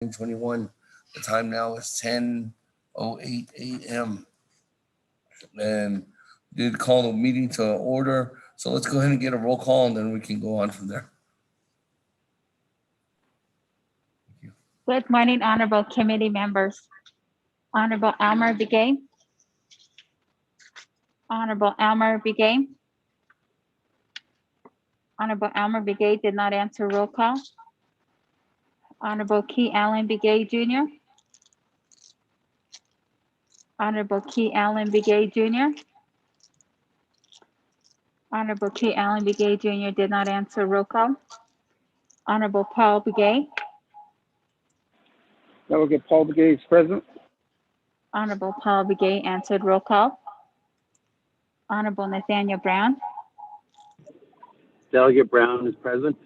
2021. The time now is 10:08 a.m. And did call the meeting to order. So let's go ahead and get a roll call and then we can go on from there. Good morning, honorable committee members. Honorable Elmer Begay. Honorable Elmer Begay. Honorable Elmer Begay did not answer roll call. Honorable Key Allen Begay Jr. Honorable Key Allen Begay Jr. Honorable Key Allen Begay Jr. did not answer roll call. Honorable Paul Begay. Delegate Paul Begay is present. Honorable Paul Begay answered roll call. Honorable Nathaniel Brown. Delegate Brown is present.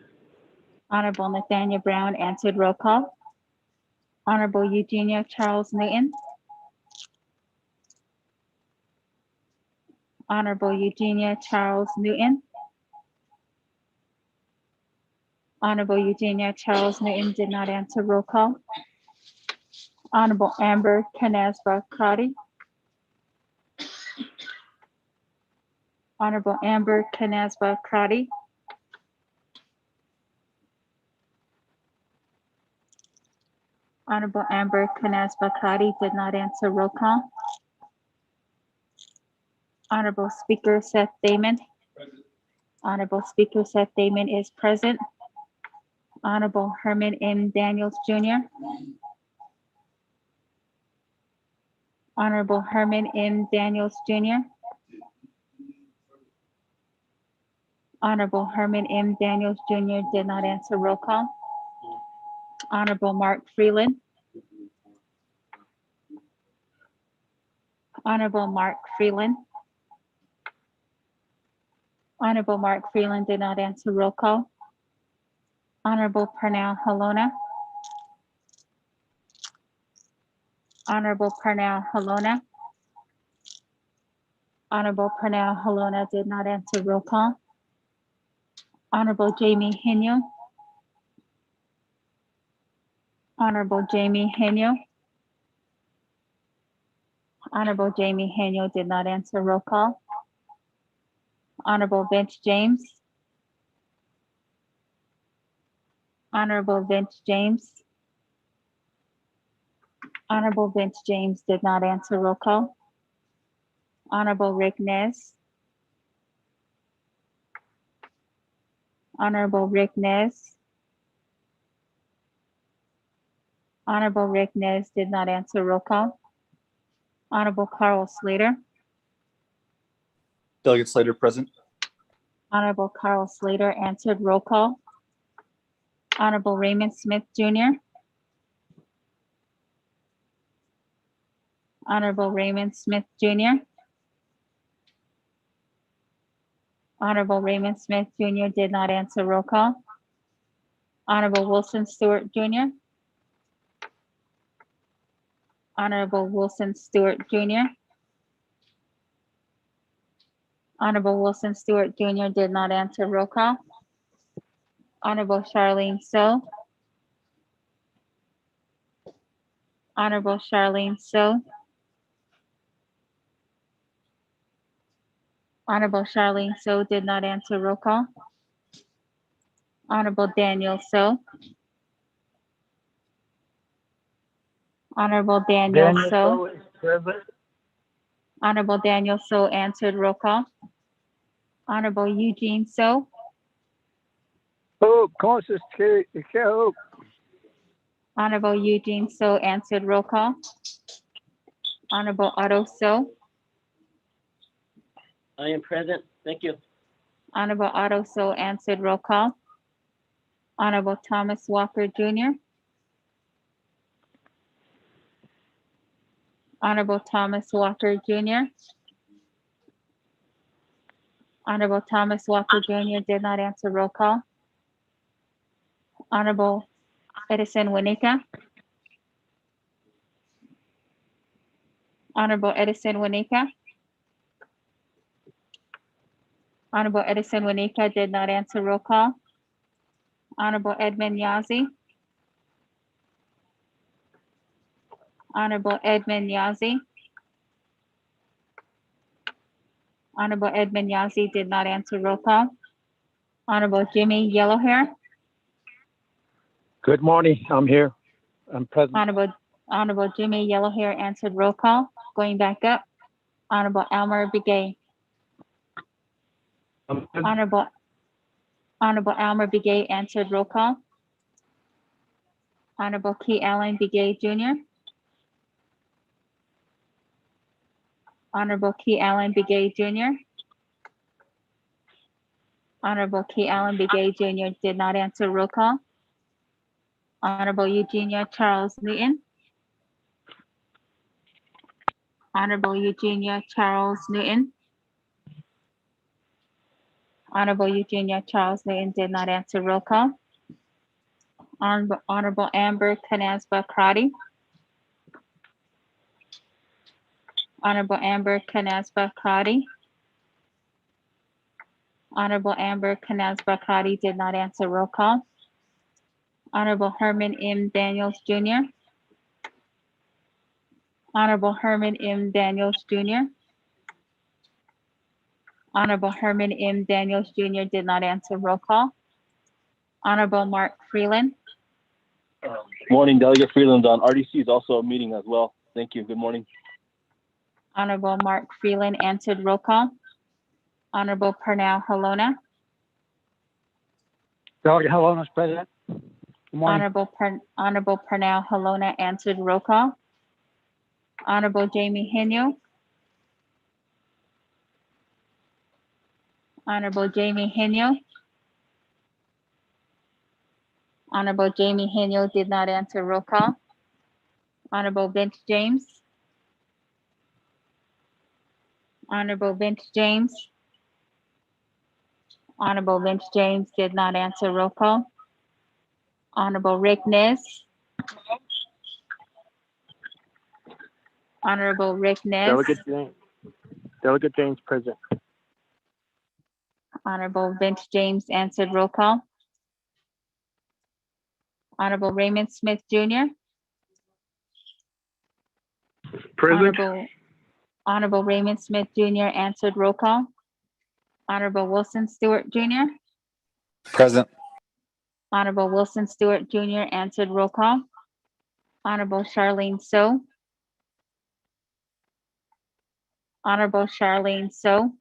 Honorable Nathaniel Brown answered roll call. Honorable Eugenia Charles Newton. Honorable Eugenia Charles Newton. Honorable Eugenia Charles Newton did not answer roll call. Honorable Amber Canasba Crotty. Honorable Amber Canasba Crotty. Honorable Amber Canasba Crotty did not answer roll call. Honorable Speaker Seth Damon. Honorable Speaker Seth Damon is present. Honorable Herman M. Daniels Jr. Honorable Herman M. Daniels Jr. Honorable Herman M. Daniels Jr. did not answer roll call. Honorable Mark Freeland. Honorable Mark Freeland. Honorable Mark Freeland did not answer roll call. Honorable Pernell Halona. Honorable Pernell Halona. Honorable Pernell Halona did not answer roll call. Honorable Jamie Henyo. Honorable Jamie Henyo. Honorable Jamie Henyo did not answer roll call. Honorable Vince James. Honorable Vince James. Honorable Vince James did not answer roll call. Honorable Rick Nez. Honorable Rick Nez. Honorable Rick Nez did not answer roll call. Honorable Carl Slater. Delegate Slater present. Honorable Carl Slater answered roll call. Honorable Raymond Smith Jr. Honorable Raymond Smith Jr. Honorable Raymond Smith Jr. did not answer roll call. Honorable Wilson Stewart Jr. Honorable Wilson Stewart Jr. Honorable Wilson Stewart Jr. did not answer roll call. Honorable Charlene So. Honorable Charlene So. Honorable Charlene So did not answer roll call. Honorable Daniel So. Honorable Daniel So. is present. Honorable Daniel So answered roll call. Honorable Eugene So. Hope, conscious, hope. Honorable Eugene So answered roll call. Honorable Otto So. I am present. Thank you. Honorable Otto So answered roll call. Honorable Thomas Walker Jr. Honorable Thomas Walker Jr. Honorable Thomas Walker Jr. did not answer roll call. Honorable Edison Winika. Honorable Edison Winika. Honorable Edison Winika did not answer roll call. Honorable Edmund Yazzie. Honorable Edmund Yazzie. Honorable Edmund Yazzie did not answer. Roll call. Honorable Jimmy Yellowhair. Good morning. I'm here. I'm present. Honorable Jimmy Yellowhair answered. Roll call. Going back up. Honorable Elmer Begay. I'm present. Honorable Elmer Begay answered. Roll call. Honorable Key Allen Begay Jr. Honorable Key Allen Begay Jr. Honorable Key Allen Begay Jr. did not answer. Roll call. Honorable Eugenia Charles Newton. Honorable Eugenia Charles Newton. Honorable Eugenia Charles Newton did not answer. Roll call. Honorable Amber Canasba Crotty. Honorable Amber Canasba Crotty. Honorable Amber Canasba Crotty did not answer. Roll call. Honorable Herman M. Daniels Jr. Honorable Herman M. Daniels Jr. Honorable Herman M. Daniels Jr. did not answer. Roll call. Honorable Mark Freeland. Morning, Delegate Freeland. On RDC is also a meeting as well. Thank you. Good morning. Honorable Mark Freeland answered. Roll call. Honorable Pernell Halona. Delegate Helena is present. Good morning. Honorable Pernell Halona answered. Roll call. Honorable Jamie Henyo. Honorable Jamie Henyo. Honorable Jamie Henyo did not answer. Roll call. Honorable Vince James. Honorable Vince James. Honorable Vince James did not answer. Roll call. Honorable Rick Nez. Honorable Rick Nez. Delegate James present. Honorable Vince James answered. Roll call. Honorable Raymond Smith Jr. Present. Honorable Raymond Smith Jr. answered. Roll call. Honorable Wilson Stewart Jr. Present. Honorable Wilson Stewart Jr. answered. Roll call. Honorable Charlene So. Honorable Charlene So.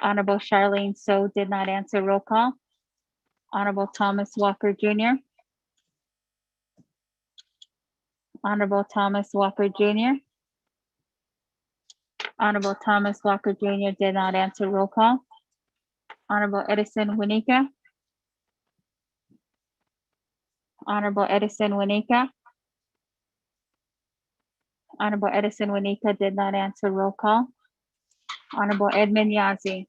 Honorable Charlene So did not answer. Roll call. Honorable Thomas Walker Jr. Honorable Thomas Walker Jr. Honorable Thomas Walker Jr. did not answer. Roll call. Honorable Edison Winika. Honorable Edison Winika. Honorable Edison Winika did not answer. Roll call. Honorable Edmund Yazzie.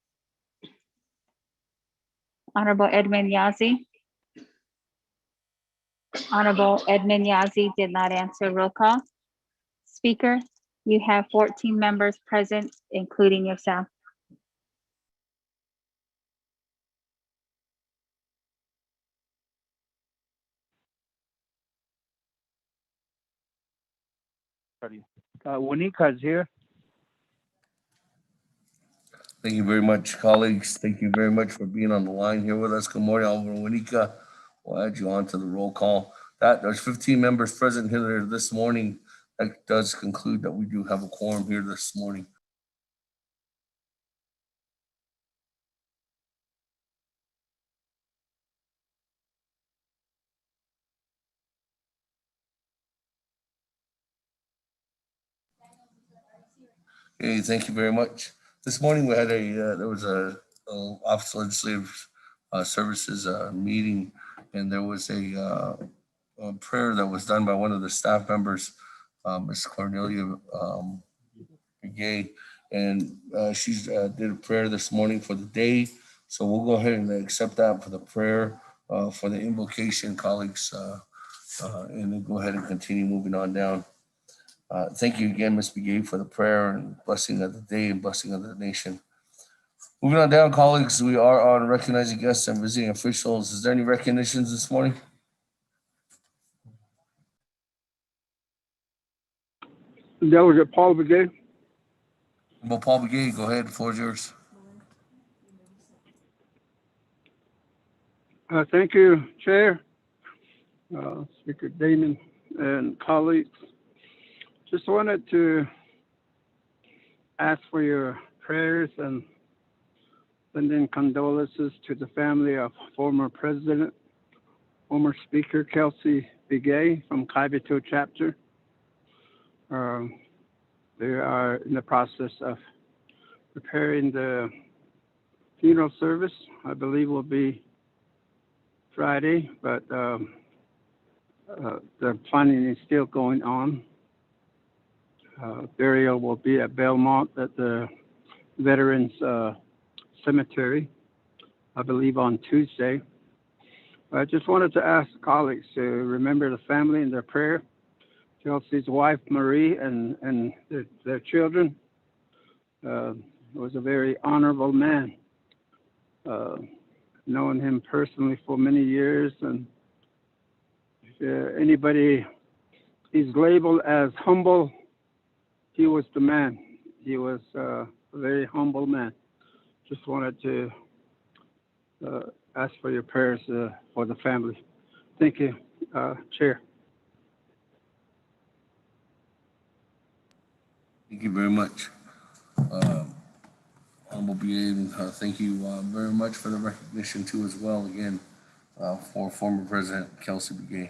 Honorable Edmund Yazzie. Honorable Edmund Yazzie did not answer. Roll call. Speaker, you have 14 members present, including yourself. Winika is here. Thank you very much, colleagues. Thank you very much for being on the line here with us. Good morning, Alvaro Winika. We'll add you on to the roll call. There's 15 members present here this morning. That does conclude that we do have a quorum here this morning. Okay, thank you very much. This morning we had there was a Office of Legislative Services meeting, and there was a prayer that was done by one of the staff members, Ms. Cornelia Gay, and she did a prayer this morning for the day. So we'll go ahead and accept that for the prayer for the invocation, colleagues, and then go ahead and continue moving on down. Thank you again, Ms. Begay, for the prayer and blessing of the day and blessing of the nation. Moving on down, colleagues, we are on recognizing guests and visiting officials. Is there any recognitions this morning? Delegate Paul Begay. Well, Paul Begay, go ahead, the floor is yours. Thank you, Chair, Speaker Damon, and colleagues. Just wanted to ask for your prayers and send in condolences to the family of former President, former Speaker Kelsey Begay from Kaibito chapter. They are in the process of preparing the funeral service. I believe will be Friday, but the planning is still going on. Burial will be at Belmont at the Veterans Cemetery, I believe on Tuesday. I just wanted to ask colleagues to remember the family in their prayer. Chelsea's wife, Marie, and their children. Was a very honorable man. Known him personally for many years, and if anybody is labeled as humble, he was the man. He was a very humble man. Just wanted to ask for your prayers for the family. Thank you, Chair. Thank you very much. Honorable BA, thank you very much for the recognition too as well, again, for former President Kelsey Begay.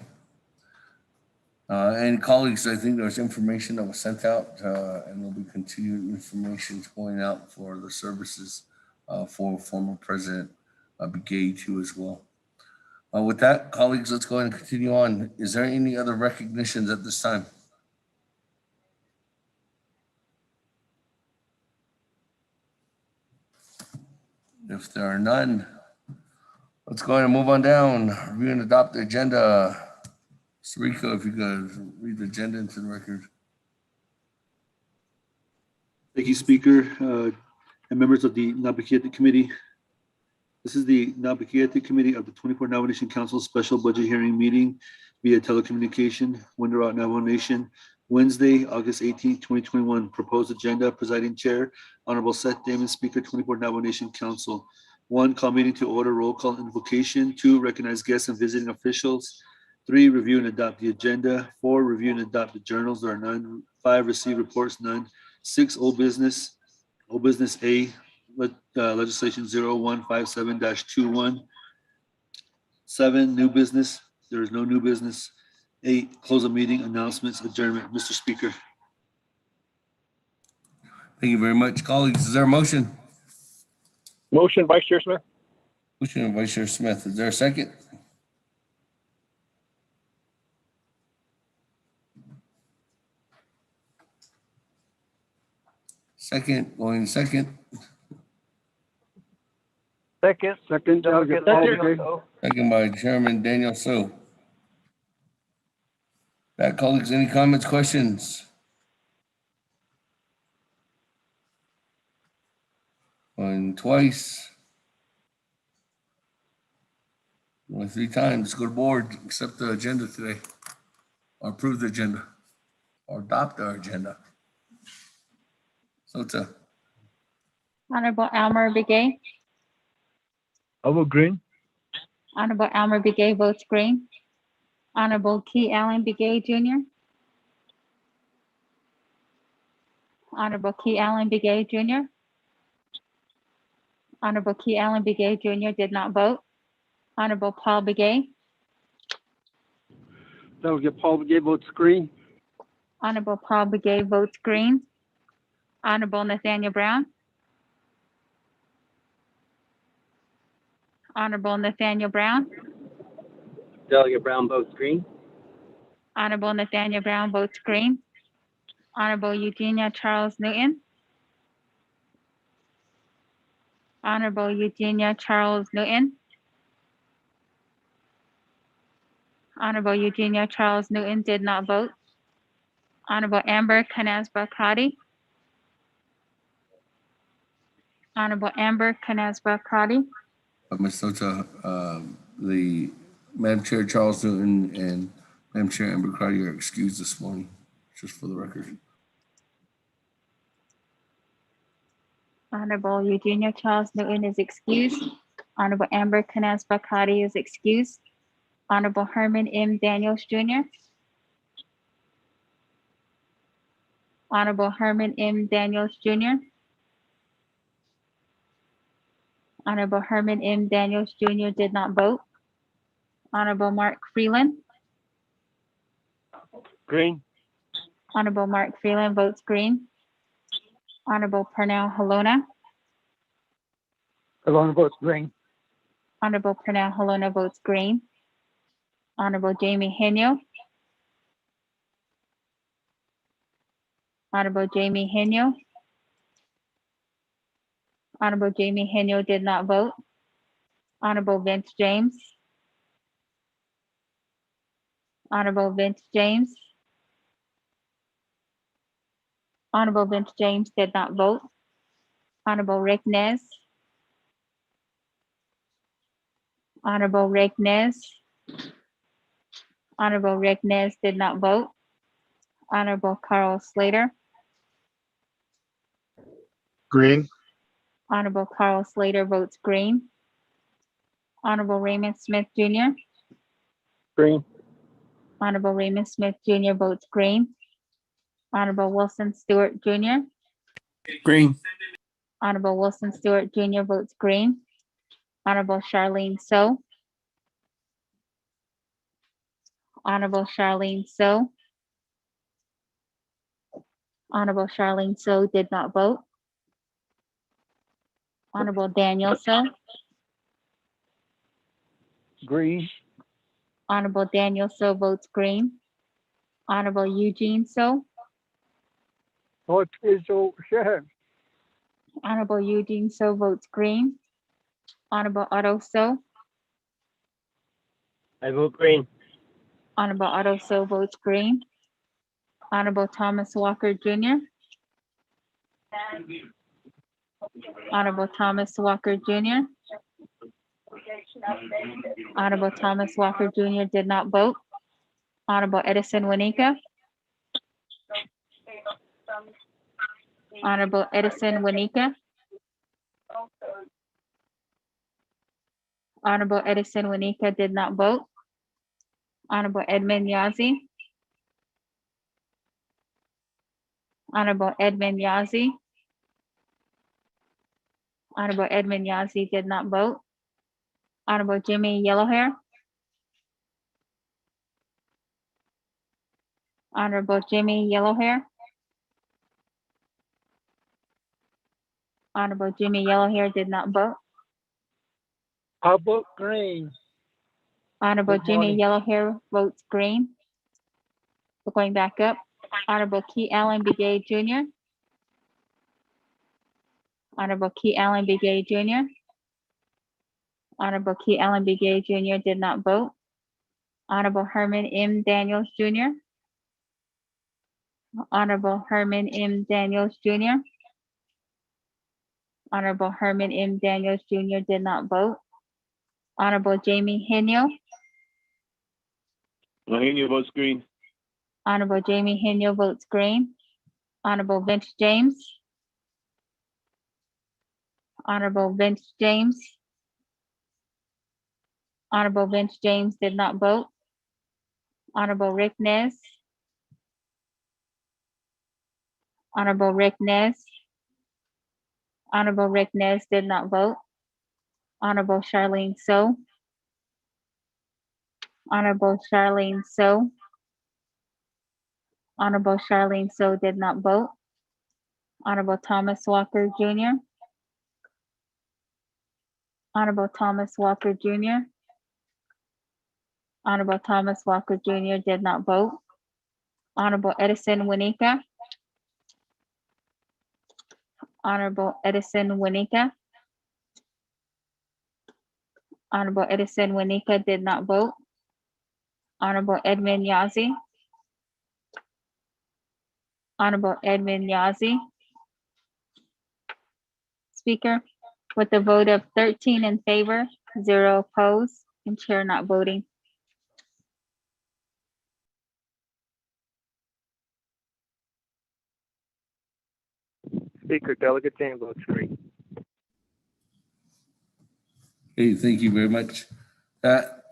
And colleagues, I think there's information that was sent out and there'll be continued information going out for the services for former President Begay too as well. With that, colleagues, let's go ahead and continue on. Is there any other recognitions at this time? If there are none, let's go ahead and move on down. Review and adopt the agenda. Sarika, if you could read the agenda into the record. Thank you, Speaker, and members of the Naabik'íyáti Committee. This is the Naabik'íyáti Committee of the 24 Navajo Nation Council Special Budget Hearing Meeting via telecommunication, Window Route Navajo Nation, Wednesday, August 18, 2021. Proposed agenda, Presiding Chair, Honorable Seth Damon, Speaker, 24 Navajo Nation Council. 1, call meeting to order, roll call invocation. 2, recognize guests and visiting officials. 3, review and adopt the agenda. 4, review and adopt the journals. There are none. 5, receive reports. None. 6, old business. Old business A, legislation 0157-21. 7, new business. There is no new business. 8, close the meeting, announcements, adjournment. Mr. Speaker. Thank you very much. Colleagues, is there a motion? Motion, Vice Chair Smith. Motion, Vice Chair Smith. Is there a second? Second, going second. Second, Delegate Paul Begay. Second by Chairman Daniel So. That, colleagues, any comments, questions? Going twice. Only 3 times. Let's go to board, accept the agenda today. Or approve the agenda. Or adopt our agenda. Sota. Honorable Elmer Begay. I will green. Honorable Elmer Begay votes green. Honorable Key Allen Begay Jr. Honorable Key Allen Begay Jr. Honorable Key Allen Begay Jr. did not vote. Honorable Paul Begay. Delegate Paul Begay votes green. Honorable Paul Begay votes green. Honorable Nathaniel Brown. Honorable Nathaniel Brown. Delegate Brown votes green. Honorable Nathaniel Brown votes green. Honorable Eugenia Charles Newton. Honorable Eugenia Charles Newton. Honorable Eugenia Charles Newton did not vote. Honorable Amber Canasba Crotty. Honorable Amber Canasba Crotty. Ms. Sota, the Madam Chair Charles Newton and Madam Chair Amber Crotty are excused this morning, just for the record. Honorable Eugenia Charles Newton is excused. Honorable Amber Canas Bakari is excused. Honorable Herman M. Daniels Jr. Honorable Herman M. Daniels Jr. Honorable Herman M. Daniels Jr. did not vote. Honorable Mark Freeland. Green. Honorable Mark Freeland votes green. Honorable Pernell Halona. Alon votes green. Honorable Pernell Halona votes green. Honorable Jamie Henyo. Honorable Jamie Henyo. Honorable Jamie Henyo did not vote. Honorable Vince James. Honorable Vince James. Honorable Vince James did not vote. Honorable Rick Nez. Honorable Rick Nez. Honorable Rick Nez did not vote. Honorable Carl Slater. Green. Honorable Carl Slater votes green. Honorable Raymond Smith Jr. Green. Honorable Raymond Smith Jr. votes green. Honorable Wilson Stewart Jr. Green. Honorable Wilson Stewart Jr. votes green. Honorable Charlene So. Honorable Charlene So. Honorable Charlene So did not vote. Honorable Daniel So. Green. Honorable Daniel So votes green. Honorable Eugene So. Vote Israel Shahab. Honorable Eugene So votes green. Honorable Otto So. I vote green. Honorable Otto So votes green. Honorable Thomas Walker Jr. Honorable Thomas Walker Jr. Honorable Thomas Walker Jr. did not vote. Honorable Edison Winika. Honorable Edison Winika. Honorable Edison Winika did not vote. Honorable Edmund Yazi. Honorable Edmund Yazi. Honorable Edmund Yazi did not vote. Honorable Jimmy Yellowhair. Honorable Jimmy Yellowhair. Honorable Jimmy Yellowhair did not vote. I vote green. Honorable Good Jimmy morning. Yellowhair votes green. We're going back up. Honorable Key Allen Begay Jr. Honorable Key Allen Begay Jr. Honorable Key Allen Begay Jr. did not vote. Honorable Herman M. Daniels Jr. Honorable Herman M. Daniels Jr. Honorable Herman M. Daniels Jr. did not vote. Honorable Jamie Henyo. Lahenio votes green. Honorable Jamie Henyo votes green. Honorable Vince James. Honorable Vince James. Honorable Vince James did not vote. Honorable Rick Nez. Honorable Rick Nez. Honorable Rick Nez did not vote. Honorable Charlene So. Honorable Charlene So. Honorable Charlene So did not vote. Honorable Thomas Walker Jr. Honorable Thomas Walker Jr. Honorable Thomas Walker Jr. did not vote. Honorable Edison Winika. Honorable Edison Winika. Honorable Edison Winika did not vote. Honorable Edmund Yazi. Honorable Edmund Yazi. Speaker, with a vote of 13 in favor, 0 opposed, and chair not voting. Speaker Delegate James votes green. Hey, thank you very much. That,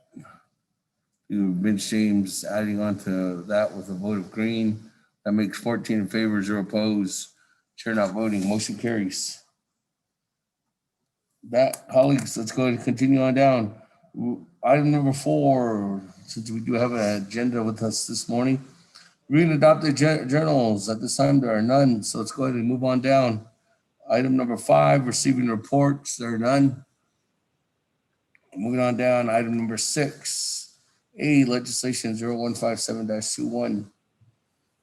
Vince James adding on to that with a vote of green. That makes 14 in favor, 0 opposed. Chair not voting, motion carries. That, colleagues, let's go ahead and continue on down. Item number 4, since we do have an agenda with us this morning. Read and adopt the journals. At this time, there are none, so let's go ahead and move on down. Item number 5, receiving reports, there are none. Moving on down, item number 6, A, legislation 0157-21.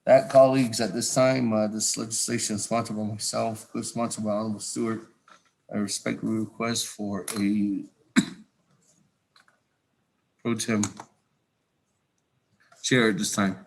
That, colleagues, at this time, this legislation is sponsored by myself, co-sponsored by Honorable Stewart. I respectfully request for a pro tem chair at this time.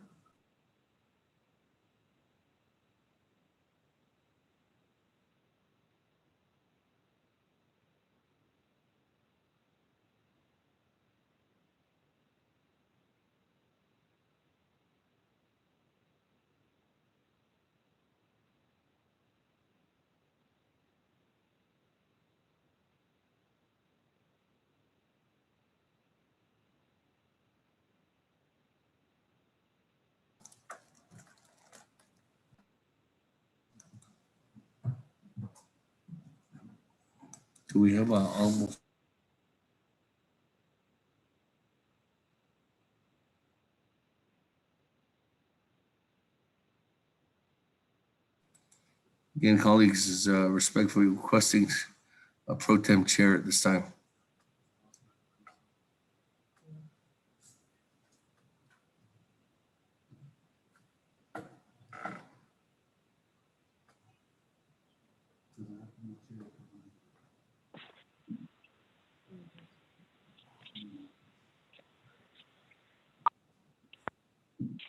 Do we have a almost? Again, colleagues, is respectfully requesting a pro tem chair at this time.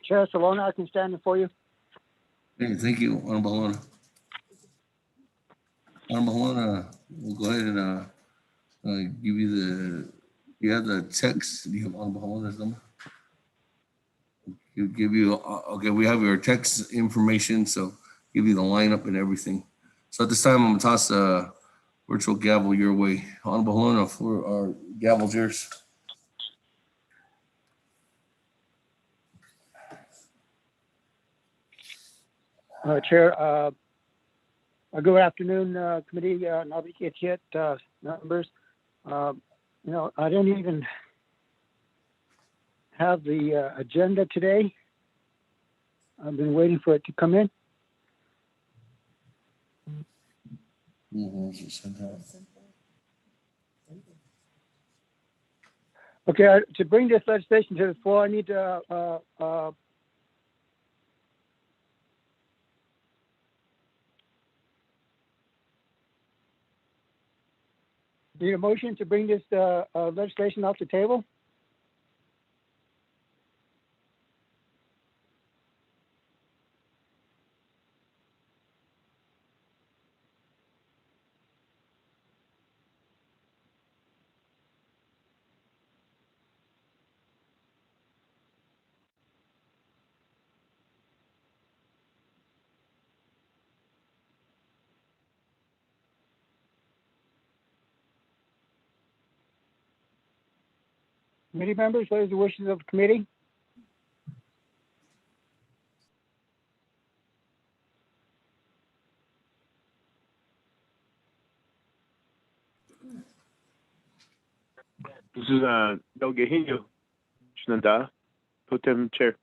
Chair Salona, I can stand in for you. Hey, thank you, Honorable Halona. Honorable Halona, we'll go ahead and give you you have the text. Do you have Honorable Halona's number? He'll give you, okay, we have your text information, so give you the lineup and everything. So at this time, I'm gonna toss the virtual gavel your way. Honorable Halona, for our gavel's yours. Chair, good afternoon, committee, Naabik'íyáti members. I didn't even have the agenda today. I've been waiting for it to come in. Okay, to bring this legislation to the floor, I need to need a motion to bring this legislation off the table. Committee members, what is the wishes of the committee? This is Delegate Henyo, Shinanda, Pro Tem Chair.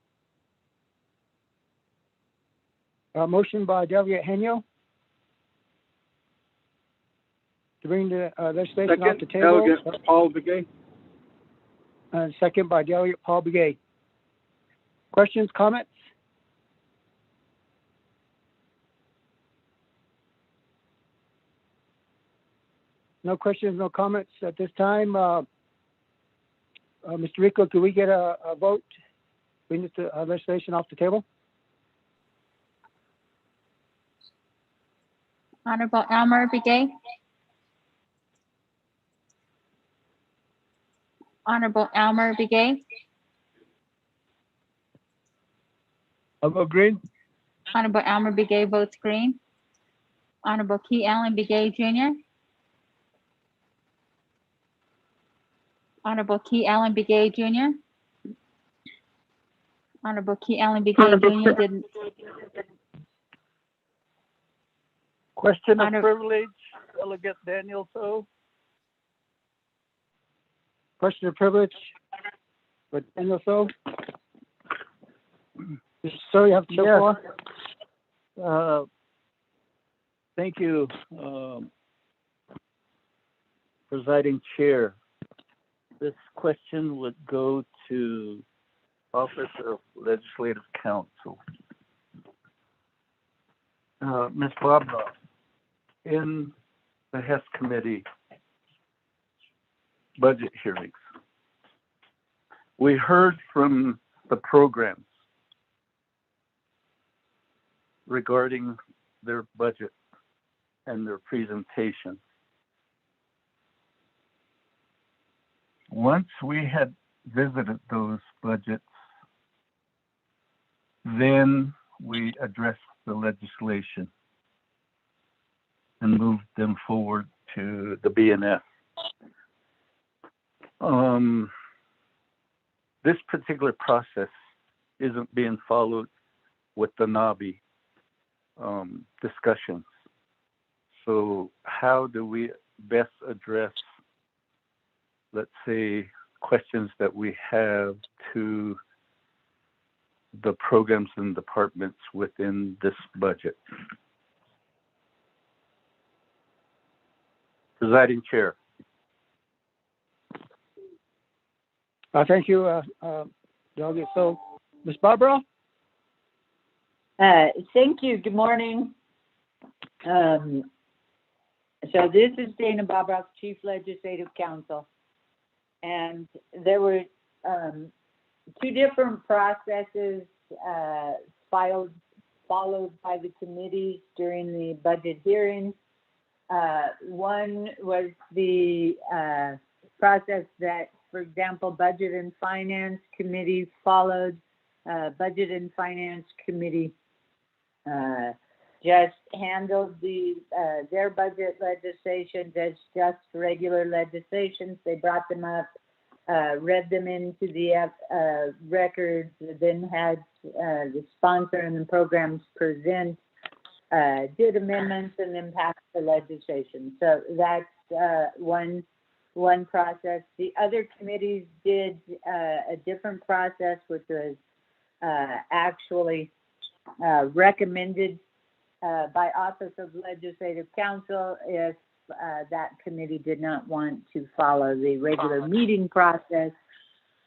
Motion by Delegate Henyo to bring the legislation off the table. Delegate Paul Begay. And second by Delegate Paul Begay. Questions, comments? No questions, no comments at this time. Mr. Rico, could we get a vote? Bring this legislation off the table? Honorable Elmer Begay. Honorable Elmer Begay. I'll vote green. Honorable Elmer Begay votes green. Honorable Key Allen Begay Jr. Honorable Key Allen Begay Jr. Honorable Key Allen Begay Jr. didn't. Question of Honor- privilege, Delegate Daniel So. Question of privilege for Daniel So. So you have the floor. Thank you, Presiding Chair. This question would go to Office of Legislative Counsel. Ms. Barbara, in the HES Committee budget hearings, we heard from the programs regarding their budget and their presentation. Once we had visited those budgets, then we addressed the legislation and moved them forward to the BNF. This particular process isn't being followed with the NABI discussions. So how do we best address, let's say, questions that we have to the programs and departments within this budget? Presiding Chair. Thank you, Delegate So. Ms. Barbara? Thank you. Good morning. So this is Dana Bobroff, Chief Legislative Counsel. And there were two different processes followed by the committees during the budget hearings. One was the process that, for example, Budget and Finance Committee followed. Budget and Finance Committee just handled their budget legislation as just regular legislations. They brought them up, read them into the records, then had the sponsor and the programs present, did amendments, and then passed the legislation. So that's one process. The other committees did a different process, which was actually recommended by Office of Legislative Counsel if that committee did not want to follow the regular meeting process.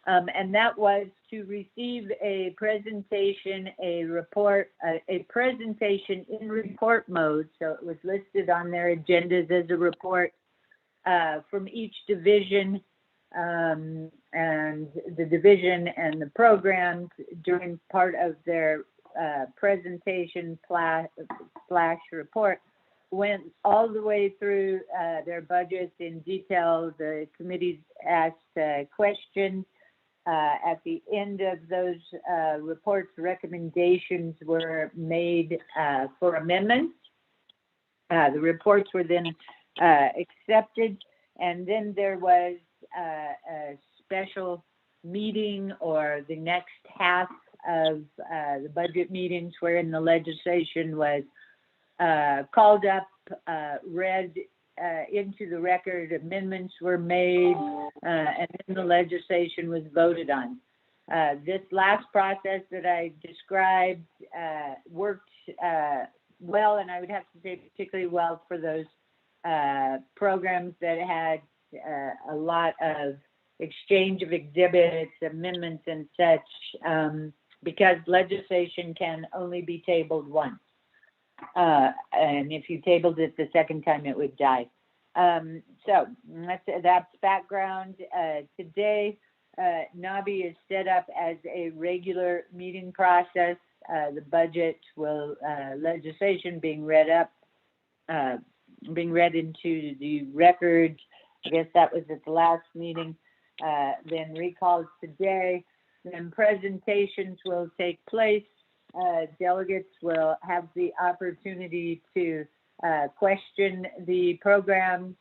And that was to receive a presentation, a report, a presentation in report mode. So it was listed on their agendas as a report from each division, and the division and the programs during part of their presentation slash report went all the way through their budgets in detail. The committees asked questions. At the end of those reports, recommendations were made for amendments. The reports were then accepted, and then there was a special meeting, or the next half of the budget meetings, wherein the legislation was called up, read into the record, amendments were made, and then the legislation was voted on. This last process that I described worked well, and I would have to say particularly well for those programs that had a lot of exchange of exhibits, amendments, and such, because legislation can only be tabled once. And if you tabled it the second time, it would die. So that's background. Today, NABI is set up as a regular meeting process. The budget will, legislation being read into the record. I guess that was at the last meeting, then recalled today. Then presentations will take place. Delegates will have the opportunity to question the programs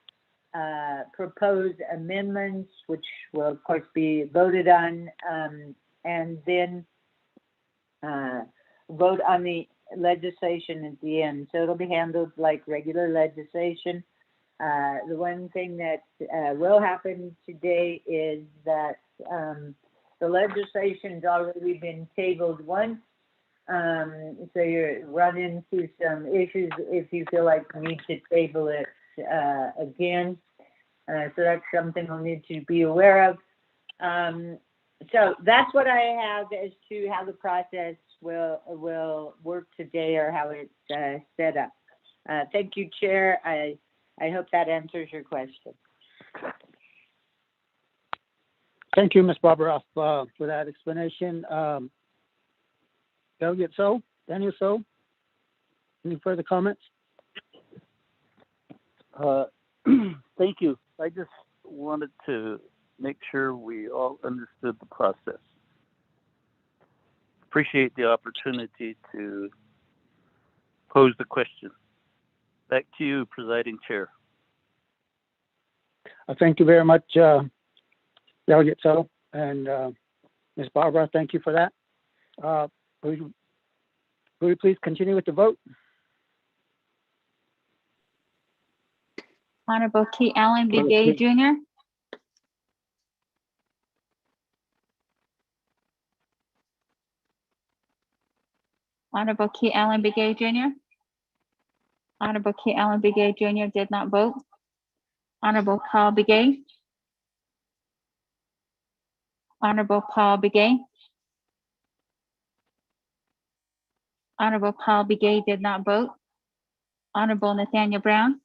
propose amendments, which will of course be voted on, and then vote on the legislation at the end. So it'll be handled like regular legislation. The one thing that will happen today is that the legislation's already been tabled once. So you run into some issues if you feel like you need to table it again. So that's something we'll need to be aware of. So that's what I have as to how the process will work today, or how it's set up. Thank you, Chair. I hope that answers your question. Thank you, Ms. Barbara, for that explanation. Delegate So, Daniel So, any further comments? Thank you. I just wanted to make sure we all understood the process. Appreciate the opportunity to pose the question. Back to you, Presiding Chair. Thank you very much, Delegate So, and Ms. Barbara, thank you for that. Will you please continue with the vote? Honorable Key Allen Begay Jr. Honorable Key Allen Begay Jr. Honorable Key Allen Begay Jr. did not vote. Honorable Paul Begay. Honorable Paul Begay. Honorable Paul Begay did not vote. Honorable Nathaniel Brown.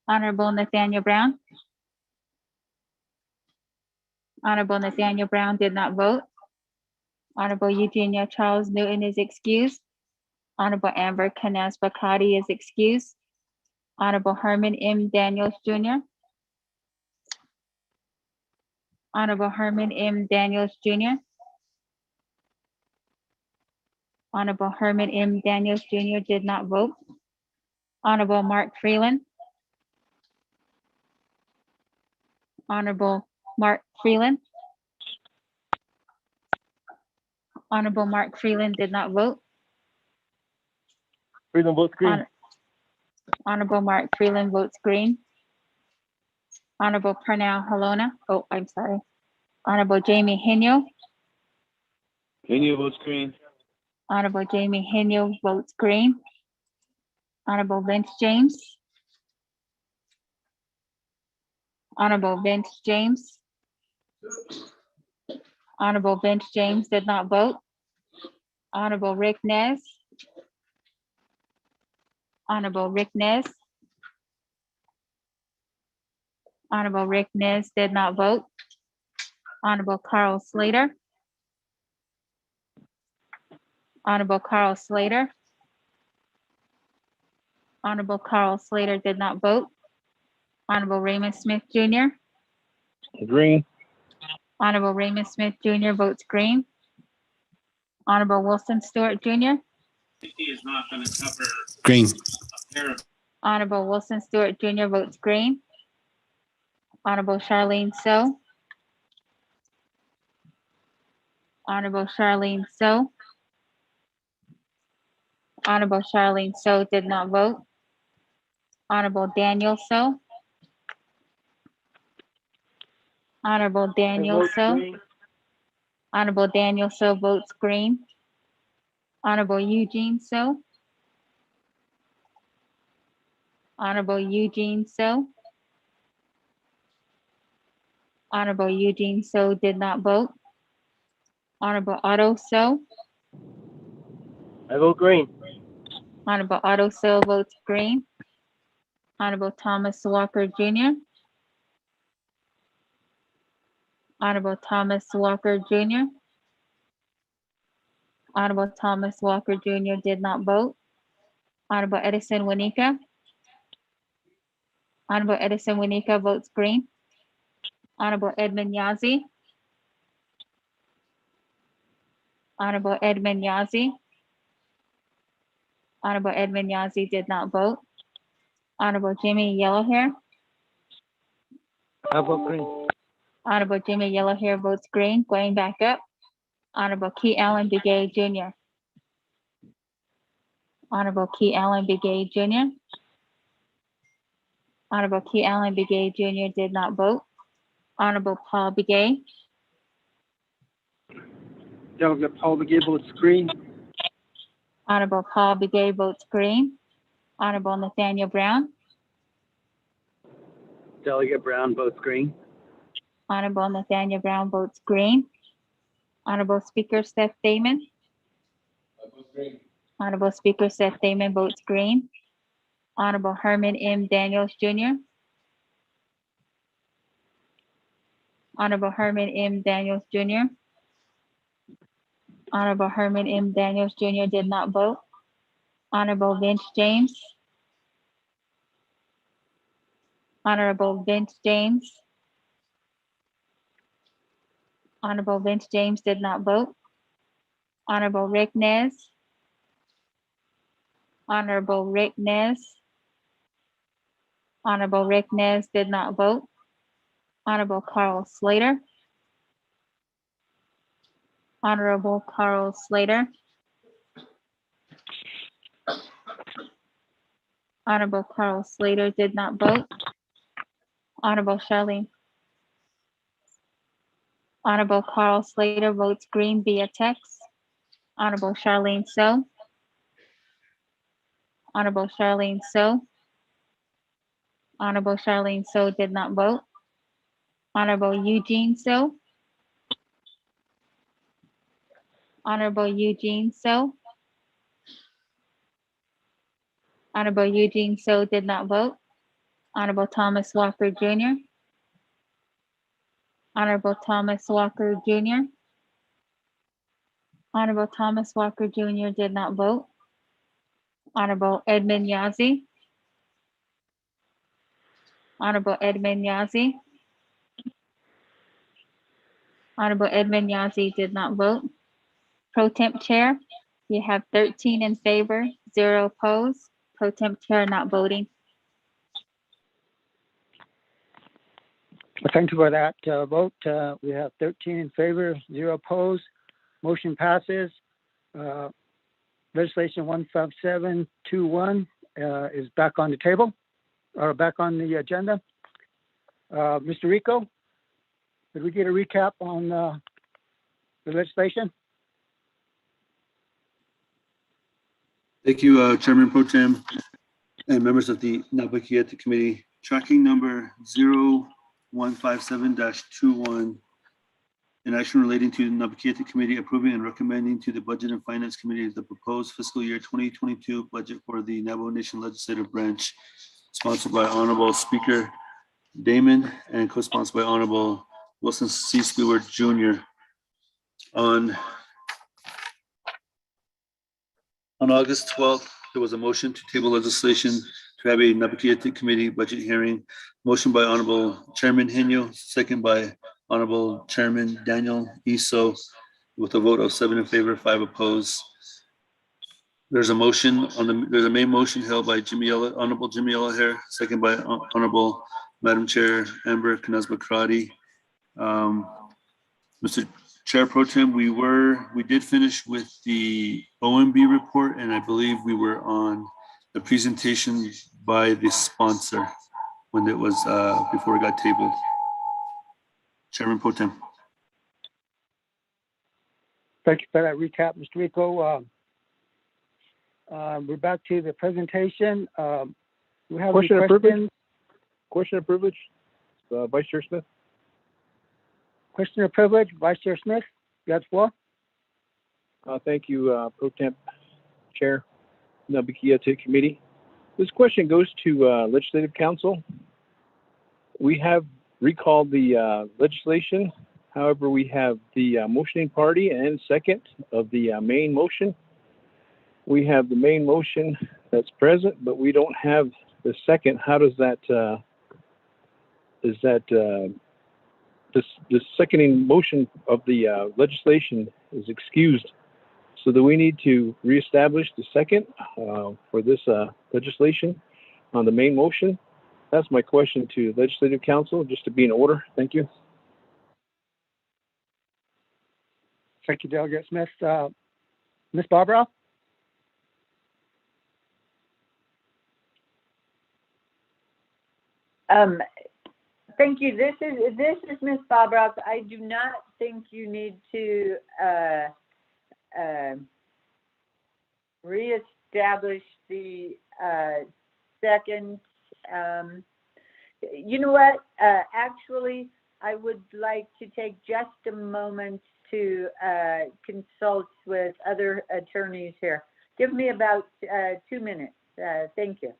Honorable Nathaniel Brown. Honorable Nathaniel Brown did not vote. Honorable Eugenia Charles Newton is excused. Honorable Amber Canes Bakati is excused. Honorable Herman M. Daniels Jr. Honorable Herman M. Daniels Jr. Honorable Herman M. Daniels Jr. did not vote. Honorable Mark Freeland. Honorable Mark Freeland. Honorable Mark Freeland did not vote. Freeland votes green. Honorable Mark Freeland votes green. Honorable Pernell Halona. Oh, I'm sorry. Honorable Jamie Henyo. Henyo votes green. Honorable Jamie Henyo votes green. Honorable Vince James. Honorable Vince James. Honorable Vince James did not vote. Honorable Rick Nez. Honorable Rick Nez. Honorable Rick Nez did not vote. Honorable Carl Slater. Honorable Carl Slater. Honorable Carl Slater did not vote. Honorable Raymond Smith Jr. Green. Honorable Raymond Smith Jr. votes green. Honorable Wilson Stewart Jr. Green. Honorable Wilson Stewart Jr. votes green. Honorable Charlene So. Honorable Charlene So. Honorable Charlene So did not vote. Honorable Daniel So. Honorable Daniel So. Honorable Daniel So votes green. Honorable Eugene So. Honorable Eugene So. Honorable Eugene So did not vote. Honorable Otto So. I vote green. Honorable Otto So votes green. Honorable Thomas Walker Jr. Honorable Thomas Walker Jr. Honorable Thomas Walker Jr. did not vote. Honorable Edison Winika. Honorable Edison Winika votes green. Honorable Edmund Yazzie. Honorable Edmund Yazzie. Honorable Edmund Yazzie did not vote. Honorable Jimmy Yellowhair. I vote green. Honorable Jimmy Yellowhair votes green. Going back up. Honorable Key Allen Begay Jr. Honorable Key Allen Begay Jr. Honorable Key Allen Begay Jr. did not vote. Honorable Paul Begay. Delegate Paul Begay votes green. Honorable Paul Begay votes green. Honorable Nathaniel Brown. Delegate Brown votes green. Honorable Nathaniel Brown votes green. Honorable Speaker Seth Damon. Honorable Speaker Seth Damon votes green. Honorable Herman M. Daniels Jr. Honorable Herman M. Daniels Jr. Honorable Herman M. Daniels Jr. did not vote. Honorable Vince James. Honorable Vince James. Honorable Vince James did not vote. Honorable Rick Nez. Honorable Rick Nez. Honorable Rick Nez did not vote. Honorable Carl Slater. Honorable Carl Slater. Honorable Carl Slater did not vote. Honorable Charlene. Honorable Carl Slater votes green via text. Honorable Charlene So. Honorable Charlene So. Honorable Charlene So did not vote. Honorable Eugene So. Honorable Eugene So. Honorable Eugene So did not vote. Honorable Thomas Walker Jr. Honorable Thomas Walker Jr. Honorable Thomas Walker Jr. did not vote. Honorable Edmund Yazzie. Honorable Edmund Yazzie. Honorable Edmund Yazzie did not vote. Pro Temp Chair, you have 13 in favor, 0 opposed. Pro Temp Chair not voting. Thank you for that vote. We have 13 in favor, 0 opposed. Motion passes. Legislation 15721 is back on the table, or back on the agenda. Mr. Rico, did we get a recap on the legislation? Thank you, Chairman Pro Tem and members of the Naabik'íyáti Committee. Tracking number 0157-21, an action relating to the Naabik'íyáti Committee approving and recommending to the Budget and Finance Committee the proposed fiscal year 2022 budget for the Navajo Nation Legislative Branch, sponsored by Honorable Speaker Damon and co-sponsored by Honorable Wilson C. Stewart Jr. On August 12th, there was a motion to table legislation to have a Naabik'íyáti Committee budget hearing. Motion by Honorable Chairman Henyo, second by Honorable Chairman Daniel Iso, with a vote of 7 in favor, 5 opposed. There's a motion there's a main motion held by Honorable Jimmy Yellowhair, second by Honorable Madam Chair Amber Knazba-Karate. Mr. Chair Pro Tem, we did finish with the OMB report, and I believe we were on the presentation by the sponsor when it was before it got tabled. Chairman Pro Tem. Thank you for that recap, Mr. Rico. We're back to the presentation. We have Question any of privilege? questions? Question of privilege, Vice Chair Smith. Question of privilege, Vice Chair Smith, you have the floor. Thank you, Pro Temp Chair, Naabik'íyáti Committee. This question goes to Legislative Council. We have recalled the legislation. However, we have the motioning party and second of the main motion. We have the main motion that's present, but we don't have the second. How does that, this seconding motion of the legislation is excused. So that we need to reestablish the second for this legislation. on the main motion. That's my question to Legislative Council, just to be in order. Thank you. Thank you, Delegate Smith. Ms. Barbara? Thank you. This is Ms. Bobroff. I do not think you need to reestablish the second. You know what? Actually, I would like to take just a moment to consult with other attorneys here. Give me about 2 minutes. Thank you.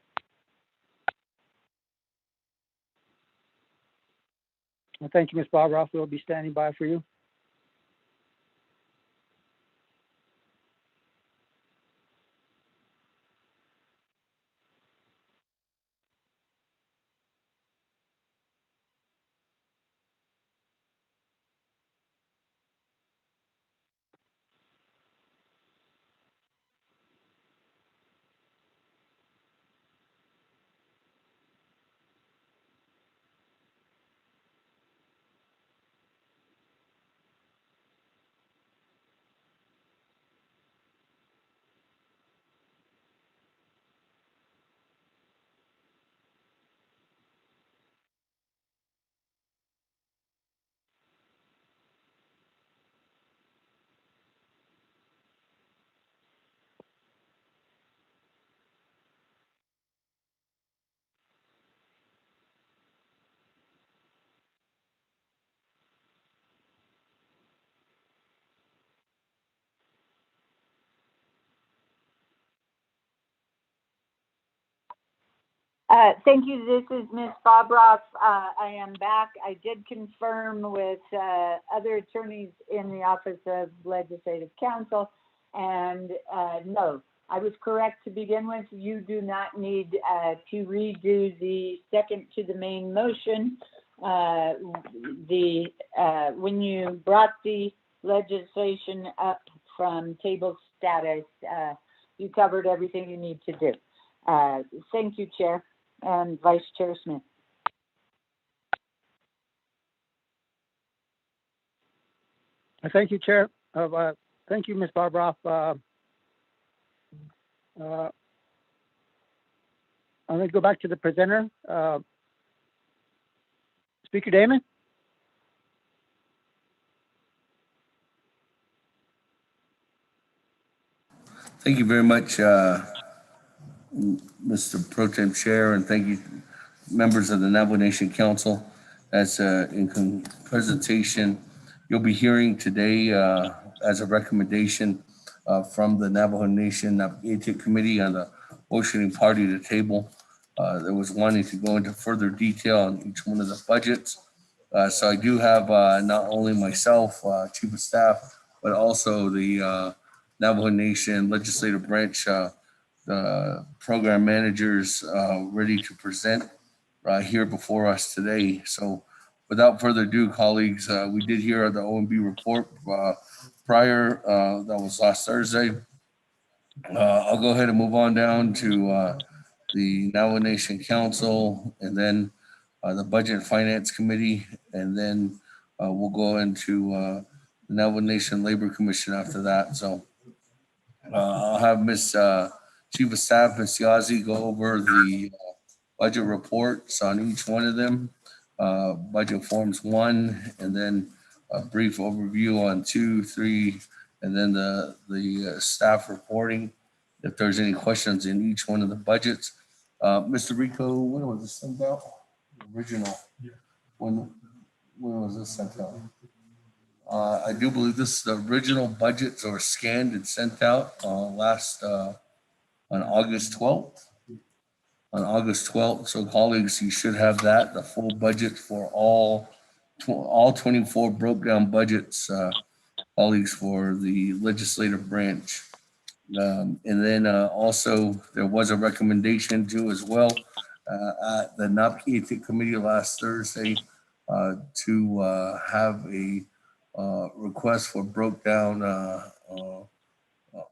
Well, thank you, Ms. Barbara. We'll be standing by for you. Thank you. This is Ms. Bobroff. I am back. I did confirm with other attorneys in the Office of Legislative Counsel, and no, I was correct to begin with. You do not need to redo the second to the main motion. When you brought the legislation up from table status, you covered everything you need to do. Thank you, Chair and Vice Chair Smith. Thank you, Chair. Thank you, Ms. Barbara. I'm going to go back to the presenter. Speaker Damon? Thank you very much, Mr. Pro Tem Chair, and thank you, members of the Navajo Nation Council. As presentation you'll be hearing today as a recommendation from the Navajo Nation Naabik'íyáti Committee on the motioning party to table. There was wanting to go into further detail on each one of the budgets. So I do have not only myself, Chief of Staff, but also the Navajo Nation Legislative Branch program managers ready to present here before us today. So without further ado, colleagues, we did hear the OMB report prior, that was last Thursday. I'll go ahead and move on down to the Navajo Nation Council, and then the Budget and Finance Committee, and then we'll go into the Navajo Nation Labor Commission after that. So I'll have Ms. Chief of Staff, Ms. Yazzie, go over the budget reports on each one of them. Budget forms 1, and then a brief overview on 2, 3, and then the staff reporting, if there's any questions in each one of the budgets. Mr. Rico, when was this sent out? Original. When was this sent out? I do believe this, the original budgets are scanned and sent out on August 12th. On August 12th. So colleagues, you should have that, the full budget for all 24 broke down budgets, colleagues, for the legislative branch. And then also there was a recommendation too as well at the Naabik'íyáti Committee last Thursday to have a request for broke down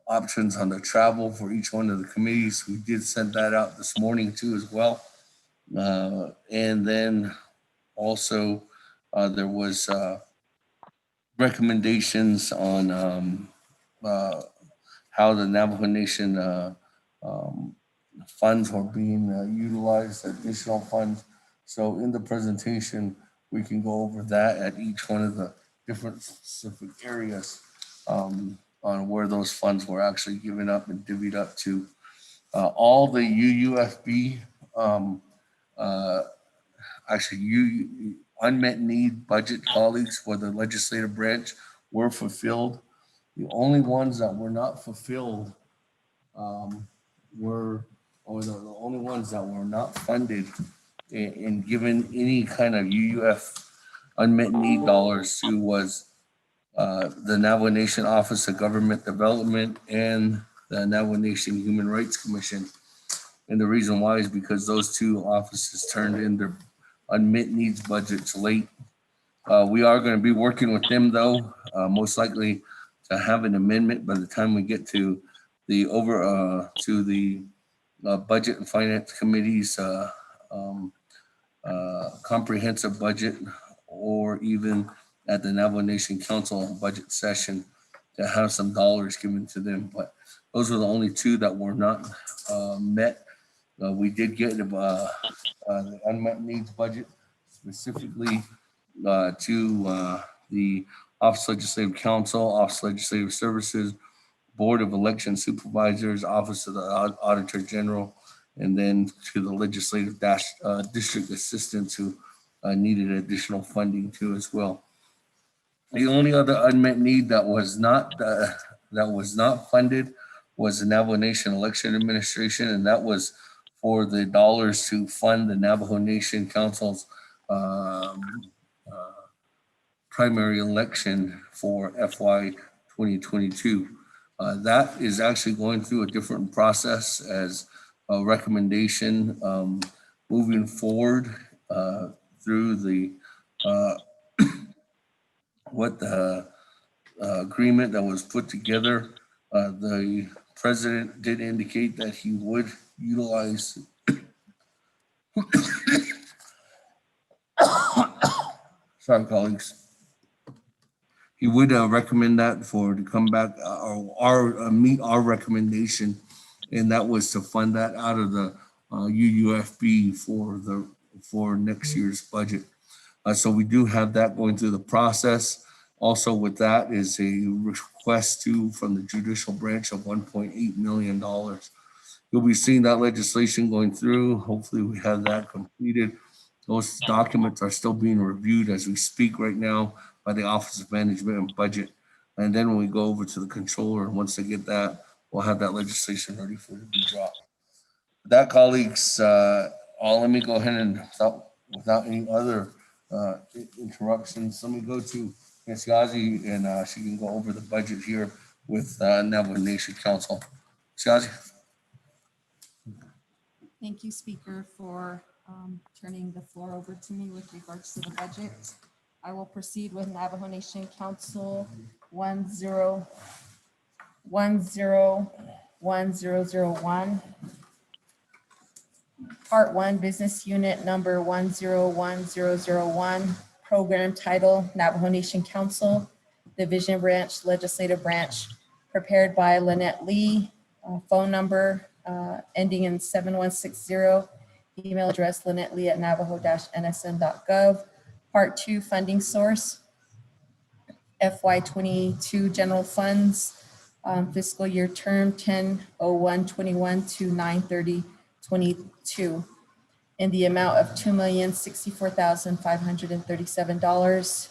options on the travel for each one of the committees. We did send that out this morning too as well. And then also there was recommendations on how the Navajo Nation funds were being utilized, additional funds. So in the presentation, we can go over that at each one of the different specific areas on where those funds were actually given up and divvied up to. All the UUFB, unmet need budget colleagues for the legislative branch were fulfilled. The only ones that were not fulfilled the only ones that were not funded and given any kind of UUF unmet need dollars to was the Navajo Nation Office of Government Development and the Navajo Nation Human Rights Commission. And the reason why is because those two offices turned in their unmet needs budgets late. We are going to be working with them though, most likely to have an amendment by the time we get to the Budget and Finance Committee's comprehensive budget, or even at the Navajo Nation Council budget session to have some dollars given to them. But those were the only two that were not met. We did get the unmet needs budget specifically to the Office of Legislative Counsel, Office of Legislative Services, Board of Election Supervisors, Office of the Auditor General, and then to the Legislative District Assistants who needed additional funding too as well. The only other unmet need that was not funded was the Navajo Nation Election Administration, and that was for the dollars to fund the Navajo Nation Council's primary election for FY 2022. That is actually going through a different process as a recommendation moving forward through the agreement that was put together. The president did indicate that he would utilize sorry, colleagues. He would recommend that to come back or meet our recommendation, and that was to fund that out of the UUFB for next year's budget. So we do have that going through the process. Also with that is a request from the judicial branch of $1.8 million. You'll be seeing that legislation going through. Hopefully we have that completed. Those documents are still being reviewed as we speak right now by the Office of Management and Budget. And then when we go over to the controller, once they get that, we'll have that legislation ready for it to be dropped. With that, colleagues, let me go ahead and without any other interruptions, let me go to Ms. Yazi, and she can go over the budget here with Navajo Nation Council. Ms. Yazi. Thank you, Speaker, for turning the floor over to me with regards to the budget. I will proceed with Navajo Nation Council 101001. Part 1, Business Unit Number 101001, Program Title, Navajo Nation Council, Division Branch, Legislative Branch, prepared by Lynette Lee, phone number ending in 7160, email address lynettelee@navajo-nsn.gov. Part 2, Funding Source, FY22 General Funds, fiscal year term 10/01/21 to 9/30/22 in the amount of $2,064,537,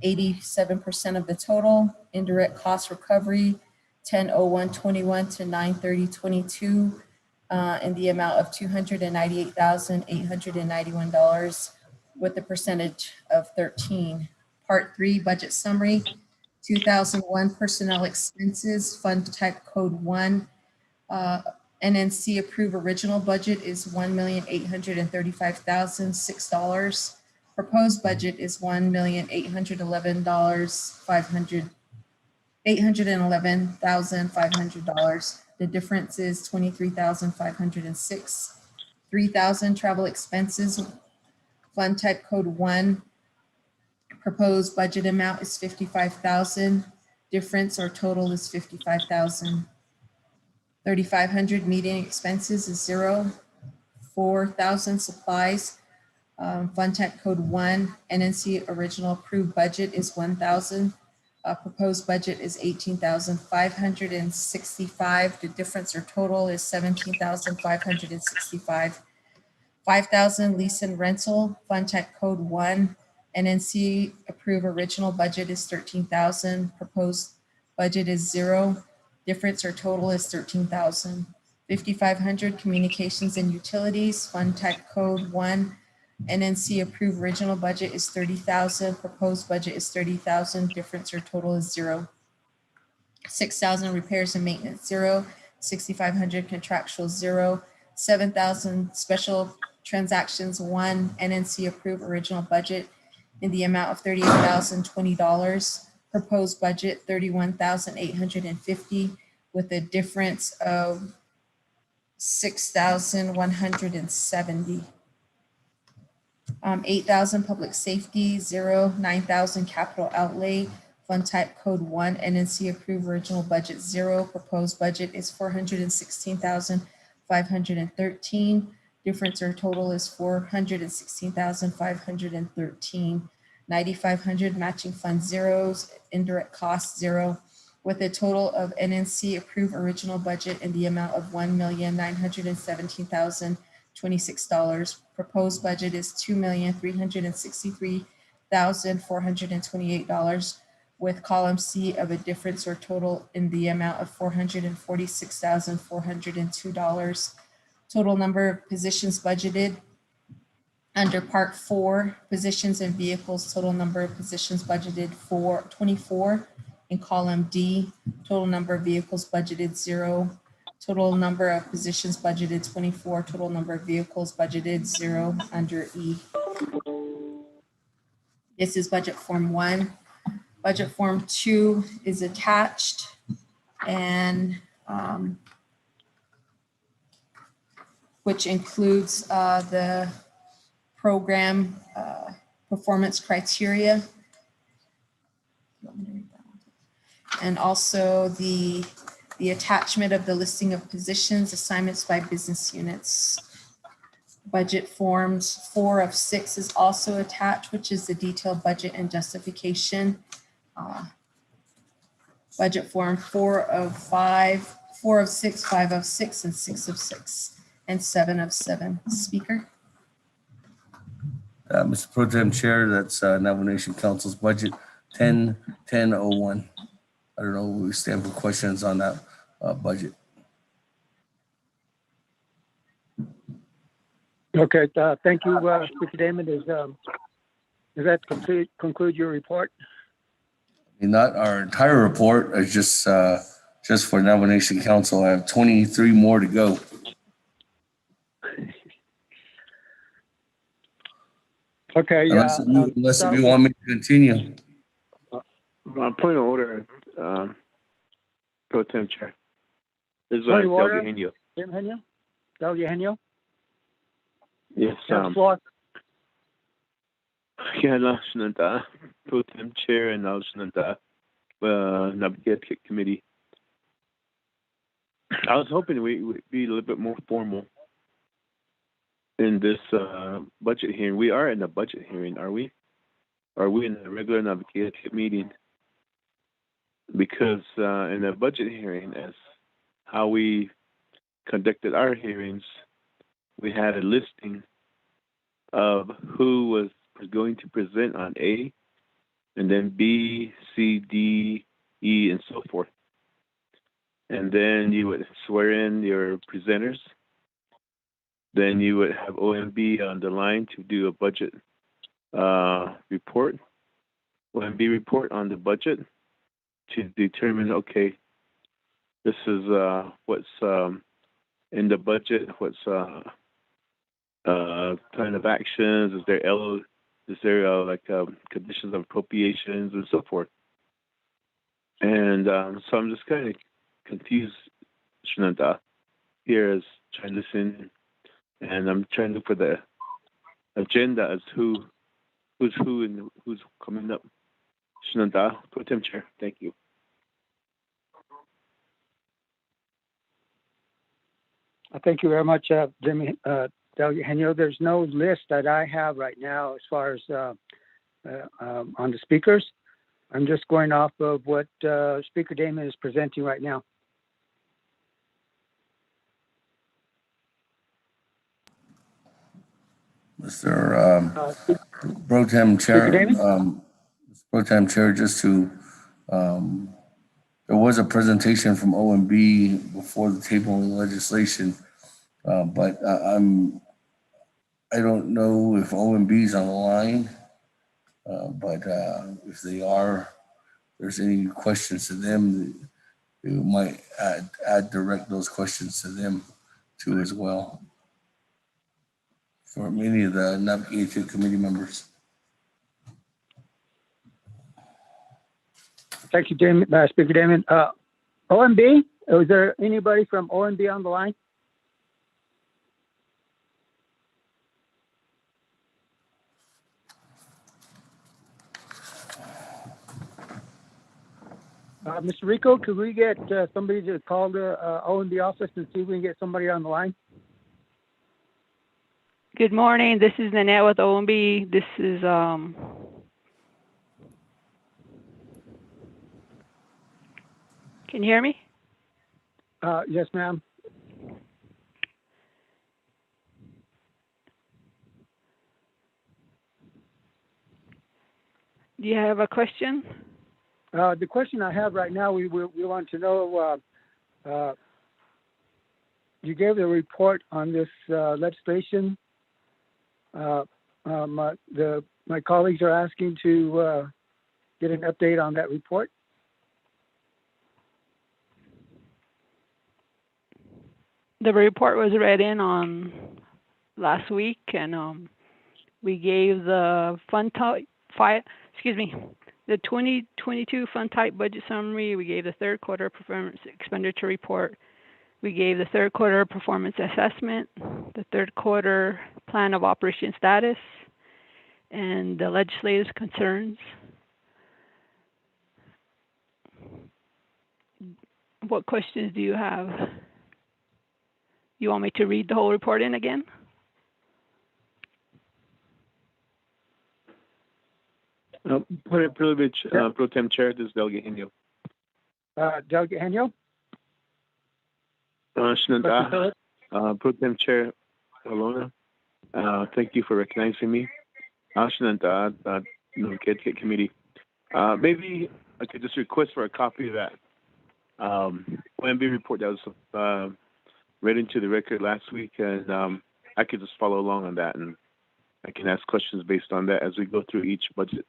87% of the total. Indirect cost recovery 10/01/21 to 9/30/22 in the amount of $298,891 with a percentage of 13. Part 3, Budget Summary, 2001 Personnel Expenses, Fund Type Code 1. NNC approved original budget is $1,835,006. Proposed budget is $1,811,500. $811,500. The difference is $23,506. 3,000 travel expenses, fund type code 1. Proposed budget amount is 55,000. Difference or total is 55,000. 3,500 meeting expenses is 0. 4,000 supplies, fund type code 1. NNC original approved budget is 1,000. Proposed budget is 18,565. The difference or total is 17,565. 5,000 lease and rental, fund type code 1. NNC approved original budget is 13,000. Proposed budget is 0. Difference or total is 13,000. 5,500 communications and utilities, fund type code 1. NNC approved original budget is 30,000. Proposed budget is 30,000. Difference or total is 0. 6,000 repairs and maintenance, 0. 6,500 contractual, 0. 7,000 special transactions, 1. NNC approved original budget in the amount of $38,020. Proposed budget $31,850 with a difference of $6,170. 8,000 public safety, 0. 9,000 capital outlay, fund type code 1. NNC approved original budget, 0. Proposed budget is $416,513. Difference or total is $416,513. 9,500 matching fund, 0. Indirect costs, 0. With a total of NNC approved original budget in the amount of $1,917,026. Proposed budget is $2,363,428, with column C of a difference or total in the amount of $446,402. Total number of positions budgeted under Part 4, positions and vehicles, total number of positions budgeted for 24. In column D, total number of vehicles budgeted, 0. Total number of positions budgeted, 24. Total number of vehicles budgeted, 0 under E. This is budget form 1. Budget form 2 is attached, and which includes the program performance criteria, and also the attachment of the listing of positions, assignments by business units. Budget forms 4 of 6 is also attached, which is the detailed budget and justification. Budget form 4 of 5, 4 of 6, 5 of 6, and 6 of 6, and 7 of 7. Speaker? Mr. Pro Tem Chair, that's Nomination Council's budget 10-1001. I don't know, we stand for questions on that budget. Okay, thank you, Speaker Damon. Does that conclude your report? Not our entire report, it's just for Nomination Council. I have 23 more to go. Okay, Unless if you want me to continue. Point of order, Pro Tem Chair. This is Point of Del order. Eugenio. Del Eugenio? Yes, Floor. kaya National Pro Tem Chair and National Naabik'íyáti Committee. I was hoping we would be a little bit more formal in this budget hearing. We are in a budget hearing, are we? Are we in a regular Naabik'íyáti meeting? Because in a budget hearing, as how we conducted our hearings, we had a listing of who was going to present on A, and then B, C, D, E, and so forth. And then you would swear in your presenters. Then you would have OMB on the line to do a budget report, OMB report on the budget to determine, okay, this is what's in the budget, what's plan of actions, is there conditions of appropriations and so forth. And so I'm just kind of confused, Shananta, here as trying to listen, and I'm trying to look for the agenda as who's who and who's coming up. Shananta, Pro Tem Chair, thank you. Thank you very much, Jimmy, Delegate Henyo. There's no list that I have right now as far as on the speakers. I'm just going off of what Speaker Damon is presenting right now. Mr. Pro Tem Chair, Speaker Damon? Pro Tem Chair, just to, there was a presentation from OMB before the tabling legislation, but I don't know if OMB is on the line, but if they are, if there's any questions to them, you might direct those questions to them too as well, for many of the Naabik'íyáti committee members. Thank you, Damon, Speaker Damon. OMB, is there anybody from OMB on the line? Mr. Rico, could we get somebody to call the OMB office and see if we can get somebody on the line? Good morning. This is Nanette with OMB. This is Can you hear me? Yes, ma'am. Do you have a question? The question I have right now, we want to know, you gave a report on this legislation. My colleagues are asking to get an update on that report. The report was read in on last week, and we gave the the 2022 fund type budget summary. We gave the third quarter performance expenditure report. We gave the third quarter performance assessment, the third quarter plan of operation status, and the legislative concerns. What questions do you have? You want me to read the whole report in again? Privilege, Pro Tem Chair, this is Delegate Henyo. Delegate Henyo? Shananta, Pro Tem Chair Alona, thank you for recognizing me. Shananta, Naabik'íyáti Committee. Maybe I could just request for a copy of that OMB report that was read into the record last week, and I could just follow along on that, and I can ask questions based on that as we go through each budget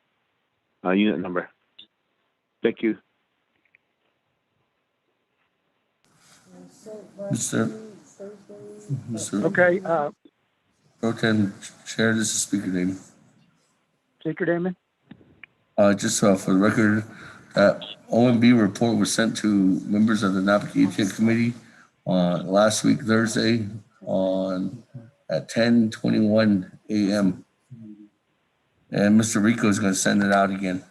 unit number. Thank you. Mr. Okay. Pro Tem Chair, this is Speaker Damon. Speaker Damon? Just for the record, that OMB report was sent to members of the Naabik'íyáti Committee last week, Thursday, at 10:21 a.m. And Mr. Rico is going to send it out again.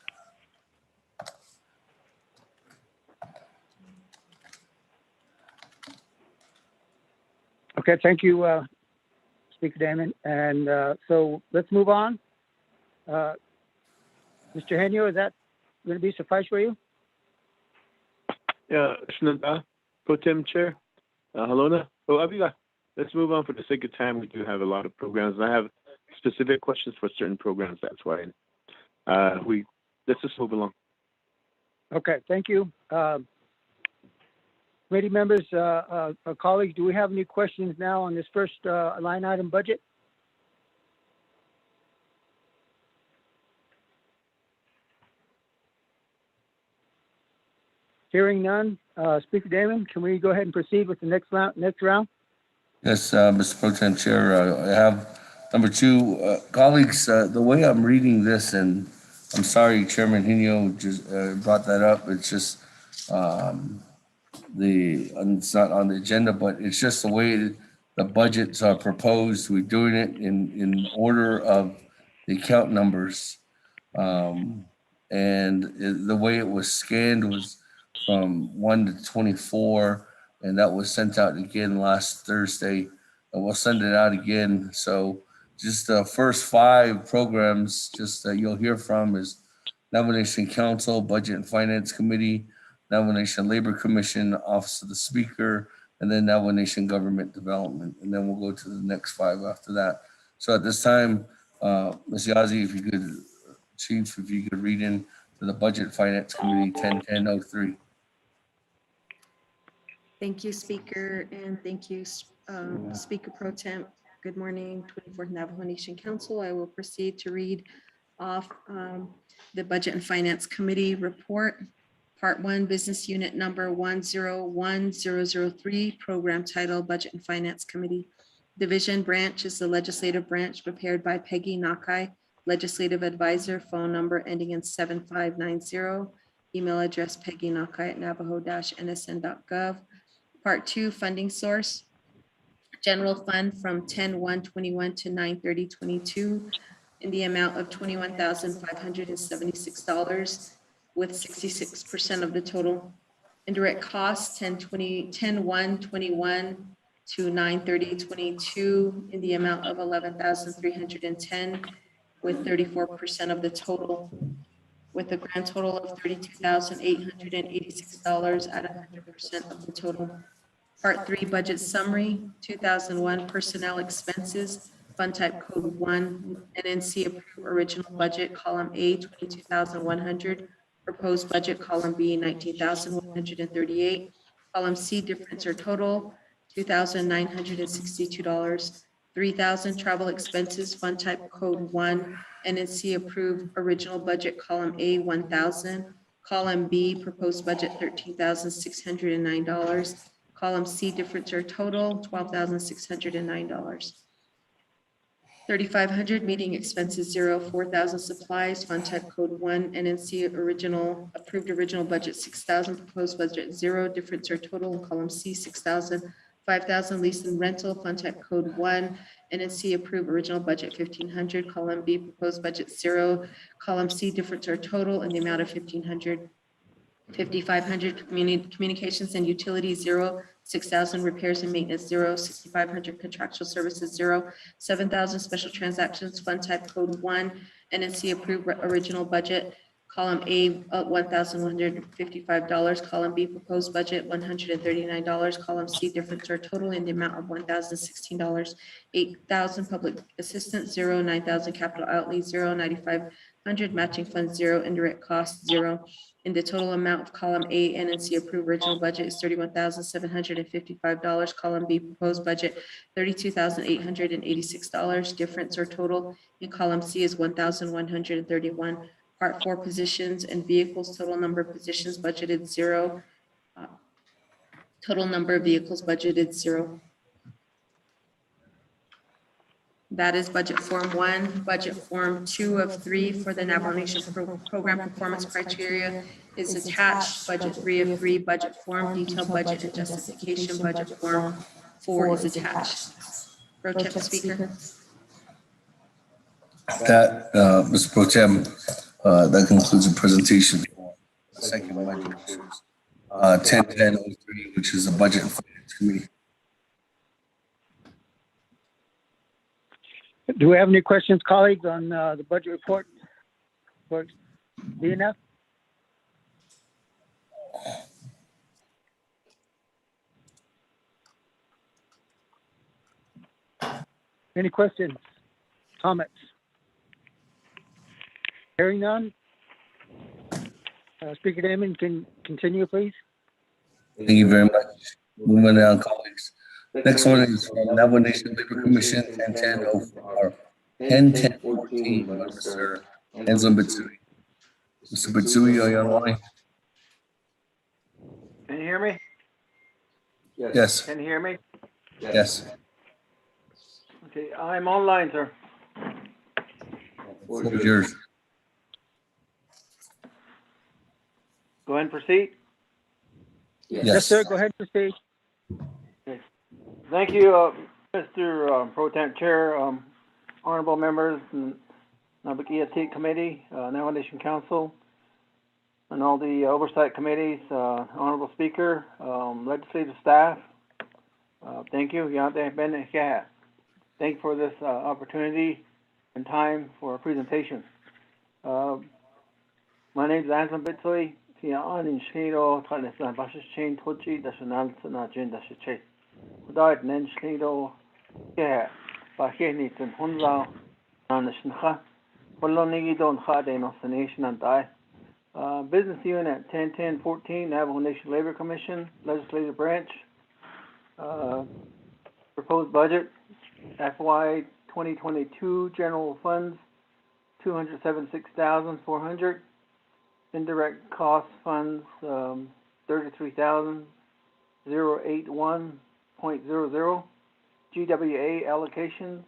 Okay, thank you, Speaker Damon. And so let's move on. Mr. Henyo, is that going to be suffice for you? Yeah, Shananta, Pro Tem Chair, Halona. Oh, Abiga, let's move on for the sake of time. We do have a lot of programs, and I have specific questions for certain programs. That's why let's just move along. Okay, thank you. Committee members, colleagues, do we have any questions now on this first line item budget? Hearing none, Speaker Damon, can we go ahead and proceed with the next round? Yes, Mr. Pro Tem Chair, I have number two. Colleagues, the way I'm reading this, and I'm sorry Chairman Henyo just brought that up, it's just it's not on the agenda, but it's just the way the budgets are proposed. We're doing it in order of the account numbers. The way it was scanned was from 1 to 24, and that was sent out again last Thursday, and we'll send it out again. So just the first 5 programs just that you'll hear from is Nomination Council, Budget and Finance Committee, Nomination Labor Commission, Office of the Speaker, and then Nomination Government Development. And then we'll go to the next 5 after that. So at this time, Ms. Yazzie, if you could, Chief, if you could read in to the Budget Finance Committee 10-10-03. Thank you, Speaker, and thank you, Speaker Pro Temp. Good morning, 24th Navajo Nation Council. I will proceed to read off the Budget and Finance Committee report. Part 1, Business Unit Number 101003, Program Title, Budget and Finance Committee. Division Branch is the legislative branch prepared by Peggy Nakai, Legislative Advisor, phone number ending in 7590, email address peggynakai@navajo-nsn.gov. Part 2, Funding Source, General Fund from 10/1/21 to 9/30/22 in the amount of $21,576 with 66% of the total. Indirect costs 10/1/21 to 9/30/22 in the amount of $11,310 with 34% of the total, with a grand total of $32,886 at 100% of the total. Part 3, Budget Summary, 2001 Personnel Expenses, Fund Type Code 1, NNC Approved Original Budget, Column A, 22,100, Proposed Budget, Column B, 19,138, Column C, Difference or Total, $2,962, 3,000 Travel Expenses, Fund Type Code 1, NNC Approved Original Budget, Column A, 1,000, Column B, Proposed Budget, $13,609, Column C, Difference or Total, $12,609. 3,500 Meeting Expenses, 0, 4,000 Supplies, Fund Type Code 1, NNC Original, Approved Original Budget, 6,000, Proposed Budget, 0, Difference or Total, Column C, 6,000, 5,000 Lease and Rental, Fund Type Code 1, NNC Approved Original Budget, 1,500, Column B, Proposed Budget, 0, Column C, Difference or Total in the amount of 1,500. 5,500 Communications and Utilities, 0, 6,000 Repairs and Maintenance, 0, 6,500 Contractual Services, 0, 7,000 Special Transactions, Fund Type Code 1, NNC Approved Original Budget, Column A, $1,155, Column B, Proposed Budget, $139, Column C, Difference or Total in the amount of $1,016, 8,000 Public Assistance, 0, 9,000 Capital Outlay, 0, 9,500 Matching Funds, 0, Indirect Costs, 0. In the total amount of Column A, NNC Approved Original Budget is $31,755. Column B, Proposed Budget, $32,886. Difference or Total in Column C is 1,131. Part 4, Positions and Vehicles, total number of positions budgeted, 0. Total number of vehicles budgeted, 0. That is Budget Form 1. Budget Form 2 of 3 for the Navajo Nation Program Performance Criteria is attached. Budget 3 of 3, Budget Form, Detailed Budget and Justification. Budget Form 4 is attached. Pro Temp Speaker. That, Mr. Pro Tem, that concludes the presentation. Second budget, 10-10-03, which is the Budget and Finance Committee. Do we have any questions, colleagues, on the budget report for DNF? Any questions, comments? Hearing none. Speaker Damon, can continue, please. Thank you very much. Moving on, colleagues. Next one is from Navajo Nation Labor Commission, 10-10-04, 10-10-14, Mr. Enzo Bitsui. Mr. Bitsui, are you on the line? Can you hear me? Yes. Can you hear me? Yes. Okay, I'm online, sir. What was yours? Go ahead and proceed. Yes, sir. Go ahead, proceed. Okay. Thank you, Mr. Pro Temp Chair, honorable members, and Naabik'íyáti Committee, Nomination Council, and all the oversight committees, honorable speaker, legislative staff. Thank you. Thank you for this opportunity and time for a presentation. My name is Anson Bitsui. National Business Unit 101014, Navajo Nation Labor Commission, Legislative Branch. Proposed budget, FY 2022 general funds, 276,400. Indirect cost funds, 33,081.00. GWA allocations,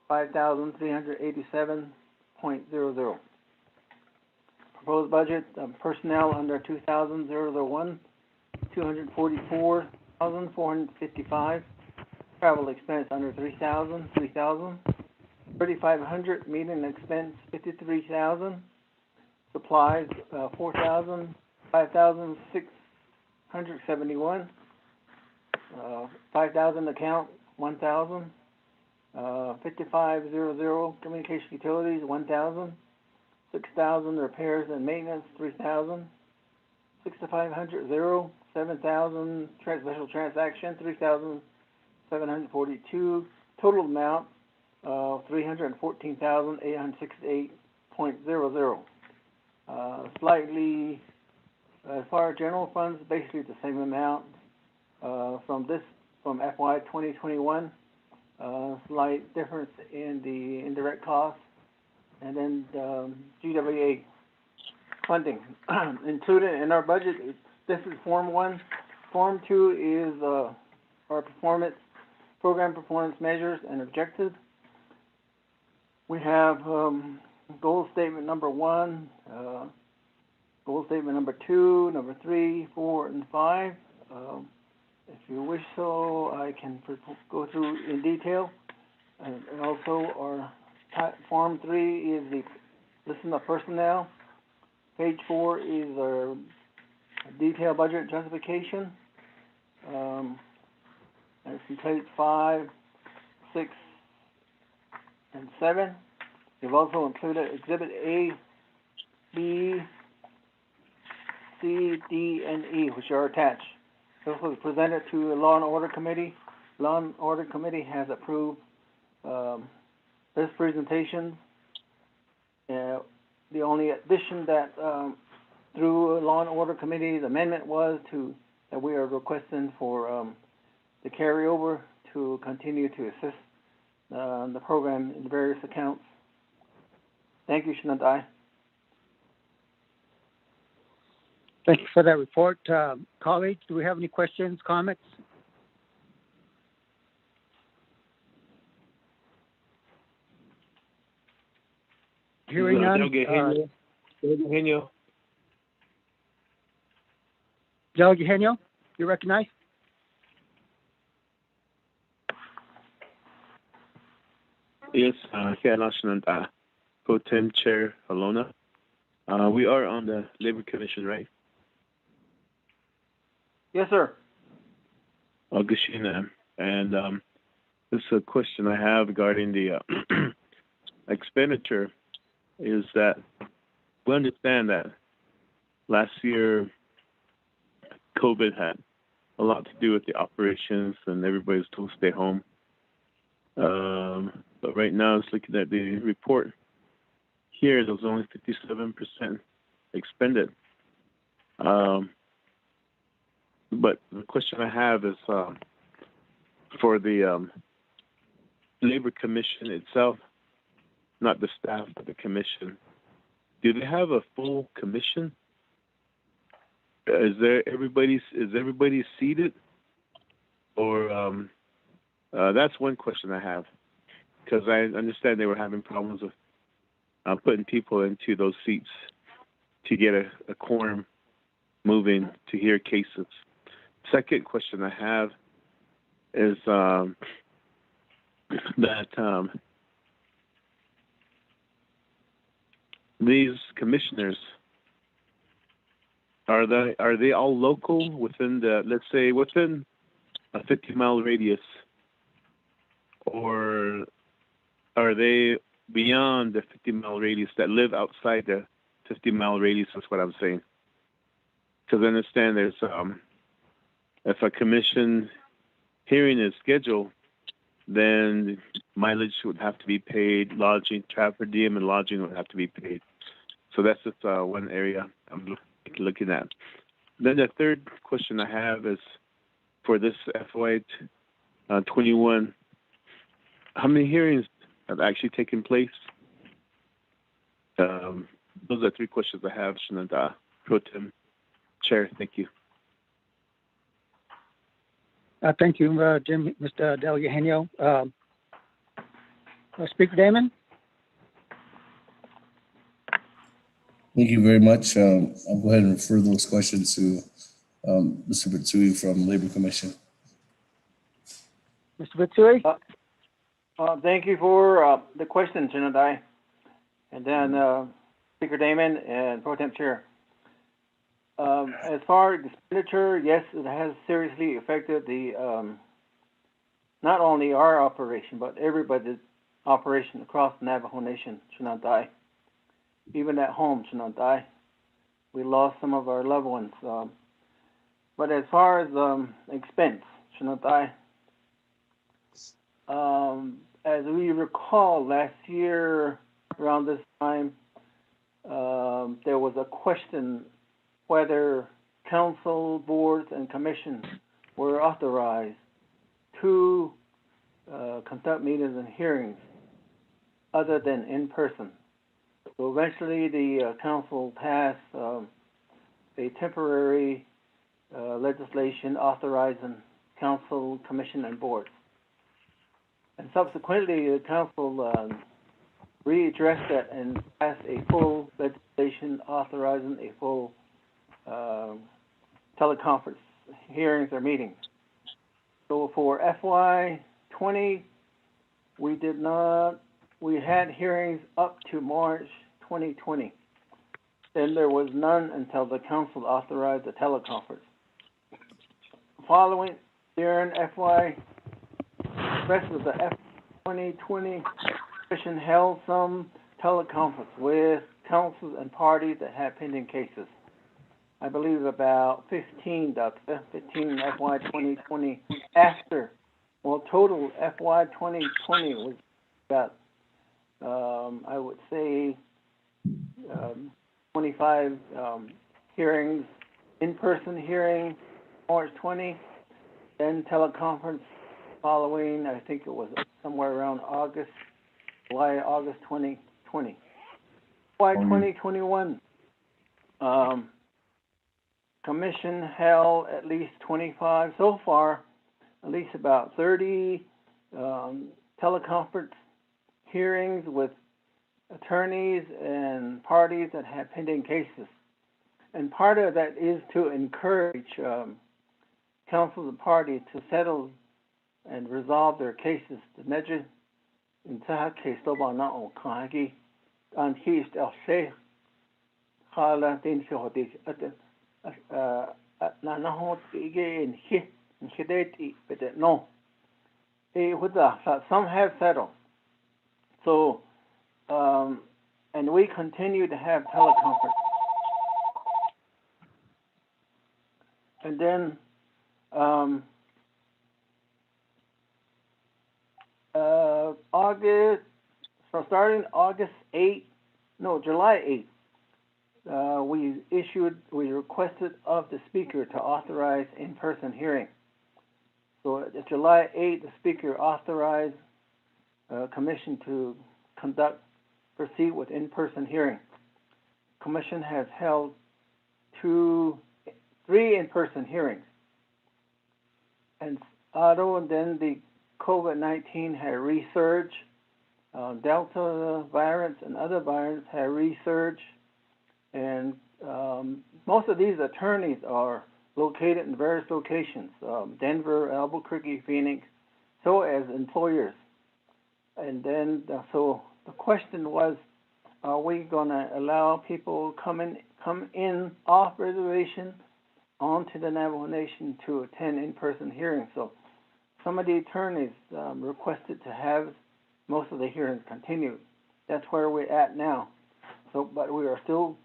5,387.00. Proposed budget personnel under 2,001, 244,455. Travel expense under 3,000, 3,500. Meeting expense 53,000. Supplies 4,000, 5,671. 5,000 account 1,000. 5500 communication utilities 1,000. 6,000 repairs and maintenance 3,000. 6,500 7,000 special transaction 3,742. Total amount of 314,868.00. Slightly, as far as general funds, basically the same amount from FY 2021. Slight difference in the indirect costs, and then GWA funding included in our budget. This is Form 1. Form 2 is our program performance measures and objectives. We have goal statement number 1, goal statement number 2, number 3, 4, and 5. If you wish so, I can go through in detail. And also our Form 3 is the list of personnel. Page 4 is our detailed budget justification. And from page 5, 6, and 7. We've also included Exhibit A, B, C, D, and E, which are attached. This was presented to the Law and Order Committee. Law and Order Committee has approved this presentation. The only addition that through Law and Order Committee's amendment was that we are requesting for the carryover to continue to assist the program in various accounts. Thank you, Shinadai. Thank you for that report. Colleagues, do we have any questions, comments? Hearing none. Joe Eugenio, you recognize? Yes, Pro Tem Chair Alona. We are on the Labor Commission, right? Yes, sir. Augustina. And this is a question I have regarding the expenditure, is that we understand that last year COVID had a lot to do with the operations and everybody was told to stay home. But right now, it's looking at the report here, there was only 57% expended. But the question I have is for the Labor Commission itself, not the staff, but the commission. Do they have a full commission? Is everybody seated? Or that's one question I have, because I understand they were having problems with putting people into those seats to get a quorum moving to hear cases. second question I have is that these commissioners, are they all local within the, let's say, within a 50-mile radius, or are they beyond the 50-mile radius that live outside the 50-mile radius? Is what I'm saying. Because I understand there's if a commission hearing is scheduled, then mileage would have to be paid, lodging, travel per diem, and lodging would have to be paid. So that's just one area I'm looking at. Then the third question I have is for this FY 21, how many hearings have actually taken place? Those are three questions I have, Shananda Pro Tem Chair. Thank you. Thank you, Jim, Mr. Del Eugenio. Speaker Damon? Thank you very much. I'll go ahead and refer those questions to Mr. Bitsui from Labor Commission. Mr. Bitsui? Thank you for the question, Shanadai. And then Speaker Damon and Pro Temp Chair. As far as expenditure, yes, it has seriously affected the not only our operation, but everybody's operation across the Navajo Nation, Shanadai. Even at home, Shanadai. We lost some of our loved ones. But as far as expense, Shanadai, as we recall, last year around this time, there was a question whether council, boards, and commissions were authorized to conduct meetings and hearings other than in person. So eventually the council passed a temporary legislation authorizing council, commission, and boards. And subsequently, the council readdressed that and passed a full legislation authorizing a full teleconference hearings or meetings. So for FY 20, we had hearings up to March 2020. Then there was none until the council authorized the teleconference. Following during rest of the FY 2020, Commission held some teleconference with councils and parties that had pending cases. I believe about 15, Doctor, 15 in FY 2020 after. Well, total FY 2020 was about, I would say, 25 hearings, in-person hearing, March 20, then teleconference following, I think it was somewhere around July, August 2020. FY 2021, Commission held at least 25 so far, at least about 30 teleconference hearings with attorneys and parties that have pending cases. And part of that is to encourage councils and parties to settle and resolve their cases. The measure in Taha case Dobana or Kahagi and he is also Hala Din Shodi Nanaho again he but no. Some have settled. So and we continue to have teleconference. And then starting July 8th, we requested of the speaker to authorize in-person hearing. So at July 8th, the speaker authorized commission to proceed with in-person hearing. Commission has held 3 in-person hearings. And then the COVID-19 had resurged, Delta variants and other variants had resurged, and most of these attorneys are located in various locations, Denver, Albuquerque, Phoenix, so as employers. And then, so the question was, are we going to allow people come in off reservation onto the Navajo Nation to attend in-person hearings? So some of the attorneys requested to have most of the hearings continued. That's where we're at now. So, but we are still,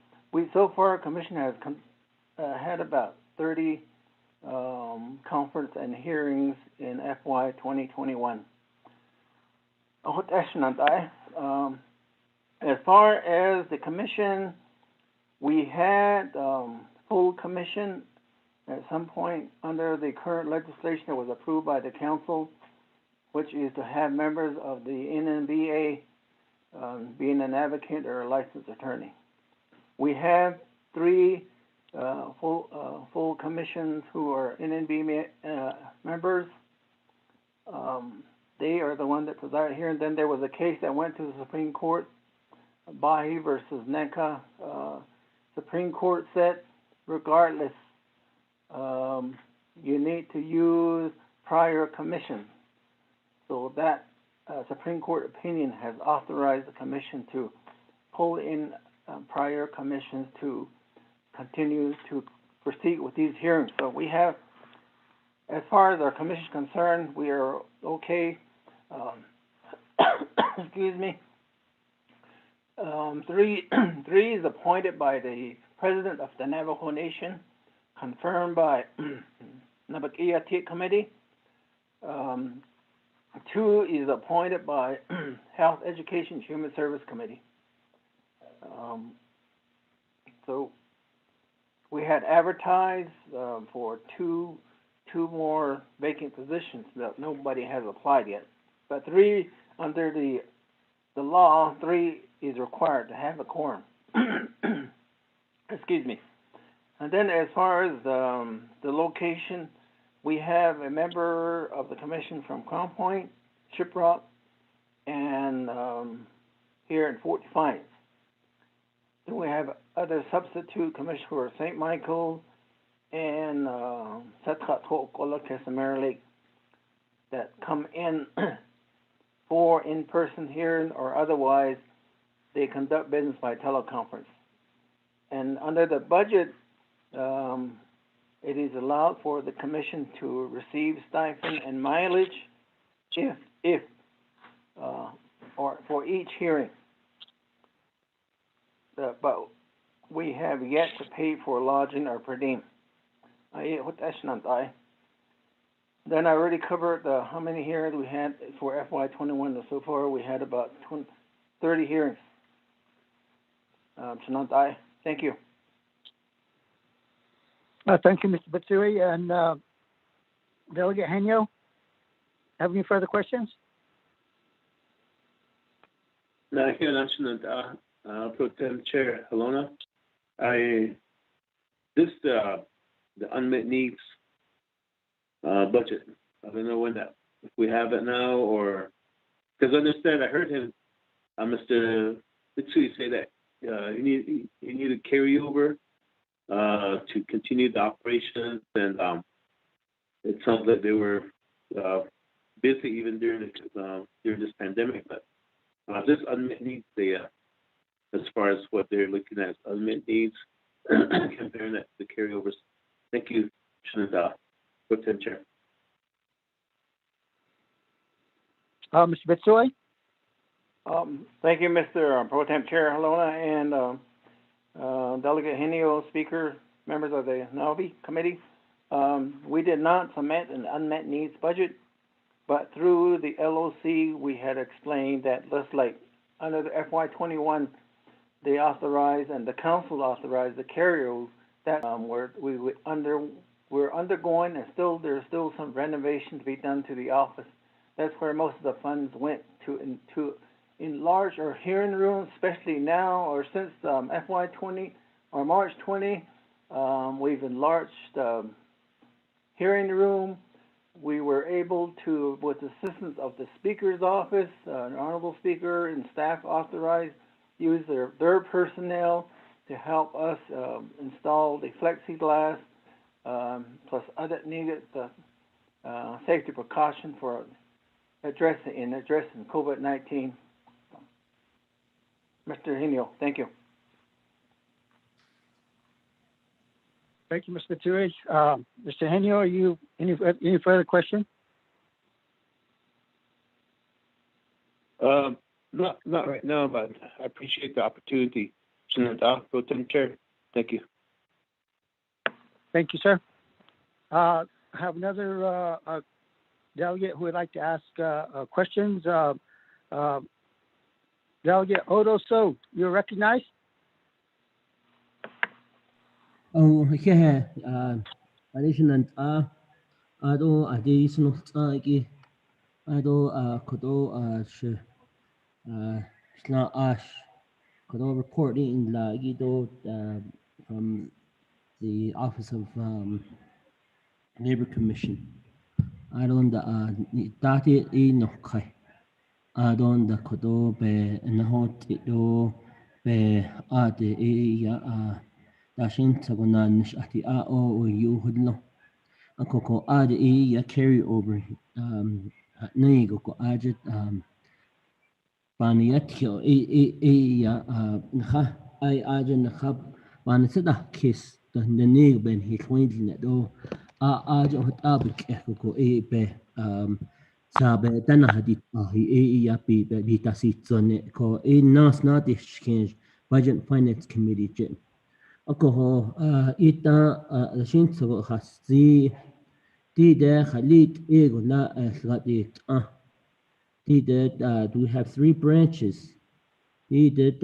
so far, commission has had about 30 conference and hearings in FY 2021. As far as the commission, we had full commission at some point under the current legislation that was approved by the council, which is to have members of the NNBA being an advocate or a licensed attorney. We have 3 full commissions who are NNB members. They are the ones that preside here. And then there was a case that went to the Supreme Court, Bahi versus NECA. Supreme Court said, regardless, you need to use prior commission. So that Supreme Court opinion has authorized the commission to pull in prior commissions to continue to proceed with these hearings. So we have, as far as our commission is concerned, we are okay. Excuse me. 3 is appointed by the President of the Navajo Nation, confirmed by Naabik'íyáti Committee. 2 is appointed by Health, Education, Human Service Committee. So we had advertised for two more vacant positions that nobody has applied yet. But 3, under the law, 3 is required to have a quorum. Excuse me. And then as far as the location, we have a member of the commission from Crown Point, Shiprock, and here in Fort Defiance. Then we have other substitute commissioners who are St. Michael and Satkat Mary Lake that come in for in-person hearing, or otherwise they conduct business by teleconference. And under the budget, it is allowed for the commission to receive stipend and mileage if or for each hearing. But we have yet to pay for lodging or per diem. Then I already covered how many hearings we had for FY21. So far, we had about 30 hearings. Thank you. Thank you, Mr. Batsui. And Delegate Henyo, have any further questions? No, Pro Tem Chair Halona, the unmet needs budget. I don't know if we have it now, or because I understand I heard him, Mr. Mitsui, say that he needed carryover to continue the operations, and it sounds like they were busy even during this pandemic. But this unmet needs, as far as what they're looking at, unmet needs, comparing that to the carryovers. Thank you, Pro Tem Chair. Mr. Batsui? Thank you, Mr. Pro Tem Chair Halona, and Delegate Henio, Speaker, members of the NAVI Committee. We did not submit an unmet needs budget, but through the LOC, we had explained that just like under the FY21, they authorized and the council authorized the carryovers that we're undergoing, and there's still some renovation to be done to the office. That's where most of the funds went to enlarge our hearing rooms, especially now or since FY20 or March 20. We've enlarged hearing room. We were able to, with the assistance of the Speaker's office, an Honorable Speaker and staff authorized, use their personnel to help us install the plexiglass plus other needed safety precaution for addressing COVID-19. Mr. Henio, thank you. Thank you, Mr. Tui. Mr. Henio, are you any further question? Not right now, but I appreciate the opportunity. Senator Pro Tem Chair, thank you. Thank you, sir. I have another delegate who would like to ask questions. Delegate Odo So, you're recognized. Oh, yeah. Additional ado additional iki ado kodo shna ash kodo reporting la gido from the Office of Labor Commission. I don't dati no kai. I don't the kodo be nahot do be ade ya dashin saguna nish ati o you hudlo. Ako ade ya carry over nigo ko ajet baniyatio ya nha I ajen khab ban sada kiss the nig ben he twindling do ajo hot abik ko be sabe dana hadit hi ya bi tasitsone ko nas not exchange budget finance committee jim ako ita shin so khasi ti de khalit ego la khadit he did we have 3 branches he did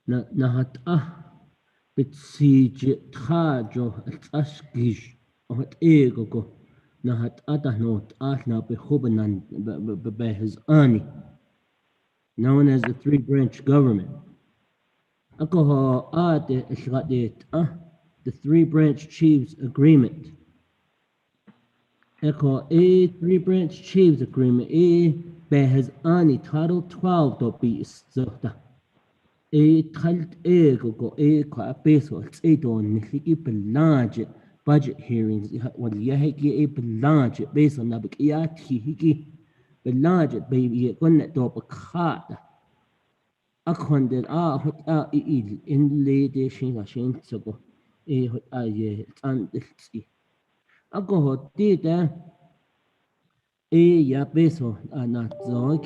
nahat bitsij thajo ashkish ot ego go nahat not na be hobanan be his ani known as the 3-branch government alcohol the 3-branch chiefs agreement Echo a 3-branch chiefs agreement be has ani title 12 to be sota titled go kwa peso don niki large budget hearings what yahiki large based on Naabik'íyáti hiki large baby gun to bakata akonded hot in lady shin so go hot and alcohol did ya peso not so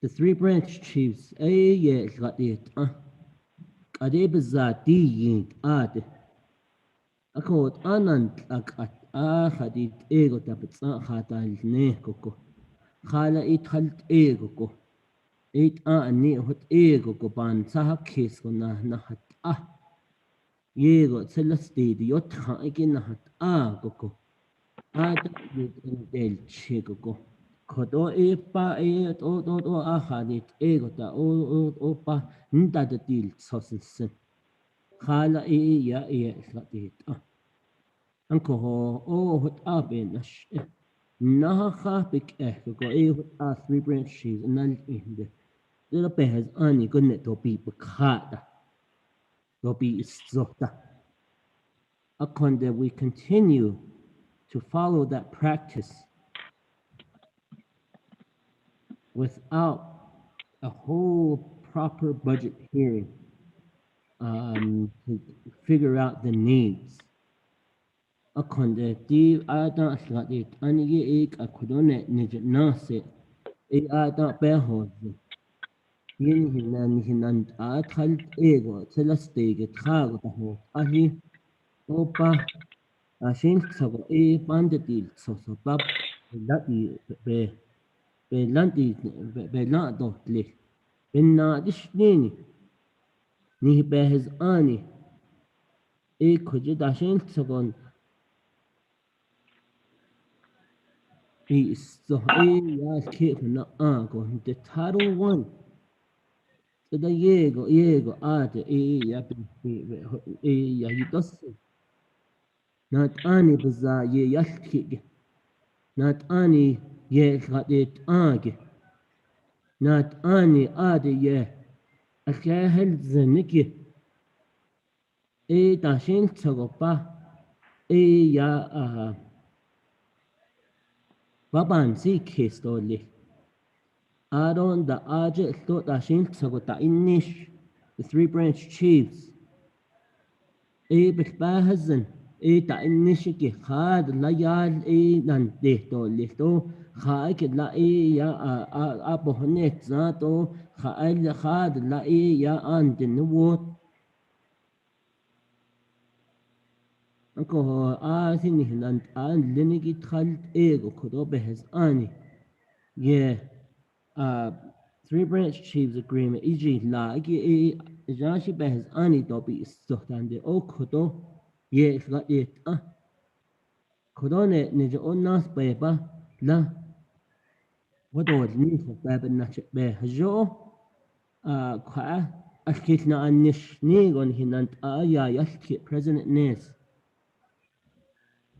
the 3-branch chiefs yeah got it ade bazati yin akot anant hadit ego tapitsa khatal ne koko khala it halt ego ko it ani hot ego ko ban sa kes ko na hat yego celeste yot kha ikin hat koko del chico kodo pa to hadit ego ta pa nda de til sosen khala ya hadit anko hot aben na khapik go hot 3-branch chiefs and in the pe has ani gunnet to be khada to be zota akonde we continue to follow that practice without a whole proper budget hearing to figure out the needs. Akonde di ada slati ani ek akodone nase ada beho hinan atal ego celestege trago taho ali opa ashin sago bandedil so bab lati be lanti be la dotle benna dishnini ni be his ani koje dashin sagon is so ya ke na go the title 1 so the yego ate ya ya hitos not ani baza ye yalki not ani ye khadet age not ani ade ye akahel zeniki tashin tsogopa ya baban si kistoli aron da aje to tashin tsogota inish the three branch chiefs بالباهزن تا إنشكي خاد لا يال نان ديتو ليتو خايك لا يا أبو هنيت ذاتو خاد لا يا أنت نوت أنكو آسيني هنان آن لنجي تخلت إيغو كدو بهز آني three branch chiefs agreement إيجي لا إيجي جاشي بهز آني دوبي استخدام دي أو كدو إخلاقيت كدو نجو الناس بيبا لا ودول نيخو باب النشأ بهجو كوا أشكيتنا أنش نيغون هنان يا يشكي president نيس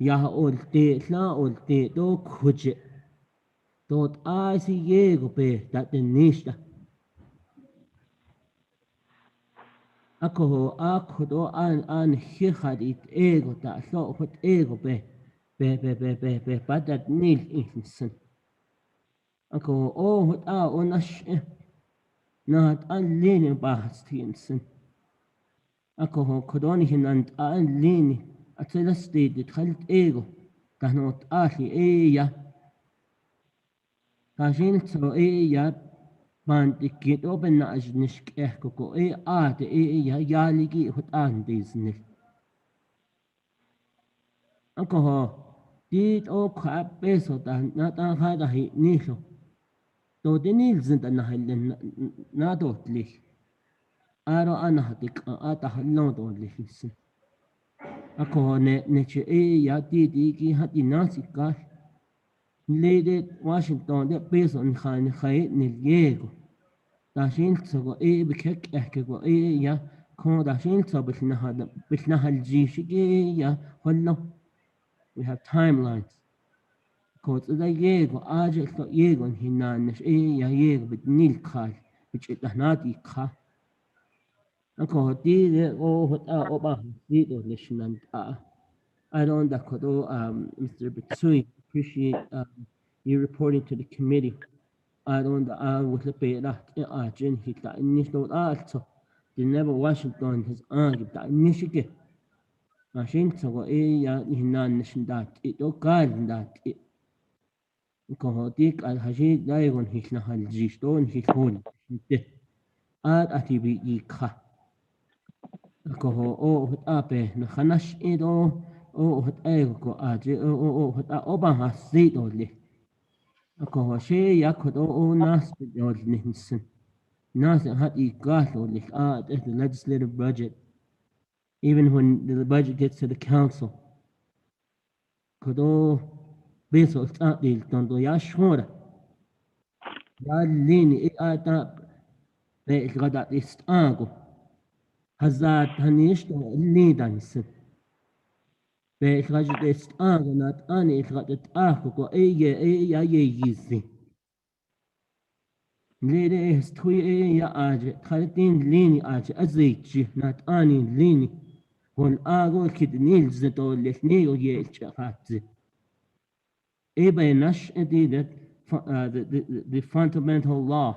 يا أولتي لا أولتي دو كوجي دوت آسي ييغو بيه دات النيشتا أكو هو أكو دو آن خيخاد إيغو تا شو خد إيغو بيه بدات نيل إنسان أكو هو هد ونش نهت آن ليني باهستي إنسان أكو هو كدوني هنان آن ليني أتلستي دخلت إيغو كهنوت آخي إيا كاشين تسو إيا بانتكيت أوبن أجنشك إحكوكو إيا ياليكي هتان ديزني أنكو هو ديت أو كعب بيسو ناتان هذا هي نيشو تو دنيل زند أنا هل نادوت لي أرو أنا هتك هلون دون لي فيسن أكو هو نتشي إيا ديكي هتي ناسي كاش ليدت واشنطن ده بيسو نخاني خاي نليغو داشين تسوغو بكك احكيغو يا كون داشين تسو بشنها الجيشي يا هلو we have timelines كوت إذا ييغو آجل تو ييغو هنان نش يا ييغو بتنيل كاي بتشتهناتي كا أكو دي ده أوبا ديدو لشنان I don't Mr. Bitsui appreciate you reporting to the committee I don't with the pay that Jin hit that initial also the never Washington has argued that initiative machine so ya hinan nishin that it o guard that it ko dik al haji daigon hit na hal jiston hit hon hit at bi kha ko o hot ape na khanash edo o hot ko aje o hot oba hasit ole ko she yakot o nas bidol nihin Nas had the legislative budget, even when the budget gets to the council. Kodo beso del tondo ya shora. Ya lini ata be gada istango. Hazat hanishto lidansen. Be gada istango nat ani gada ko ya yizi. ليلي استوي يا آج خالتين ليني آج أزيتشي نات آني ليني والآغو كد نيل زدو لثنيو يلش خاتزي إيبا نش دي the fundamental law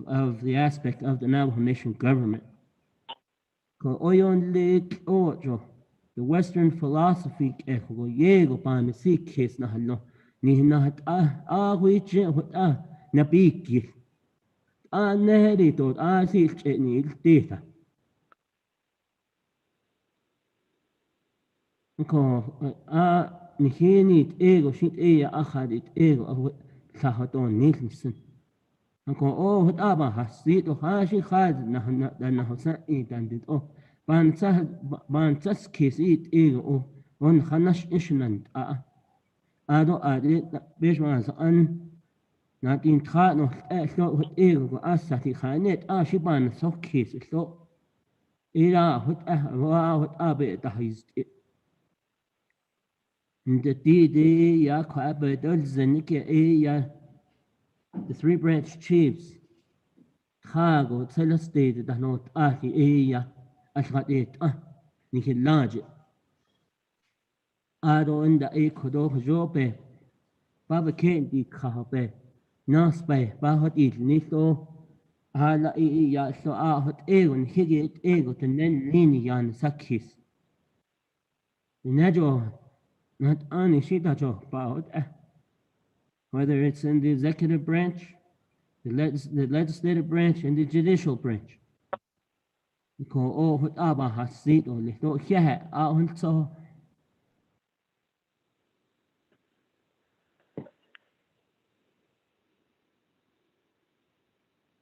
of the aspect of the Navajo Nation government. Ko oyon lik ojo the Western philosophy eko yego pan si kes na halno ni na hat agwi che hot na biki nehri tot sil cheni tita ko nihini ego shit akhadit ego sahaton nilsen ko hot aba hasit o hashi khad na hosa dandit ban sas kesit ego on khanash ishnan ado ade beshman an natin tra no hot ego asati khanet shiban so kes so ira hot abe tahist the ya kwabedol zenike ya the three branch chiefs Hago tell state that not ya ashgadet Nihilaje. Ado in the Ecuador Jope, Baba Kendi Kahape, Naspe, Bahot it Nito, Ala ya so ahot egon higit egot and then linian sakis. Najo, not only shitajo about whether it's in the executive branch, the legislative branch, and the judicial branch. Because all what Abba has said or little here are so.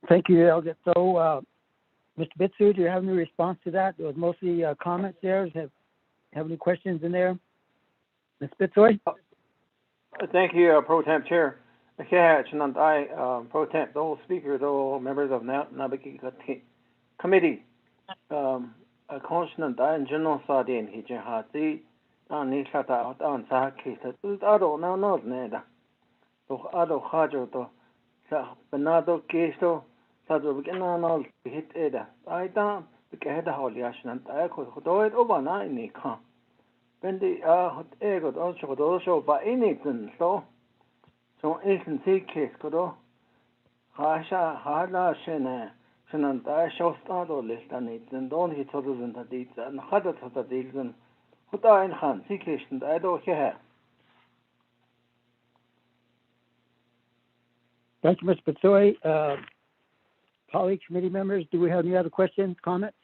Thank you, Delegate. So, Mr. Bitsu, do you have any response to that? There was mostly comments there. Have any questions in there? Ms. Bitsoy? Thank you, Pro Temp Chair. Okay, tonight Pro Temp, those speakers, those members of Naabik'íyáti Committee. Constant and General Sardin, he jihati, and Nishata, and Saki, Ado, no, Neda. To Ado Hajo, to Benado Kisto, Sado Ganano, hit Eda. I don't get the whole Yashin, and I could do it overnight, Nika. When the ego also by anything, so isn't the case, Kodo. Hasha, Hada Shene. And I shall start or list and it, and don't hit others in the deeds, and harder to the deeds, and put our in hand, and I don't care. Thank you, Mr. Bitsoy. Colleague committee members, do we have any other questions, comments?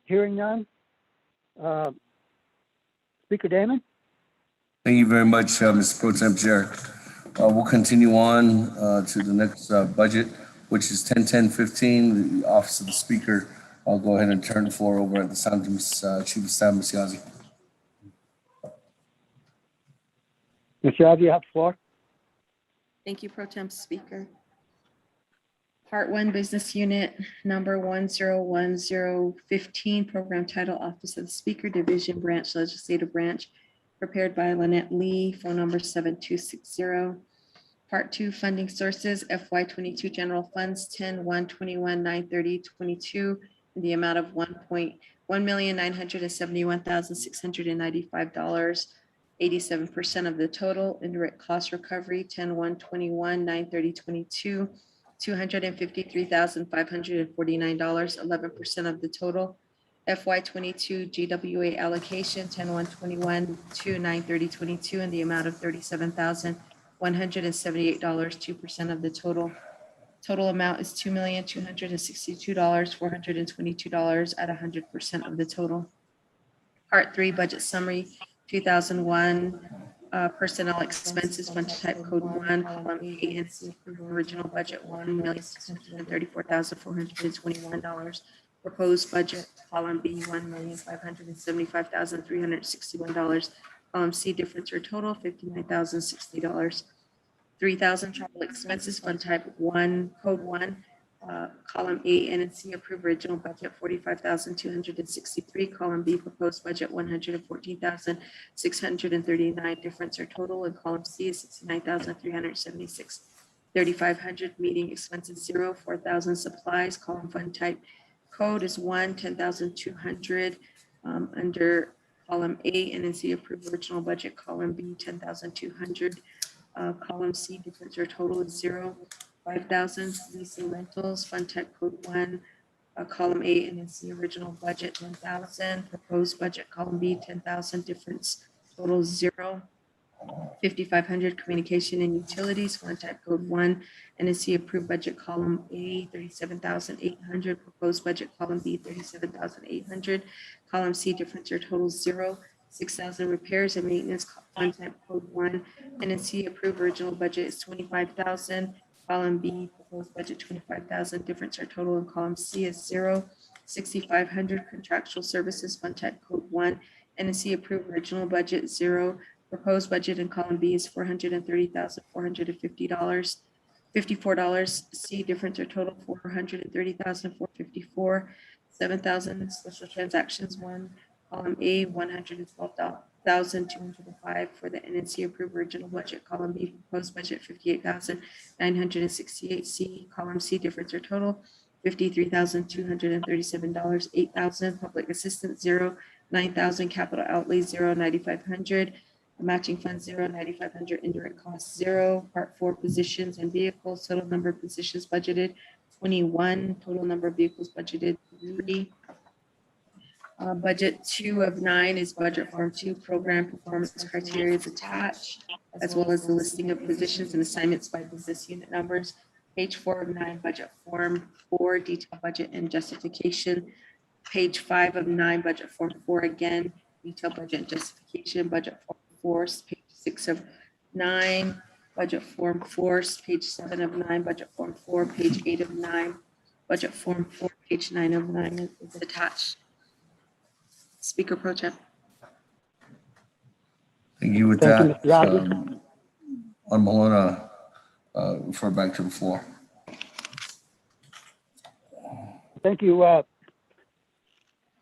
Hearing none. Speaker Damon? Thank you very much, Mr. Pro Temp Chair. We'll continue on to the next budget, which is 10-10-15, the Office of the Speaker. I'll go ahead and turn the floor over at the time to Chief of Staff, Ms. Yazzie. Ms. Yazzie, you have the floor. Thank you, Pro Temp Speaker. Part 1, Business Unit number 101015, Program Title, Office of the Speaker, Division Branch, Legislative Branch, prepared by Lynette Lee, phone number 7260. Part 2, Funding Sources, FY22 General Funds 10-1-21-930-22, in the amount of $1,971,695, 87% of the total. Indirect cost recovery 10-1-21-930-22, $253,549, 11% of the total. FY22 GWA allocation 10-1-21-930-22, in the amount of $37,178, 2% of the total. Total amount is $2,262,422 at 100% of the total. Part 3, Budget Summary 2001, Personnel Expenses, Fund Type Code 1, Column A, and Original Budget $1,634,421. Proposed Budget, Column B, $1,575,361. Column C, Difference or Total, $59,060. 3,000 Travel Expenses, Fund Type 1, Code 1, Column A, N and C, Approved Original Budget 45,263. Column B, Proposed Budget 114,639. Difference or Total, and Column C is 69,376. 3,500 Meeting Expenses 0. 4,000 Supplies. Column Fund Type Code is 1, 10,200. Under Column A, N and C, Approved Original Budget. Column B, 10,200. Column C, Difference or Total is 0. 5,000 leasing rentals, Fund Type Code 1, Column A, and it's the original budget 10,000. Proposed budget, Column B, 10,000. Difference total 0. 5,500 Communication and Utilities, Fund Type Code 1, and it's the approved budget, Column A, 37,800. Proposed budget, Column B, 37,800. Column C, Difference or Total 0. 6,000 Repairs and Maintenance, Fund Type Code 1, and it's the approved original budget is 25,000. Column B, proposed budget 25,000. Difference or total in column C is 0. 6,500 Contractual Services, Fund Type Code 1, and it's the approved original budget 0. Proposed budget in column B is $430,450. $54. C, Difference or Total $430,454. 7,000 Special Transactions 1. Column A, $112,000. $58,205 for the NNC approved original budget. Column B, proposed budget, $58,968. C, column C, difference or total, $53,237, $8,000. Public assistance, zero. $9,000. Capital outlay, zero. $9,500. Matching funds, zero. $9,500. Indirect costs, zero. Part 4, positions and vehicles. Total number of positions budgeted, 21. Total number of vehicles budgeted, 3. Budget 2 of 9 is budget form 2, program performance criteria is attached, as well as the listing of positions and assignments by business unit numbers. Page 4 of 9, budget form 4, detailed budget and justification. Page 5 of 9, budget form 4, again, detailed budget and justification. Budget form 4, page 6 of 9, budget form 4, page 7 of 9, budget form 4, page 8 of 9, budget form 4, page 9 of 9 is attached. Speaker Pro Tem. Thank you. With Thank you, that, Mr. Yagi. on Malona, refer back to the floor. Thank you.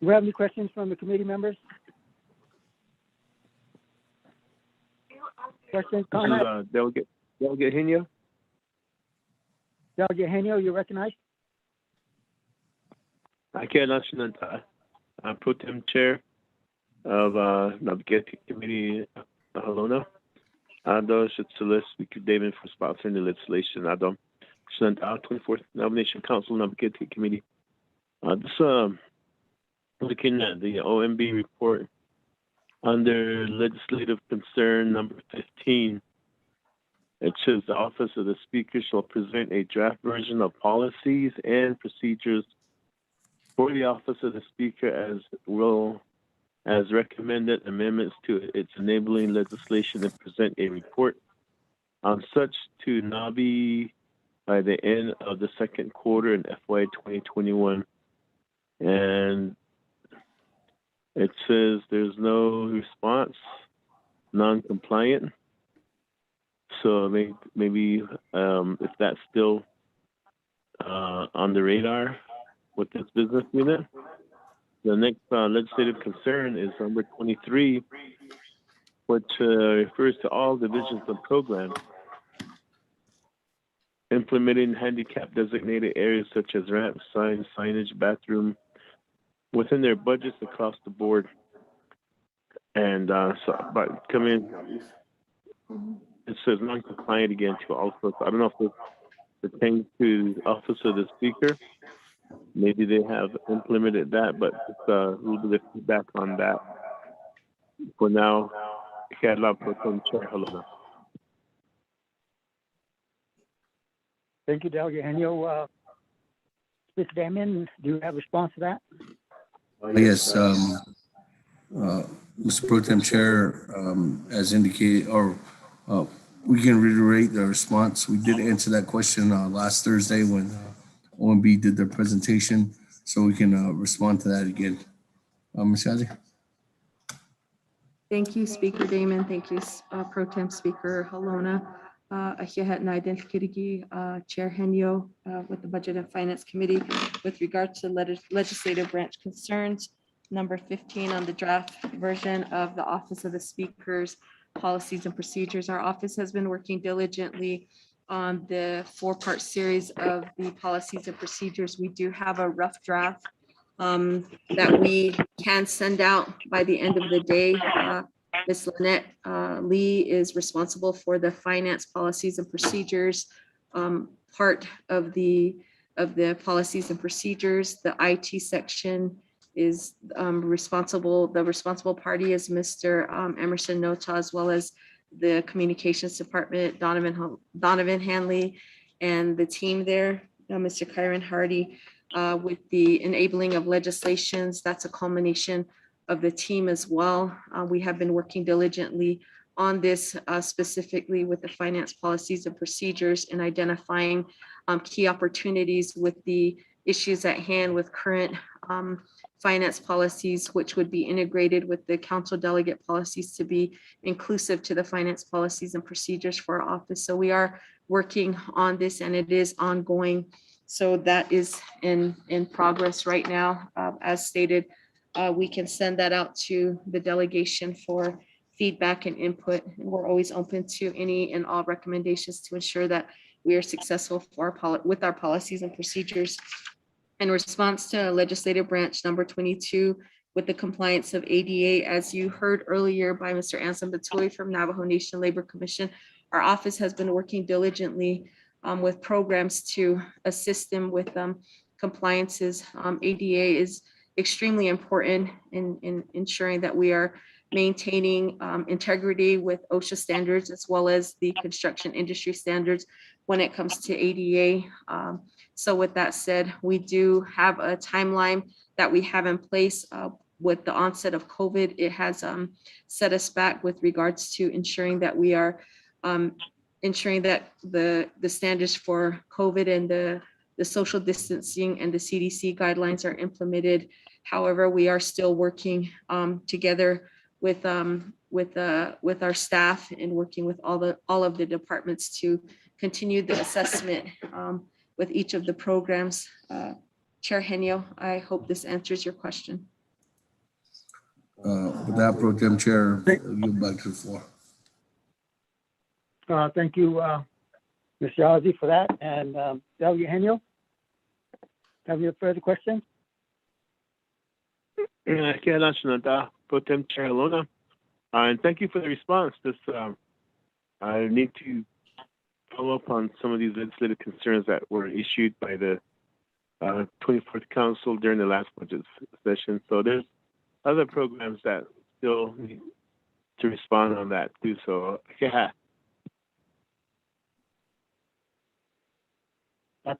Do we have any questions from the committee members? Questions, comments? Delegate Henio. Delegate Henio, you recognized? Ake Nashinanta, Pro Tem Chair of Naabik'íyáti Committee, Halona. Ado Shitsulis, Speaker David for sponsoring the legislation. Ado Shinanta, 24th Nomination Council, Naabik'íyáti Committee. This looking at the OMB report under legislative concern number 15. It says the Office of the Speaker shall present a draft version of policies and procedures for the Office of the Speaker as recommended amendments to its enabling legislation and present a report on such to NABI by the end of the second quarter in FY 2021. And it says there's no response, non-compliant. So maybe if that's still on the radar with this business unit. The next legislative concern is number 23, which refers to all divisions of programs implementing handicap designated areas such as ramps, signs, signage, bathroom within their budgets across the board. And but coming, it says non-compliant again to also. So I don't know if this pertains to the Office of the Speaker. Maybe they have implemented that, but just a little bit of feedback on that. For now, Chair Halona. Thank you, Delegate Henio. Mr. Damien, do you have a response to that? Yes, Mr. Pro Tem Chair, as indicated, or we can reiterate the response. We did answer that question last Thursday when OMB did their presentation, so we can respond to that again. Ms. Yazzie? Thank you, Speaker Damon. Thank you, Pro Tem Speaker Halona. Ahiahat Naiden Kirigi, Chair Henio with the Budget and Finance Committee with regard to legislative branch concerns. Number 15 on the draft version of the Office of the Speaker's policies and procedures. Our office has been working diligently on the 4-part series of the policies and procedures. We do have a rough draft that we can send out by the end of the day. Ms. Lynette Lee is responsible for the finance policies and procedures part of the policies and procedures. The IT section is responsible. The responsible party is Mr. Emerson Nota, as well as the communications department, Donovan Hanley, and the team there, Mr. Kyron Hardy, with the enabling of legislations. That's a culmination of the team as well. We have been working diligently on this specifically with the finance policies and procedures and identifying key opportunities with the issues at hand with current finance policies, which would be integrated with the council delegate policies to be inclusive to the finance policies and procedures for our office. So we are working on this and it is ongoing. So that is in progress right now. As stated, we can send that out to the delegation for feedback and input. And we're always open to any and all recommendations to ensure that we are successful with our policies and procedures. In response to legislative branch number 22 with the compliance of ADA, as you heard earlier by Mr. Anson Batui from Navajo Nation Labor Commission, our office has been working diligently with programs to assist them with compliances. ADA is extremely important in ensuring that we are maintaining integrity with OSHA standards as well as the construction industry standards when it comes to ADA. So with that said, we do have a timeline that we have in place. With the onset of COVID, it has set us back with regards to ensuring that we are ensuring that the standards for COVID and the social distancing and the CDC guidelines are implemented. However, we are still working together with our staff and working with all of the departments to continue the assessment with each of the programs. Chair Henio, I hope this answers your question. With that, Pro Tem Chair, you back to the floor. Thank you, Ms. Yazzie, for that. And Delegate Henio, have you further questions? Pro Tem Chair Luna, and thank you for the response. I need to follow up on some of these legislative concerns that were issued by the 24th Council during the last budget session. So there's other programs that still need to respond on that too. So yeah.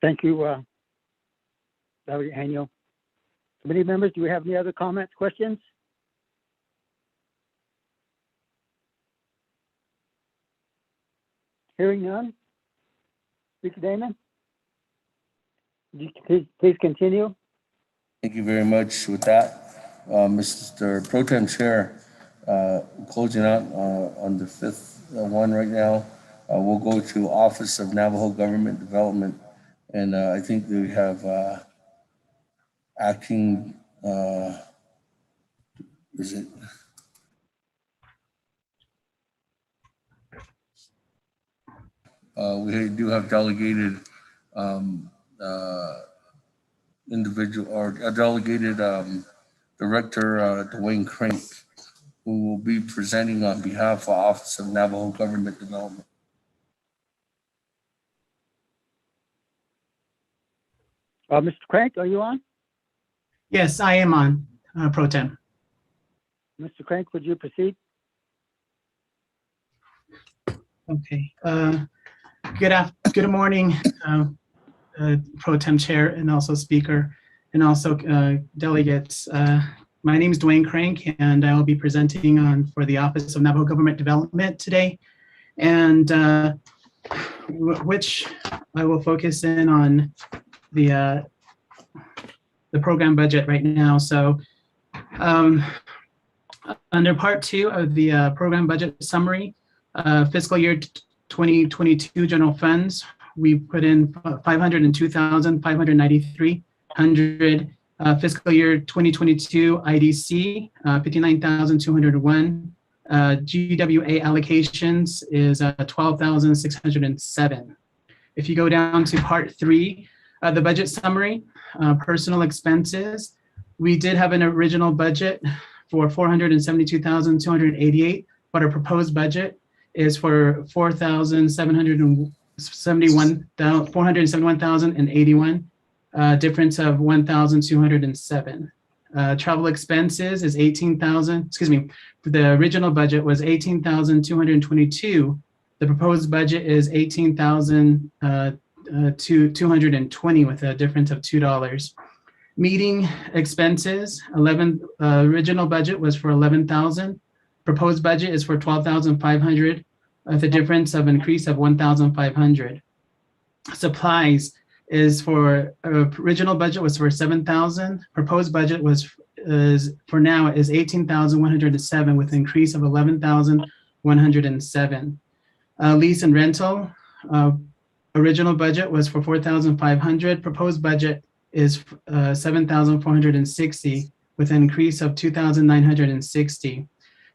Thank you, Delegate Henio. Committee members, do we have any other comments, questions? Hearing none. Speaker Damon, would you please continue? Thank you very much. With that, Mr. Pro Tem Chair, closing out on the fifth one right now, we'll go to Office of Navajo Government Development. And I think we have acting, is it? We do have delegated individual or a delegated Director Dwayne Crank, who will be presenting on behalf of Office of Navajo Government Development. Mr. Crank, are you on? Yes, I am on, Pro Tem. Mr. Crank, would you proceed? Okay. Good morning, Pro Tem Chair and also Speaker and also delegates. My name is Dwayne Crank and I will be presenting for the Office of Navajo Government Development today, and which I will focus in on the program budget right now. So under part 2 of the program budget summary, fiscal year 2022 general funds, we put in 502,593. Fiscal year 2022 IDC, 59,201. GWA allocations is 12,607. If you go down to part 3, the budget summary, personal expenses, we did have an original budget for 472,288, but our proposed budget is for 471,081, difference of 1,207. Travel expenses is 18,000, excuse me, the original budget was 18,222. The proposed budget is 18,220 with a difference of $2. Meeting expenses, original budget was for 11,000. Proposed budget is for 12,500 with a difference of increase of 1,500. Supplies is for original budget was for 7,000. Proposed budget is 18,107 with an increase of 11,107. Lease and rental, original budget was for 4,500. Proposed budget is 7,460 with an increase of 2,960.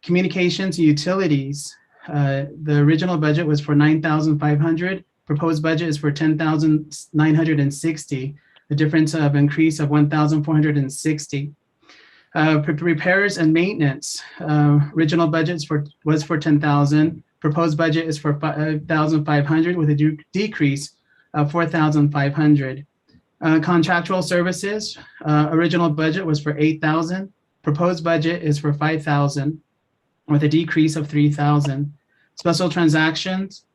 Communications and utilities, the original budget was for 9,500. Proposed budget is for 10,960, a difference of increase of 1,460. Repairs and maintenance, original budget was for 10,000. Proposed budget is for 5,500 with a decrease of 4,500. Contractual services, original budget was for 8,000. Proposed budget is for 5,000 with a decrease of 3,000. Special transactions,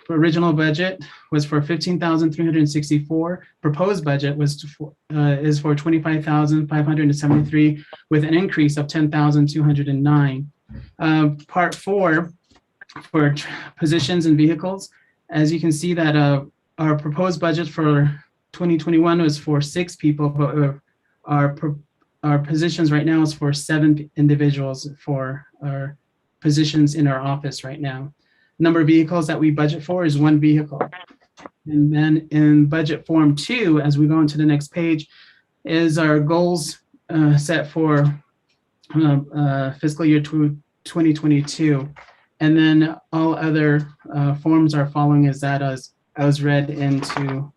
original budget was for 15,364. Proposed budget is for 25,573 with an increase of 10,209. Part 4 for positions and vehicles. As you can see that our proposed budget for 2021 was for 6 people, but our positions right now is for 7 individuals for our positions in our office right now. Number of vehicles that we budget for is 1 vehicle. And then in budget form 2, as we go into the next page, is our goals set for fiscal year 2022. And then all other forms are following as that as read into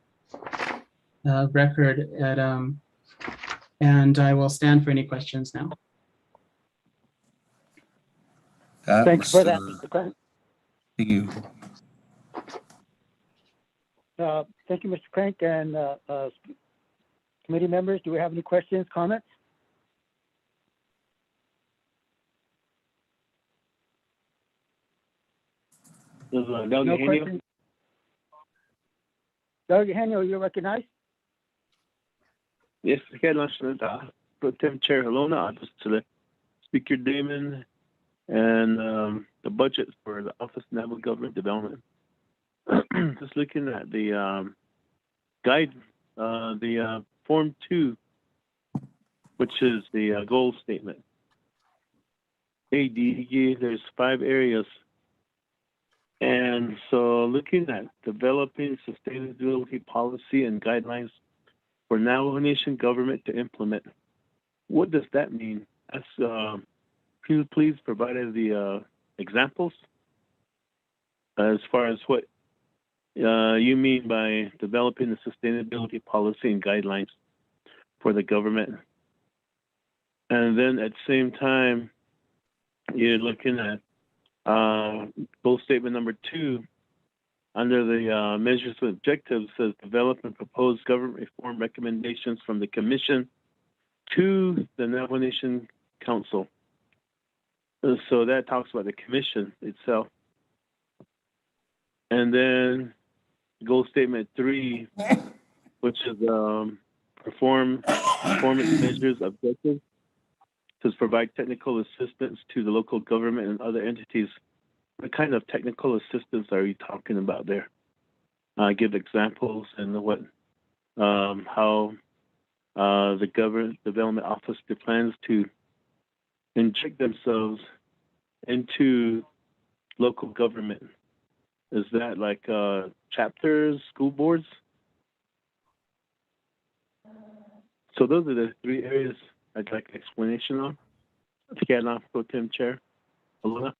record at, and I will stand for any questions now. Thanks for that, Mr. Crank. Thank you. Thank you, Mr. Crank, and committee members. Do we have any questions, comments? No questions. Doug Henio, you're recognized. Yes, Pro Tem Chair Halona, to Speaker Damon, and the budget for the Office of Naval Government Development. Just looking at the Form 2, which is the goal statement. ADG, there's 5 areas. And so looking at developing sustainability policy and guidelines for Navajo Nation government to implement. What does that mean? That's, can you please provide the examples as far as what you mean by developing the sustainability policy and guidelines for the government? And then at the same time, you're looking at goal statement number 2, under the measures and objectives, says develop and propose government reform recommendations from the Commission to the Navajo Nation Council. So that talks about the Commission itself. And then goal statement 3, which is performance measures objectives, says provide technical assistance to the local government and other entities. What kind of technical assistance are you talking about there? Give examples and what, how the Government Development Office plans to inject themselves into local government. Is that like chapters, school boards? So those are the 3 areas I'd like an explanation on. Pro Tem Chair Alona.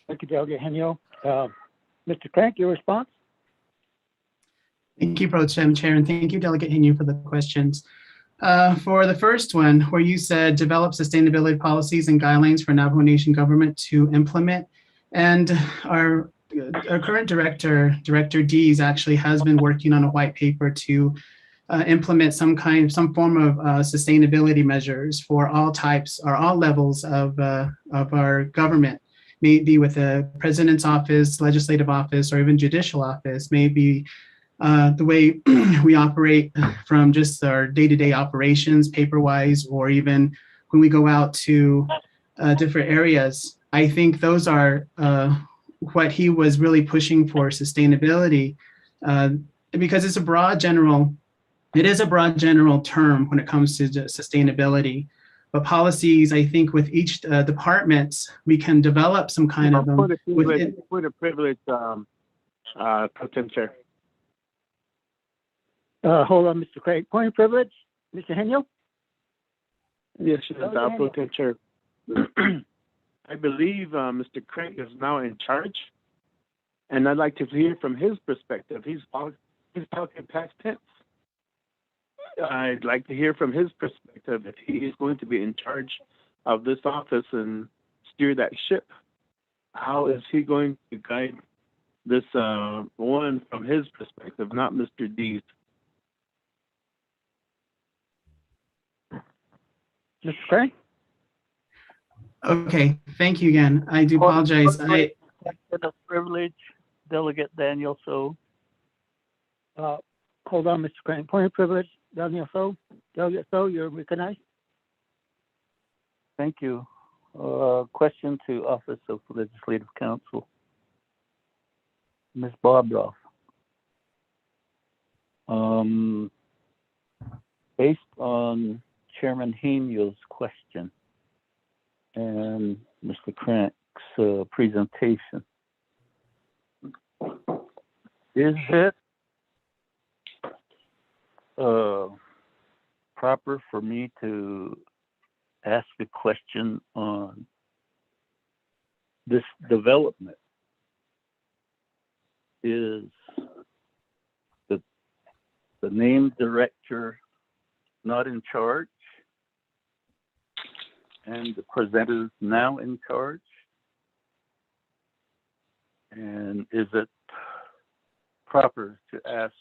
Thank you, Delegate Henio. Mr. Crank, your response? Thank you, Pro Tem Chair, and thank you, Delegate Henio, for the questions. For the first one, where you said develop sustainability policies and guidelines for Navajo Nation government to implement, and our current Director Dees, actually has been working on a white paper to implement some form of sustainability measures for all types or all levels of our government. Maybe with the President's office, legislative office, or even judicial office, maybe the way we operate from just our day-to-day operations, paper-wise, or even when we go out to different areas. I think those are what he was really pushing for, sustainability, because it's a broad general term when it comes to Point sustainability. But policies, I think with each department, we can develop some kind of point of privilege, Pro Tem Chair. Hold on, Mr. Craig. Point of privilege, Mr. Henio? Yes, Delegate Pro Henio. Tem Chair. I believe Mr. Craig is now in charge, and I'd like to hear from his perspective. He's talking past tense. I'd like to hear from his perspective if he is going to be in charge of this office and steer that ship. How is he going to guide this one from his perspective, not Mr. D's? Mr. Craig? Okay, thank you again. I do apologize. Question of privilege, Delegate Daniel So. Hold on, Mr. Craig. Point of privilege, Delegate So. Delegate So, you're recognized. Thank you. Question to Office of Legislative Counsel. Ms. Barbara. Based on Chairman Henio's question and Mr. Crank's presentation, is it proper for me to ask a question on this development? Is the named director not in charge and the presenter is now in charge? And is it proper to ask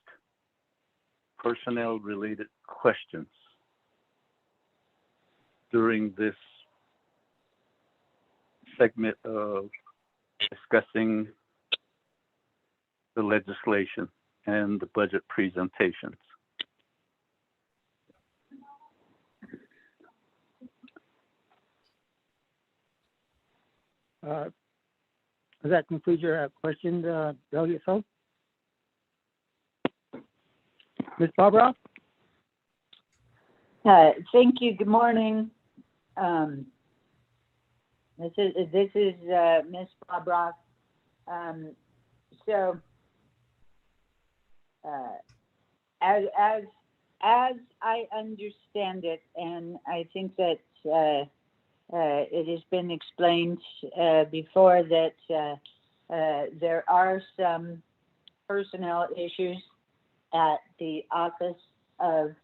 personnel related questions during this segment of discussing the legislation and the budget presentations? Does that conclude your question, Delegate So? Ms. Barbara? Thank you. Good morning. This is Ms. Barbara. So, as I understand it, and I think that it has been explained before that there are some personnel issues at the Office of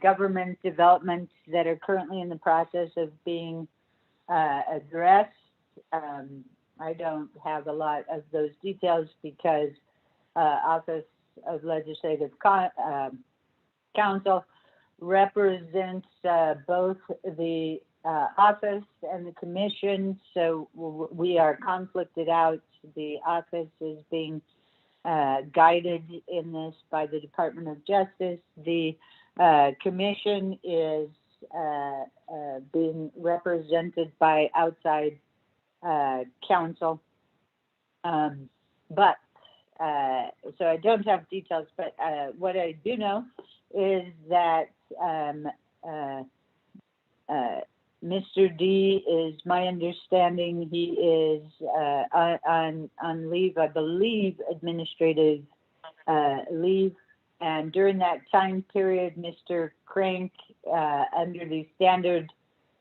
Government Development that are currently in the process of being addressed. I don't have a lot of those details because Office of Legislative Counsel represents both the office and the commission, so we are conflicted out. The office is being guided in this by the Department of Justice. The commission is being represented by outside counsel. But so I don't have details, but what I do know is that Mr. D is, my understanding, he is on leave, I believe, administrative leave. And during that time period, Mr. Crank, under the standard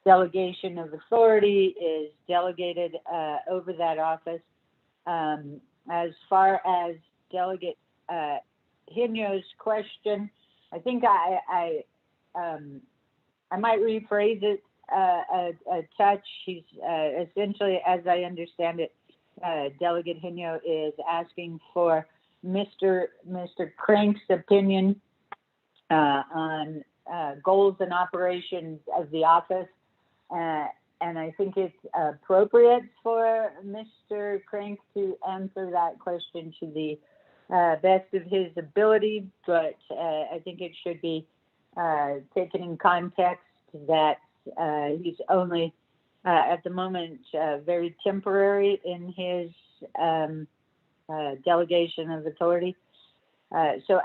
delegation of authority, is delegated over that office. As far as Delegate Henio's question, I think I might rephrase it a touch. He's essentially, as I understand it, Delegate Henio is asking for Mr. Crank's opinion on goals and operations of the office. And I think it's appropriate for Mr. Crank to answer that question to the best of his ability, but I think it should be taken in context that he's only, at the moment, very temporary in his delegation of authority. So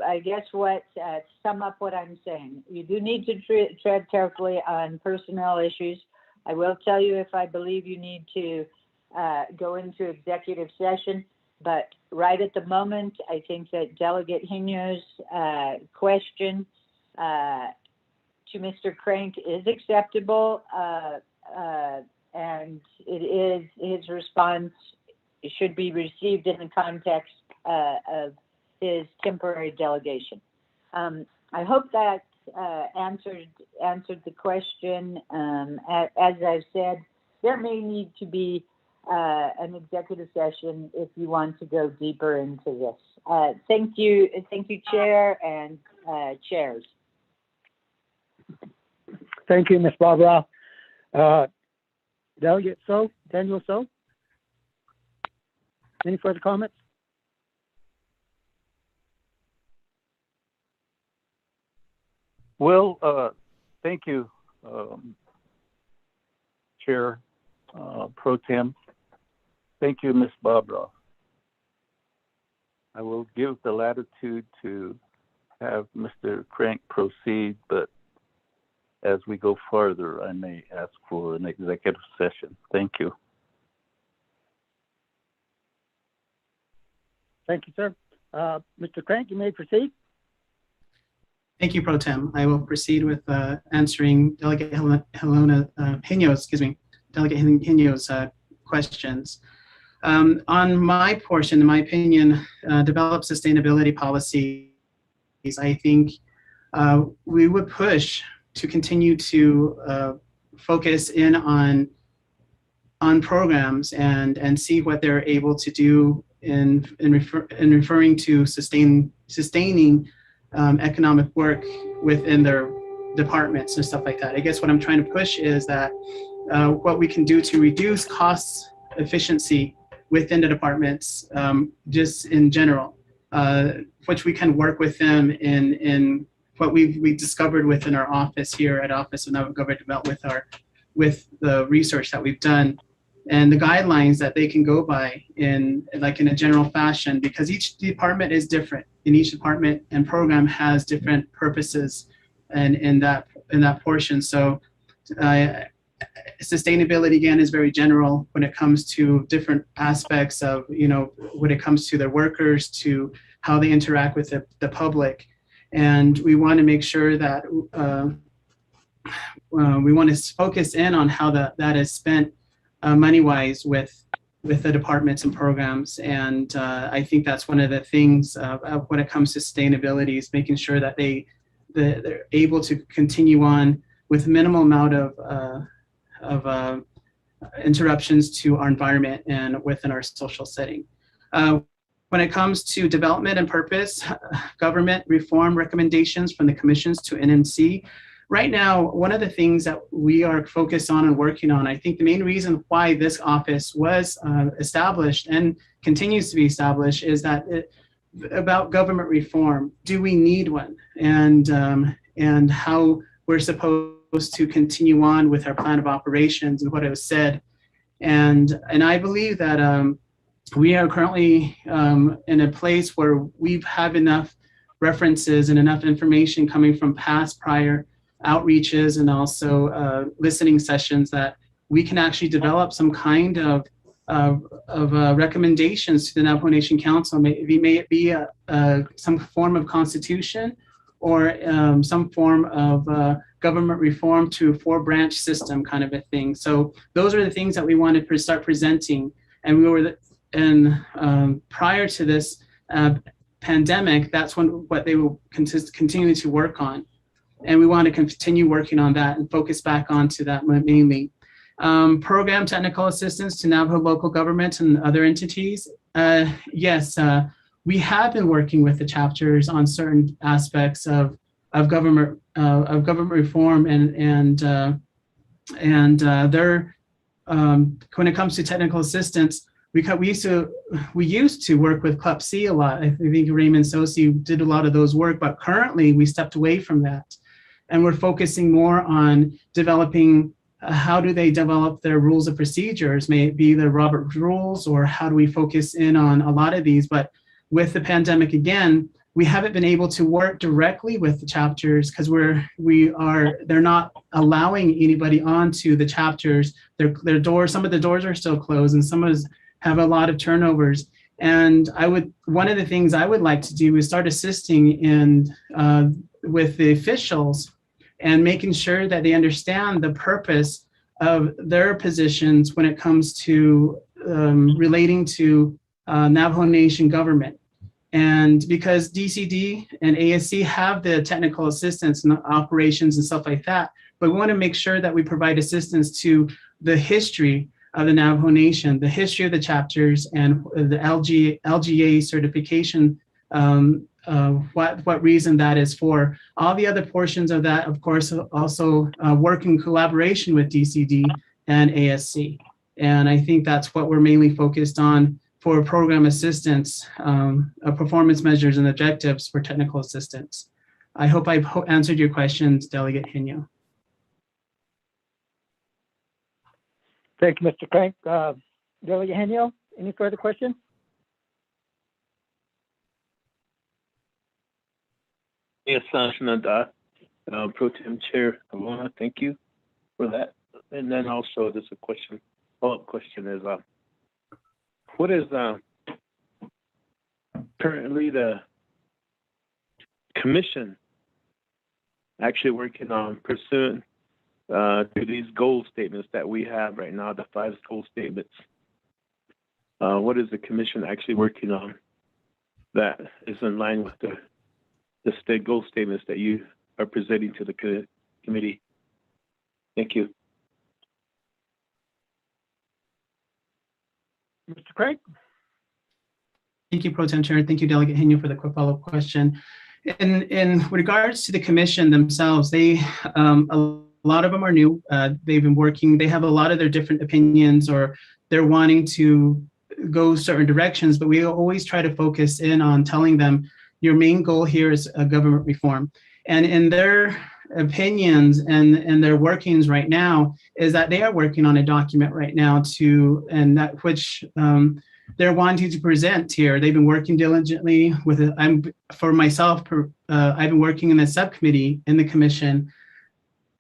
I guess sum up what I'm saying. You do need to tread carefully on personnel issues. I will tell you if I believe you need to go into executive session, but right at the moment, I think that Delegate Henio's question to Mr. Crank is acceptable, and it is, his response should be received in the context of his temporary delegation. I hope that answered the question. As I've said, there may need to be an executive session if you want to go deeper into this. Thank you, Chair and chairs. Thank you, Ms. Barbara. Delegate So, Daniel So. Any further comments? Well, thank you, Chair Pro Tem. Thank you, Ms. Barbara. I will give the latitude to have Mr. Crank proceed, but as we go farther, I may ask for an executive session. Thank you. Thank you, sir. Mr. Crank, you may proceed. Thank you, Pro Tem. I will proceed with answering Delegate Delegate Hino's questions. On my portion, in my opinion, develop sustainability policies, I think we would push to continue to focus in on programs and see what they're able to do in referring to sustaining economic work within their departments and stuff like that. I guess what I'm trying to push is that what we can do to reduce costs efficiency within the departments, just in general, which we can work with them in what we discovered within our office here at Office of Government Development with the research that we've done and the guidelines that they can go by in a general fashion, because each department is different, and each department and program has different purposes and in that portion. So sustainability again is very general when it comes to different aspects of, when it comes to their workers, to how they interact with the public. And we want to make sure that we want to focus in on how that is spent money-wise with the departments and programs. And I think that's one of the things when it comes to sustainability is making sure that they're able to continue on with minimal amount of interruptions to our environment and within our social setting. When it comes to development and purpose, government reform recommendations from the commissions to NMC, right now, one of the things that we are focused on and working on, I think the main reason why this office was established and continues to be established is that about government reform. Do we need one? And how we're supposed to continue on with our plan of operations and what it was said. And I believe that we are currently in a place where we have enough references and enough information coming from prior outreaches and also listening sessions that we can actually develop some kind of recommendations to the Navajo Nation Council. May it be some form of constitution or some form of government reform to a 4-branch system kind of a thing. So those are the things that we wanted to start presenting. And we were, prior to this pandemic, that's what they will continue to work on. And we want to continue working on that and focus back onto that mainly. Program technical assistance to Navajo local government and other entities. Yes, we have been working with the chapters on certain aspects of government reform and their when it comes to technical assistance, we used to work with CLUP-C a lot. I think Raymond Sosi did a lot of those work, but currently we stepped away from that. And we're focusing more on developing how do they develop their rules of procedures, may it be the Roberts rules, or how do we focus in on a lot of these. But with the pandemic again, we haven't been able to work directly with the chapters because they're not allowing anybody onto the chapters. Their doors, some of the doors are still closed, and some of us have a lot of turnovers. And one of the things I would like to do is start assisting with the officials and making sure that they understand the purpose of their positions when it comes to relating to Navajo Nation government. And because DCD and ASC have the technical assistance and operations and stuff like that, but we want to make sure that we provide assistance to the history of the Navajo Nation, the history of the chapters, and the LGA certification, what reason that is for. All the other portions of that, of course, also work in collaboration with DCD and ASC. And I think that's what we're mainly focused on for program assistance, performance measures and objectives for technical assistance. I hope I've answered your questions, Delegate Hino. Thank you, Mr. Crank. Delegate Henio, any further questions? Yes, Sanjana, Pro Tem Chair Alona, thank you for that. And then also there's a question, follow-up question is, what is currently the commission actually working on pursuant to these goal statements that we have right now, the 5 goal statements? What is the commission actually working on that is in line with the state goal statements that you are presenting to the committee? Thank you. Mr. Craig? Thank you, Pro Tem Chair. Thank you, Delegate Hino, for the quick follow-up question. In regards to the commission themselves, they a lot of them are new. They've been working. They have a lot of their different opinions, or they're wanting to go certain directions. But we always try to focus in on telling them your main goal here is a government reform. And in their opinions and their workings right now is that they are working on a document right now and that which they're wanting to present here. They've been working diligently with it. For myself, I've been working in the subcommittee in the commission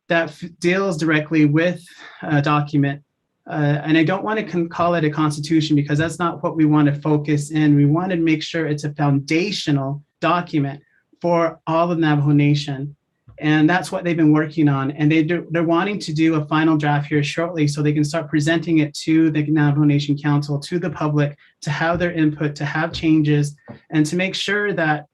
that deals directly with a document. And I don't want to call it a constitution because that's not what we want to focus in. We want to make sure it's a foundational document for all of Navajo Nation. And that's what they've been working on. And they're wanting to do a final draft here shortly so they can start presenting it to the Navajo Nation Council, to the public, to have their input, to have changes, and to make sure that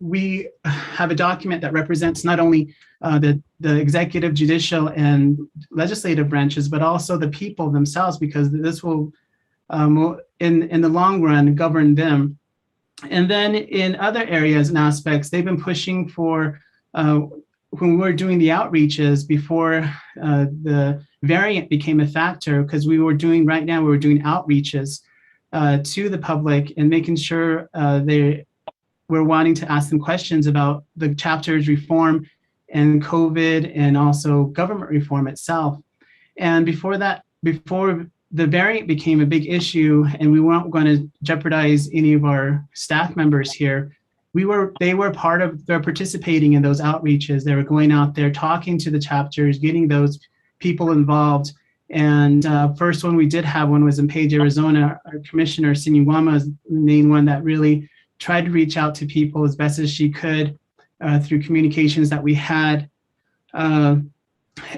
we have a document that represents not only the executive, judicial, and legislative branches, but also the people themselves, because this will, in the long run, govern them. And then in other areas and aspects, they've been pushing for, when we were doing the outreaches before the variant became a factor, because we were doing outreaches to the public and making sure we're wanting to ask them questions about the chapter's reform and COVID and also government reform itself. And before the variant became a big issue and we weren't going to jeopardize any of our staff members here, they were they're participating in those outreaches. They were going out there, talking to the chapters, getting those people involved. And first one we did have one was in Page, Arizona. Our commissioner, Sinuwama, is the main one that really tried to reach out to people as best as she could through communications that we had.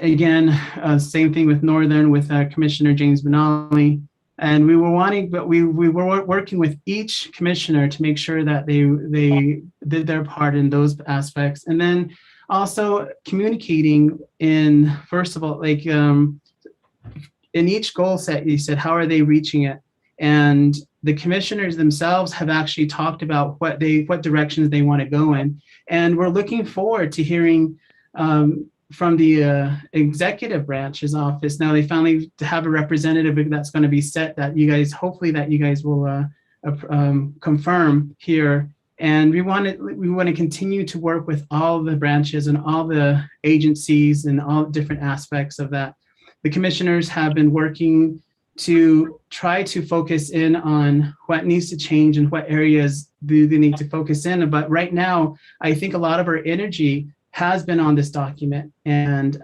Again, same thing with Northern, with Commissioner James Benally. And we were working with each commissioner to make sure that they did their part in those aspects. And then also communicating in, first of all, like in each goal set, you said, how are they reaching it? And the commissioners themselves have actually talked about what directions they want to go in. And we're looking forward to hearing from the executive branch's office. Now they finally have a representative that's going to be set that you guys, hopefully that you guys will confirm here. And we want to continue to work with all the branches and all the agencies and all different aspects of that. The commissioners have been working to try to focus in on what needs to change and what areas do they need to focus in. But right now, I think a lot of our energy has been on this document, and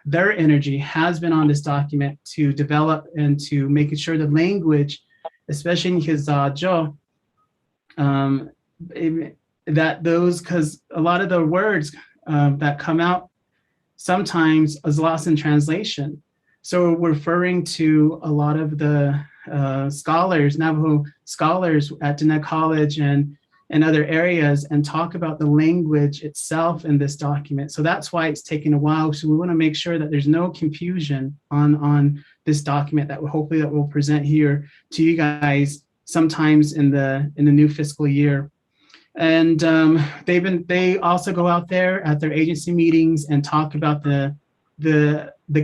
their energy has been on this document to develop and to making sure the language, especially in Hizajo, because a lot of the words that come out sometimes is lost in translation. So we're referring to a lot of the scholars, Navajo scholars at Diné College and other areas, and talk about the language itself in this document. So that's why it's taking a while. So we want to make sure that there's no confusion on this document that hopefully that we'll present here to you guys sometimes in the new fiscal year. And they also go out there at their agency meetings and talk about the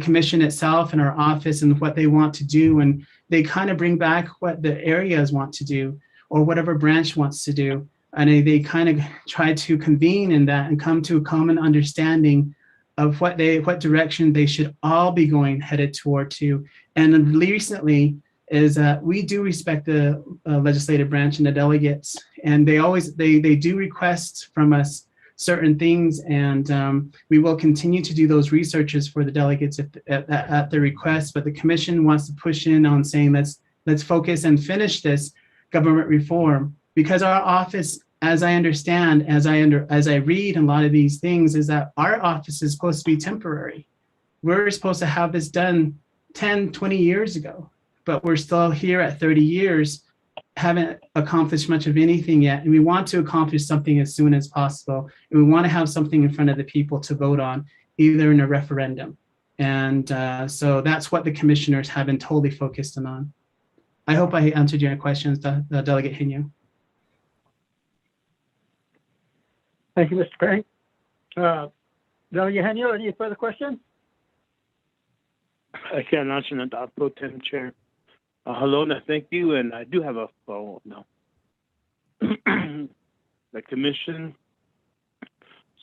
commission itself and our office and what they want to do. And they kind of bring back what the areas want to do or whatever branch wants to do. And they kind of try to convene in that and come to a common understanding of what direction they should all be headed toward to. And recently is that we do respect the legislative branch and the delegates, and they do request from us certain things, and we will continue to do those researches for the delegates at the request. But the commission wants to push in on saying let's focus and finish this government reform, because our office, as I understand, as I read a lot of these things, is that our office is supposed to be temporary. We're supposed to have this done 10, 20 years ago, but we're still here at 30 years, haven't accomplished much of anything yet. And we want to accomplish something as soon as possible. And we want to have something in front of the people to vote on, either in a referendum. And so that's what the commissioners have been totally focused on. I hope I answered your questions, Delegate Hinu. Thank you, Mr. Craig. Delegate Henu, any further questions? I can't answer that, Pro Tem Chair. Hello, thank you, and I do have a follow-up now. The commission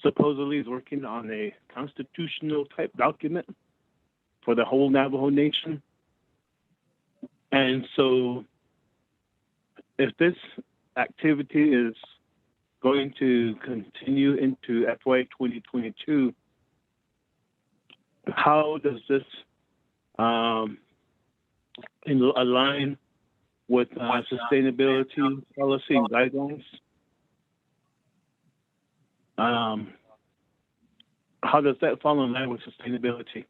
supposedly is working on a constitutional type document for the whole Navajo Nation. And so if this activity is going to continue into FY 2022, how does this align with sustainability policy and guidelines? How does that fall in line with sustainability?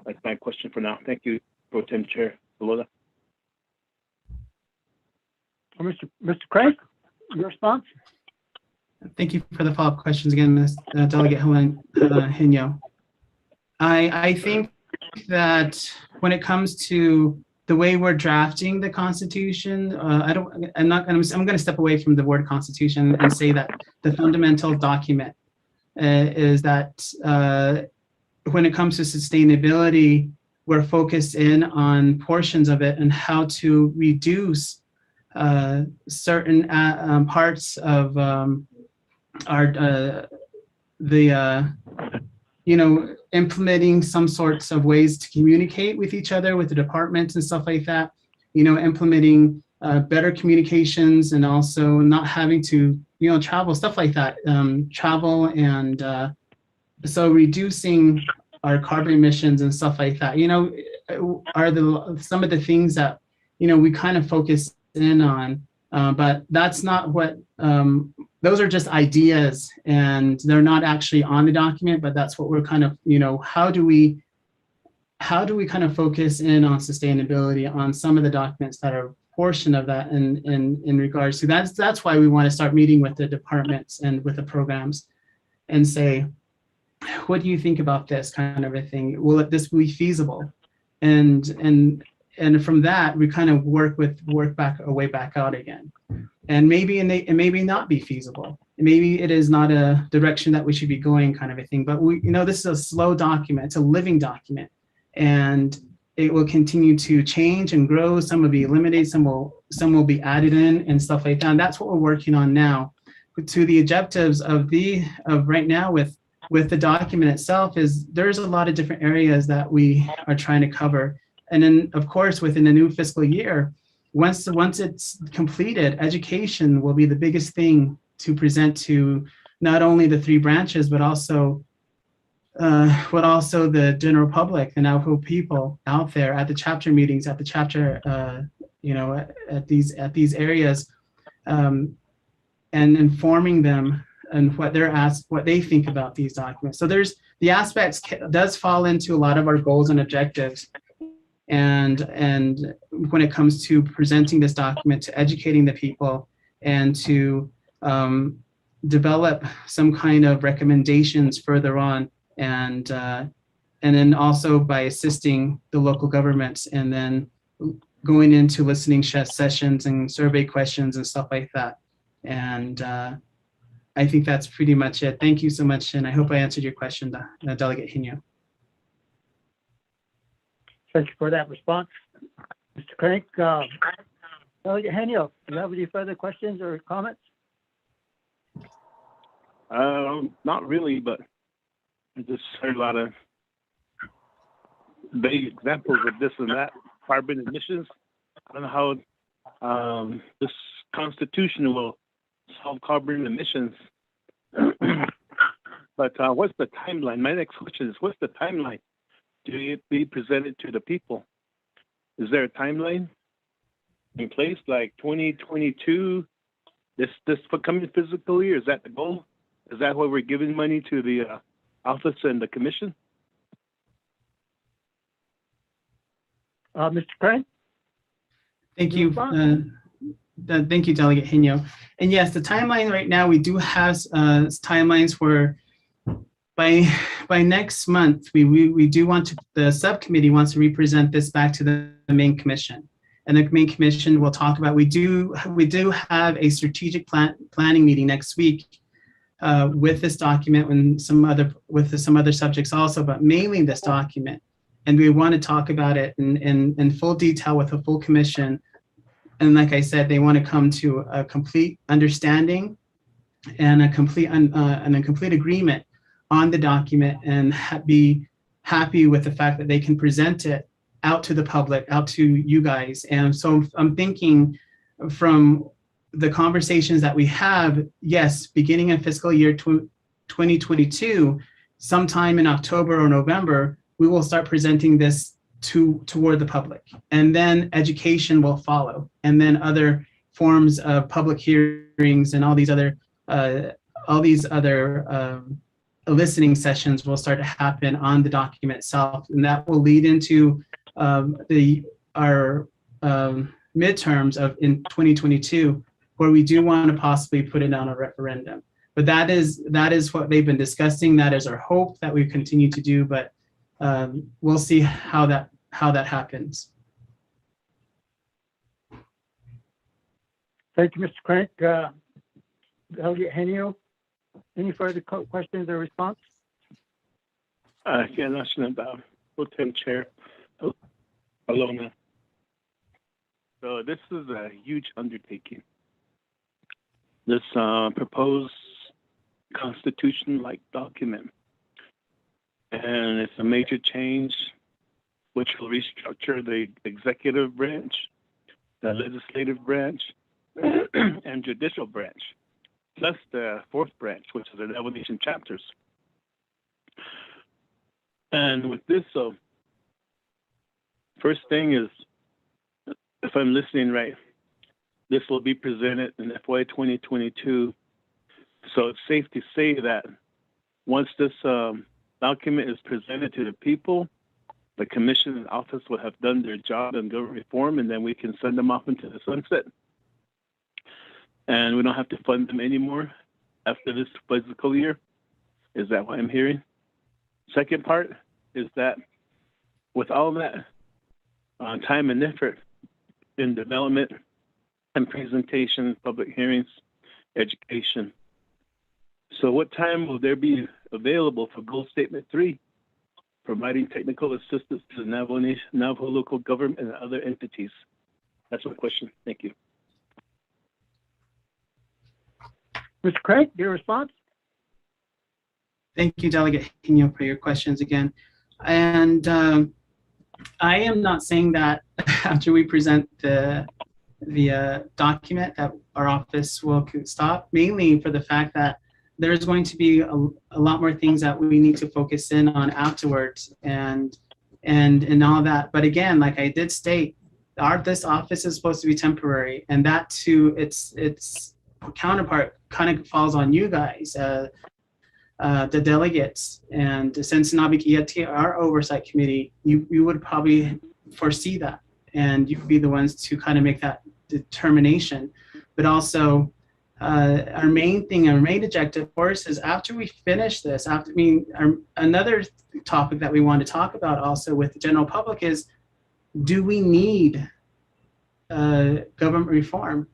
That's my question for now. Thank you, Pro Tem Chair Lola. Mr. Craig, your response? Thank you for the follow-up questions again, Ms. Delegate Hinu. I think that when it comes to the way we're drafting the Constitution, I'm going to step away from the word Constitution and say that the fundamental document is that when it comes to sustainability, we're focused in on portions of it and how to reduce certain parts of implementing some sorts of ways to communicate with each other, with the departments and stuff like that, implementing better communications and also not having to, travel, stuff like that, travel, and so reducing our carbon emissions and stuff like that, are some of the things that, we kind of focus in on, but that's not what, those are just ideas and they're not actually on the document, but that's what we're kind of, how do we kind of focus in on sustainability on some of the documents that are a portion of that in regards to that's why we want to start meeting with the departments and with the programs and say, what do you think about this kind of a thing? Will this be feasible? And from that, we kind of work back a way back out again. And maybe it maybe not be feasible. Maybe it is not a direction that we should be going, kind of a thing. But this is a slow document. It's a living document, and it will continue to change and grow. Some will be eliminated. Some will be added in and stuff like that. And that's what we're working on now. To the objectives of right now with the document itself is there's a lot of different areas that we are trying to cover. And then, of course, within the new fiscal year, once it's completed, education will be the biggest thing to present to not only the three branches, but also the general public, the Navajo people out there at the chapter meetings, at the chapter, at these areas, and informing them and what they think about these documents. So there's the aspects does fall into a lot of our goals and objectives. And when it comes to presenting this document, to educating the people, and to develop some kind of recommendations further on, and then also by assisting the local governments, and then going into listening sessions and survey questions and stuff like that. And I think that's pretty much it. Thank you so much, and I hope I answered your question, Delegate Hino. Thank you for that response. Mr. Crank, Delegate Henio, do you have any further questions or comments? Not really, but I just heard a lot of vague examples of this and that, carbon emissions. I don't know how this Constitution will solve carbon emissions. But what's the timeline? My next question is, what's the timeline to it be presented to the people? Is there a timeline in place, like 2022, this coming fiscal year? Is that the goal? Is that why we're giving money to the office and the commission? Mr. Crank? Thank you. Thank you, Delegate Hino. And yes, the timeline right now, we do have timelines where by next month, we do want to, the subcommittee wants to represent this back to the main commission. And the main commission will talk about, we do have a strategic planning meeting next week with this document and some other subjects also, but mainly this document. And we want to talk about it in full detail with a full commission. And like I said, they want to come to a complete understanding and a complete agreement on the document, and be happy with the fact that they can present it out to the public, out to you guys. And so I'm thinking from the conversations that we have, yes, beginning in fiscal year 2022, sometime in October or November, we will start presenting this toward the public, and then education will follow, and then other forms of public hearings and all these other listening sessions will start to happen on the document itself, and that will lead into our midterms in 2022, where we do want to possibly put it on a referendum. But that is what they've been discussing. That is our hope that we continue to do, but we'll see how that happens. Thank you, Mr. Crank. Delegate Henio, any further questions or response? Yeah, nothing about Lieutenant Chair. Oh, hello, man. So this is a huge undertaking. This proposed constitution-like document, and it's a major change which will restructure the executive branch, the legislative branch, and judicial branch, plus the fourth branch, which is the evolution chapters. And with this, first thing is, if I'm listening right, this will be presented in FY 2022. So it's safe to say that once this document is presented to the people, the commission and office will have done their job in government reform, and then we can send them off into the sunset. And we don't have to fund them anymore after this fiscal year. Is that what I'm hearing? Second part is that with all that time and effort in development and presentation, public hearings, education, so what time will there be available for Goal Statement 3, providing technical assistance to the Navajo local government and other entities? That's my question. Thank you. Mr. Craig, your response? Thank you, Delegate Hino, for your questions again. And I am not saying that after we present the document that our office will stop, mainly for the fact that there's going to be a lot more things that we need to focus in on afterwards and all that. But again, like I did state, this office is supposed to be temporary, and that too, its counterpart kind of falls on you guys, the delegates. And since Naabik'íyáti, our oversight committee, you would probably foresee that, and you'd be the ones to kind of make that determination. But also, our main objective, of course, is after we finish this, another topic that we want to talk about also with the general public is, do we need government reform?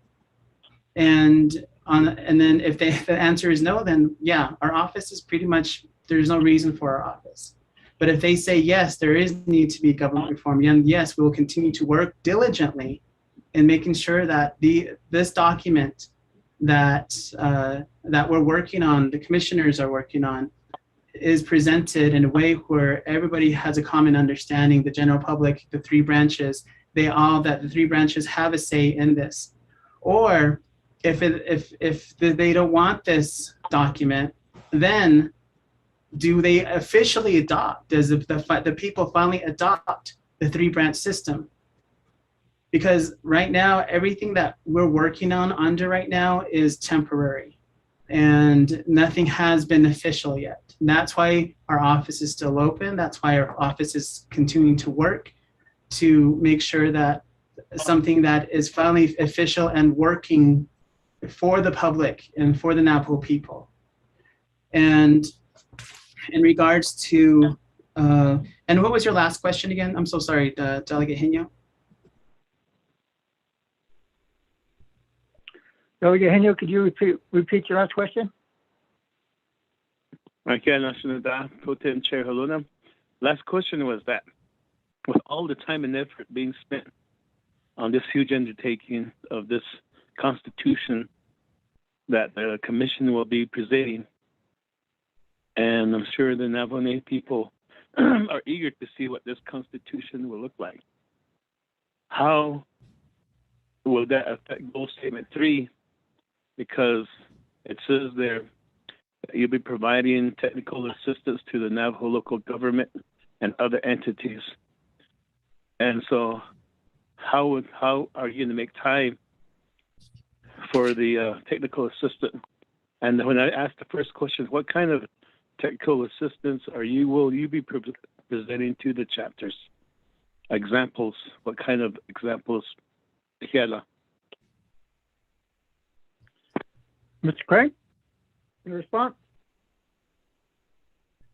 And then if the answer is no, then yeah, our office is pretty much, there's no reason for our office. But if they say yes, there is need to be government reform, and yes, we will continue to work diligently in making sure that this document that we're working on, the commissioners are working on, is presented in a way where everybody has a common understanding, the general public, the three branches, that the three branches have a say in this. Or if they don't want this document, then do they officially adopt? Does the people finally adopt the three branch system? Because right now, everything that we're working on under right now is temporary, and nothing has been official yet. And that's why our office is still open. That's why our office is continuing to work to make sure that something that is finally official and working for the public and for the Navajo people. And in regards to, and what was your last question again? I'm so sorry, Delegate Henyo. Delegate Henyo, could you repeat your last question? Okay, National Pro Tem Chair Haluna. Last question was that, with all the time and effort being spent on this huge undertaking of this Constitution that the Commission will be presenting, and I'm sure the Navajo people are eager to see what this Constitution will look like. How will that affect Goal Statement 3? Because it says there that you'll be providing technical assistance to the Navajo local government and other entities. And so how are you going to make time for the technical assistance? And when I asked the first question, what kind of technical assistance will you be presenting to the chapters? Examples, what kind of examples? Mr. Craig, your response?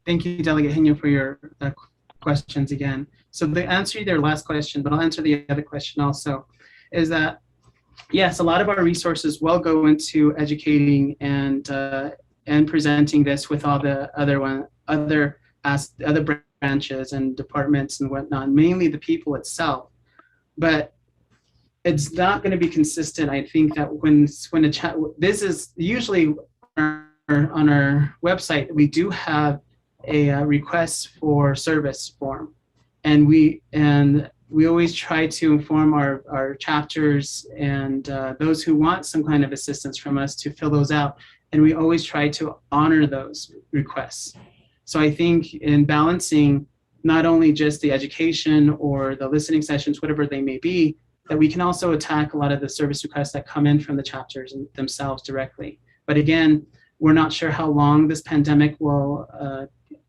Thank you, Delegate Henyo, for your questions again. So the answer to your last question, but I'll answer the other question also, is that yes, a lot of our resources will go into educating and presenting this with all the other branches and departments and whatnot, mainly the people itself. But it's not going to be consistent. I think that when a chat, this is usually on our website, we do have a request for service form, and we always try to inform our chapters and those who want some kind of assistance from us to fill those out, and we always try to honor those requests. So I think in balancing not only just the education or the listening sessions, whatever they may be, that we can also attack a lot of the service requests that come in from the chapters themselves directly. But again, we're not sure how long this pandemic will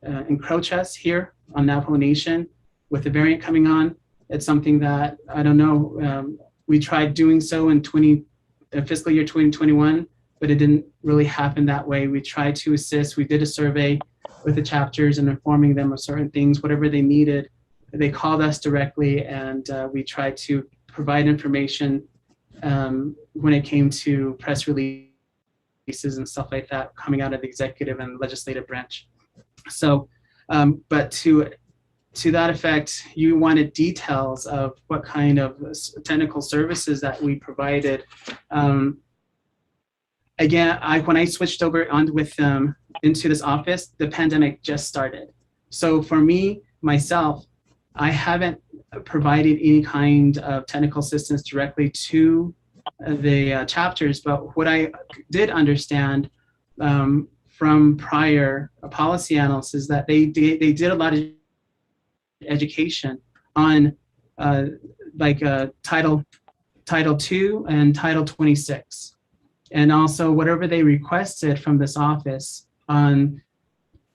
encroach us here on Navajo Nation with the variant coming on. It's something that, I don't know, we tried doing so in fiscal year 2021, but it didn't really happen that way. We tried to assist. We did a survey with the chapters and informing them of certain things, whatever they needed. They called us directly, and we tried to provide information when it came to press releases and stuff like that coming out of the executive and legislative branch. So, but to that effect, you wanted details of what kind of technical services that we provided. Again, when I switched over into this office, the pandemic just started. So for me, myself, I haven't provided any kind of technical assistance directly to the chapters, but what I did understand from prior policy analysis that they did a lot of education on Title II and Title 26, and also whatever they requested from this office on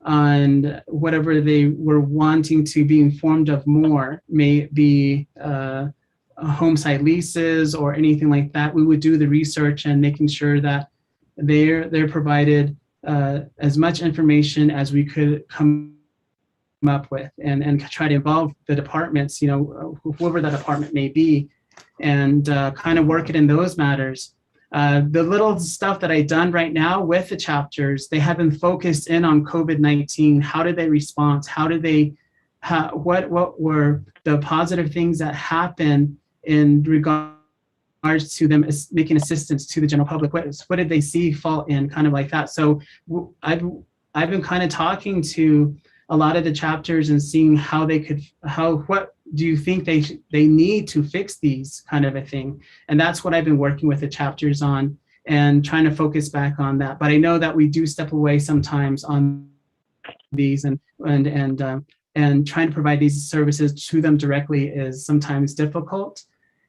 on whatever they were wanting to be informed of more, may be home site leases or anything like that. We would do the research and making sure that they're provided as much information as we could come up with, and try to involve the departments, whoever that department may be, and kind of work it in those matters. The little stuff that I've done right now with the chapters, they have been focused in on COVID-19. How did they respond? How did they, what were the positive things that happened in regards to them making assistance to the general public? What did they see fall in, kind of like that? So I've been kind of talking to a lot of the chapters and seeing how they could, what do you think they need to fix these, kind of a thing. And that's what I've been working with the chapters on and trying to focus back on that. But I know that we do step away sometimes on these, and trying to provide these services to them directly is sometimes difficult.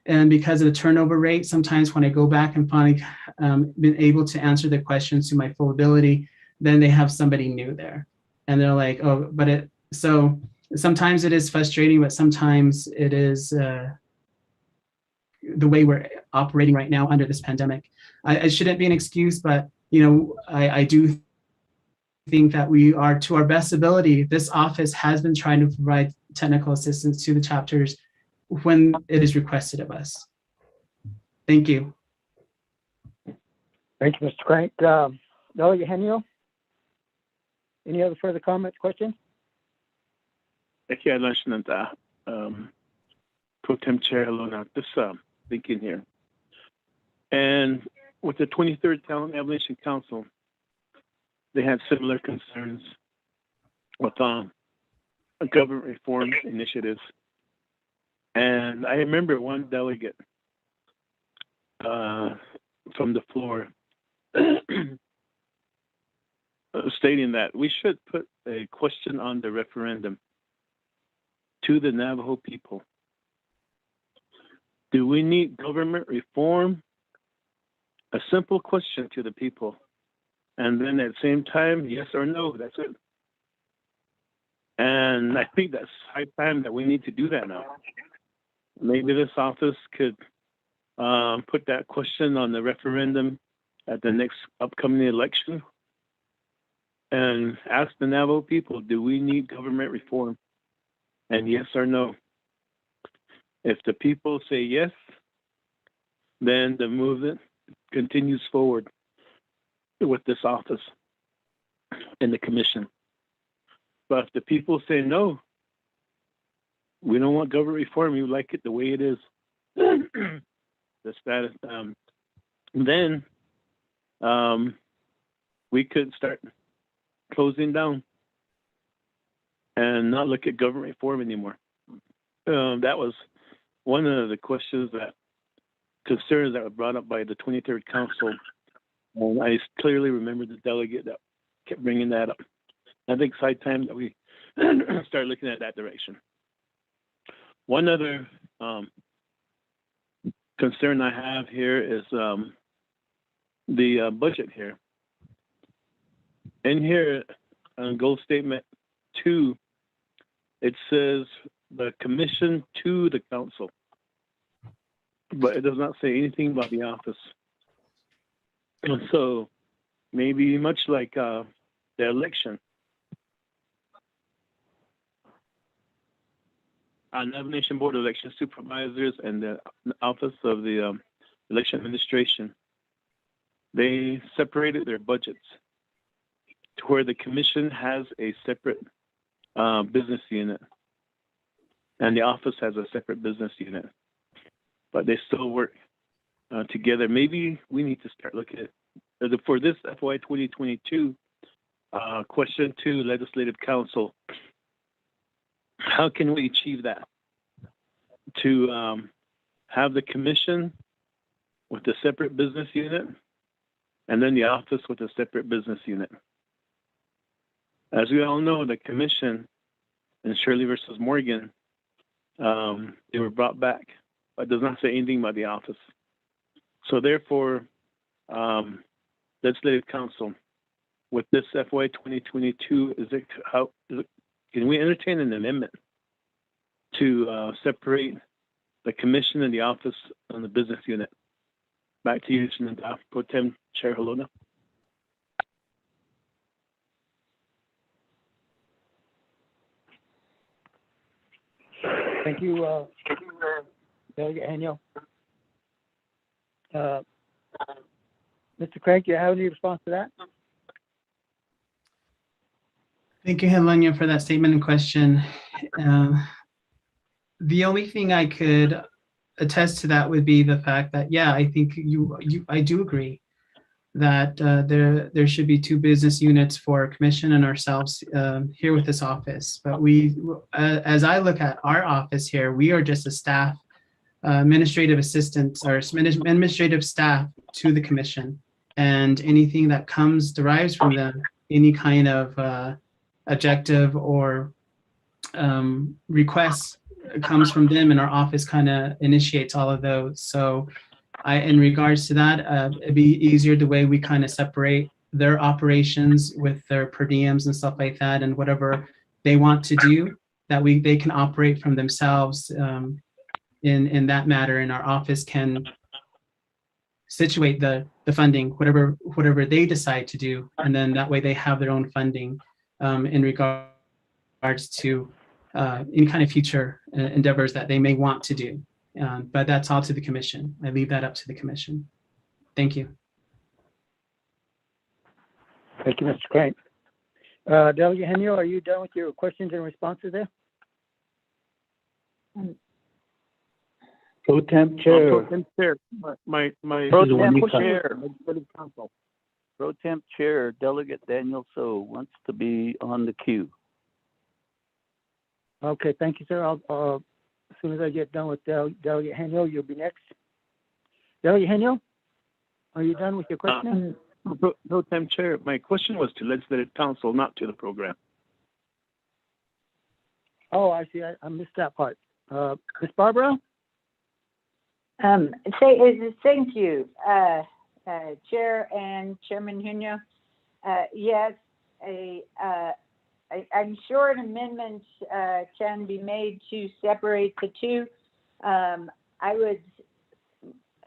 And because of the turnover rate, sometimes when I go back and finally been able to answer the questions to my full ability, then they have somebody new there. And they're like, oh, but so sometimes it is frustrating, but sometimes it is the way we're operating right now under this pandemic. It shouldn't be an excuse, but I do think that we are, to our best ability, this office has been trying to provide technical assistance to the chapters when it is requested of us. Thank you. Thank you, Mr. Crank. No, Eugenio? Any other further comments, questions? Aquí hay lunch Pro Tem Chair Alona, just thinking here. And with the 23rd Talent Evaluation Council, they had similar concerns with government reform initiatives. And I remember one delegate from the floor stating that we should put a question on the referendum to the Navajo people. Do we need government reform? A simple question to the people. And then at the same time, yes or no, that's it. And I think that's high time that we need to do that now. Maybe this office could put that question on the referendum at the next upcoming election and ask the Navajo people, do we need government reform? And yes or no. If the people say yes, then the movement continues forward with this office and the commission. But if the people say no, we don't want government reform, we like it the way it is, the status, then we could start closing down and not look at government reform anymore. That was one of the concerns that were brought up by the 23rd Council. And I clearly remember the delegate that kept bringing that up. I think it's high time that we start looking at that direction. One other concern I have here is the budget here. In here, on goal statement 2, it says the commission to the council, but it does not say anything about the office. And so maybe much like the election, our Nomination Board of Election Supervisors and the Office of the Election Administration, they separated their budgets to where the commission has a separate business unit and the office has a separate business unit, but they still work together. Maybe we need to start looking at, for this FY 2022, question 2, Legislative Council, how can we achieve that? To have the commission with a separate business unit and then the office with a separate business unit. As we all know, the commission in Shirley versus Morgan, they were brought back, but it does not say anything about the office. So therefore, Legislative Council, with this FY 2022, can we entertain an amendment to separate the commission and the office on the business unit? Back to you, Shenandoah. Pro Tem Chair Halona. Thank you, Delegate Haniel. Mr. Craig, do you have any response to that? Thank you, Helena, for that statement and question. The only thing I could attest to that would be the fact that, yeah, I think I do agree that there should be two business units for commission and ourselves here with this office. But as I look at our office here, we are just a staff, administrative assistants or administrative staff to the commission, and anything that derives from them, any kind of objective or requests comes from them, and our office kind of initiates all of those. So in regards to that, it'd be easier the way we kind of separate their operations with their per diems and stuff like that, and whatever they want to do, that they can operate from themselves in that matter, and our office can situate the funding, whatever they decide to do, and then that way they have their own funding in regards to any kind of future endeavors that they may want to do. But that's all to the commission. I leave that up to the commission. Thank you. Thank you, Mr. Craig. Delegate Haniel, are you done with your questions and responses there? Pro Temp Chair. Pro Temp Chair. My Pro Temp question Chair. was council. Pro Temp Chair, Delegate Daniel So wants to be on the queue. Okay, thank you, sir. As soon as I get done with Delegate Haniel, you'll be next. Delegate Haniel, are you done with your question? Pro Temp Chair, my question was to Legislative Council, not to the program. Oh, I see. I missed that part. Ms. Barbara? Thank you, Chair and Chairman Haniel. Yes, I'm sure an amendment can be made to separate the two. I would,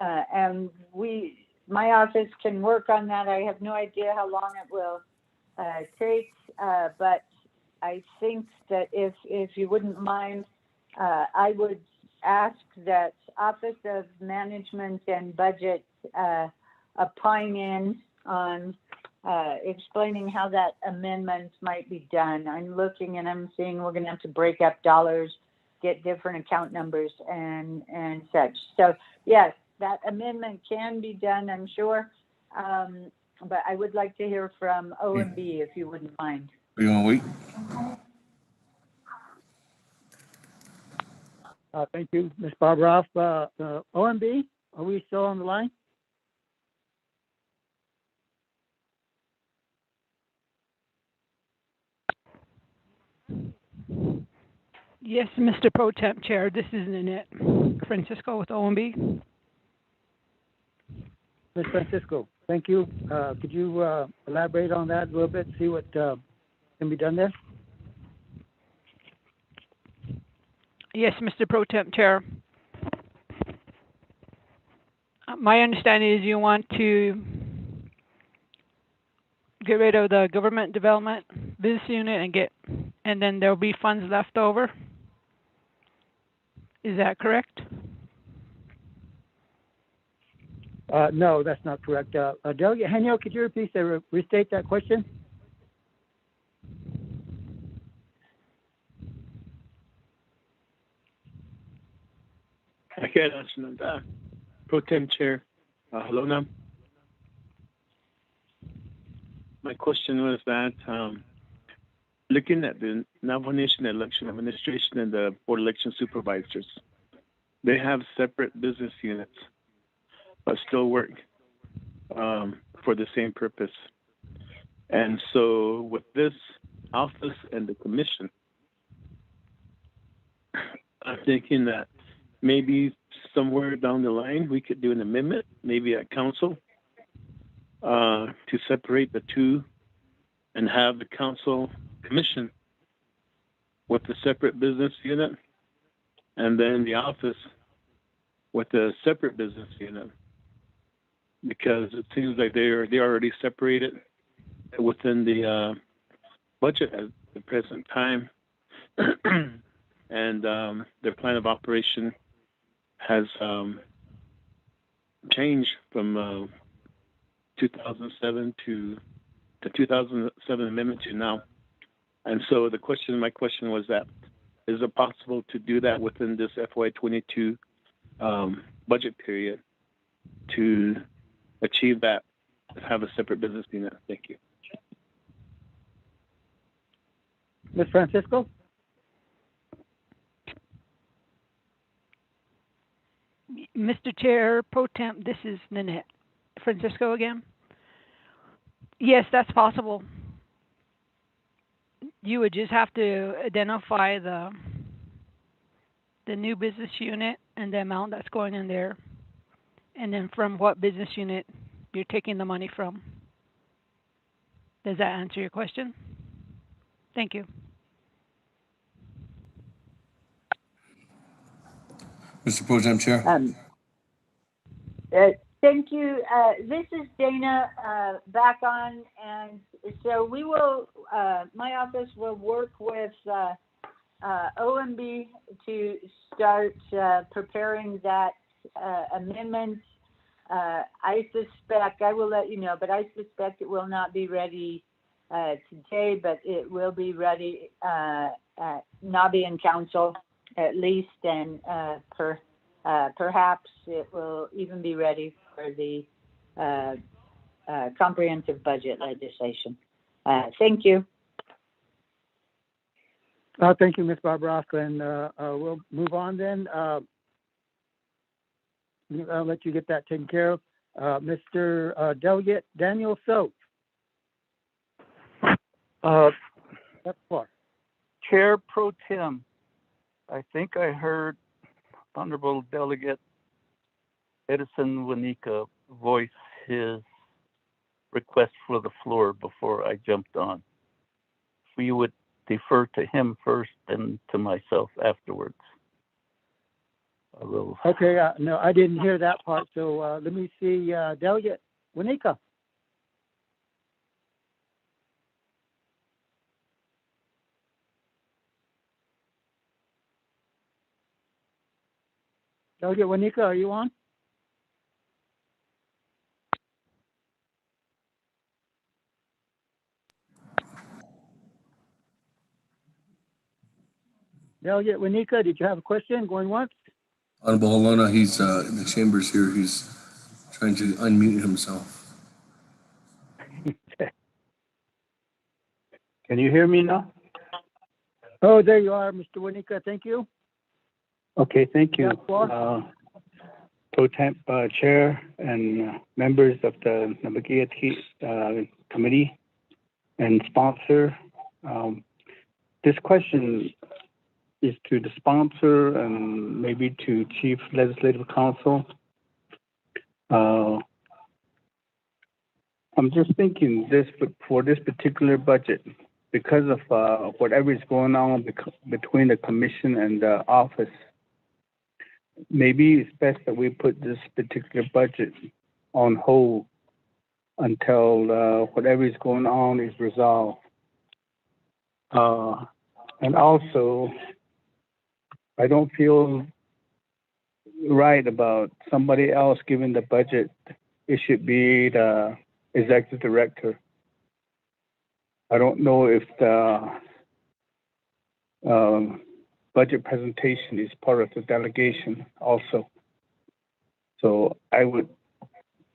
and my office can work on that. I have no idea how long it will take, but I think that if you wouldn't mind, I would ask that Office of Management and Budget opine in on explaining how that amendment might be done. I'm looking and I'm seeing we're going to have to break up dollars, get different account numbers and such. So yes, that amendment can be done, I'm sure. But I would like to hear from OMB if you wouldn't mind. Are you want to wait? Thank you, Ms. Barbara. OMB, are we still on the line? Yes, Mr. Pro Temp Chair, this is Nanette Francisco with OMB. Ms. Francisco, thank you. Could you elaborate on that a little bit, see what can be done there? Yes, Mr. Pro Temp Chair. My understanding is you want to get rid of the government development business unit and then there'll be funds left over. Is that correct? No, that's not correct. Delegate Haniel, could you restate that question? I can't answer that. Pro Tem Chair, hello now. My question was that looking at the Navajo Nation Election Administration and the Board Election Supervisors, they have separate business units, but still work for the same purpose. And so with this office and the commission, I'm thinking that maybe somewhere down the line we could do an amendment, maybe at council, to separate the two and have the council commission with a separate business unit, and then the office with a separate business unit, because it seems like they're already separated within the budget at the present time, and their plan of operation has changed from 2007 to the 2007 amendment to now. And so my question was that, is it possible to do that within this FY22 budget period to achieve that, have a separate business unit? Thank you. Ms. Francisco? Mr. Chair, Pro Temp, this is Nanette. Francisco again. Yes, that's possible. You would just have to identify the new business unit and the amount that's going in there, and then from what business unit you're taking the money from. Does that answer your question? Thank you. Mr. Pro Tem Chair. Thank you. This is Dana back on, and so we will, my office will work with OMB to start preparing that amendment. I suspect, I will let you know, but I suspect it will not be ready today, but it will be ready at Nabi and Council at least, and perhaps it will even be ready for the comprehensive budget legislation. Thank you. Thank you, Ms. Barbaroska, and we'll move on then. I'll let you get that taken care of. Mr. Delegate Daniel Soap. That's far. Chair Pro Tem, I think I heard Honorable Delegate Edison Wanika voice his request for the floor before I jumped on. If we would defer to him first and to myself afterwards. I will. Okay, no, I didn't hear that part, so let me see. Delegate Wanika. Delegate Wanika, are you on? Delegate Wanika, did you have a question going once? Honorable Holona, he's in the chambers here. He's trying to unmute himself. Can you hear me now? Oh, there you are, Mr. Wanika. Thank you. Okay, thank you. Pro Temp Chair and members of the Naabik'íyáti Committee and sponsor. This question is to the sponsor and maybe to Chief Legislative Counsel. I'm just thinking this for this particular budget, because of whatever is going on between the commission and the office, maybe it's best that we put this particular budget on hold until whatever is going on is resolved. And also, I don't feel right about somebody else giving the budget. It should be the executive director. I don't know if the budget presentation is part of the delegation also. So I would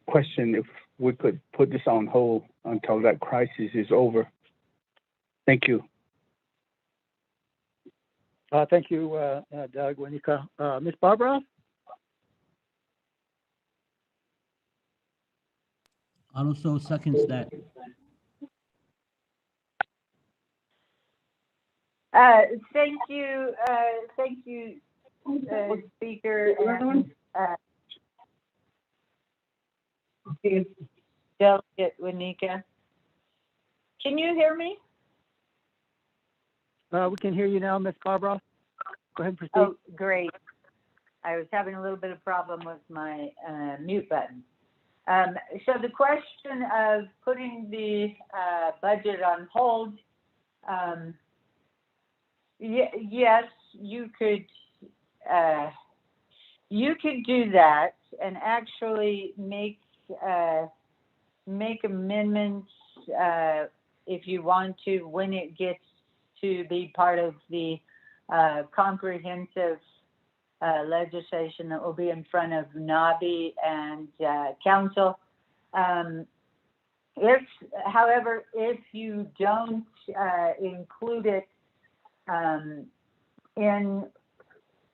question if we could put this on hold until that crisis is over. Thank you. Thank you, Doug Wanika. Ms. Barbara? Also seconds that. Thank you, Speaker and Delegate Wanika. Can you hear me? We can hear you now, Ms. Barbara. Go ahead and proceed. Oh, great. I was having a little bit of problem with my mute button. So the question of putting the budget on hold, yes, you could do that and actually make amendments if you want to when it gets to be part of the comprehensive legislation that will be in front of NABI and council. However, if you don't include it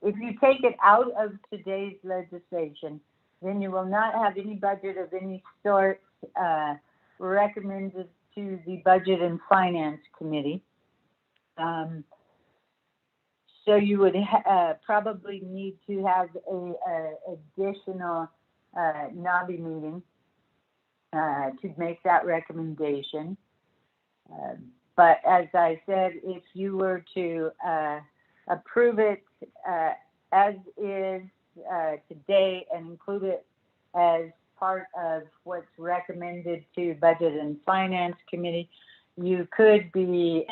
if you take it out of today's legislation, then you will not have any budget of any sort recommended to the Budget and Finance Committee. So you would probably need to have a additional NABI meeting to make that recommendation. But as I said, if you were to approve it as is today and include it as part of what's recommended to Budget and Finance Committee, you could be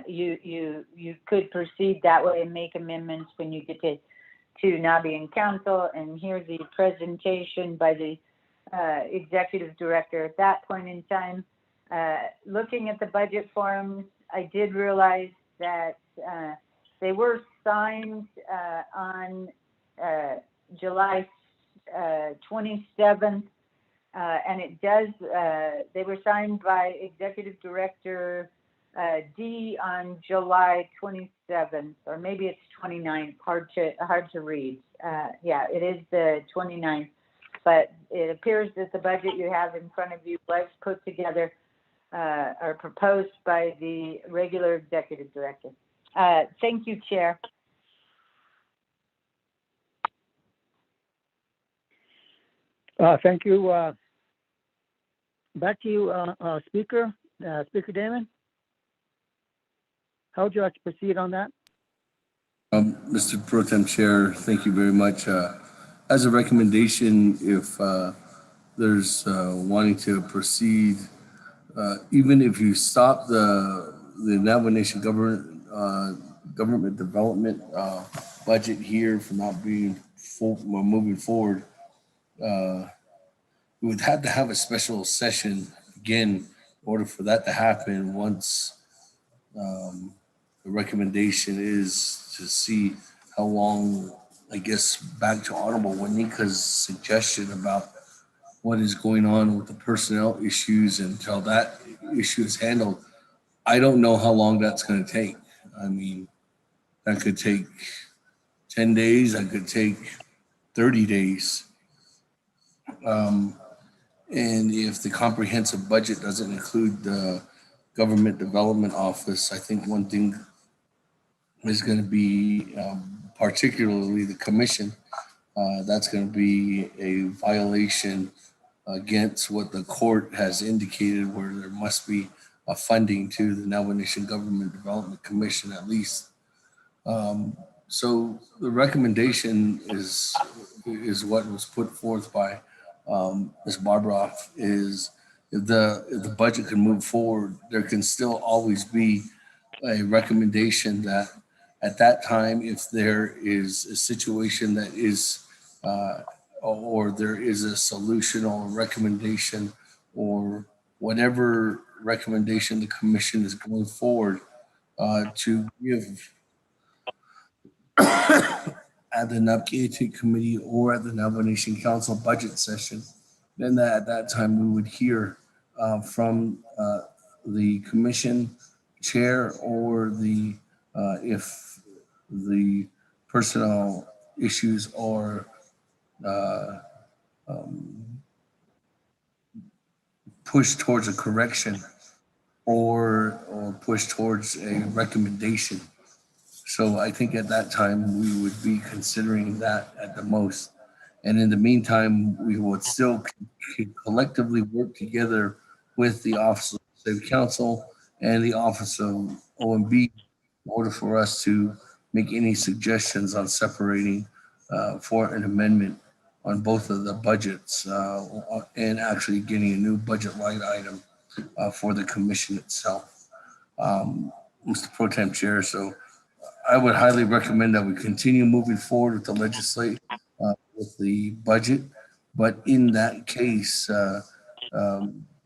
you could proceed that way and make amendments when you get to NABI and Council and hear the presentation by the Executive Director at that point in time. Looking at the budget forms, I did realize that they were signed on July 27th, and it does, they were signed by Executive Director D on July 27th, or maybe it's 29th, hard to read. Yeah, it is the 29th, but it appears that the budget you have in front of you was put together or proposed by the regular Executive Director. Thank you, Chair. Thank you. Back to you, Speaker. Speaker Damon. How would you like to proceed on that? Mr. Pro Tem Chair, thank you very much. As a recommendation, if there's wanting to proceed, even if you stop the Navajo Nation government development budget here from not being moving forward, we would have to have a special session again in order for that to happen once the recommendation is to see how long, I guess, back to Honorable Wanika's suggestion about what is going on with the personnel issues until that issue is handled. I don't know how long that's going to take. I mean, that could take 10 days, that could take 30 days. And if the comprehensive budget doesn't include the Government Development Office, I think one thing is going to be, particularly the commission, that's going to be a violation against what the court has indicated, where there must be a funding to the Navajo Nation Government Development Commission at least. So the recommendation is what was put forth by Ms. Barbara, is if the budget can move forward, there can still always be a recommendation that at that time, if there is a situation that is or there is a solution or a recommendation or whatever recommendation the commission is going forward to give at the Naabik'íyáti committee or at the Navajo Nation Council budget session, then at that time we would hear from the commission chair or the if the personnel issues are push towards a correction or push towards a recommendation. So I think at that time we would be considering that at the most. And in the meantime, we would still collectively work together with the Office of Legislative Counsel and the Office of OMB in order for us to make any suggestions on separating for an amendment on both of the budgets and actually getting a new budget line item for the commission itself. Mr. Pro Tem Chair, so I would highly recommend that we continue moving forward with the legislate with the budget. But in that case,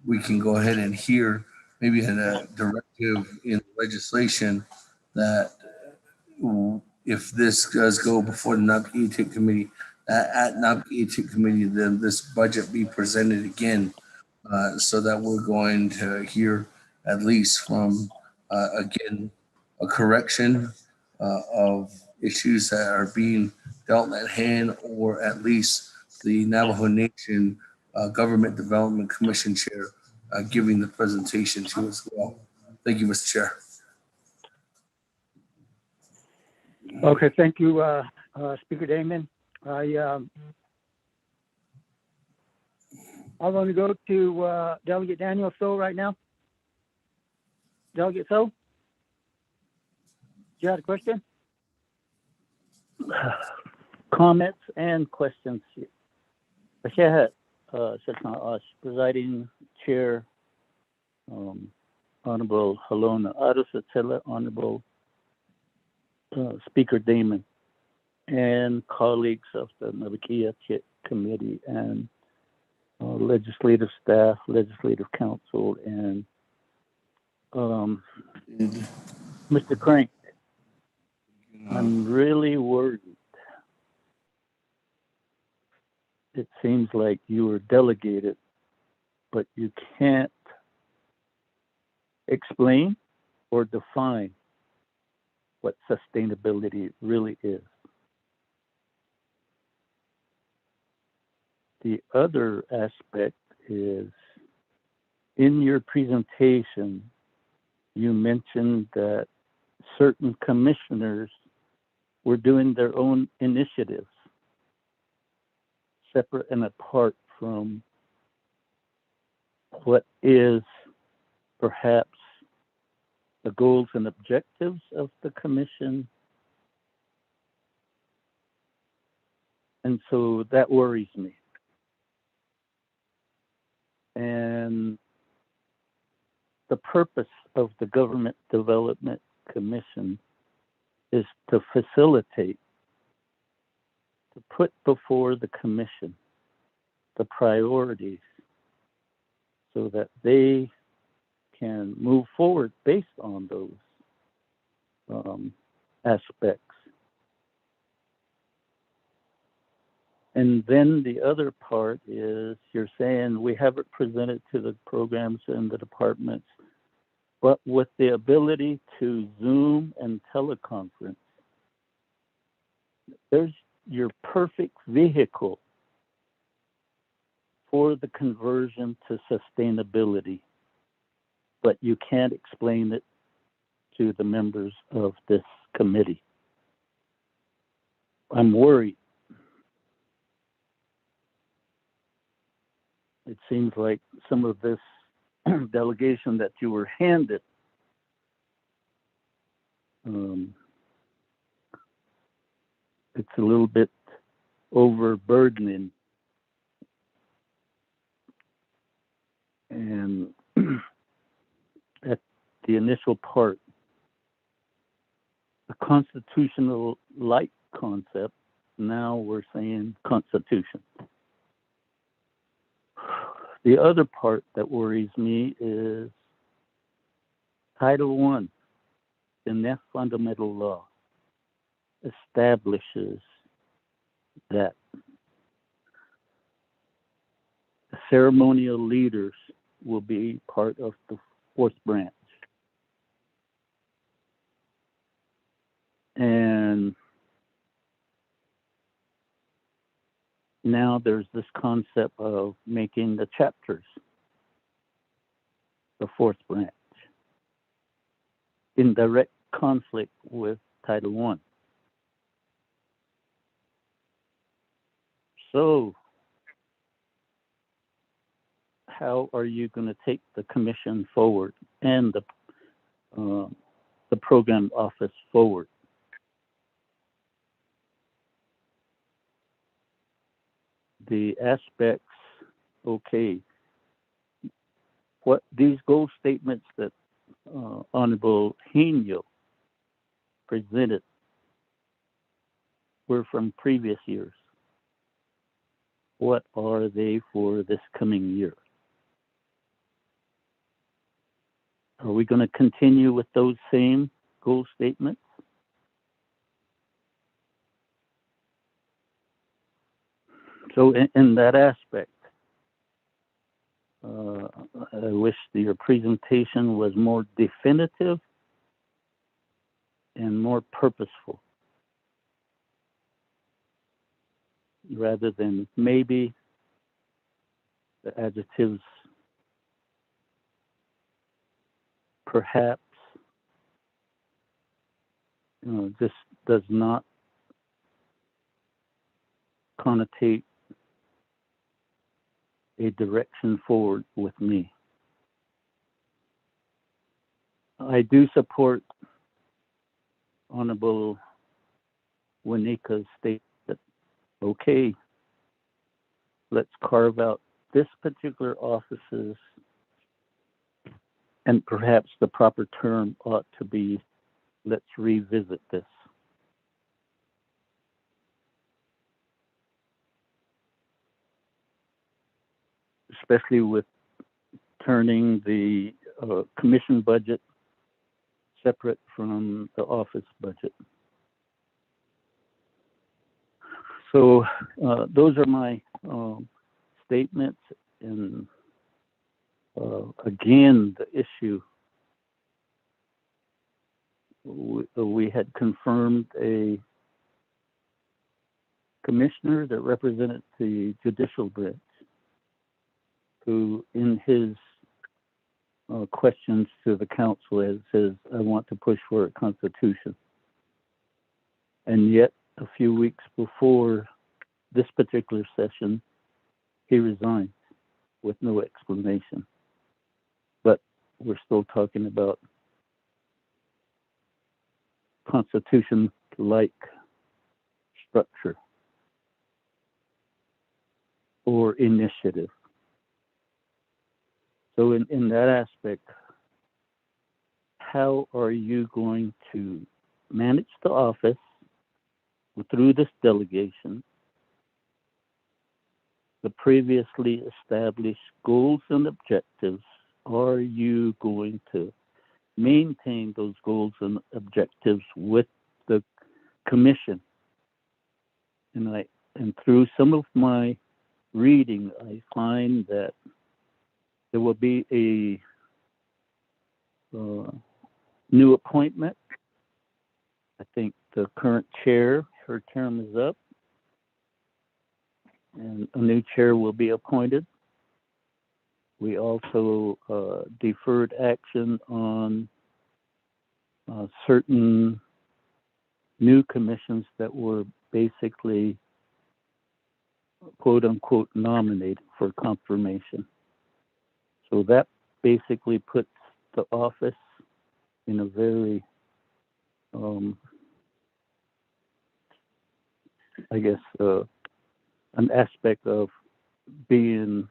we can go ahead and hear maybe a directive in legislation that if this does go before the Naabik'íyáti committee, at Naabik'íyáti committee, then this budget be presented again so that we're going to hear at least from, again, a correction of issues that are being dealt at hand, or at least the Navajo Nation Government Development Commission Chair giving the presentation to as well. Thank you, Mr. Chair. Okay, thank you, Speaker Damon. I'm going to go to Delegate Daniel So right now. Delegate So, do you have a question? Comments and questions. Ashehet, Presiding Chair, Honorable Halona Arusatela, Honorable Speaker Damon, and colleagues of the Naabik'íyáti Committee and legislative staff, legislative council, and Mr. Crank. I'm really worried. It seems like you were delegated, but you can't explain or define what sustainability really is. The other aspect is, in your presentation, you mentioned that certain commissioners were doing their own initiatives, separate and apart from what is perhaps the goals and objectives of the commission. And so that worries me. And the purpose of the Government Development Commission is to facilitate, to put before the commission the priorities so that they can move forward based on those aspects. And then the other part is, you're saying we have it presented to the programs and the departments, but with the ability to Zoom and teleconference, there's your perfect vehicle for the conversion to sustainability, but you can't explain it to the members of this committee. I'm worried. It seems like some of this delegation that you were handed it's a little bit overburdening. And at the initial part, the constitutional like concept, now we're saying constitution. The other part that worries me is Title I, the Net Fundamental Law, establishes that ceremonial leaders will be part of the fourth branch. And now there's this concept of making the chapters the fourth branch, in direct conflict with Title I. So how are you going to take the commission forward and the program office forward? The aspects, okay, what these goal statements that Honorable Henio presented were from previous years. What are they for this coming year? Are we going to continue with those same goal statements? So in that aspect, I wish your presentation was more definitive and more purposeful, rather than maybe the adjectives perhaps, just does not connotate a direction forward with me. I do support Honorable Winika's statement that, okay, let's carve out this particular office's, and perhaps the proper term ought to be, let's revisit this. Especially with turning the commission budget separate from the office budget. So those are my statements. And again, the issue, we had confirmed a commissioner that represented the judicial branch, who in his questions to the council says, I want to push for a constitution. And yet, a few weeks before this particular session, he resigned with no explanation. But we're still talking about constitution-like structure or initiative. So in that aspect, how are you going to manage the office through this delegation, the previously established goals and objectives? Are you going to maintain those goals and objectives with the commission? And through some of my reading, I find that there will be a new appointment. I think the current chair, her term is up, and a new chair will be appointed. We also deferred action on certain new commissions that were basically, quote unquote, nominated for confirmation. So that basically puts the office in a very, I guess, an aspect of being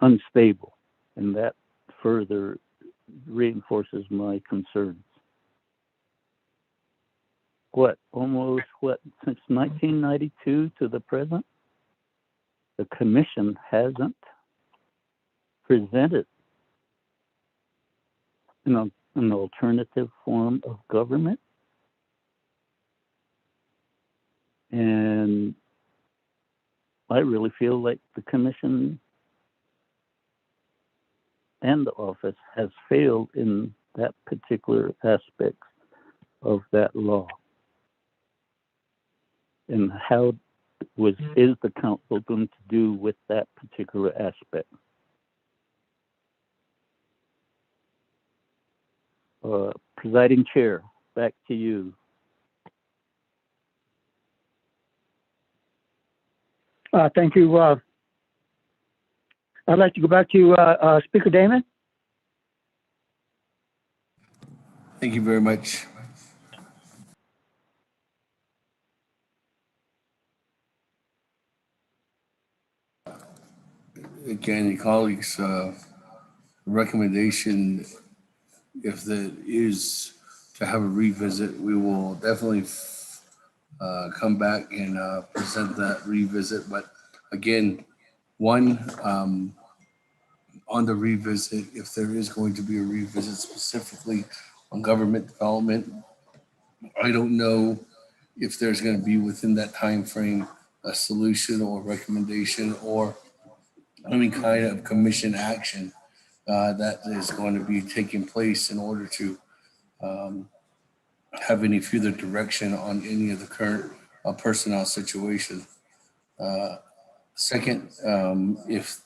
unstable, and that further reinforces my concerns. Since 1992 to the present, the commission hasn't presented an alternative form of government. And I really feel like the commission and the office has failed in that particular aspect of that law. And how is the council going to do with that particular aspect? Presiding chair, back to you. Thank you, I'd like to go back to Speaker Damon. Thank you very much. Again, colleagues, recommendation, if that is to have a revisit, we will definitely come back and present that revisit. But again, one, on the revisit, if there is going to be a revisit specifically on government development, I don't know if there's going to be within that time frame a solution or recommendation or any kind of commission action that is going to be taking place in order to have any further direction on any of the current personnel situation. Second, if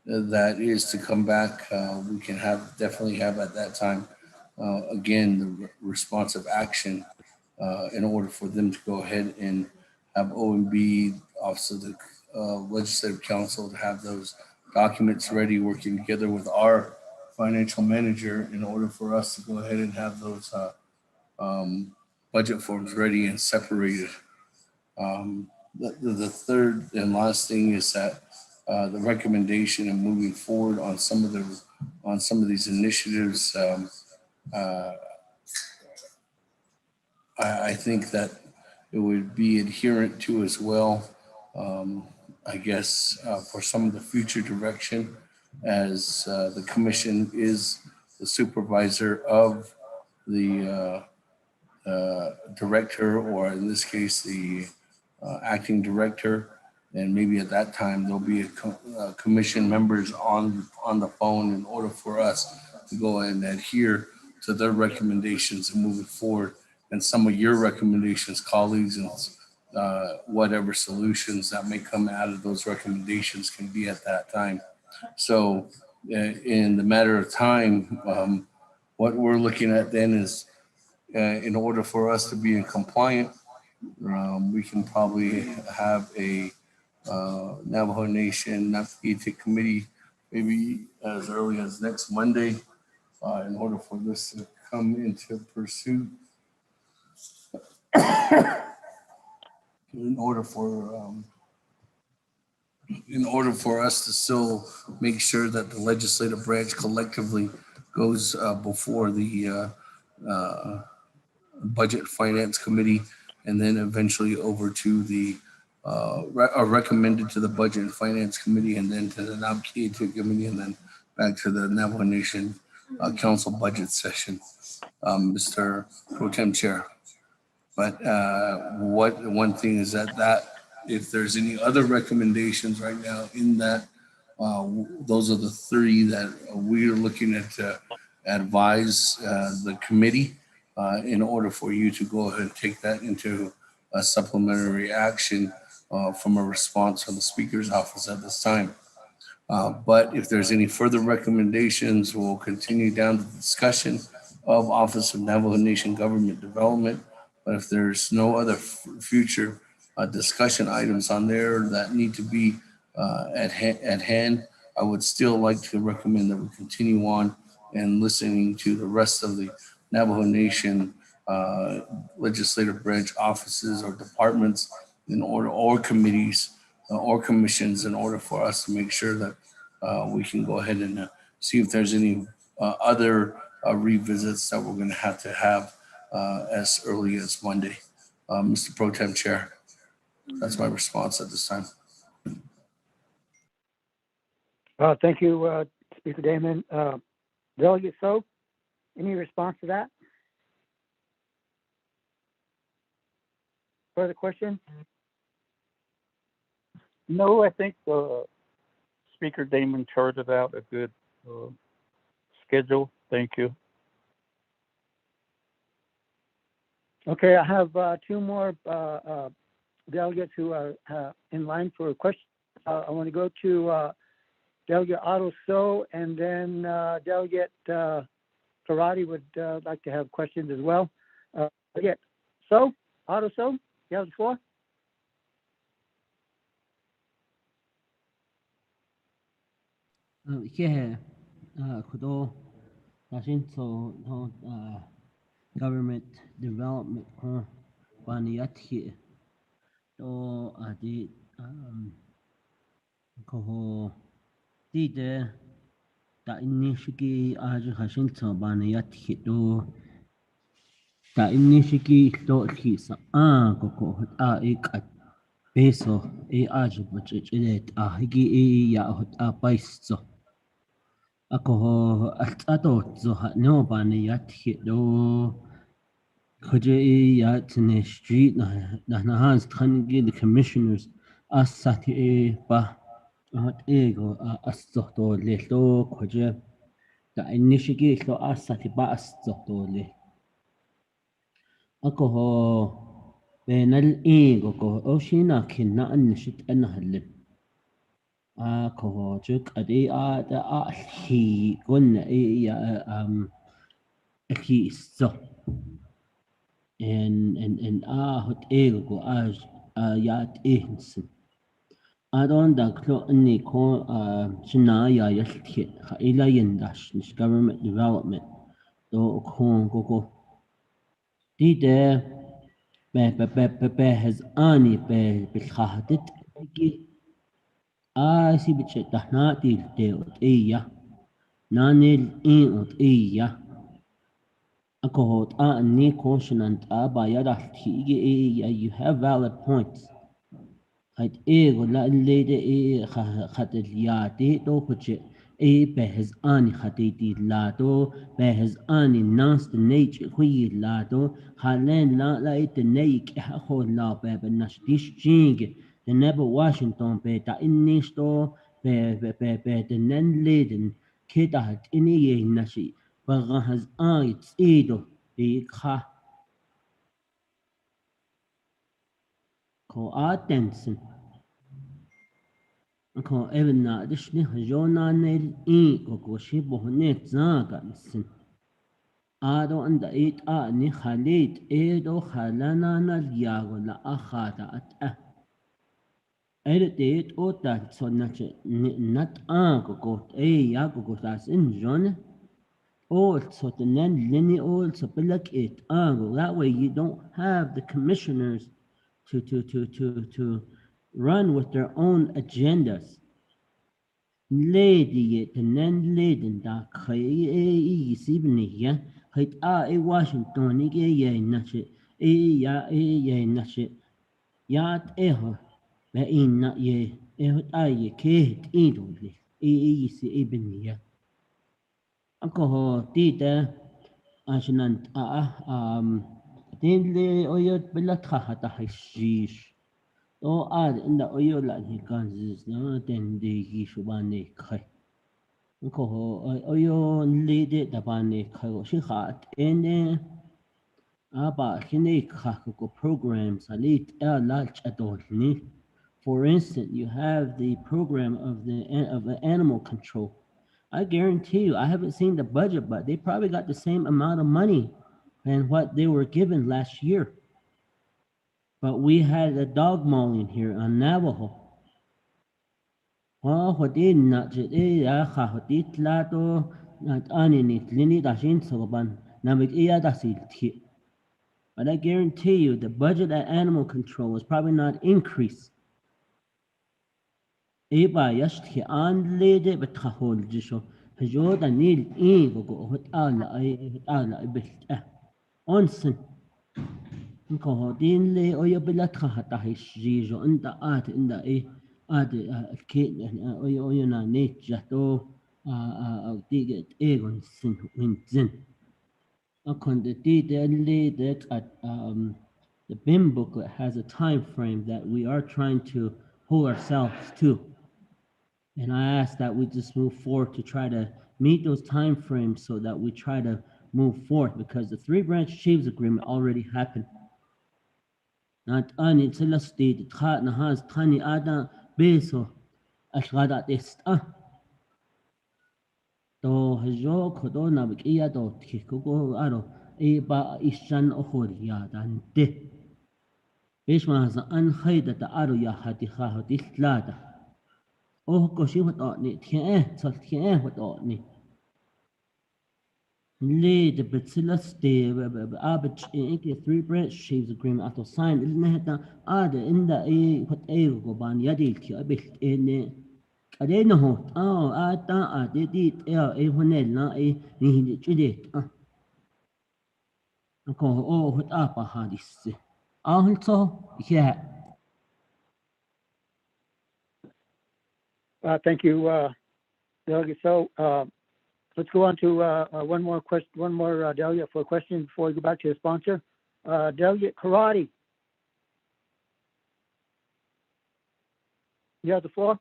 that is to come back, we can definitely have at that time, again, the responsive action in order for them to go ahead and have OMB, Office of the Legislative Council, to have those documents ready, working together with our financial manager in order for us to go ahead and have those budget forms ready and separated. The third and last thing is that the recommendation and moving forward on some of these initiatives, I think that it would be adherent to as well. I guess for some of the future direction, as the commission is the supervisor of the director, or in this case, the acting director, and maybe at that time there'll be commission members on the phone in order for us to go and adhere to their recommendations and moving forward, and some of your recommendations, colleagues, and whatever solutions that may come out of those recommendations can be at that time. So in the matter of time, what we're looking at then is in order for us to be in compliant, we can probably have a Navajo Nation Naabik'íyáti committee maybe as early as next Monday in order for this to come into pursuit. In order for us to still make sure that the legislative branch collectively goes before the Budget Finance Committee, and then eventually over to the recommended to the Budget and Finance Committee, and then to the Naabik'íyáti Committee, and then back to the Navajo Nation Council budget session, Mr. Pro Tem Chair. But one thing is that if there's any other recommendations right now in that, those are the three that we are looking at to advise the committee in order for you to go ahead and take that into a supplementary action from a response from the Speaker's office at this time. But if there's any further recommendations, we'll continue down the discussion of Office of Navajo Nation Government Development. But if there's no other future discussion items on there that need to be at hand, I would still like to recommend that we continue on and listening to the rest of the Navajo Nation legislative branch offices or departments in order, or committees or commissions, in order for us to make sure that we can go ahead and see if there's any other revisits that we're going to have as early as Monday. Mr. Pro Tem Chair, that's my response at this time. Thank you, Speaker Damon. Delegate So, any response to that? Further question? No, I think Speaker Damon charted out a good schedule. Thank you. Okay, I have two more delegates who are in line for a question. I want to go to Delegate Otto So, and then Delegate Karate would like to have questions as well. Delegate So, Otto So, you have the floor. Yeah, kudo dashin so no government development baniyat to adi ko ti de ta inishiki aj hashin so baniyat to ta inishiki to hisa ko ik peso aj bachete higi ya paiso ako ato zo no baniyat do Kuje ya tene street na hans thangi the commissioners asati ba at ego astoto le lo kuje da inishigi lo asati ba astoto le ako ho benal ego ko oshina kinna anishit anhalle ako ho juk adi da hi gunna ya ki so en hot ego ko yat ehnsen adon da klo ni ko china ya yalthi ila yendash nish government development do ko di de be has ani be khahatit ki si biche tahna til te ot iya nanil in ot iya ako hot ni ko shinan ba ya da you have valid points قد إيه ولا اللي ده إيه خد الياتي تو كتش إيه بهز أني خديتي لاتو بهز أني الناس نيج خوي لاتو خلين لا يتنيك أخو لا بناش ديش جينج تنبا واشنطن بيتا إنيشتو تنن ليدن كده هت إني ينشي بغهز أني تسيدو بيكها كو آتنسن ko even na dishni jona nel ko shi bohne zaga misin ado anda it ni khalid edo khalana na yago la akhata at edit o that so not ko yago ko tas in jone also the then lini also belak it that way you don't have the commissioners to run with their own agendas lady tenen leden da kai sibni ya hait Washington ye na che ye na che ya ho be inna ye ye ke idole si ibni ya ako ho ti de ashnan tin le oyot belat hata hashish o inda oyola ni kanzis na ten de gi shubane kai ko oyo lede dabane kayo shi hat ene aba hine ko programs alit large adolni. For instance, you have the program of the animal control. I guarantee you, I haven't seen the budget, but they probably got the same amount of money than what they were given last year. But we had a dog mauling here on Navajo. Hodi najid hoti tlato nat aninit lini dashin soban Naabik'íyáti. But I guarantee you the budget at animal control was probably not increased. Eba yashti an lede betrahol jisho. Hajoda nil go hot ala ibilt onsen. Nko hodin le oyo bilat hatahish jijo inda inda الكيد يعني أيونا نيت جاتو أو تيجي إيجون سن وينزن أكون the اللي that at the BIM booklet has a time frame that we are trying to hold ourselves to, and I ask that we just move forward to try to meet those time frames so that we try to move forward because the 3-branch chiefs agreement already happened. Not only it's a state that has tiny ada beso ashgada test to hajo kodo Naabik'íyáti do tikugo aro ba ishan ohoriya dante bish ma an khayda ta aro ya hati kha hati tlada Oh, có sĩ hoạt động này thiện hoạt động này. Lê the bacillus the average in three branch shapes agreement after sign ilna hata ada inda what go ban yadi ki abel in adena ho ata di honel na ni hindi chide ko what apa hadis also yeah. Thank you, Delegate. So let's go on to one more delegate for a question before we go back to the sponsor. Delegate Karate. You have the floor.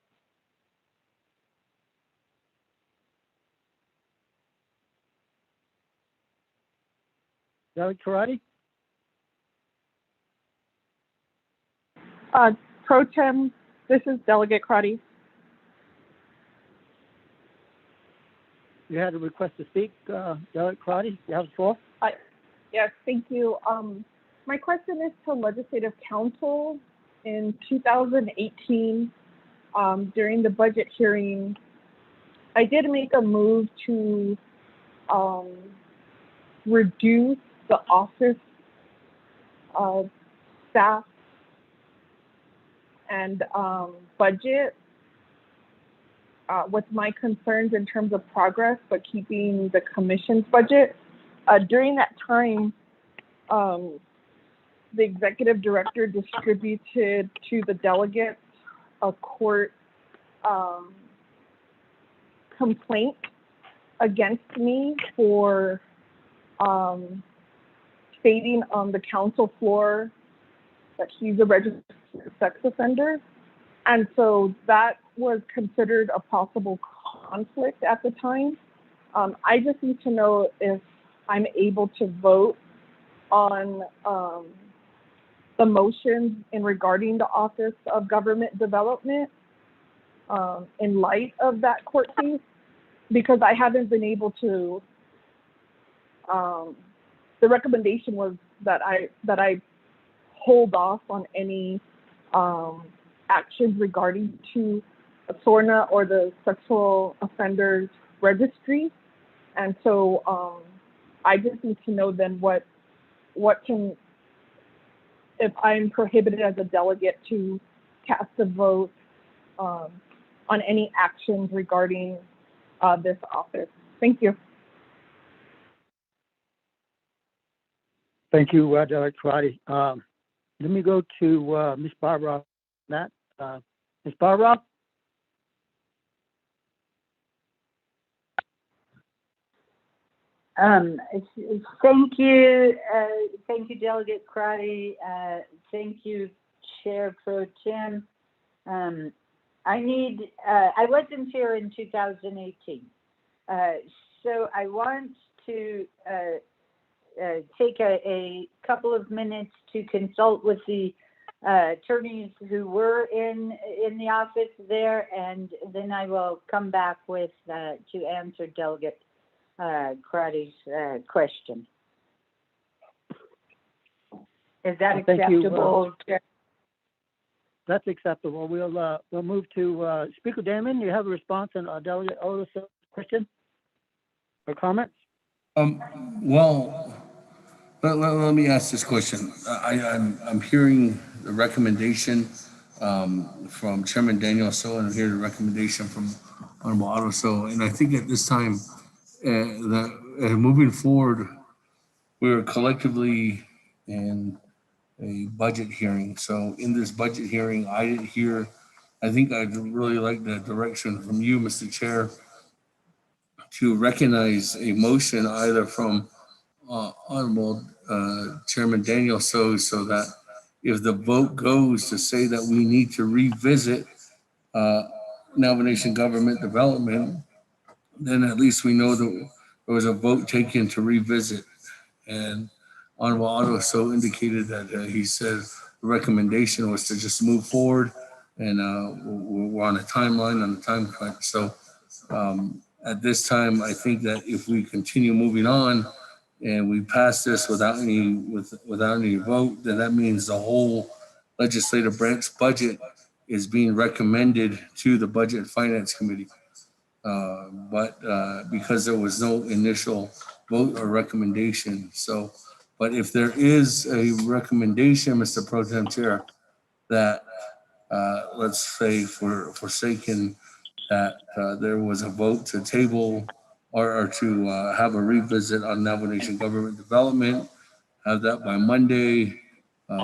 Delegate Karate? Pro Tem, this is Delegate Crotty. You had a request to speak, Delegate Karate. You have the floor. Yes, thank you. My question is to Legislative Council. In 2018, during the budget hearing, I did make a move to reduce the office staff and budget with my concerns in terms of progress, but keeping the commission's budget. During that time, the executive director distributed to the delegates a court complaint against me for stating on the council floor that he's a registered sex offender. And so that was considered a possible conflict at the time. I just need to know if I'm able to vote on the motions in regarding the Office of Government Development in light of that court case, because I haven't been able to, the recommendation was that I hold off on any actions regarding to SORNA or the Sexual Offenders Registry. And so I just need to know then what can, if I'm prohibited as a delegate to cast a vote on any actions regarding this office. Thank you. Thank you, Delegate Karate. Let me go to Ms. Barbara. Ms. Barbara? Thank you, Delegate Crotty. Thank you, Chair Pro Tem. I wasn't here in 2018, so I want to take a couple of minutes to consult with the attorneys who were in the office there, and then I will come back with to answer Delegate Crotty's question. Is that acceptable? That's acceptable. We'll move to Speaker Damon. You have a response on Delegate Otis' question or comments? Well, let me ask this question. I'm hearing the recommendation from Chairman Daniel So, and I'm hearing the recommendation from Honorable Otto So, and I think at this time that moving forward, we are collectively in a budget hearing. So in this budget hearing, I didn't hear. I think I'd really like the direction from you, Mr. Chair, to recognize a motion either from Honorable Chairman Daniel So that if the vote goes to say that we need to revisit Navajo government development, then at least we know that there was a vote taken to revisit. And Honorable Otto So indicated that he said the recommendation was to just move forward, and we're on a timeline, on a time crunch. So at this time, I think that if we continue moving on and we pass this without any vote, then that means the whole legislative branch budget is being recommended to the Budget and Finance Committee. But because there was no initial vote or recommendation. So, but if there is a recommendation, Mr. Pro Tem Chair, that let's say forsaken that there was a vote to table or to have a revisit on Navajo Nation government development, have that by Monday.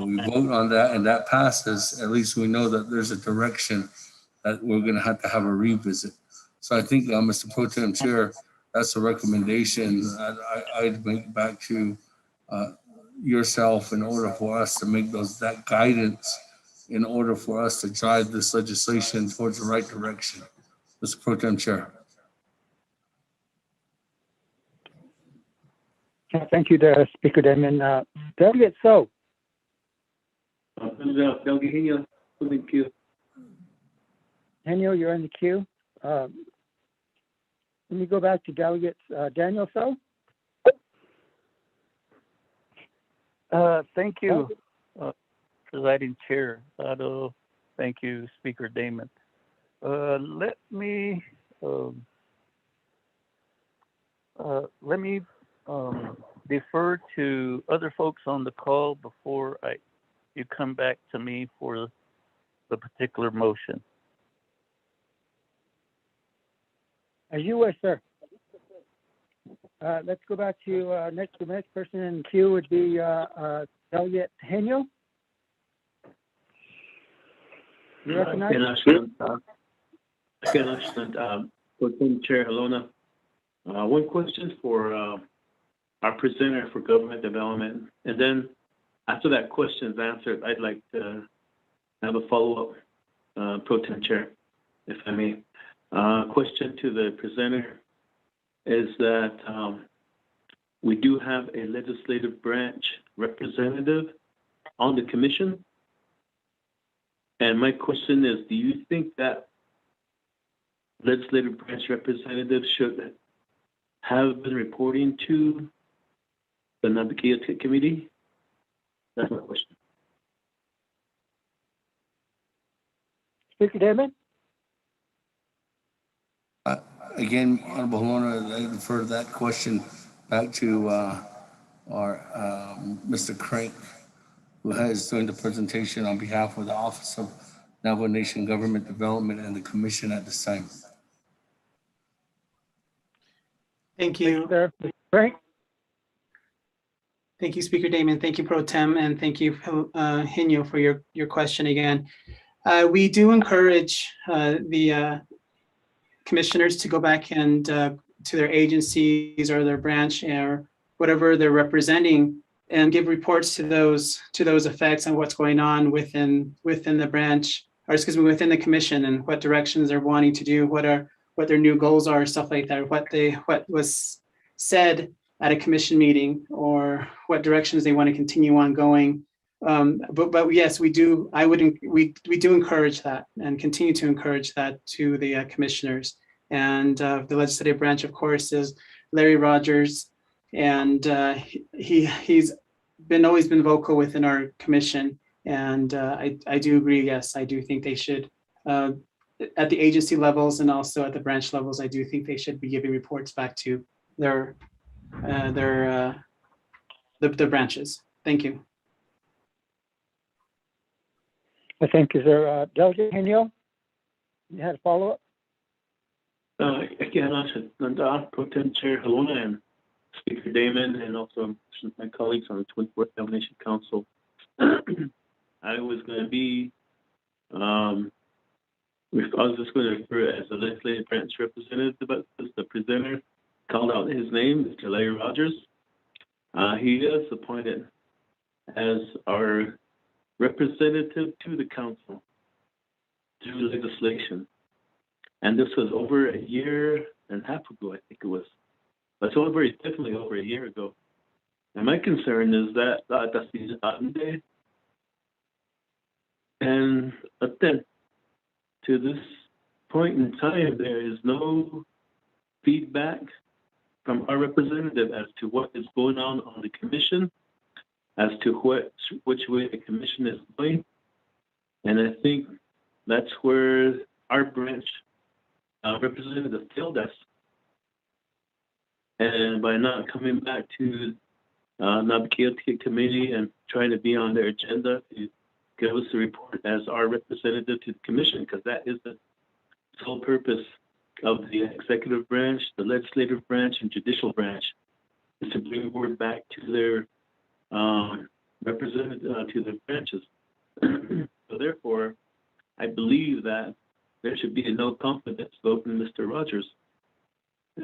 We vote on that and that passes. At least we know that there's a direction that we're going to have a revisit. So I think, Mr. Pro Tem Chair, that's a recommendation I'd make back to yourself in order for us to make that guidance in order for us to drive this legislation towards the right direction. Mr. Pro Tem Chair. Thank you, Speaker Damon. Delegate So. Delegate Henio, in the queue. Henio, you're in the queue. Let me go back to Delegate Daniel So. Thank you, Presiding Chair. Thank you, Speaker Damon. Let me defer to other folks on the call before you come back to me for the particular motion. As you wish, sir. Let's go back to the next person in the queue would be Delegate Henio. You recognize? Pro Tem Chair Halona. One question for our presenter for government development, and then after that question is answered, I'd like to have a follow-up, Pro Tem Chair, if I may. Question to the presenter is that we do have a legislative branch representative on the commission. And my question is, do you think that legislative branch representative should have been reporting to the Naabik'íyáti committee? That's my question. Speaker Damon? Again, Honorable Halona, I defer that question back to our Mr. Crank, who is doing the presentation on behalf of the Office of Navajo Nation Government Development and the Commission at this time. Thank you. Frank? Thank you, Speaker Damon. Thank you, Pro Tem, and thank you, Henio, for your question again. We do encourage the commissioners to go back and to their agencies or their branch or whatever they're representing and give reports to those effects on what's going on within the branch, or excuse me, within the commission, and what directions they're wanting to do, what their new goals are, stuff like that, what was said at a commission meeting, or what directions they want to continue on going. But yes, we do. We do encourage that and continue to encourage that to the commissioners. And the legislative branch, of course, is Larry Rogers, and he's always been vocal within our commission. And I do agree. Yes, I do think they should, at the agency levels and also at the branch levels, I do think they should be giving reports back to the branches. Thank you. Thank you, sir. Delegate Henio, you had a follow-up? Again, Pro Tem Chair Halona and Speaker Damon, and also my colleagues on the 24th Navajo Nation Council. I was going to be, I was just going to refer as the legislative branch representative, but the presenter called out his name, Mr. Larry Rogers. He is appointed as our representative to the council through legislation. And this was over a year and a half ago, I think it was. But it's definitely over a year ago. And my concern is that that's the day. And then to this point in time, there is no feedback from our representative as to what is going on the commission, as to which way the commission is going. And I think that's where our branch representative failed us. And by not coming back to Naabik'íyáti committee and trying to be on their agenda to give us a report as our representative to the commission, because that is the sole purpose of the executive branch, the legislative branch, and judicial branch, is to bring word back to their representative, to the branches. So therefore, I believe that there should be a no confidence vote in Mr. Rogers,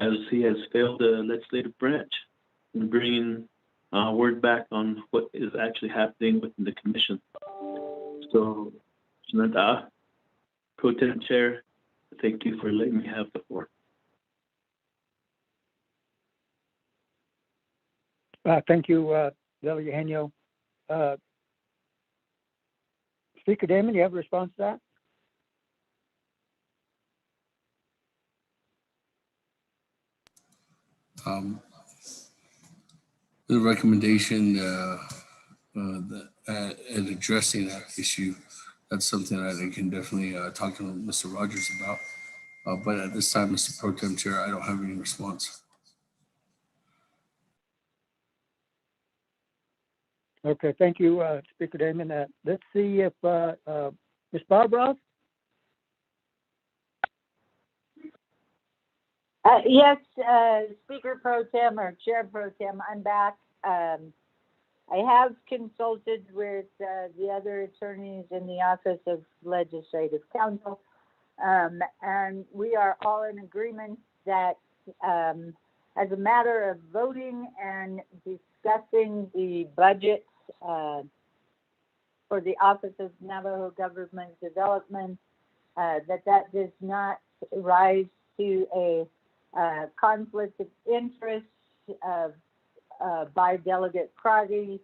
as he has failed the legislative branch in bringing word back on what is actually happening within the commission. So, Pro Tem Chair, thank you for letting me have the floor. Thank you, Delegate Henio. Speaker Damon, you have a response to that? The recommendation in addressing that issue, that's something that I can definitely talk to Mr. Rogers about. But at this time, Mr. Pro Tem Chair, I don't have any response. Okay, thank you, Speaker Damon. Let's see if Ms. Barbara. Yes, Speaker Pro Tem or Chair Pro Tem, I'm back. I have consulted with the other attorneys in the Office of Legislative Counsel, and we are all in agreement that as a matter of voting and discussing the budget for the Office of Navajo Government Development, that does not rise to a conflict of interest by Delegate Crotty,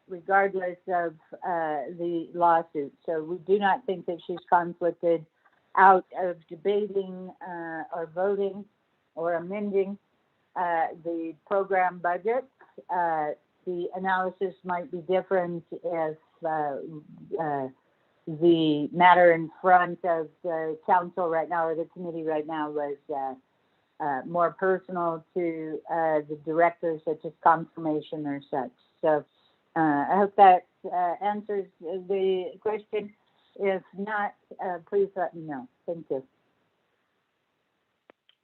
regardless of the lawsuit. So we do not think that she's conflicted out of debating or voting or amending the program budget. The analysis might be different if the matter in front of the council right now or the committee right now was more personal to the directors, such as confirmation or such. So I hope that answers the question. If not, please let me know. Thank you.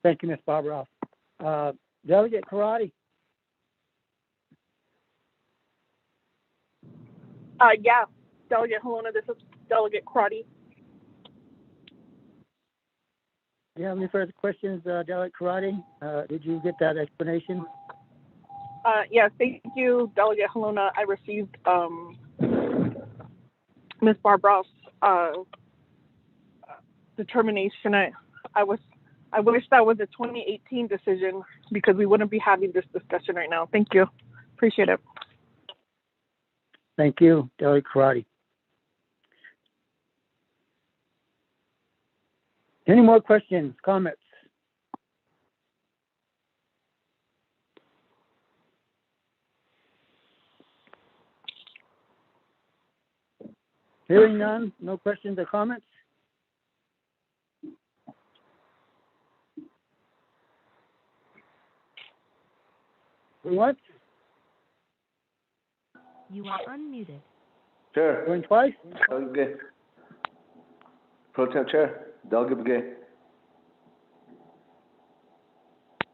Thank you, Ms. Barbara. Delegate Karate. Yeah, Delegate Halona, this is Delegate Crotty. Do you have any further questions, Delegate Karate? Did you get that explanation? Yes, thank you, Delegate Halona. I received Ms. Barbara's determination. I wish that was a 2018 decision because we wouldn't be having this discussion right now. Thank you. Appreciate it. Thank you, Delegate Karate. Any more questions, comments? Hearing none, no questions or comments? What? You are unmuted. Chair. Going twice? Delegate Pro Tem Chair, Delegate Begay.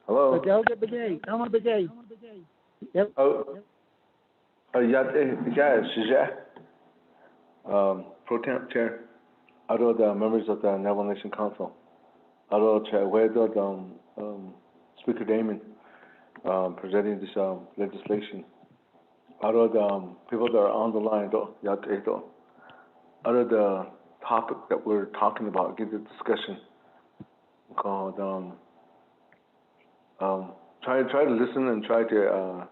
Hello. Delegate Begay, Elmer Begay. Yep. Pro Tem Chair, other the members of the Navajo Nation Council, other Chair, where Speaker Damon presenting this legislation. Other the people that are on the line, other the topic that we're talking about, get the discussion called try to listen and try to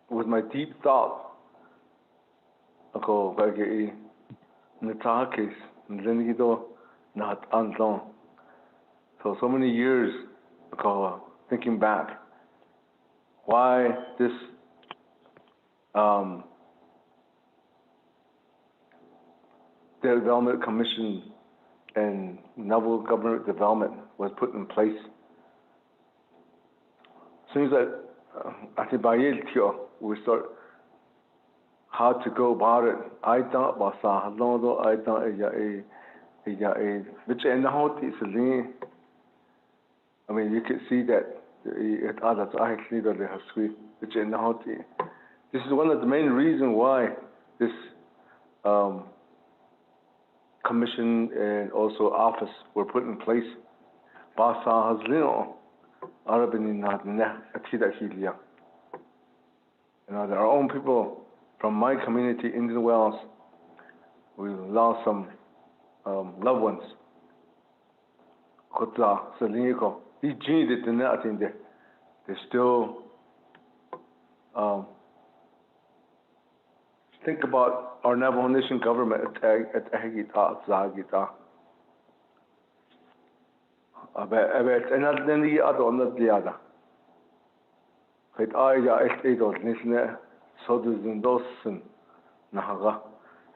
with my deep thought ako bagay nataha case nilinido not anlong. So many years ago, thinking back, why this Development Commission and Novel Government Development was put in place. Seems that at the Bayel we start how to go about it. I don't basa hallo I don't which in the whole is I mean, you can see that it others actually that they have sweet which in the whole. This is one of the main reasons why this commission and also office were put in place. Basa hazlino Arabini nadna atida hilia. There are our own people from my community, Indian Wells. We lost some loved ones. Kotla, Saliniko. He gene did nothing there. They still think about our Navajo Nation government at Ahigita, Zagita. About another than the other, not the other. It Aya Estate Nisne, so does Ndosen Nahaga.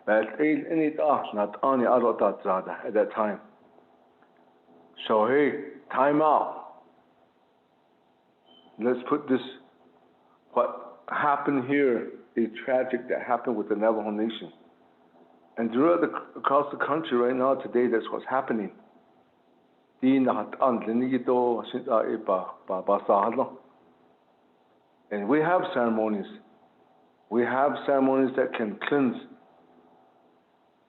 But any not only Adota Zada at that time. So hey, time out. Let's put this, what happened here is tragic that happened with the Navajo Nation. And throughout across the country right now today, that's what's happening. And we have ceremonies. We have ceremonies that can cleanse.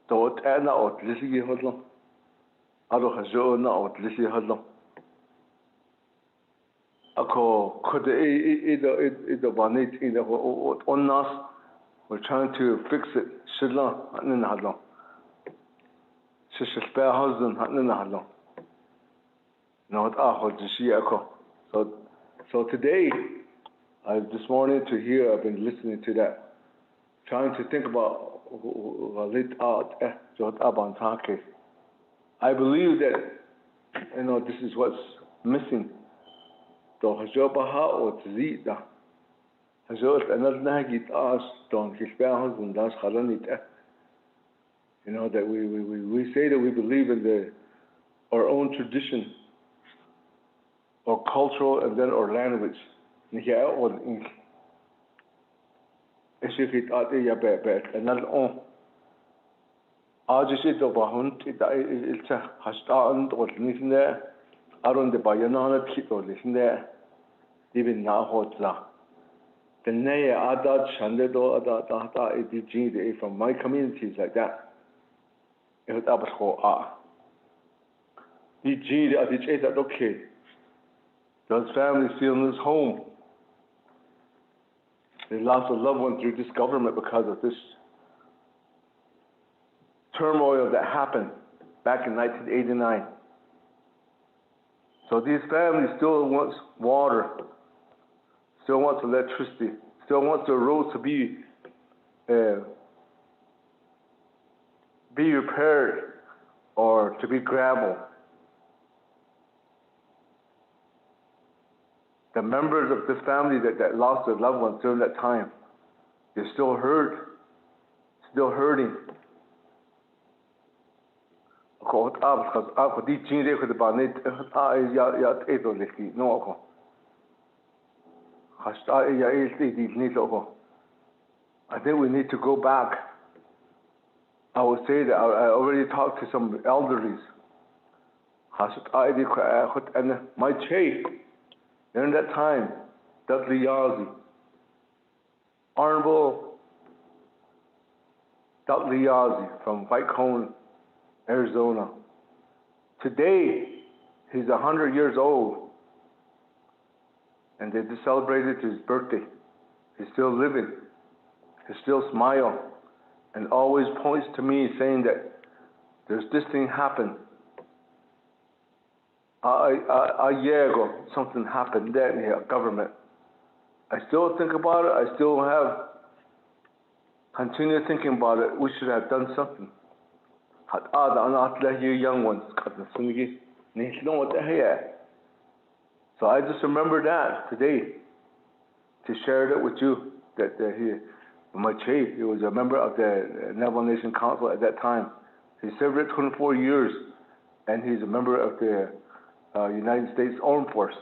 We're trying to fix it. So today, this morning to hear, I've been listening to that, trying to think about I believe that, this is what's missing. That we say that we believe in our own tradition, or cultural, and then our language. From my communities like that. Okay. Does families feel in this home? They lost a loved one through this government because of this turmoil that happened back in 1989. So these families still want water, still want electricity, still want the roads to be repaired or to be gravel. The members of this family that lost their loved ones during that time, they're still hurt, still hurting. I think we need to go back. I would say that I already talked to some elderlies. My chief, during that time, Dudley Yazzie, Honorable Dudley Yazzie from White Cone, Arizona. Today, he's 100 years old, and they just celebrated his birthday. He's still living. He still smiles, and always points to me saying that there's this thing happened. A year ago, something happened there in the government. I still think about it. I still continue thinking about it. We should have done something. Young ones. So I just remember that today to share that with you. That my chief, he was a member of the Navajo Nation Council at that time. He served it 24 years, and he's a member of the United States Armed Force.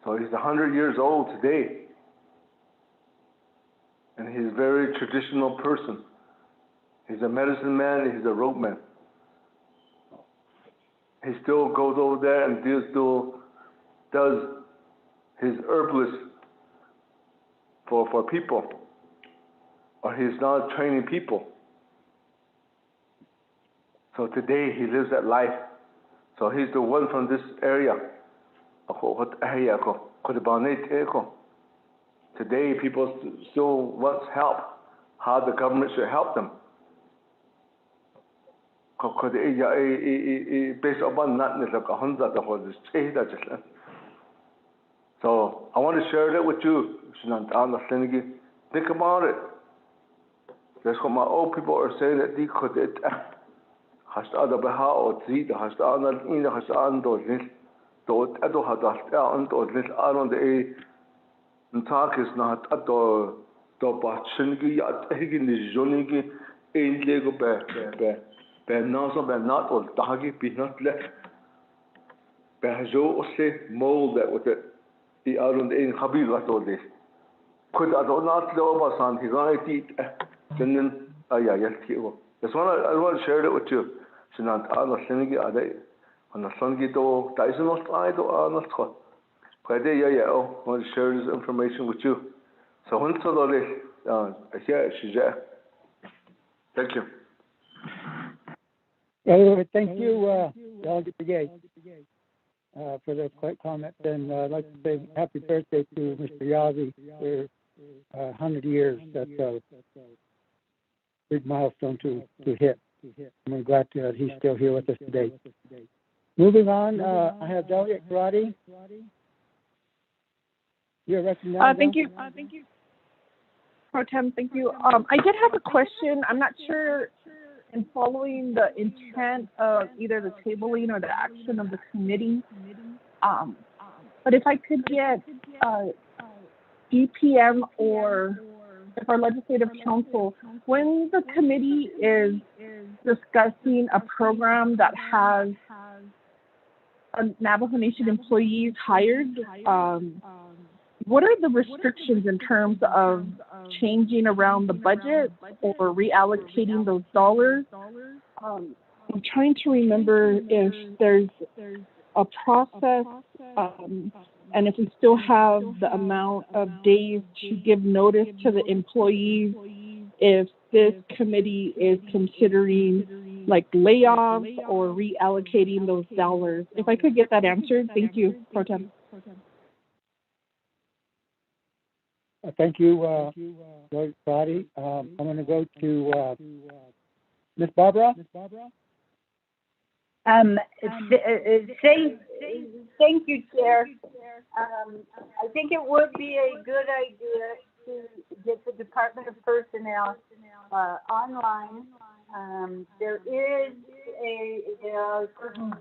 So he's 100 years old today. And he's a very traditional person. He's a medicine man, he's a rope man. He still goes over there and still does his herbalist for people. Or he's not training people. So today he lives that life. So he's the one from this area. Today people still want help, how the government should help them. So I want to share that with you. Think about it. That's what my old people are saying, that they could it. Hast ada beha or zi, hast ana in the has an dodnil. Dot ado had an dodnil on the talk is not at the batchingi at higin is jonigi in lego be naso be not or dagi be not left. Behajo ose mold that with it. The around in Habil was all this. Could I not know about something? I did. Then that's one I want to share it with you. So not on the Senegi are they on the Sangito, Dyson was I do not Scott. But I want to share this information with you. So once all this, she's thank you. Anyway, thank you, Delegate Begay, for those quick comments. And I'd like to say happy birthday to Mr. Yazi for 100 years. That's a big milestone to hit. I'm glad that he's still here with us today. Moving on, I have Delegate Karate. You're recognized. Thank you. Thank you. Pro Tem, thank you. I did have a question. I'm not sure in following the intent of either the tabling or the action of the committee. But if I could get DPM or if our legislative council, when the committee is discussing a program that has Navajo Nation employees hired, what are the restrictions in terms of changing around the budget or reallocating those dollars? I'm trying to remember if there's a process and if we still have the amount of days to give notice to the employees if this committee is considering like layoffs or reallocating those dollars. If I could get that answered, thank you, Pro Tem. Thank you, George Friday. I'm going to go to Ms. Barbara. Thank you, Chair. I think it would be a good idea to get the Department of Personnel online. There are certain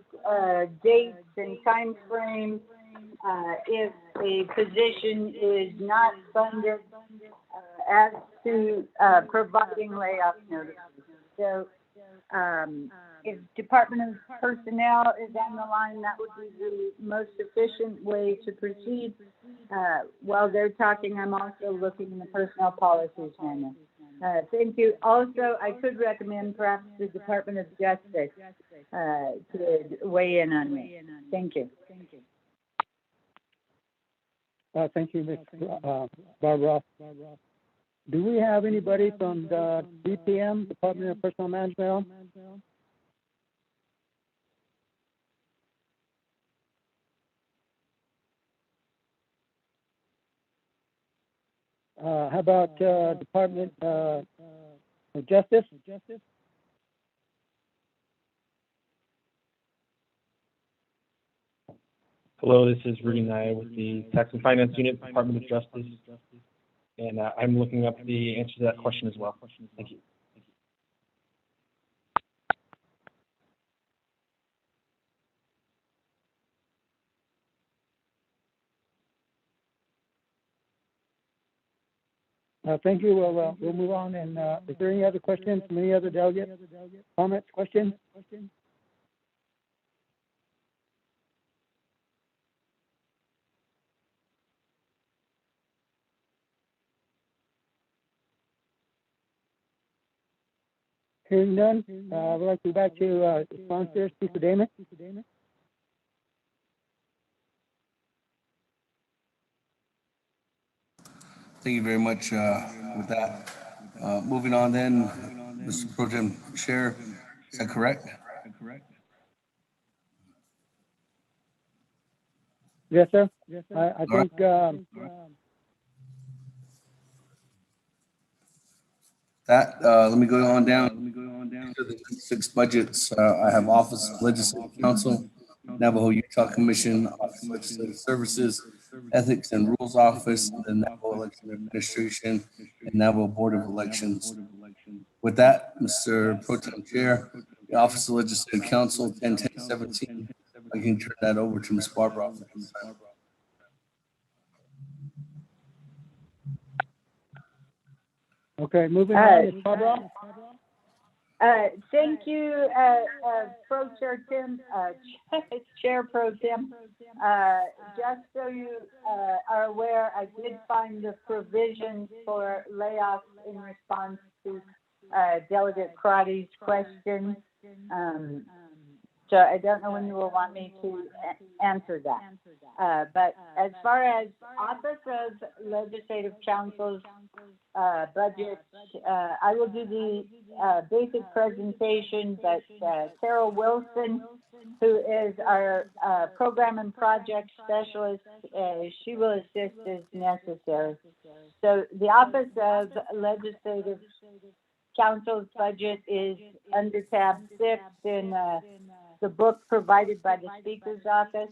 dates and time frames if a position is not funded as to providing layoff notices. So if Department of Personnel is on the line, that would be the most efficient way to proceed. While they're talking, I'm also looking in the personnel policies manual. Thank you. Also, I could recommend perhaps the Department of Justice to weigh in on me. Thank you. Thank you, Ms. Barbara. Do we have anybody from the DPM, Department of Personnel Management? How about Department of Justice? Hello, this is Rudy Naya with the Tax and Finance Unit, Department of Justice, and I'm looking up the answer to that question as well. Thank you. Thank you. We'll move on. And is there any other questions from any other delegate? Comments, questions? Hearing none, I would like to go back to the sponsor, Speaker Damon. Thank you very much with that. Moving on then, Mr. Pro Tem Chair, is that correct? Yes, sir. I think, Let me go on down to the six budgets. I have Office of Legislative Counsel, Navajo Utah Commission, Office of Legislative Services, Ethics and Rules Office, the Navajo Election Administration, and Navajo Board of Elections. With that, Mr. Pro Tem Chair, the Office of Legislative Counsel, 10-10-17, I can turn that over to Ms. Barbara. okay, moving on, Ms. Barbara. Thank you, Pro Chair Tim, Chair Pro Tim. Just so you are aware, I did find the provision for layoffs in response to Delegate Crotty's question. So I don't know when you will want me to answer that. But as far as Office of Legislative Counsel's budget, I will do the basic presentation, but Carol Wilson, who is our program and project specialist, she will assist as necessary. So the Office of Legislative Counsel's budget is under tab 6 in the book provided by the Speaker's office.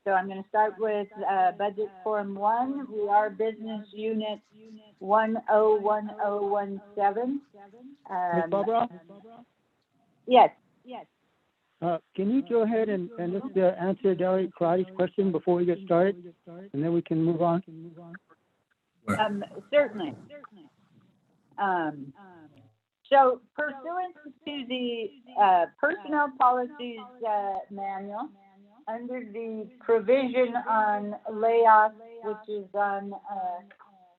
So I'm going to start with budget form 1. We are business unit 101017. Ms. Barbara? Yes. Can you go ahead and just answer Delegate Karati's question before we get started, and then we can move on? Certainly. So pursuant to the Personnel Policies Manual, under the provision on layoffs, which is on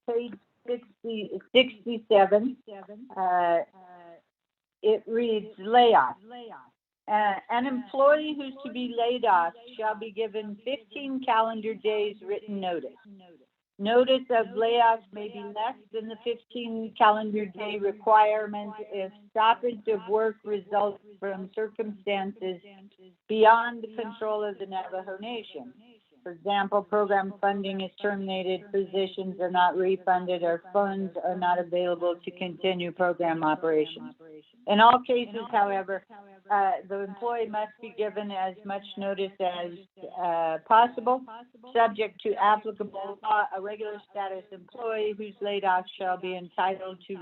page 67, it reads layoff. An employee who's to be laid off shall be given 15 calendar days written notice. Notice of layoffs may be less than the 15 calendar day requirement if stoppage of work results from circumstances beyond the control of the Navajo Nation. For example, program funding is terminated, positions are not refunded, or funds are not available to continue program operations. In all cases, however, the employee must be given as much notice as possible, subject to applicable law. A regular status employee who's laid off shall be entitled to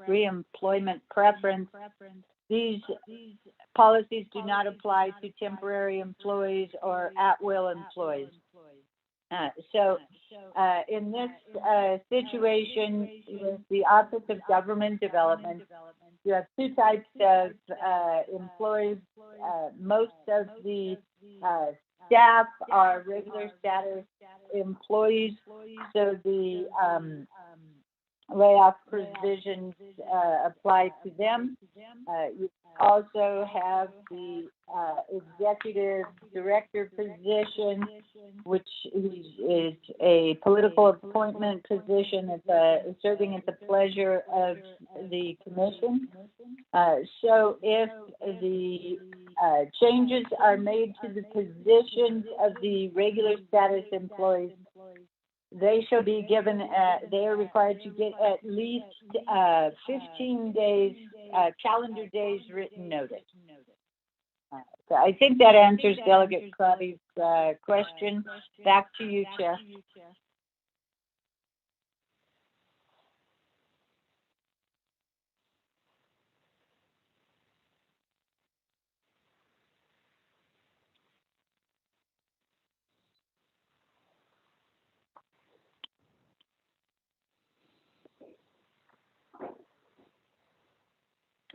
reemployment preference. These policies do not apply to temporary employees or at-will employees. In this situation, with the Office of Government Development, you have two types of employees. Most of the staff are regular status employees, so the layoff provisions apply to them. You also have the executive director position, which is a political appointment position. It's serving at the pleasure of the commission. So if the changes are made to the positions of the regular status employees, they shall be given, they are required to get at least 15 days, calendar days written notice. So I think that answers Delegate Crotty's question. Back to you, Chair.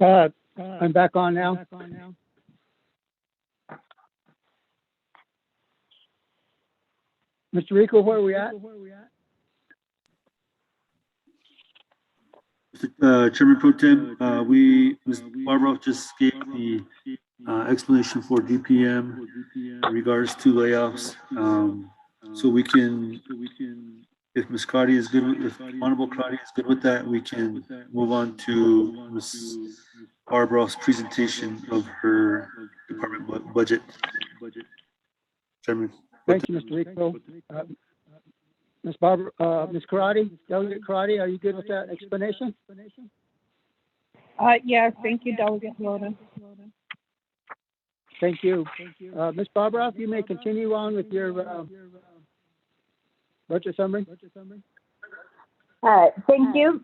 I'm back on now. Mr. Rico, where are we at? Chairman Pro Tem, Ms. Barbara just gave the explanation for DPM in regards to layoffs. So we can, if Ms. Crotty is good, if Honorable Crotty is good with that, we can move on to Ms. Barbara's presentation of her department budget. Chairman. Thank you, Mr. Rico. Ms. Barbara, Ms. Karate, Delegate Karate, are you good with that explanation? Yes, thank you, Delegate Loda. Thank you. Ms. Barbara, if you may continue on with your budget summary. Thank you.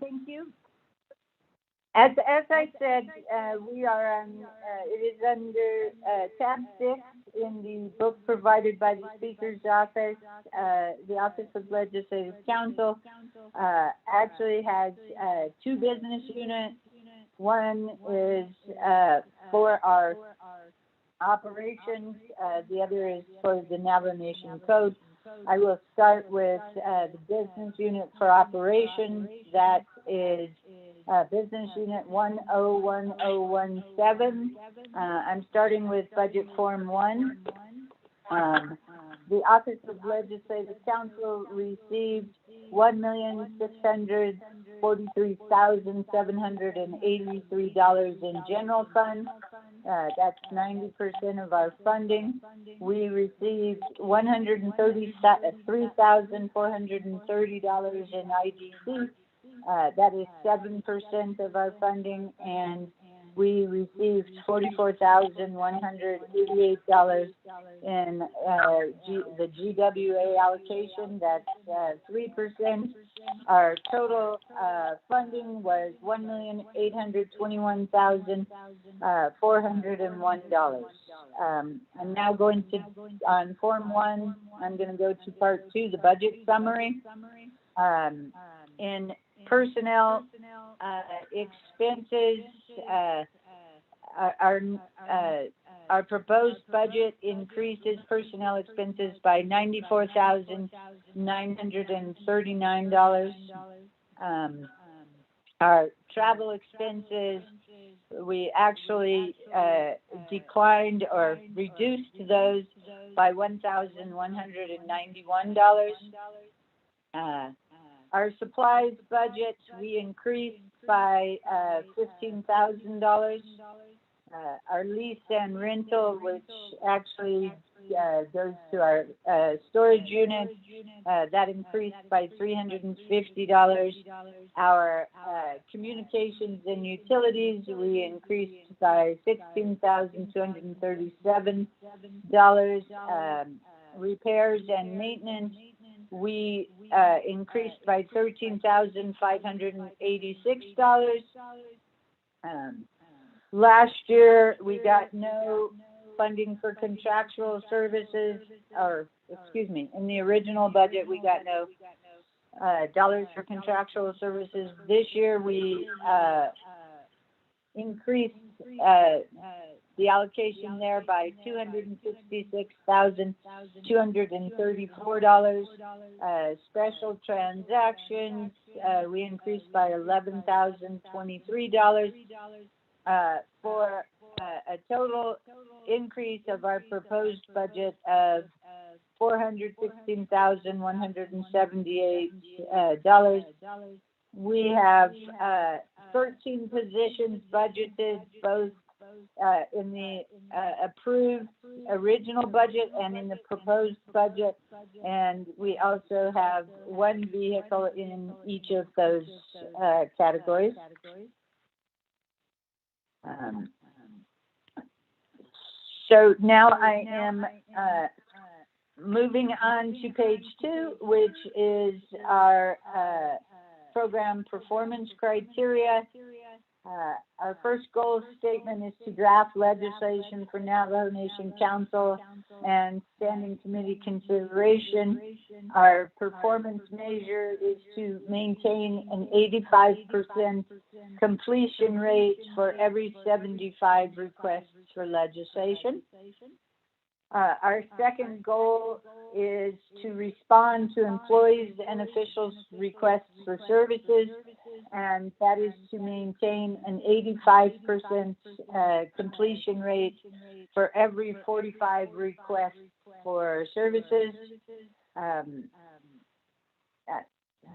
As I said, we are on, it is under tab 6 in the book provided by the Speaker's office. The Office of Legislative Counsel actually has 2 business units. One is for our operations, the other is for the Navajo Nation Code. I will start with the business unit for operations. That is business unit 101017. I'm starting with budget form 1. The Office of Legislative Counsel received $1,643,783 in general fund. That's 90% of our funding. We received $133,430 in IGC. That is 7% of our funding, and we received $44,188 in the GWA allocation. That's 3%. Our total funding was $1,821,401. I'm now going to, on Form 1, I'm going to go to Part 2, the budget summary. In personnel expenses, our proposed budget increases personnel expenses by $94,939. Our travel expenses, we actually declined or reduced those by $1,191. Our supplies budget, we increased by $15,000. Our lease and rental, which actually goes to our storage unit, that increased by $350. Our communications and utilities, we increased by $16,237. Repairs and maintenance, we increased by $13,586. Last year, we got no funding for contractual services, or excuse me, in the original budget, we got no dollars for contractual services. This year, we increased the allocation there by $266,234. Special transactions, we increased by $11,023 for a total increase of our proposed budget of $416,178. We have 13 positions budgeted, both in the approved original budget and in the proposed budget, and we also have 1 vehicle in each of those categories. So now I am moving on to page 2, which is our program performance criteria. Our first goal statement is to draft legislation for Navajo Nation Council and Standing Committee consideration. Our performance measure is to maintain an 85% completion rate for every 75 requests for legislation. Our second goal is to respond to employees and officials' requests for services, and that is to maintain an 85% completion rate for every 45 requests for services.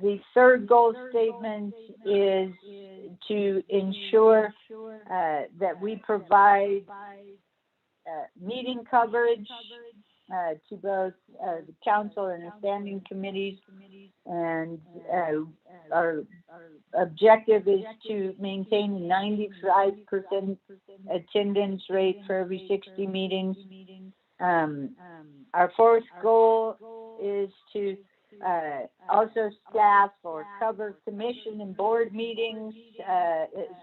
The third goal statement is to ensure that we provide meeting coverage to both the council and the standing committees, and our objective is to maintain 95% attendance rate for every 60 meetings. Our fourth goal is to also staff or cover commission and board meetings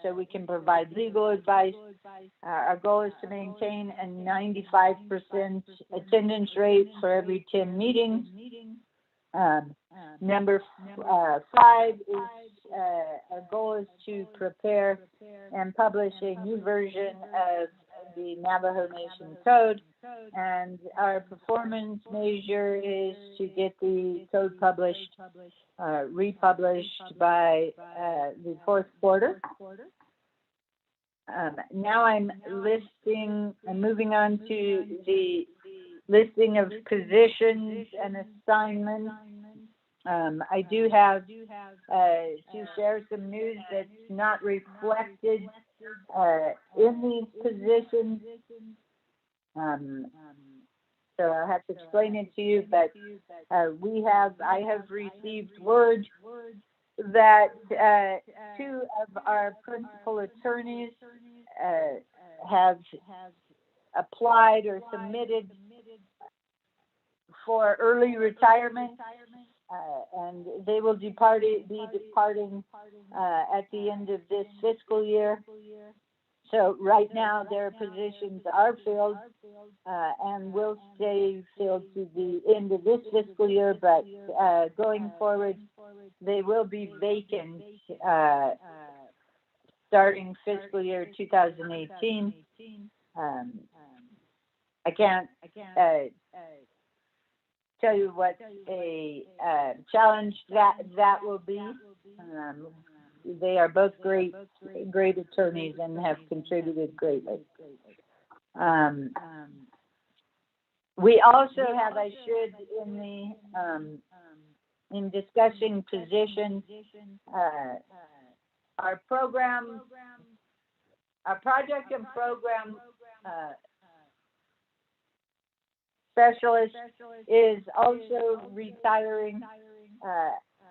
so we can provide legal advice. Our goal is to maintain a 95% attendance rate for every 10 meetings. Number 5 is our goal is to prepare and publish a new version of the Navajo Nation Code, and our performance measure is to get the code published, republished by the fourth quarter. Now I'm moving on to the listing of positions and assignments. I do have to share some news that's not reflected in these positions. So I'll have to explain it to you, but I have received word that 2 of our principal attorneys have applied or submitted for early retirement, and they will be departing at the end of this fiscal year. So right now their positions are filled and will stay filled to the end of this fiscal year, but going forward they will be vacant starting fiscal year 2018. I can't tell you what a challenge that will be. They are both great attorneys and have contributed greatly. We also have, in discussing positions, our project and program specialist is also retiring.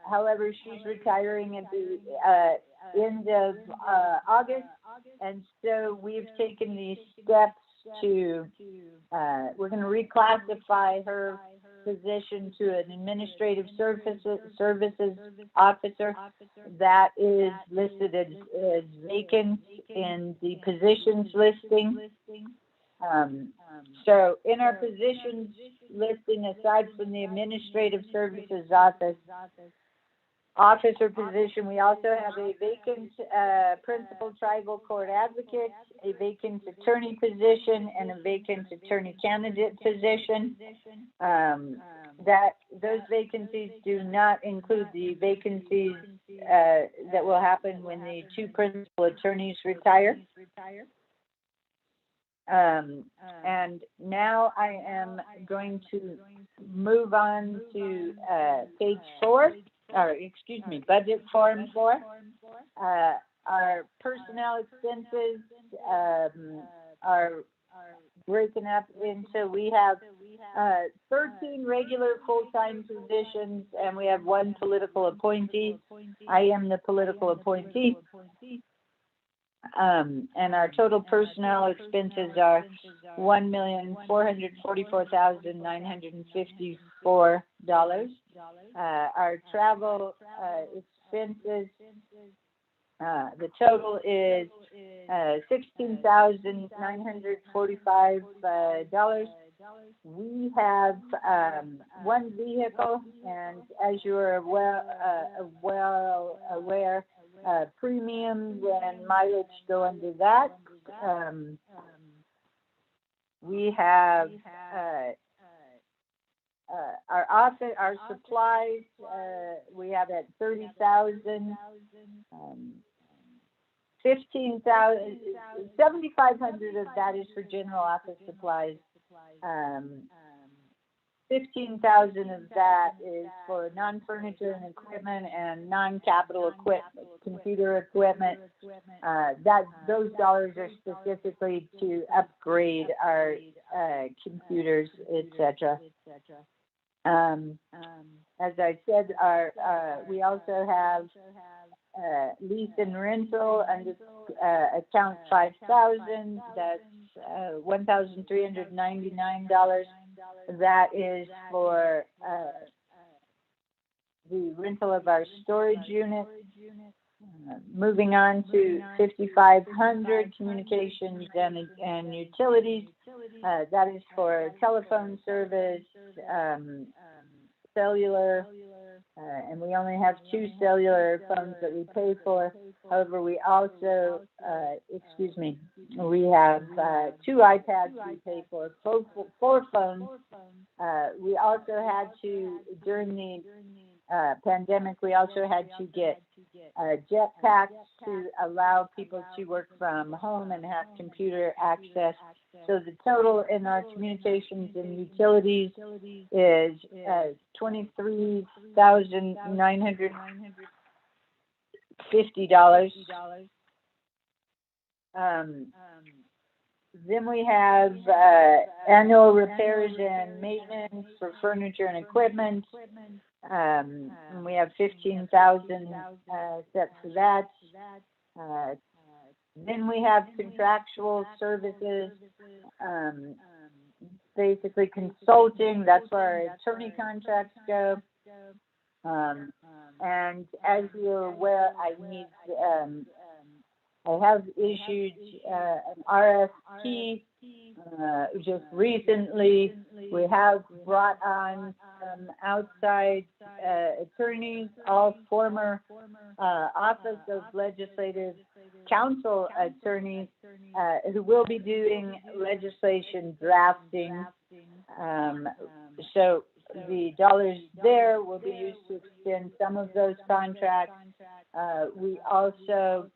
However, she's retiring at the end of August, and so we've taken these steps to, we're going to reclassify her position to an administrative services officer that is listed as vacant in the positions listing. So in our positions listing, aside from the administrative services officer position, we also have a vacant principal tribal court advocate, a vacant attorney position, and a vacant attorney candidate position. Those vacancies do not include the vacancies that will happen when the 2 principal attorneys retire. And now I am going to move on to page 4. Budget form 4. Our personnel expenses are broken up into, we have 13 regular full-time positions, and we have 1 political appointee. I am the political appointee. And our total personnel expenses are $1,444,954. Our travel expenses The total is $16,945. We have one vehicle, and as you are well aware, premiums and mileage go under that. We have our office, our supplies, we have at 30,000. 15,000, 7,500 of that is for general office supplies. 15,000 of that is for non-furniture and equipment and non-capital equipment, computer equipment. Those dollars are specifically to upgrade our computers, etc. As I said, we also have lease and rental under account 5,000. That's $1,399. That is for the rental of our storage unit. Moving on to 5,500, communications and utilities. That is for telephone service, cellular, and we only have 2 cellular phones that we pay for. However, we also, we have 2 iPads we pay for, 4 phones. We also had to, during the pandemic, we also had to get jetpacks to allow people to work from home and have computer access. So the total in our communications and utilities is $23,950. Then we have annual repairs and maintenance for furniture and equipment. And we have 15,000 set for that. Then we have contractual services, basically consulting. That's where our attorney contracts go. And as you're aware, I have issued an RFP just recently. We have brought on some outside attorneys, all former Office of Legislative Counsel attorneys who will be doing legislation drafting. So the dollars there will be used to extend some of those contracts. We also,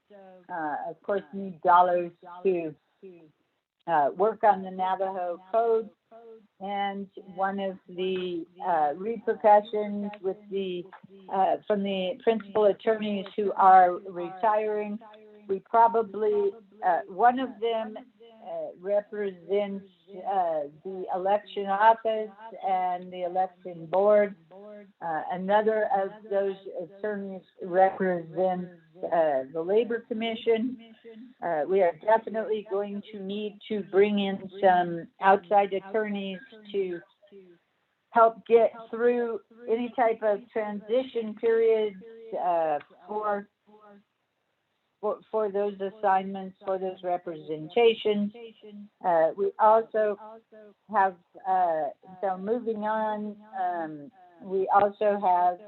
of course, need dollars to work on the Navajo Code, and one of the repercussions with from the principal attorneys who are retiring, we probably, one of them represents the election office and the election board. Another of those attorneys represents the Labor Commission. We are definitely going to need to bring in some outside attorneys to help get through any type of transition periods for those assignments, for those representations. We also have, so moving on, we also have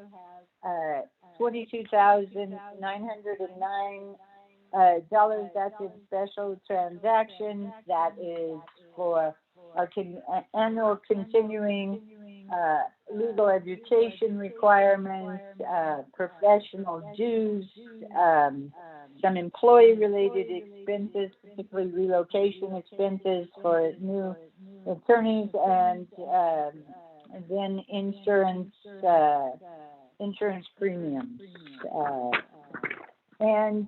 $22,909. That's in special transactions. That is for our annual continuing legal education requirements, professional dues, some employee-related expenses, particularly relocation expenses for new attorneys, and then insurance premiums. And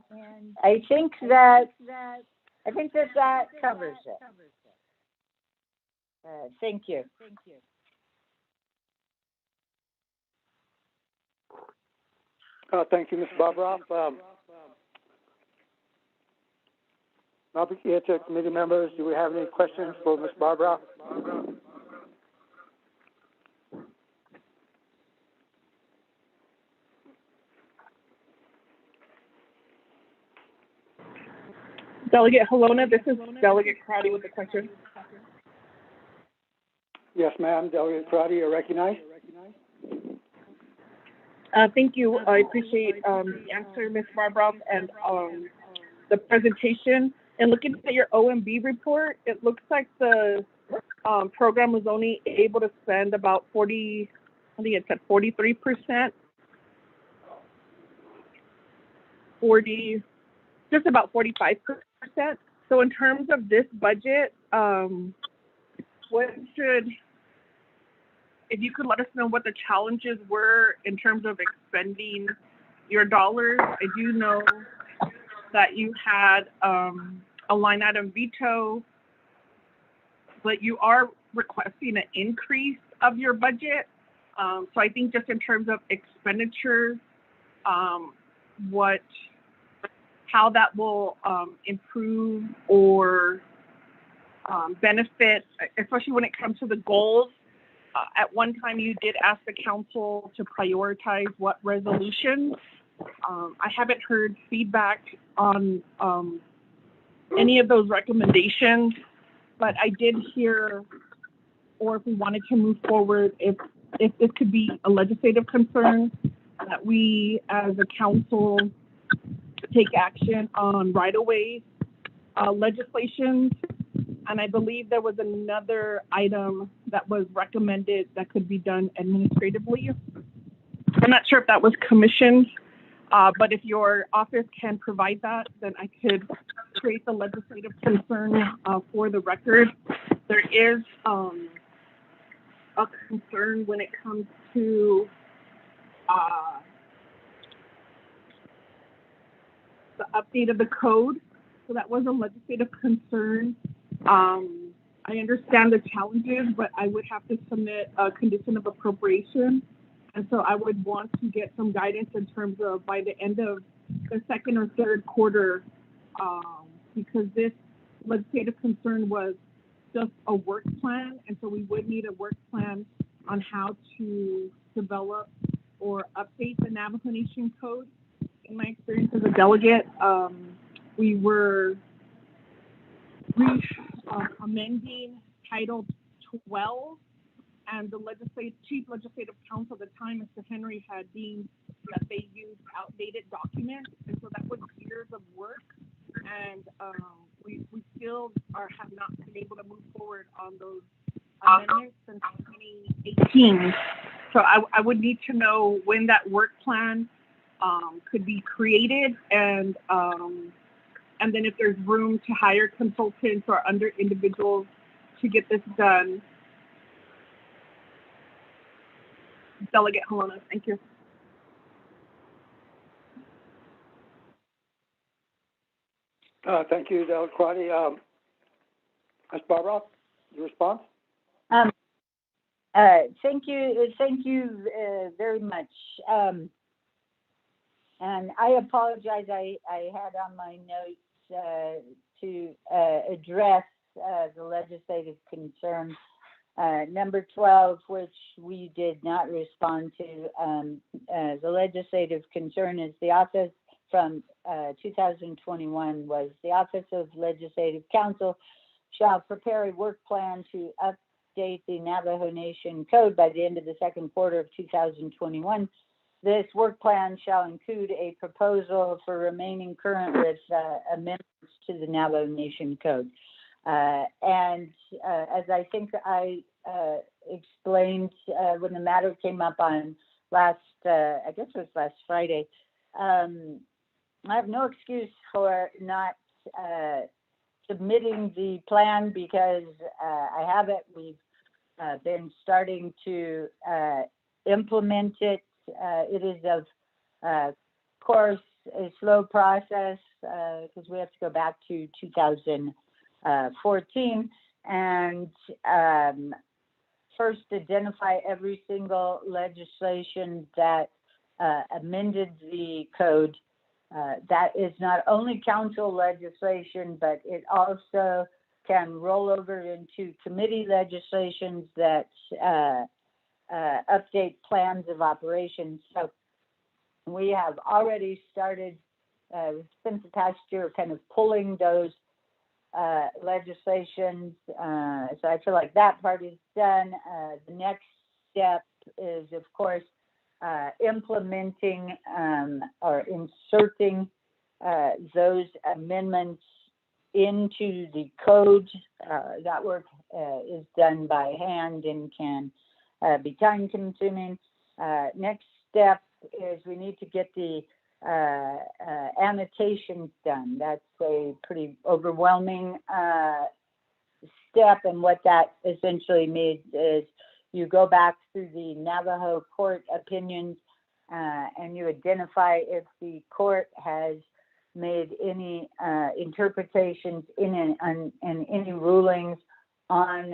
I think that covers it. Thank you. Thank you, Ms. Barbara. Naabik'íyáti committee members, do we have any questions for Ms. Barbara? Delegate Helona, this is Delegate Crowdy with the question. Yes, ma'am. Delegate Crowdy, you're recognized. Thank you. I appreciate the answer, Ms. Barbara, and the presentation. And looking at your OMB report, it looks like the program was only able to spend about 40, I think it said 43%, just about 45%. So in terms of this budget, if you could let us know what the challenges were in terms of expending your dollars. I do know that you had a line item veto, but you are requesting an increase of your budget. So I think just in terms of expenditures, how that will improve or benefit, especially when it comes to the goals. At one time, you did ask the council to prioritize what resolutions. I haven't heard feedback on any of those recommendations, but I did hear, or if we wanted to move forward, if this could be a legislative concern, that we as a council take action on right-of-way legislation. And I believe there was another item that was recommended that could be done administratively. I'm not sure if that was commissioned, but if your office can provide that, then I could create the legislative concern for the record. There is a concern when it comes to the update of the code. So that was a legislative concern. I understand the challenges, but I would have to submit a condition of appropriation. And so I would want to get some guidance in terms of by the end of the second or third quarter, because this legislative concern was just a work plan. And so we would need a work plan on how to develop or update the Navajo Nation code. In my experience as a delegate, we were amending Title 12, and the chief legislative counsel at the time, Mr. Henry, had deemed that they used outdated documents, and so that was years of work, and we still have not been able to move forward on those amendments since 2018. So I would need to know when that work plan could be created, and then if there's room to hire consultants or other individuals to get this done. Delegate Helona, thank you. Thank you, Delegate Crowdy. Ms. Barbara, your response? Thank you very much. And I apologize, I had on my notes to address the legislative concern. Number 12, which we did not respond to, the legislative concern is the office from 2021 was the Office of Legislative Counsel shall prepare a work plan to update the Navajo Nation Code by the end of the second quarter of 2021. This work plan shall include a proposal for remaining current with amendments to the Navajo Nation Code. And as I think I explained when the matter came up on I guess it was last Friday, I have no excuse for not submitting the plan because I have it. We've been starting to implement it. It is of course a slow process because we have to go back to 2014 and first identify every single legislation that amended the code. That is not only council legislation, but it also can roll over into committee legislations that update plans of operations. So we have already started since the past year kind of pulling those legislation. So I feel like that part is done. The next step is, of course, implementing or inserting those amendments into the code. That work is done by hand and can be time consuming. Next step is we need to get the annotations done. That's a pretty overwhelming step, and what that essentially means is you go back through the Navajo court opinions and you identify if the court has made any interpretations in any rulings on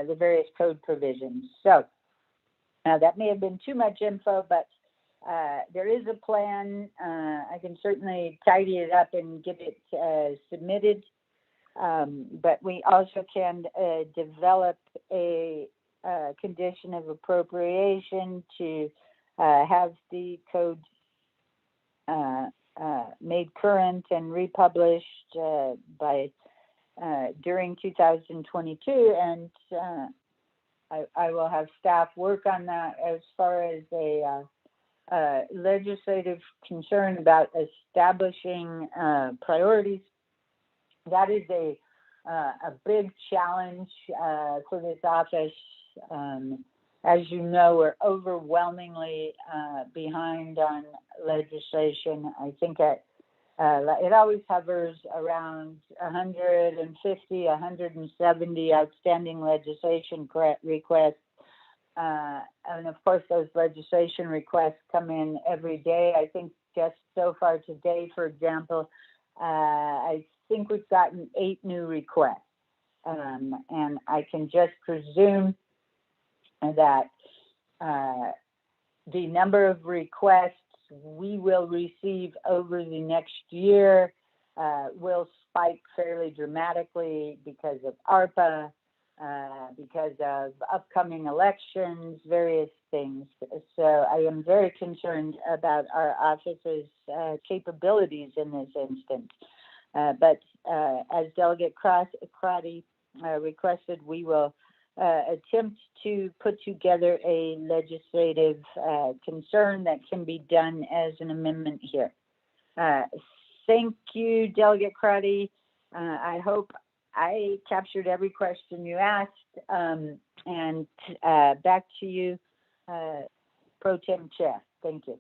the various code provisions. So that may have been too much info, but there is a plan. I can certainly tidy it up and get it submitted, but we also can develop a condition of appropriation to have the code made current and republished by during 2022, and I will have staff work on that. As far as a legislative concern about establishing priorities, that is a big challenge for this office. As you know, we're overwhelmingly behind on legislation. I think it always hovers around 150, 170 outstanding legislation requests. And of course, those legislation requests come in every day. I think just so far today, for example, I think we've gotten 8 new requests. And I can just presume that the number of requests we will receive over the next year will spike fairly dramatically because of ARPA, because of upcoming elections, various things. So I am very concerned about our office's capabilities in this instance. But as Delegate Crotty requested, we will attempt to put together a legislative concern that can be done as an amendment here. Thank you, Delegate Crotty. I hope I captured every question you asked. And back to you, Pro Tem Chair. Thank you.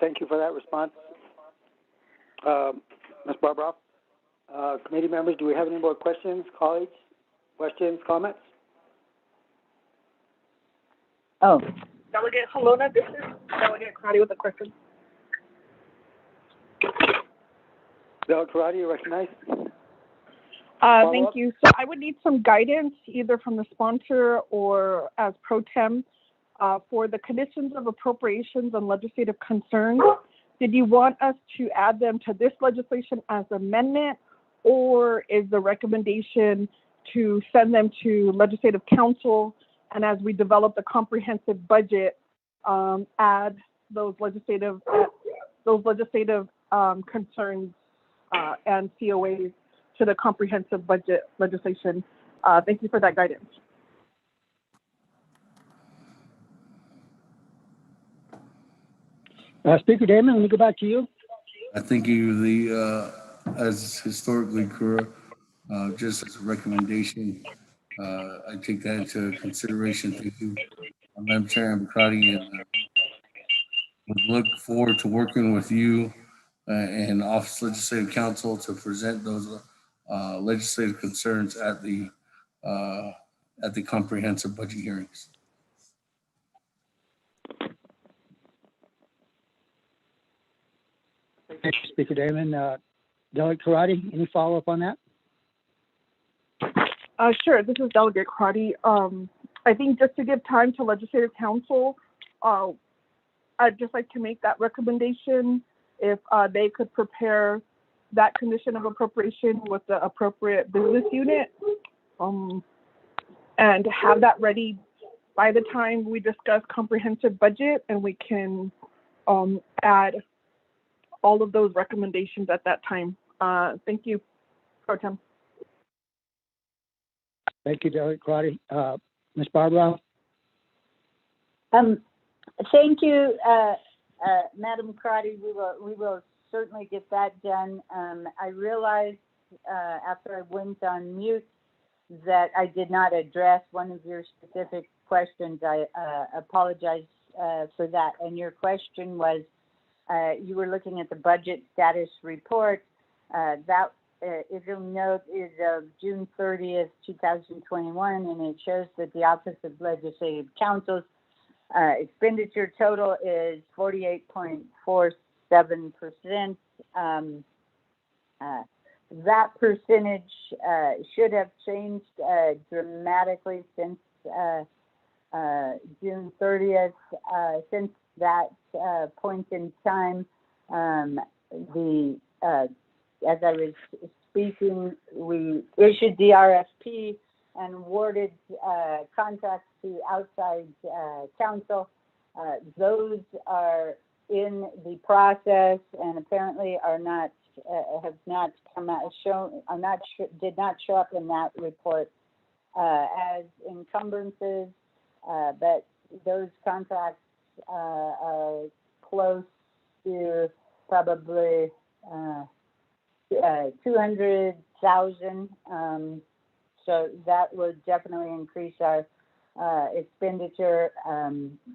Thank you for that response. Ms. Barbara, committee members, do we have any more questions, colleagues? Questions, comments? Oh. Delegate Halona, this is Delegate Karate with a question. Delegate Karate, you recognize? Thank you. So I would need some guidance either from the sponsor or as pro tem for the conditions of appropriations and legislative concerns. Did you want us to add them to this legislation as amendment, or is the recommendation to send them to Legislative Council, and as we develop the comprehensive budget, add those legislative concerns and COAs to the comprehensive budget legislation? Thank you for that guidance. Speaker Damon, let me go back to you. I think as historically correct, just as a recommendation, I take that into consideration. Thank you, Madam Chair Naabik'íyáti, and would look forward to working with you and Office Legislative Council to present those legislative concerns at the comprehensive budget hearings. Thank you, Speaker Damon. Delegate Karate, any follow-up on that? Sure, this is Delegate Crotty. I think just to give time to Legislative Council, I'd just like to make that recommendation if they could prepare that condition of appropriation with the appropriate business unit and have that ready by the time we discuss comprehensive budget, and we can add all of those recommendations at that time. Thank you, Pro Tem. Thank you, Delegate Karate. Ms. Barbara? Thank you, Madam Crotty. We will certainly get that done. I realized after I went on mute that I did not address one of your specific questions. I apologize for that. And your question was, you were looking at the budget status report. That, if you'll note, is of June 30th, 2021, and it shows that the Office of Legislative Counsel's expenditure total is 48.47%. That percentage should have changed dramatically since June 30th. Since that point in time, as I was speaking, we issued the RFP and awarded contracts to outside counsel. Those are in the process and apparently are not have not come out did not show up in that report as encumbrances, but those contracts are close to probably 200,000. So that would definitely increase our expenditure.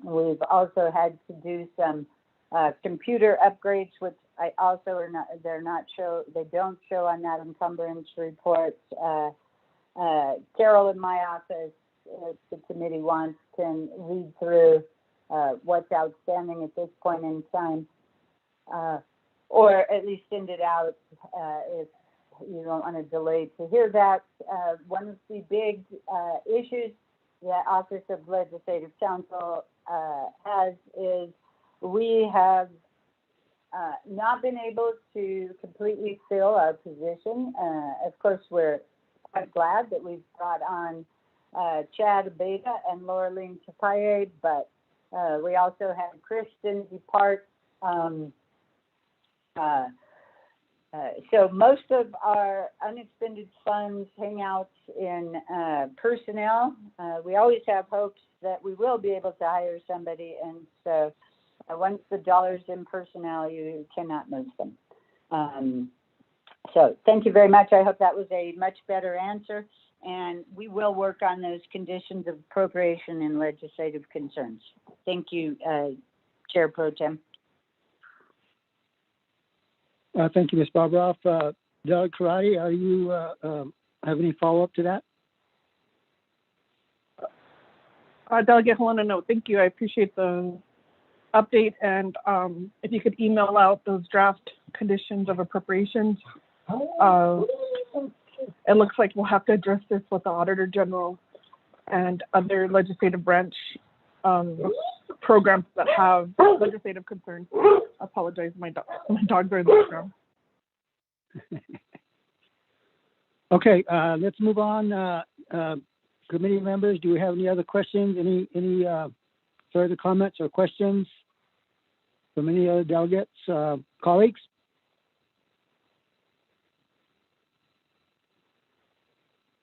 We've also had to do some computer upgrades, which I also are not. They don't show on that encumbrance report. Carol in my office, if the committee wants, can read through what's outstanding at this point in time, or at least send it out if you don't want to delay to hear that. One of the big issues that Office of Legislative Counsel has is we have not been able to completely fill our position. Of course, we're quite glad that we've brought on Chad Abeda and Laureline Chapaye, but we also had Kristen depart. So most of our unexpended funds hang out in personnel. We always have hopes that we will be able to hire somebody, and so once the dollar's in personnel, you cannot move them. So thank you very much. I hope that was a much better answer, and we will work on those conditions of appropriation and legislative concerns. Thank you, Chair Pro Tem. Thank you, Ms. Barbara. Delegate Karate, are you have any follow-up to that? Delegate Helena, no, thank you. I appreciate the update, and if you could email out those draft conditions of appropriations. It looks like we'll have to address this with the Auditor General and other legislative branch programs that have legislative concerns. I apologize, my dogs are in the background. Okay, let's move on. Committee members, do we have any other questions? Any further comments or questions from any other delegates, colleagues?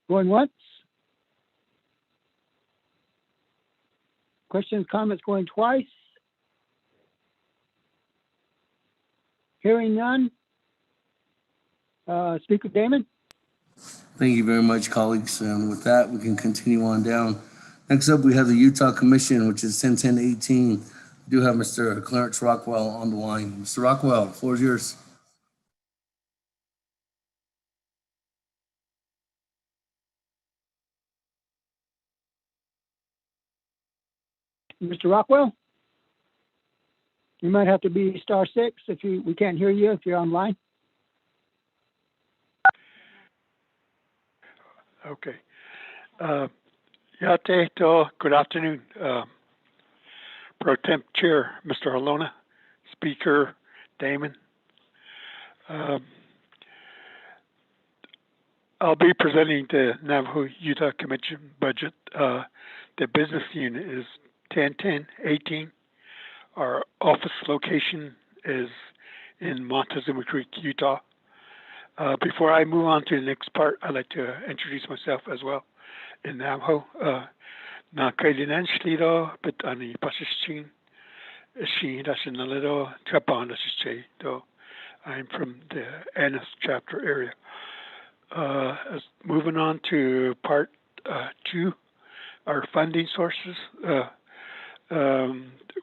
Going once? Questions, comments going twice? Hearing none. Speaker Damon? Thank you very much, colleagues. And with that, we can continue on down. Next up, we have the Utah Commission, which is 101018. We do have Mr. Clarence Rockwell on the line. Mr. Rockwell, the floor is yours. Mr. Rockwell? You might have to be *6 if we can't hear you if you're online. Okay. Yate to, good afternoon. Pro Temp Chair, Mr. Alona, Speaker Damon. I'll be presenting the Navajo Utah Commission budget. The business unit is 101018. Our office location is in Montezuma Creek, Utah. Before I move on to the next part, I'd like to introduce myself as well in Navajo. Na kaidinan shlido, but ani pasishin, she dashin a little trapan do. I'm from the Annis chapter area. Moving on to part 2, our funding sources.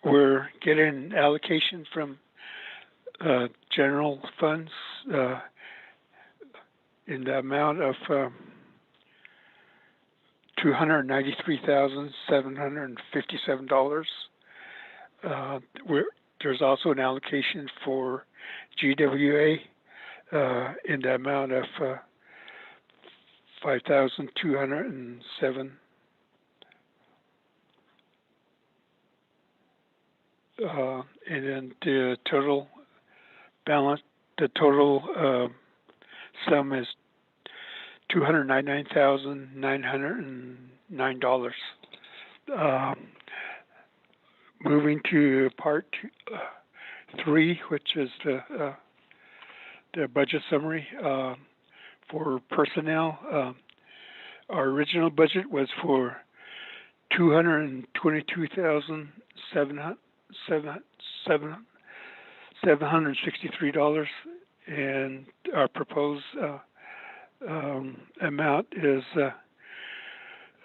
We're getting allocation from general funds in the amount of $293,757. There's also an allocation for GWA in the amount of $5,207. And then the total balance, the total sum is $299,909. Moving to part 3, which is the budget summary for personnel. Our original budget was for $222,763, and our proposed amount is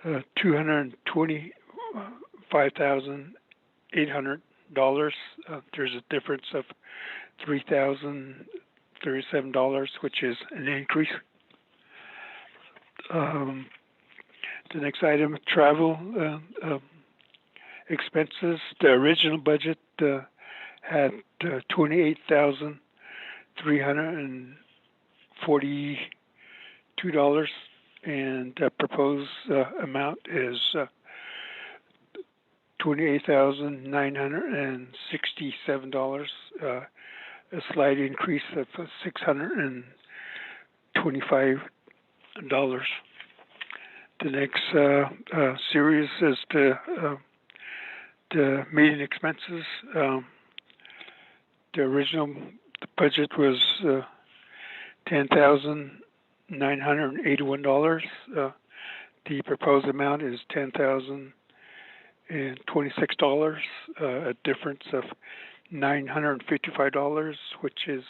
$225,800. There's a difference of $3,037, which is an increase. The next item, travel expenses. The original budget had $28,342, and the proposed amount is $28,967, a slight increase of $625. The next series is the meeting expenses. The original budget was $10,981. The proposed amount is $10,026, a difference of $955, which is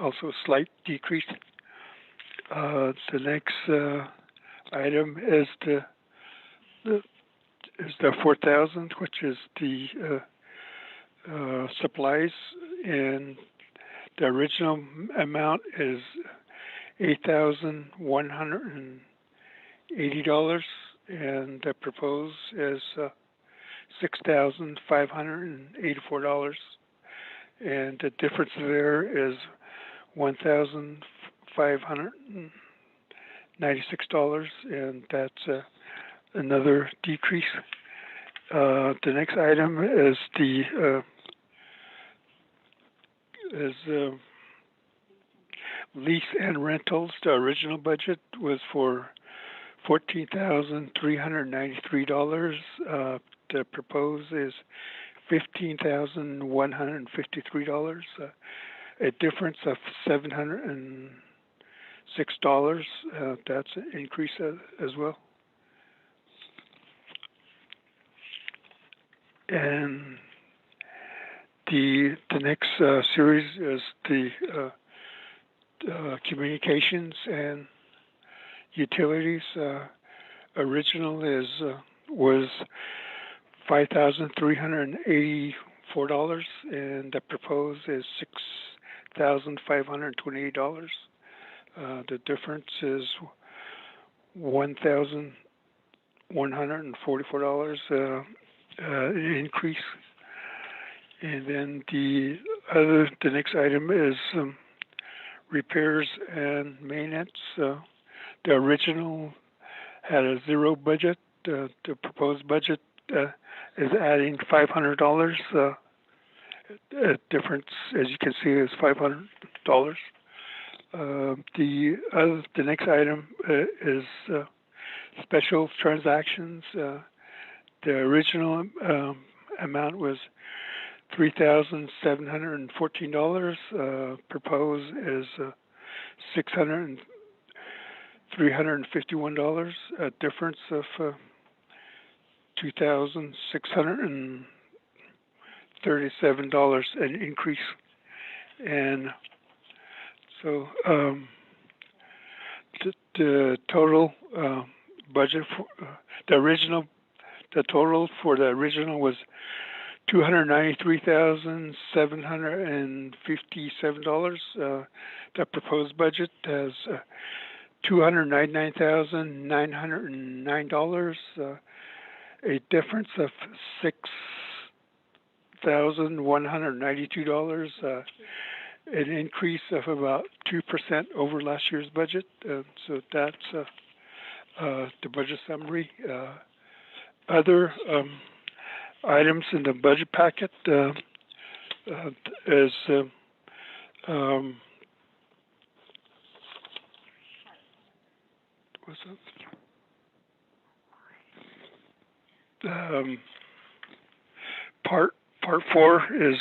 also a slight decrease. The next item is the 4,000, which is the supplies, and the original amount is $8,180, and the proposed is $6,584, and the difference there is $1,596, and that's another decrease. The next item is lease and rentals. The original budget was for $14,393. The proposed is $15,153, a difference of $706. That's an increase as well. And the next series is the communications and utilities. Original was $5,384, and the proposed is $6,528. The difference is $1,144. Increase. And then the next item is repairs and maintenance. The original had a zero budget. The proposed budget is adding $500. The difference, as you can see, is $500. The next item is special transactions. The original amount was $3,714. Proposed is $351. A difference of $2,637, an increase. And so the total budget for the total for the original was $293,757. The proposed budget has $299,909. A difference of $6,192. An increase of about 2% over last year's budget. So that's the budget summary. Other items in the budget packet is what's that? Part 4 is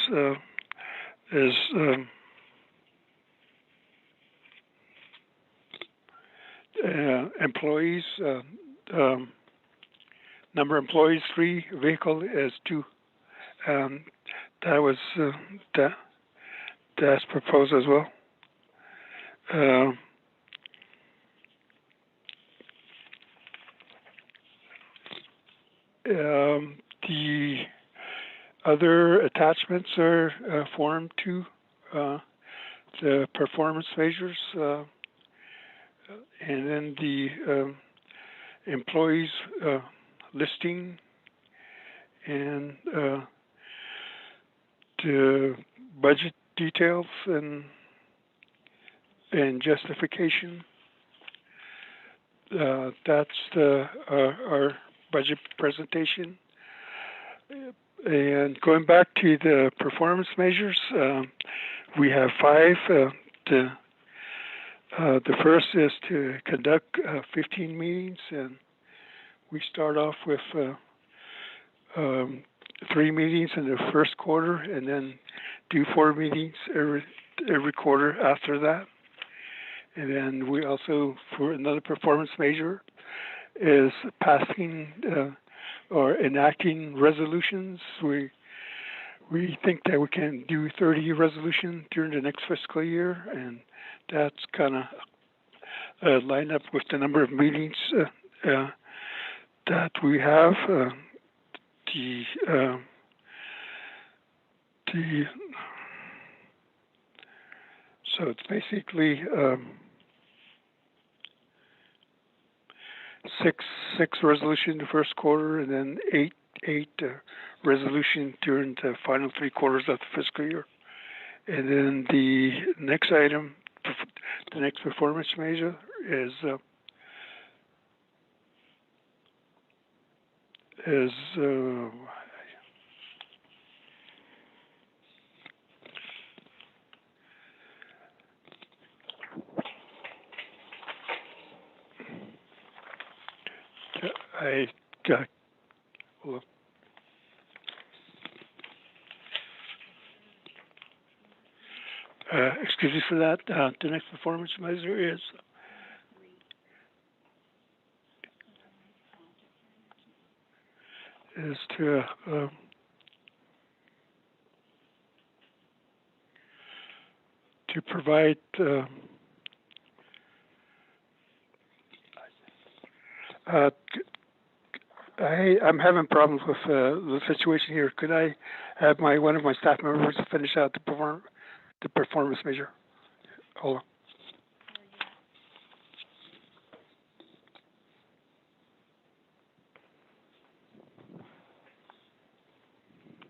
employees. Number of employees 3, vehicle is 2. That was that's proposed as well. The other attachments are Form 2, the performance measures, and then the employees listing and the budget details and justification. That's our budget presentation. And going back to the performance measures, we have 5. The first is to conduct 15 meetings, and we start off with 3 meetings in the first quarter, and then do 4 meetings every quarter after that. And then we also, for another performance measure, is passing or enacting resolutions. We think that we can do 30 resolutions during the next fiscal year, and that's kind of lined up with the number of meetings that we have. So it's basically 6 resolution in the first quarter, and then 8 resolution during the final 3 quarters of the fiscal year. And then the next item, the next performance measure is I got, hold on. Excuse me for that. The next performance measure is to provide I'm having problems with the situation here. Could I have one of my staff members finish out the performance measure? Hold on.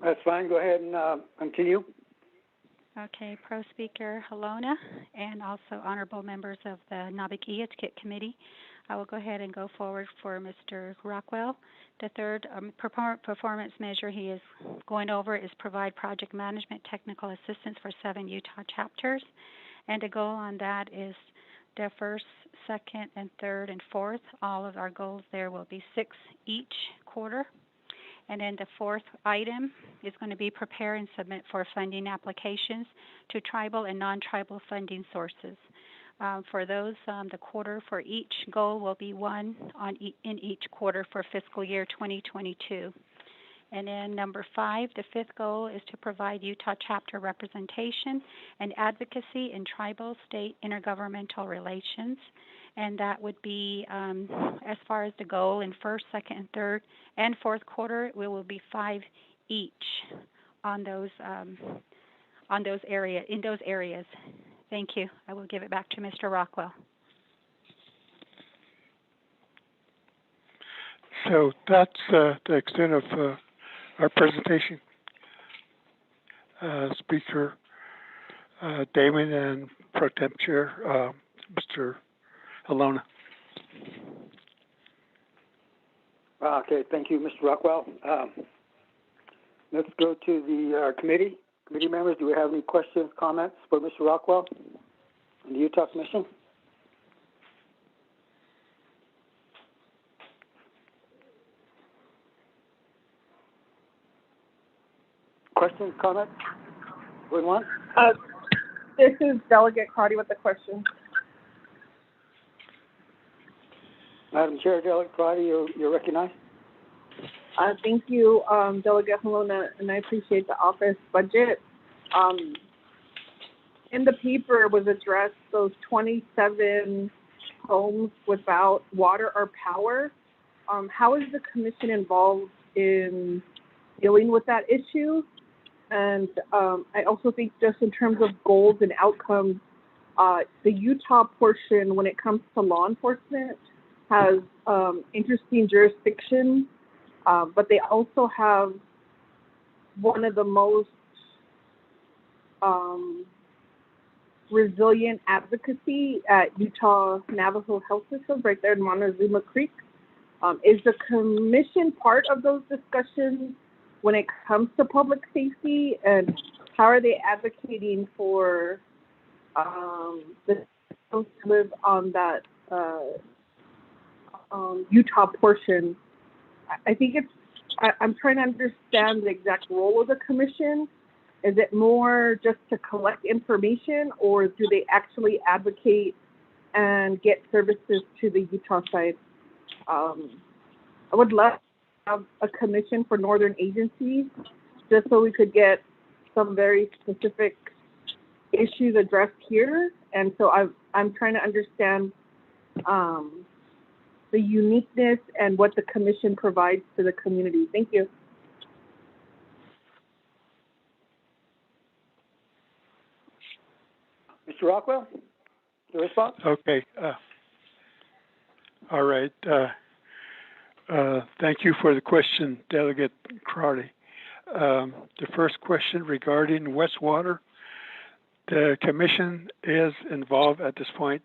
That's fine. Go ahead and continue. Okay, Pro Speaker Halona and also honorable members of the Naabik'íyáti Committee. I will go ahead and go forward for Mr. Rockwell. The third performance measure he is going over is provide project management technical assistance for 7 Utah chapters. And the goal on that is the first, second, and third, and fourth. All of our goals there will be 6 each quarter. And then the fourth item is going to be prepare and submit for funding applications to tribal and non-tribal funding sources. For those, the quarter for each goal will be one in each quarter for fiscal year 2022. And then number 5, the fifth goal is to provide Utah chapter representation and advocacy in tribal state intergovernmental relations. And that would be, as far as the goal in first, second, and third, and fourth quarter, it will be 5 each on those areas. Thank you. I will give it back to Mr. Rockwell. So that's the extent of our presentation. Speaker Damon and Pro Tem Chair Mr. Alona. Okay, thank you, Mr. Rockwell. Let's go to the committee. Committee members, do we have any questions, comments for Mr. Rockwell and the Utah Commission? Questions, comments? Going once? This is Delegate Crotty with the question. Madam Chair, Delegate Crotty, you're recognized. Thank you, Delegate Halona, and I appreciate the office budget. In the paper was addressed those 27 homes without water or power. How is the commission involved in dealing with that issue? And I also think just in terms of goals and outcomes, the Utah portion, when it comes to law enforcement, has interesting jurisdiction, but they also have one of the most resilient advocacy at Utah Navajo Health System right there in Montezuma Creek. Is the commission part of those discussions when it comes to public safety, and how are they advocating for the folks who live on that Utah portion? I think I'm trying to understand the exact role of the commission. Is it more just to collect information, or do they actually advocate and get services to the Utah side? I would love to have a commission for northern agencies, just so we could get some very specific issues addressed here. And so I'm trying to understand the uniqueness and what the commission provides to the community. Thank you. Mr. Rockwell, your response? Okay. All right. Thank you for the question, Delegate Crowley. The first question regarding Westwater, the commission is involved at this point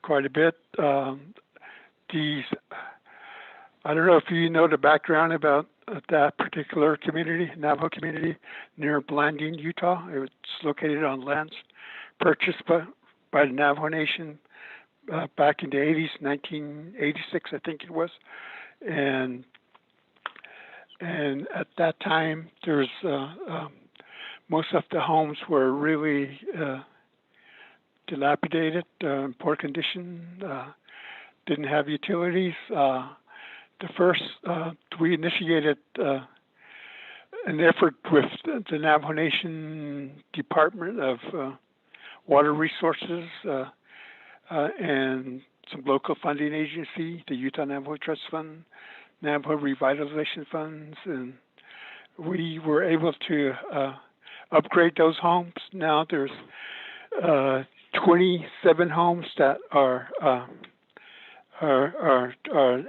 quite a bit. I don't know if you know the background about that particular community, Navajo community, near Blanding, Utah. It's located on lands purchased by the Navajo Nation back in the 80s, 1986, I think it was. And at that time, there's most of the homes were really dilapidated, poor condition, didn't have utilities. We initiated an effort with the Navajo Nation Department of Water Resources and some local funding agency, the Utah Navajo Trust Fund, Navajo Revitalization Funds, and we were able to upgrade those homes. Now there's 27 homes that are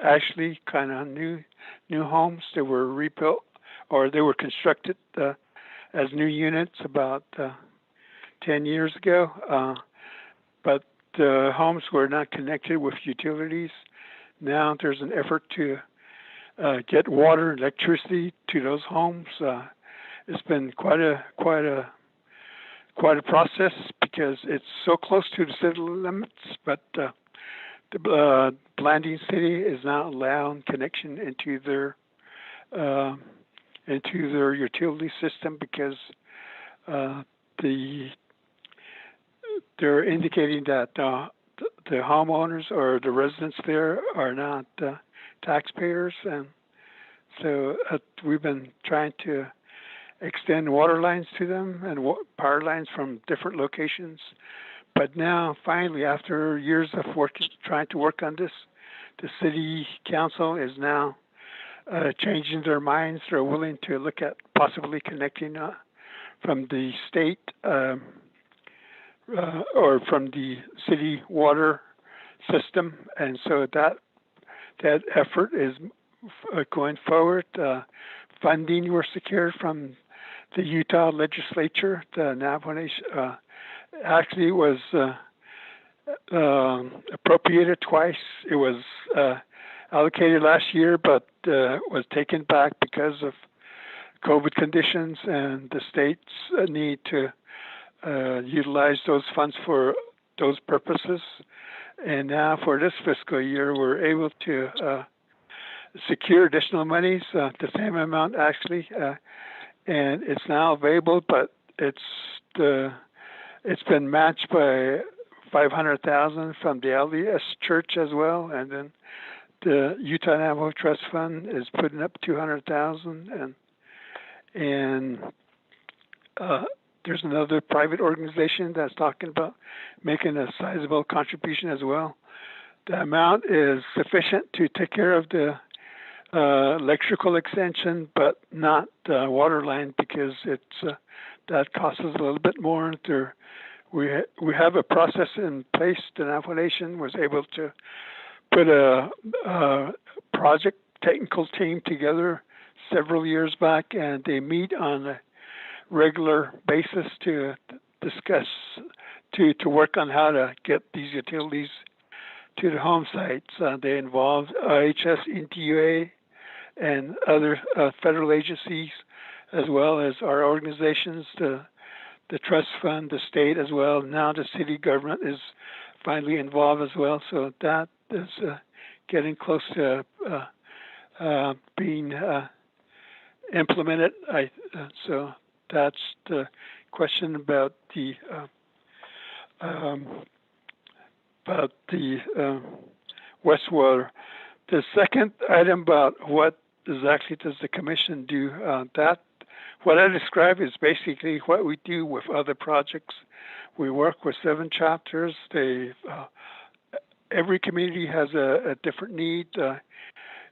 actually kind of new homes. They were rebuilt, or they were constructed as new units about 10 years ago. But the homes were not connected with utilities. Now there's an effort to get water and electricity to those homes. It's been quite a process because it's so close to the city limits, but the Blanding City is not allowing connection into their into their utility system because they're indicating that the homeowners or the residents there are not taxpayers, and so we've been trying to extend water lines to them and power lines from different locations. But now, finally, after years of trying to work on this, the city council is now changing their minds. They're willing to look at possibly connecting from the state or from the city water system, and so that effort is going forward. Funding was secured from the Utah legislature. The Navajo Nation actually was appropriated twice. It was allocated last year, but was taken back because of COVID conditions and the state's need to utilize those funds for those purposes. And now for this fiscal year, we're able to secure additional monies, the same amount actually, and it's now available, but it's been matched by $500,000 from the LDS Church as well, and then the Utah Navajo Trust Fund is putting up $200,000, and there's another private organization that's talking about making a sizable contribution as well. The amount is sufficient to take care of the electrical extension, but not the water line because that costs us a little bit more. We have a process in place. The Navajo Nation was able to put a project technical team together several years back, and they meet on a regular basis to discuss, to work on how to get these utilities to the home sites. They involve IHS, NTUA, and other federal agencies, as well as our organizations, the trust fund, the state as well. Now the city government is finally involved as well. So that is getting close to being implemented. So that's the question about the wastewater. The second item about what exactly does the commission do, what I describe is basically what we do with other projects. We work with 7 chapters. Every community has a different need,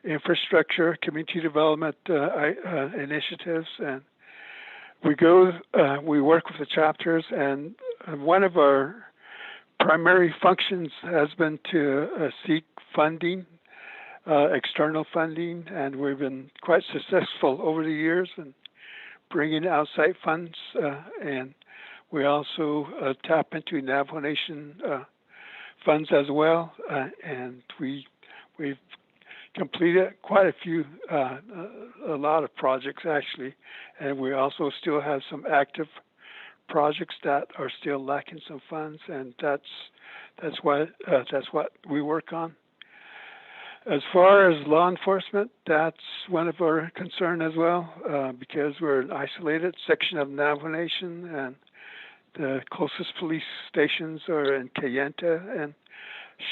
infrastructure, community development initiatives, and we work with the chapters, and one of our primary functions has been to seek funding, external funding, and we've been quite successful over the years in bringing outside funds, and we also tap into Navajo Nation funds as well, and we've completed quite a lot of projects actually, and we also still have some active projects that are still lacking some funds, and that's what we work on. As far as law enforcement, that's one of our concern as well, because we're an isolated section of Navajo Nation, and the closest police stations are in Kayenta and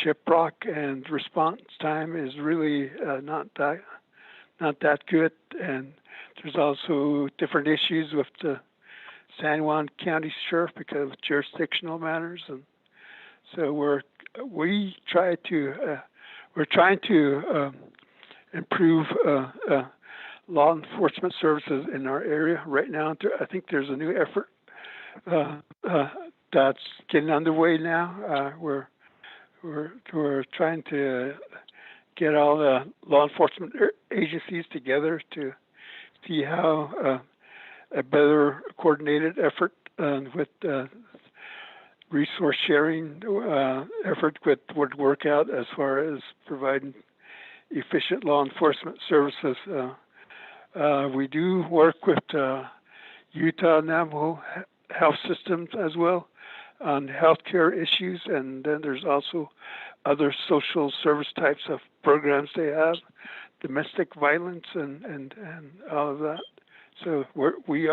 Shiprock, and response time is really not that good. And there's also different issues with the San Juan County Sheriff because of jurisdictional matters, and so we're trying to improve law enforcement services in our area right now. I think there's a new effort that's getting underway now. We're trying to get all the law enforcement agencies together to see how a better coordinated effort with resource sharing effort would work out as far as providing efficient law enforcement services. We do work with Utah Navajo health systems as well on healthcare issues, and then there's also other social service types of programs they have domestic violence and all of that. So we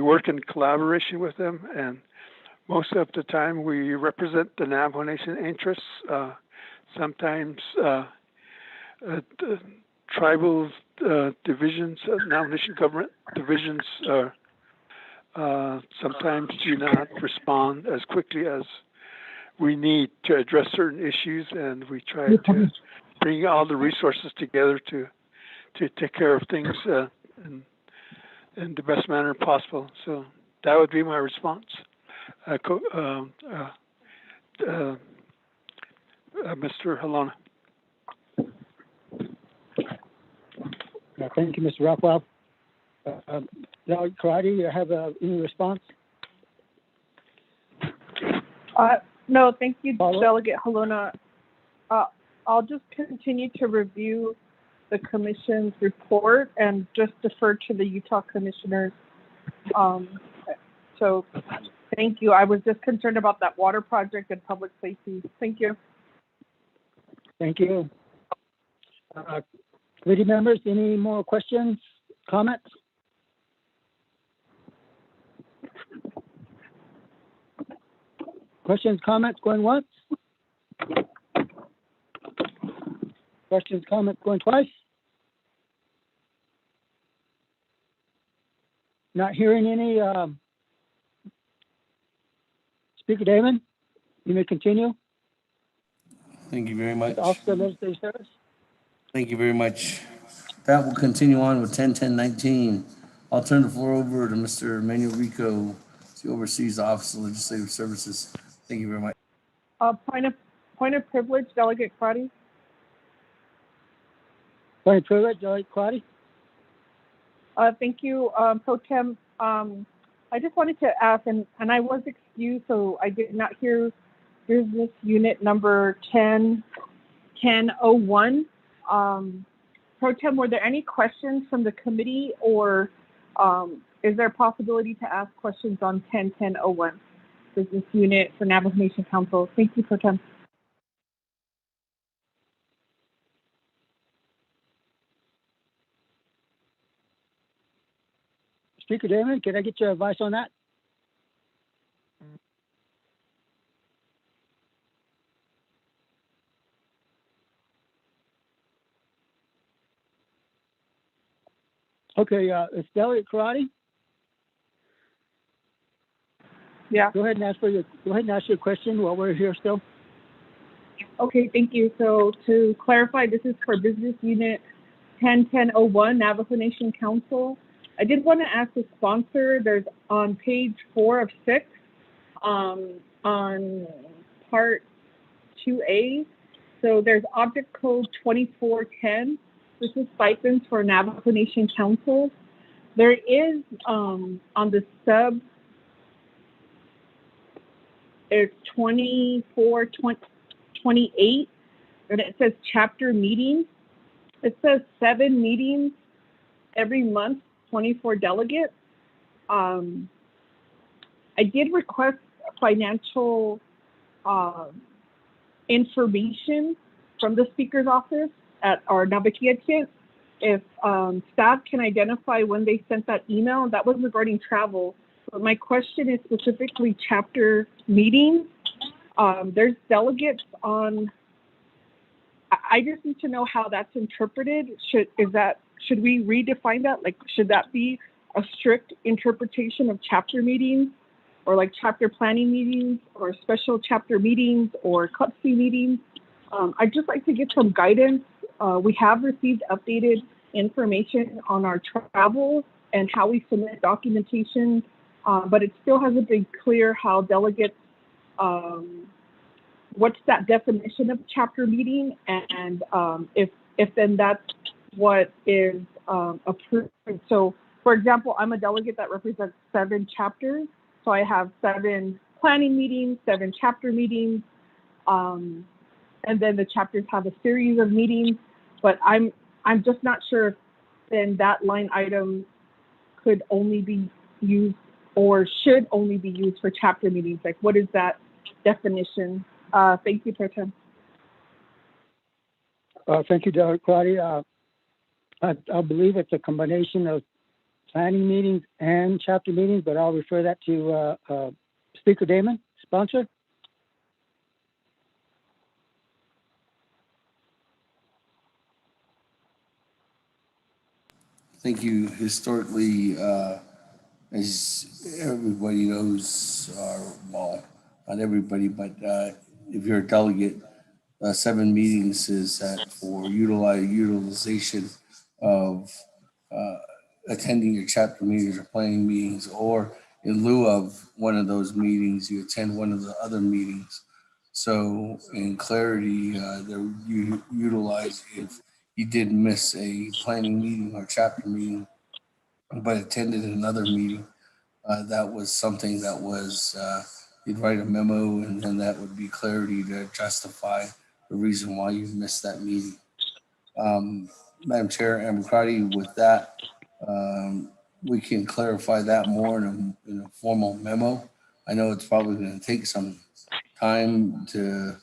work in collaboration with them, and most of the time we represent the Navajo Nation interests. Sometimes tribal divisions, Navajo Nation government divisions, sometimes do not respond as quickly as we need to address certain issues, and we try to bring all the resources together to take care of things in the best manner possible. So that would be my response. Mr. Halona. Thank you, Mr. Rockwell. Delegate Karate, you have any response? No, thank you, Follow-up? Delegate Halona. I'll just continue to review the commission's report and just defer to the Utah commissioners. So thank you. I was just concerned about that water project and public safety. Thank you. Thank you. Committee members, any more questions, comments? Questions, comments, going once? Questions, comments, going twice? Not hearing any. Speaker Damon, you may continue. Thank you very much. Officer of Legislative Service. Thank you very much. That will continue on with 10-10-19. I'll turn the floor over to Mr. Manuel Rico, who oversees the Office of Legislative Services. Thank you very much. Point of privilege, Delegate Crotty. Point of privilege, Delegate Crotty. Thank you, Pro Tem. I just wanted to ask, and I was excused, so I did not hear business unit number 10-1001. Pro Tem, were there any questions from the committee, or is there a possibility to ask questions on 10-1001, business unit for Navajo Nation Council? Thank you, Pro Tem. Speaker Damon, can I get your advice on that? Okay, it's Delegate Karate. Yeah. Go ahead and ask your question while we're here still. Okay, thank you. So to clarify, this is for business unit 10-1001, Navajo Nation Council. I did want to ask the sponsor, there's on page 4 of 6, on part 2A. So there's object code 2410. This is stipends for Navajo Nation Council. There is on the sub, it's 2428, and it says chapter meetings. It says 7 meetings every month, 24 delegates. I did request financial information from the speaker's office at our Naabik'íyáti. If staff can identify when they sent that email, that was regarding travel. But my question is specifically chapter meetings. There's delegates on. I just need to know how that's interpreted. Should we redefine that? Like, should that be a strict interpretation of chapter meetings, or like chapter planning meetings, or special chapter meetings, or CUPC meetings? I'd just like to get some guidance. We have received updated information on our travel and how we submit documentation, but it still hasn't been clear how delegates, what's that definition of chapter meeting, and if then that's what is approved. So, for example, I'm a delegate that represents 7 chapters. So I have 7 planning meetings, 7 chapter meetings, and then the chapters have a series of meetings. But I'm just not sure if then that line item could only be used or should only be used for chapter meetings. Like, what is that definition? Thank you, Pro Tem. Thank you, Delegate Crotty. I believe it's a combination of planning meetings and chapter meetings, but I'll refer that to Speaker Damon, sponsor. Thank you. Historically, as everybody knows, well, not everybody, but if you're a delegate, 7 meetings is that for utilization of attending your chapter meetings or planning meetings, or in lieu of one of those meetings, you attend one of the other meetings. So in clarity, you utilize if you did miss a planning meeting or chapter meeting, but attended another meeting. That was something that was, you'd write a memo and then that would be clarity to justify the reason why you missed that meeting. Madam Chair, Naabik'íyáti, with that, we can clarify that more in a formal memo. I know it's probably going to take some time to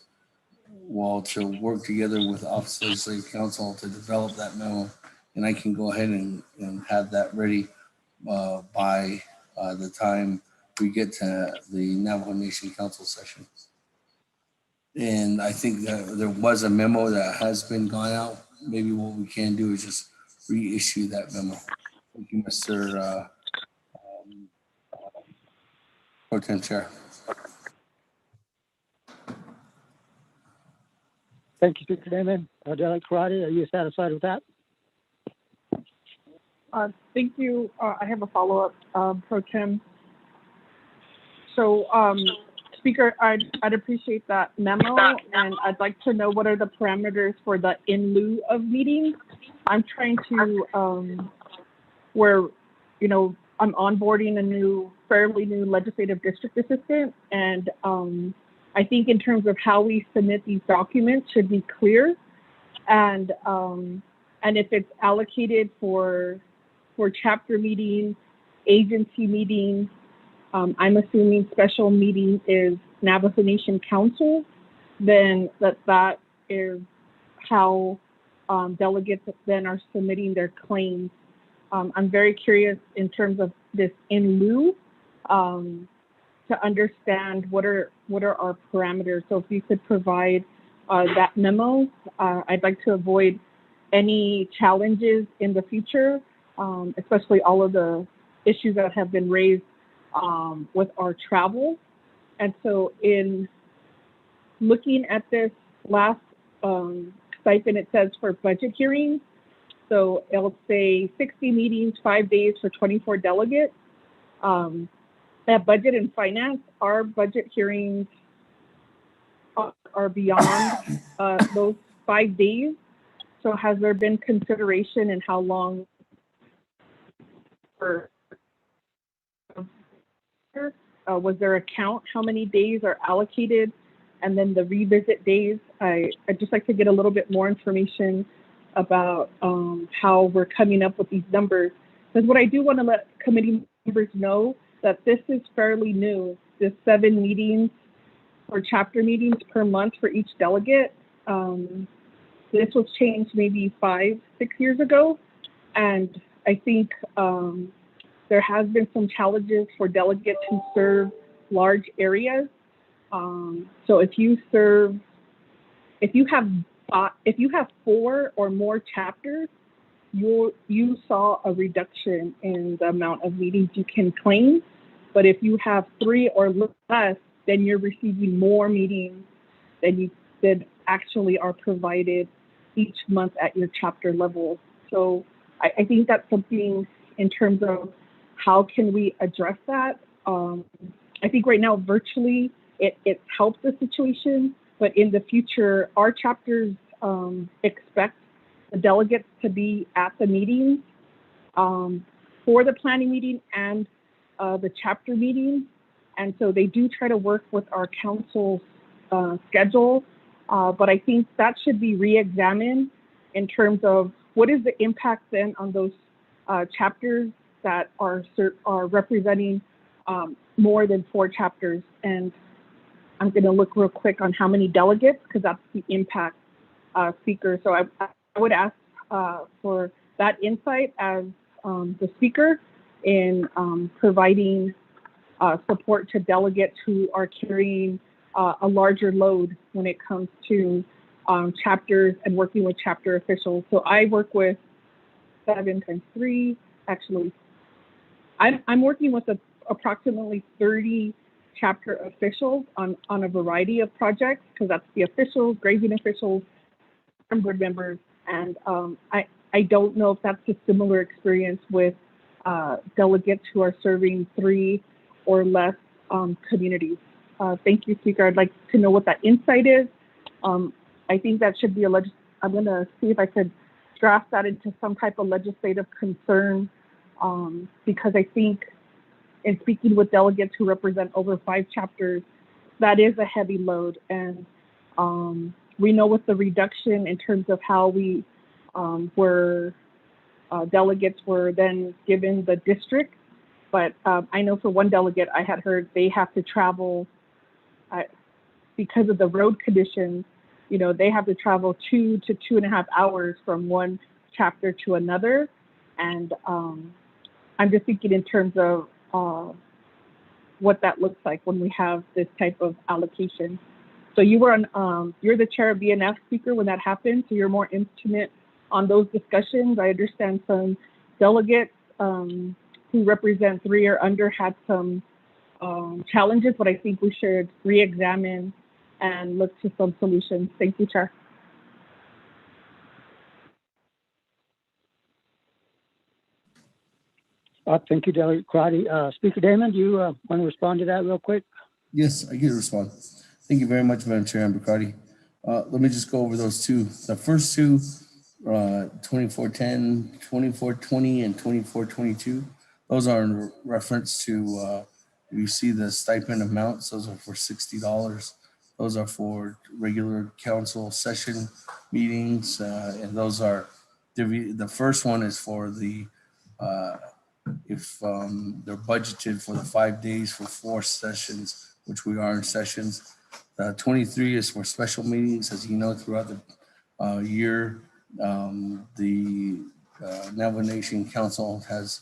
work together with Office of Legislative Counsel to develop that memo. And I can go ahead and have that ready by the time we get to the Navajo Nation Council session. And I think that there was a memo that has been gone out. Maybe what we can do is just reissue that memo. Thank you, Mr. Pro Tem Chair. Thank you, Speaker Damon. Delegate Crotty, are you satisfied with that? Thank you. I have a follow-up, Pro Tem. So, Speaker, I'd appreciate that memo, and I'd like to know what are the parameters for the in lieu of meetings. I'm trying to, where, you know, I'm onboarding a fairly new legislative district assistant, and I think in terms of how we submit these documents should be clear, and if it's allocated for chapter meetings, agency meetings, I'm assuming special meeting is Navajo Nation Council, then that is how delegates then are submitting their claims. I'm very curious in terms of this in lieu to understand what are our parameters. So if you could provide that memo, I'd like to avoid any challenges in the future, especially all of the issues that have been raised with our travel. And so in looking at this last stipend, it says for budget hearings. So it'll say 60 meetings, 5 days for 24 delegates. At Budget and Finance, our budget hearings are beyond those 5 days. So has there been consideration in how long was there a count how many days are allocated, and then the revisit days? I'd just like to get a little bit more information about how we're coming up with these numbers, because what I do want to let committee members know that this is fairly new, this 7 meetings or chapter meetings per month for each delegate. This was changed maybe 5-6 years ago, and I think there has been some challenges for delegates who serve large areas. So if you have 4 or more chapters, you saw a reduction in the amount of meetings you can claim. But if you have 3 or less, then you're receiving more meetings than actually are provided each month at your chapter level. So I think that's something in terms of how can we address that. I think right now virtually it helps the situation, but in the future our chapters expect the delegates to be at the meetings for the planning meeting and the chapter meeting. And so they do try to work with our council's schedule, but I think that should be re-examined in terms of what is the impact then on those chapters that are representing more than 4 chapters. And I'm going to look real quick on how many delegates, because that's the impact speaker. So I would ask for that insight as the speaker in providing support to delegates who are carrying a larger load when it comes to chapters and working with chapter officials. So I work with 7 times 3, actually. I'm working with approximately 30 chapter officials on a variety of projects, because that's the officials, grazing officials, and board members. And I don't know if that's a similar experience with delegates who are serving 3 or less communities. Thank you, Speaker. I'd like to know what that insight is. I think that should be I'm going to see if I could draft that into some type of legislative concern, because I think in speaking with delegates who represent over 5 chapters, that is a heavy load. And we know with the reduction in terms of how we delegates were then given the district, but I know for one delegate, I had heard they have to travel because of the road conditions. You know, they have to travel 2 to 2.5 hours from one chapter to another. And I'm just thinking in terms of what that looks like when we have this type of allocation. So you were on, you're the chair of BNF, Speaker, when that happened, so you're more intimate on those discussions. I understand some delegates who represent 3 or under had some challenges, but I think we should re-examine and look to some solutions. Thank you, Chair. Thank you, Delegate Crotty. Speaker Damon, do you want to respond to that real quick? Yes, I can respond. Thank you very much, Madam Chair Naabik'íyáti. Let me just go over those two. The first two, 2410, 2420, and 2422. Those are in reference to, you see the stipend amounts, those are for $60. Those are for regular council session meetings, and those are, the first one is for the, if they're budgeted for the 5 days for 4 sessions, which we are in sessions. 23 is for special meetings. As you know, throughout the year, the Navajo Nation Council has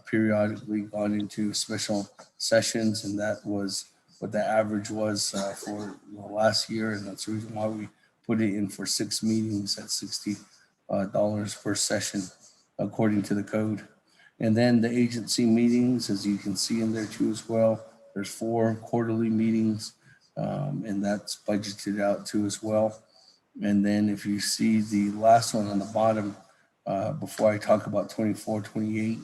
periodically gone into special sessions, and that was what the average was for the last year, and that's the reason why we put it in for 6 meetings at $60 per session, according to the code. And then the agency meetings, as you can see in there too as well, there's 4 quarterly meetings, and that's budgeted out too as well. And then if you see the last one on the bottom, before I talk about 24, 28,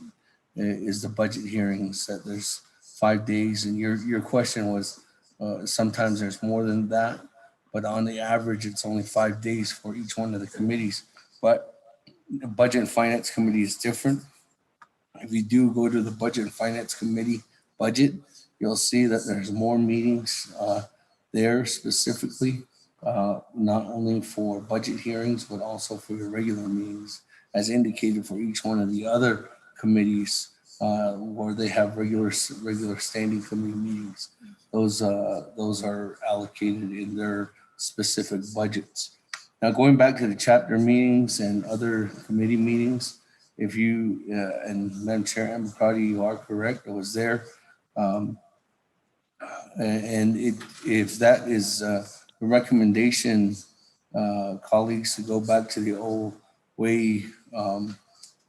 is the budget hearings, that there's 5 days. And your question was, sometimes there's more than that, but on the average, it's only 5 days for each one of the committees. But the Budget and Finance Committee is different. If you do go to the Budget and Finance Committee budget, you'll see that there's more meetings there specifically, not only for budget hearings, but also for your regular meetings, as indicated for each one of the other committees where they have regular standing committee meetings. Those are allocated in their specific budgets. Now, going back to the chapter meetings and other committee meetings, if you, and Madam Chair Naabik'íyáti, you are correct, it was there. And if that is a recommendation, colleagues, to go back to the old way,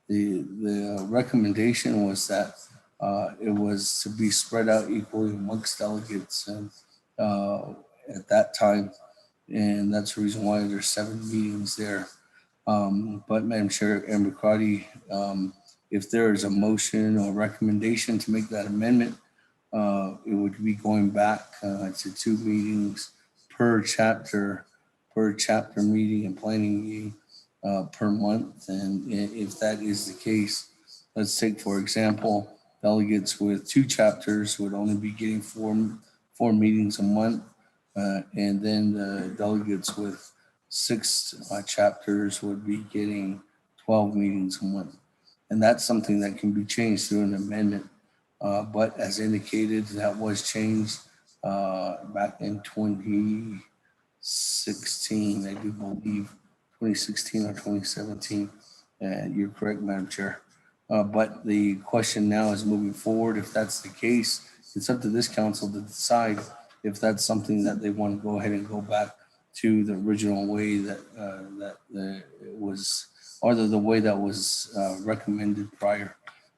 the recommendation was that it was to be spread out equally amongst delegates, and at that time, and that's the reason why there's 7 meetings there. But Madam Chair Naabik'íyáti, if there is a motion or recommendation to make that amendment, it would be going back to 2 meetings per chapter meeting and planning meeting per month. And if that is the case, let's take, for example, delegates with 2 chapters would only be getting four meetings a month. And then the delegates with 6 chapters would be getting 12 meetings a month. And that's something that can be changed through an amendment. But as indicated, that was changed back in 2016 2016, I do believe, 2016 or 2017. You're correct, Madam Chair. But the question now is moving forward. If that's the case, it's up to this council to decide if that's something that they want to go ahead and go back to the original way that it was, or the way that was recommended prior.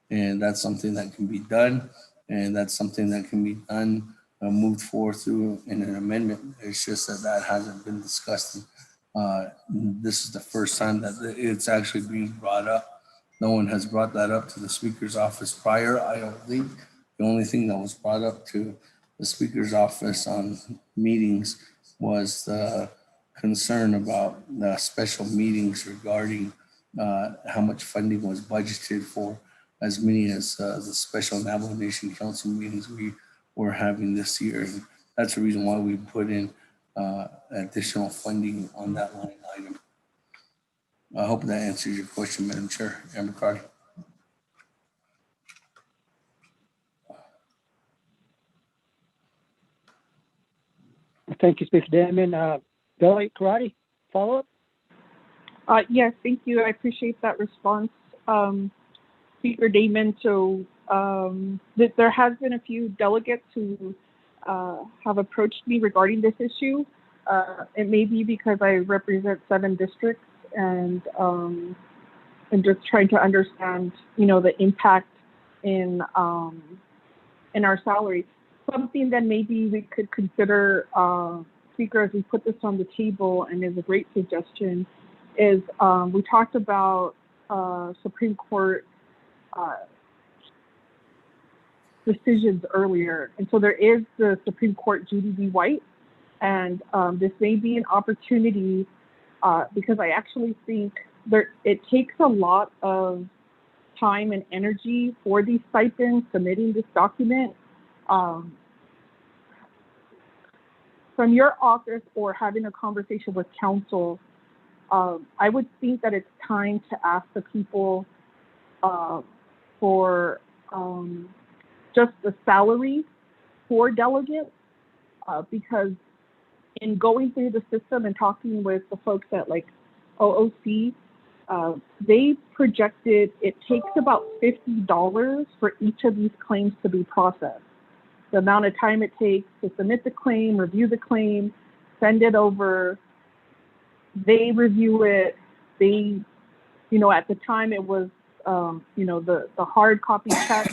And that's something that can be done, and that's something that can be done, moved forward through in an amendment. It's just that hasn't been discussed. This is the first time that it's actually being brought up. No one has brought that up to the Speaker's office prior, I don't think. The only thing that was brought up to the Speaker's office on meetings was the concern about the special meetings regarding how much funding was budgeted for as many as the special Navajo Nation Council meetings we were having this year. And that's the reason why we put in additional funding on that line item. I hope that answers your question, Madam Chair. Amber Cardi. Thank you, Speaker Damon. Delegate Karate, follow up? Yes, thank you. I appreciate that response, Speaker Damon. So there has been a few delegates who have approached me regarding this issue. It may be because I represent 7 districts and just trying to understand, the impact in our salaries. Something that maybe we could consider, Speaker, as we put this on the table, and is a great suggestion, is we talked about Supreme Court decisions earlier. And so there is the Supreme Court Judy v. White, and this may be an opportunity because I actually think it takes a lot of time and energy for these stipends, submitting this document. From your office or having a conversation with council, I would think that it's time to ask the people for just the salary for delegates, because in going through the system and talking with the folks at like OOC, they projected it takes about $50 for each of these claims to be processed. The amount of time it takes to submit the claim, review the claim, send it over, they review it, they, at the time it was, the hard copy check.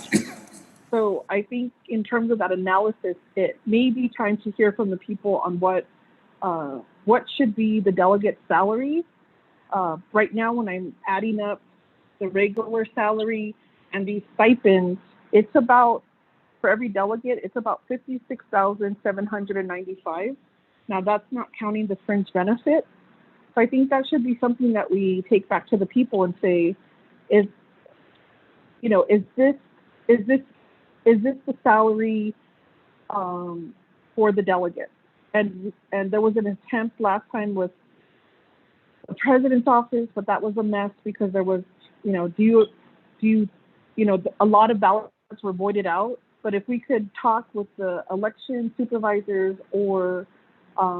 So I think in terms of that analysis, it may be time to hear from the people on what should be the delegate salary. Right now, when I'm adding up the regular salary and these stipends, it's about, for every delegate, it's about $56,795. Now that's not counting the fringe benefit. So I think that should be something that we take back to the people and say, is this the salary for the delegate? And there was an attempt last time with the president's office, but that was a mess because there was, a lot of ballots were voided out. But if we could talk with the election supervisors, or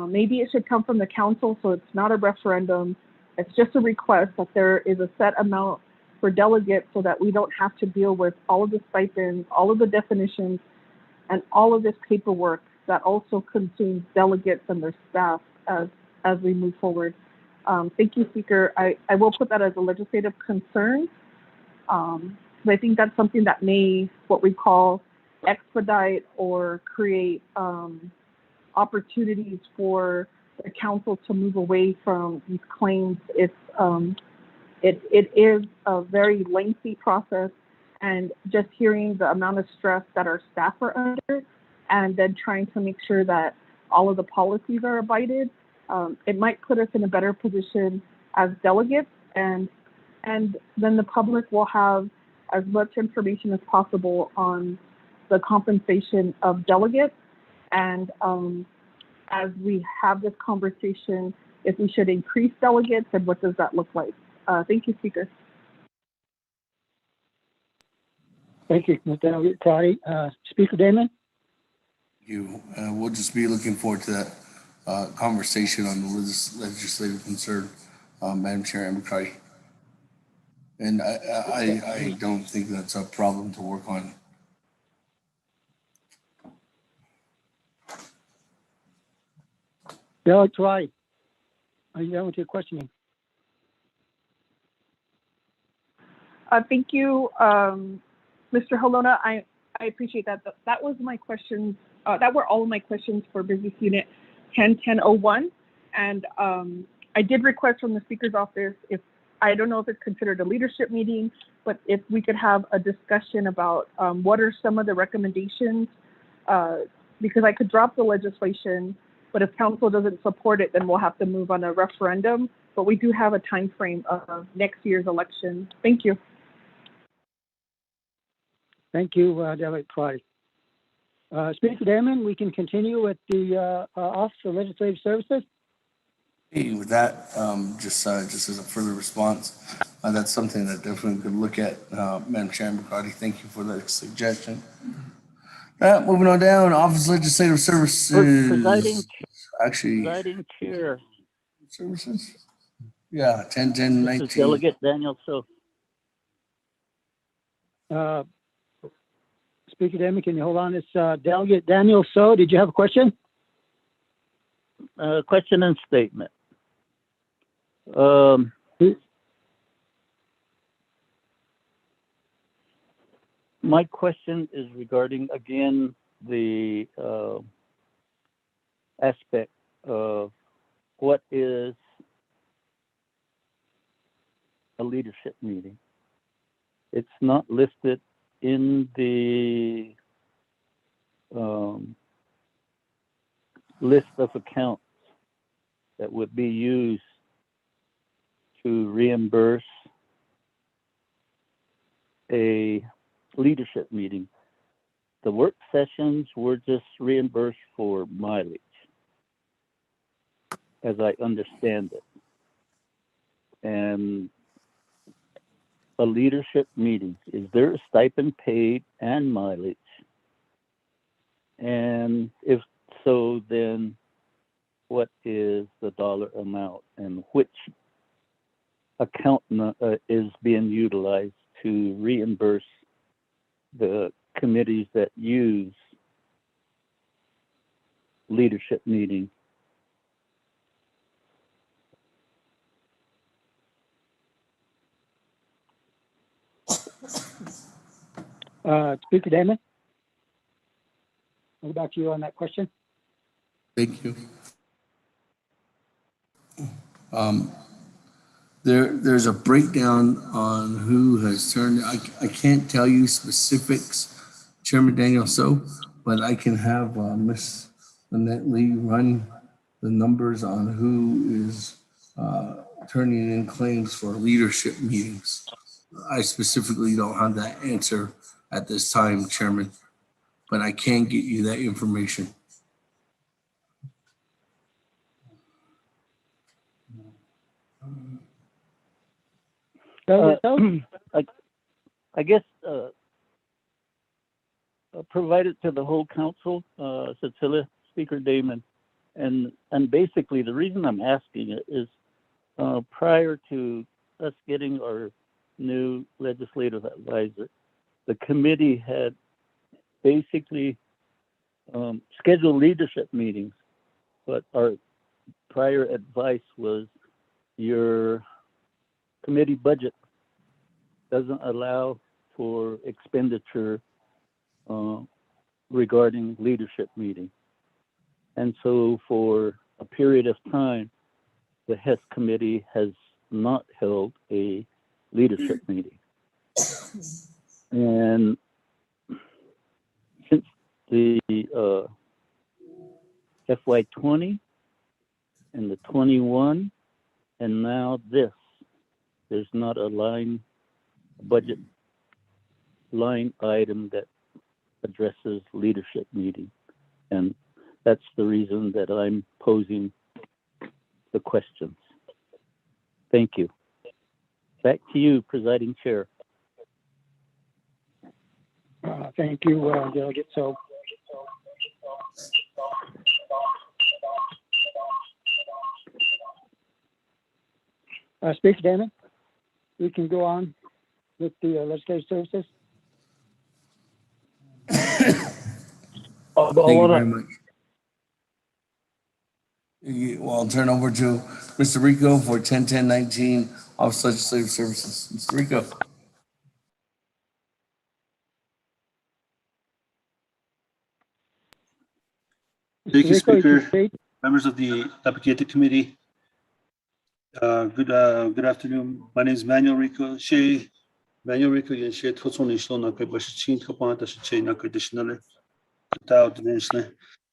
maybe it should come from the council, so it's not a referendum, it's just a request that there is a set amount for delegates so that we don't have to deal with all of the stipends, all of the definitions, and all of this paperwork that also consumes delegates and their staff as we move forward. Thank you, Speaker. I will put that as a legislative concern. But I think that's something that may, what we call, expedite or create opportunities for the council to move away from these claims. It is a very lengthy process, and just hearing the amount of stress that our staff are under, and then trying to make sure that all of the policies are abided, it might put us in a better position as delegates, and then the public will have as much information as possible on the compensation of delegates. And as we have this conversation, if we should increase delegates, and what does that look like? Thank you, Speaker. Thank you, Mr. Delegate Crotty. Speaker Damon? We'll just be looking forward to that conversation on the legislative concern, Madam Chair Naabik'íyáti. And I don't think that's a problem to work on. Delegate Troy, are you done with your questioning? Thank you, Mr. Halona. I appreciate that. That was my questions. That were all of my questions for Business Unit 101001. And I did request from the Speaker's office, if I don't know if it's considered a leadership meeting, but if we could have a discussion about what are some of the recommendations, because I could drop the legislation, but if council doesn't support it, then we'll have to move on a referendum. But we do have a time frame of next year's election. Thank you. Thank you, Delegate Troy. Speaker Damon, we can continue with the Office of Legislative Services. Hey, with that, just as a further response, that's something that definitely could look at, Madam Chair Naabik'íyáti. Thank you for that suggestion. Moving on down, Office of Legislative Services. Presiding Chair. Services? Yeah, 101019. This is Delegate Daniel So. Speaker Damon, can you hold on? It's Delegate Daniel So. Did you have a question? Question and statement. My question is regarding, again, the aspect of what is a leadership meeting. It's not listed in the list of accounts that would be used to reimburse a leadership meeting. The work sessions were just reimbursed for mileage, as I understand it. And a leadership meeting, is there a stipend paid and mileage? And if so, then what is the dollar amount and which account is being utilized to reimburse the committees that use leadership meeting? Speaker Damon, what about you on that question? Thank you. There's a breakdown on who has turned. I can't tell you specifics, Chairman Daniel So, but I can have Ms. Lynette Lee run the numbers on who is turning in claims for leadership meetings. I specifically don't have that answer at this time, Chairman, but I can get you that information. I guess provide it to the whole council, Cecilia, Speaker Damon, and basically the reason I'm asking it is prior to us getting our new legislative advisor, the committee had basically scheduled leadership meetings, but our prior advice was your committee budget doesn't allow for expenditure regarding leadership meeting. And so for a period of time, the HES committee has not held a leadership meeting. And since the FY20 and the 21, and now this, there's not a budget line item that addresses leadership meeting. And that's the reason that I'm posing the questions. Thank you. Back to you, Presiding Chair. Thank you, Delegate So. Speaker Damon, we can go on with the legislative services. Thank you very much. Well, I'll turn over to Mr. Rico for 10-10-19 Office of Legislative Services. Mr. Rico. Thank you, Rico, Speaker. Members of the Naabik'íyáti Committee. Good afternoon. My name is Manuel Rico. Manuel Rico, yen she totsoni shlo na kai bashin kapan ta she na kai additionally.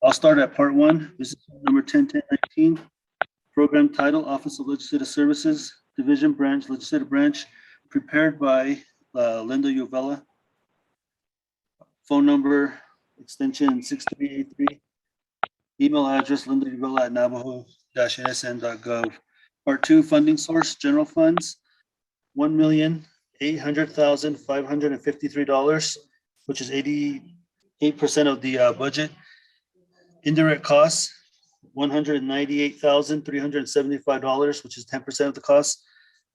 I'll start at part 1. This is number 10-10-19. Program title, Office of Legislative Services, Division Branch, Legislative Branch, prepared by Linda Uvella. Phone number, extension 6383. Email address, lindauvella@navajo-nsn.gov. Part 2, funding source, general funds, $1,800,553, which is 88% of the budget. Indirect costs, $198,375, which is 10% of the cost.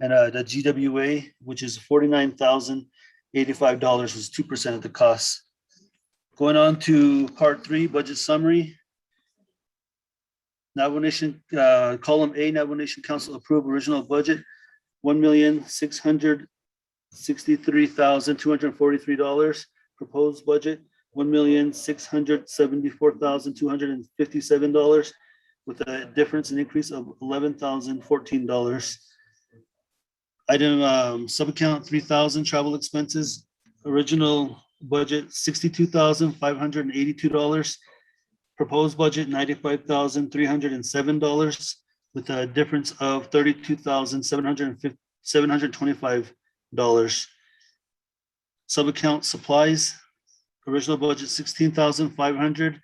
And the GWA, which is $49,085, which is 2% of the cost. Going on to part 3, budget summary. Navajo Nation, column A, Navajo Nation Council approved original budget, $1,663,243. Proposed budget, $1,674,257, with a difference in increase of $11,014. Item subaccount 3,000 travel expenses. Original budget $62,582. Proposed budget $95,307, with a difference of $32,725. Subaccount supplies. Original budget $16,500.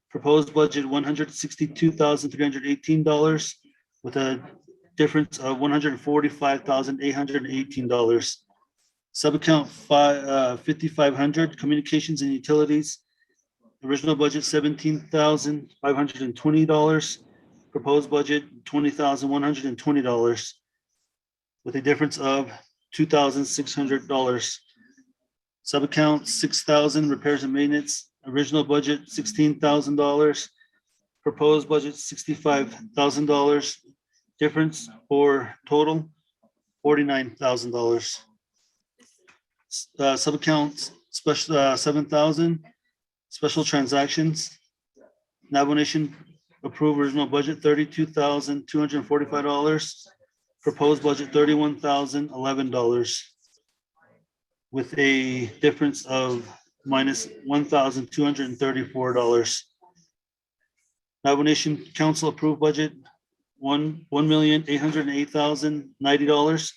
Proposed budget $162,318, with a difference of $145,818. Subaccount 5,500, communications and utilities. Original budget $17,520. Proposed budget $20,120, with a difference of $2,600. Subaccount 6,000, repairs and maintenance. Original budget $16,000. Proposed budget $65,000. Difference or total $49,000. Subaccount special 7,000. Special transactions. Navajo Nation approved original budget $32,245. Proposed budget $31,011, with a difference of minus $1,234. Navajo Nation Council approved budget $1,808,090.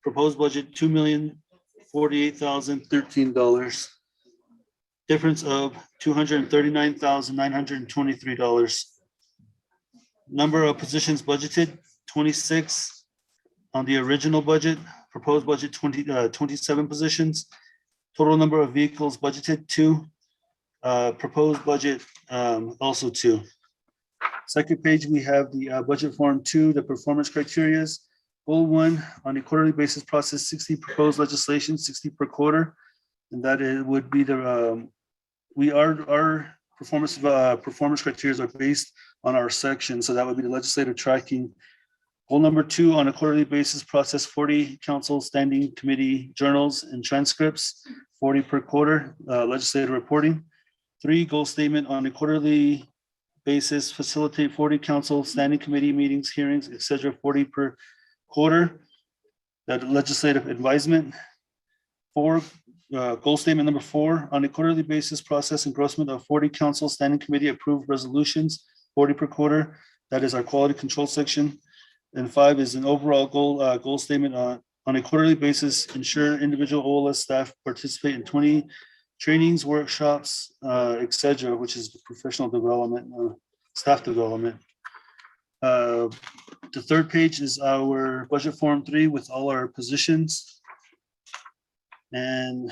Proposed budget $2,048,013. Difference of $239,923. Number of positions budgeted 26 on the original budget. Proposed budget 27 positions. Total number of vehicles budgeted 2. Proposed budget also 2. Second page, we have the budget form 2, the performance criterias. Goal 1, on a quarterly basis, process 60 proposed legislation, 60 per quarter. And that would be the our performance criteria are based on our section, so that would be the legislative tracking. Goal number 2, on a quarterly basis, process 40 council standing committee journals and transcripts, 40 per quarter, legislative reporting. 3, goal statement, on a quarterly basis, facilitate 40 council standing committee meetings, hearings, etc., 40 per quarter. That legislative advisement. 4, goal statement number 4, on a quarterly basis, process engrossment of 40 council standing committee approved resolutions, 40 per quarter. That is our quality control section. And 5 is an overall goal statement on a quarterly basis, ensure individual OLS staff participate in 20 trainings, workshops, etc., which is professional development, staff development. The third page is our budget form 3 with all our positions. And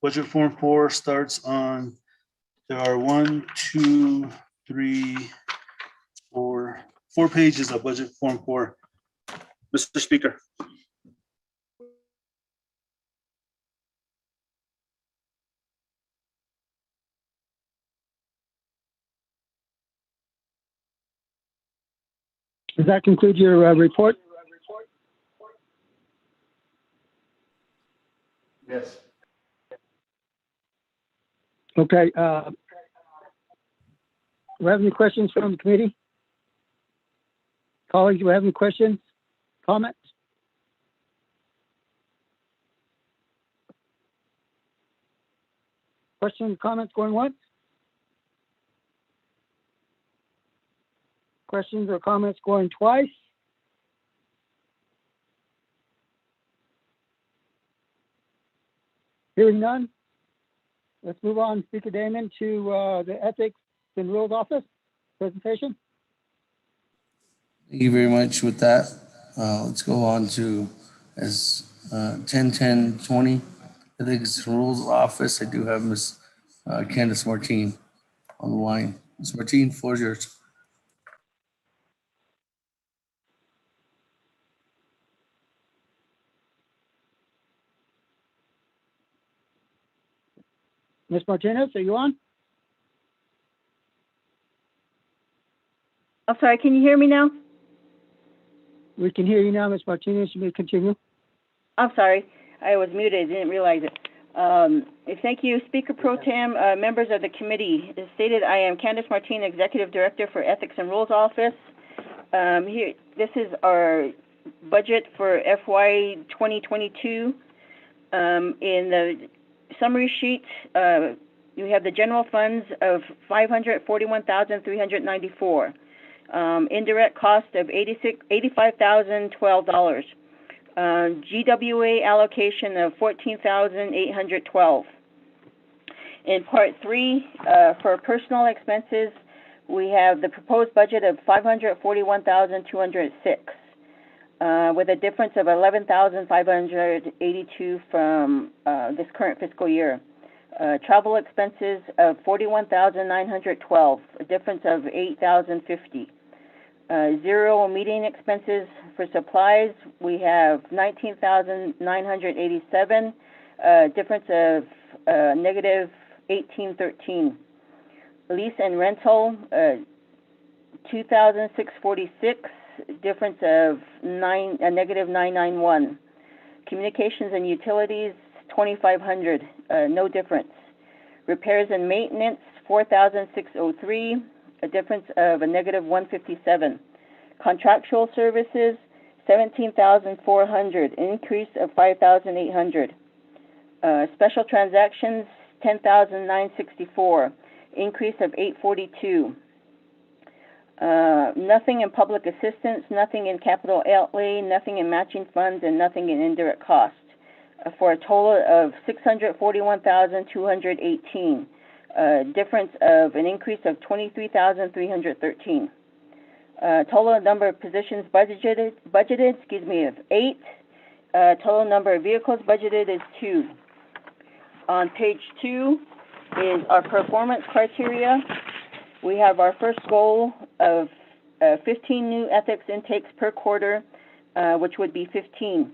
budget form 4 starts on, there are 4 pages of budget form 4. Mr. Speaker. Does that conclude your report? Yes. Okay. Do we have any questions from the committee? Colleagues, do we have any questions, comments? Questions, comments going once? Questions or comments going twice? Hearing none, let's move on, Speaker Damon, to the Ethics and Rules Office presentation. Thank you very much with that. Let's go on to 10-10-20. Ethics and Rules Office. I do have Ms. Candace Martin on the line. Ms. Martin, floor is yours. Ms. Martinez, are you on? I'm sorry, can you hear me now? We can hear you now, Ms. Martinez. You may continue. I'm sorry, I was muted, I didn't realize it. Thank you, Speaker Pro Tem, members of the committee. As stated, I am Candace Martin, Executive Director for Ethics and Rules Office. This is our budget for FY 2022. In the summary sheet, you have the general funds of $541,394. Indirect cost of $85,012. GWA allocation of $14,812. In Part 3, for personal expenses, we have the proposed budget of $541,206, with a difference of $11,582 from this current fiscal year. Travel expenses of $41,912, a difference of $8,050. Zero meeting expenses for supplies, we have $19,987, difference of negative $1813. Lease and rental, $2,646, difference of negative $991. Communications and utilities, $2,500, no difference. Repairs and maintenance, $4,603, a difference of a negative $157. Contractual services, $17,400, increase of $5,800. Special transactions, $10,964, increase of $842. Nothing in public assistance, nothing in capital outlay, nothing in matching funds, and nothing in indirect costs, for a total of $641,218. Difference of an increase of 23,313. Total number of positions budgeted, of 8. Total number of vehicles budgeted is 2. On page 2 is our performance criteria. We have our first goal of 15 new ethics intakes per quarter, which would be 15.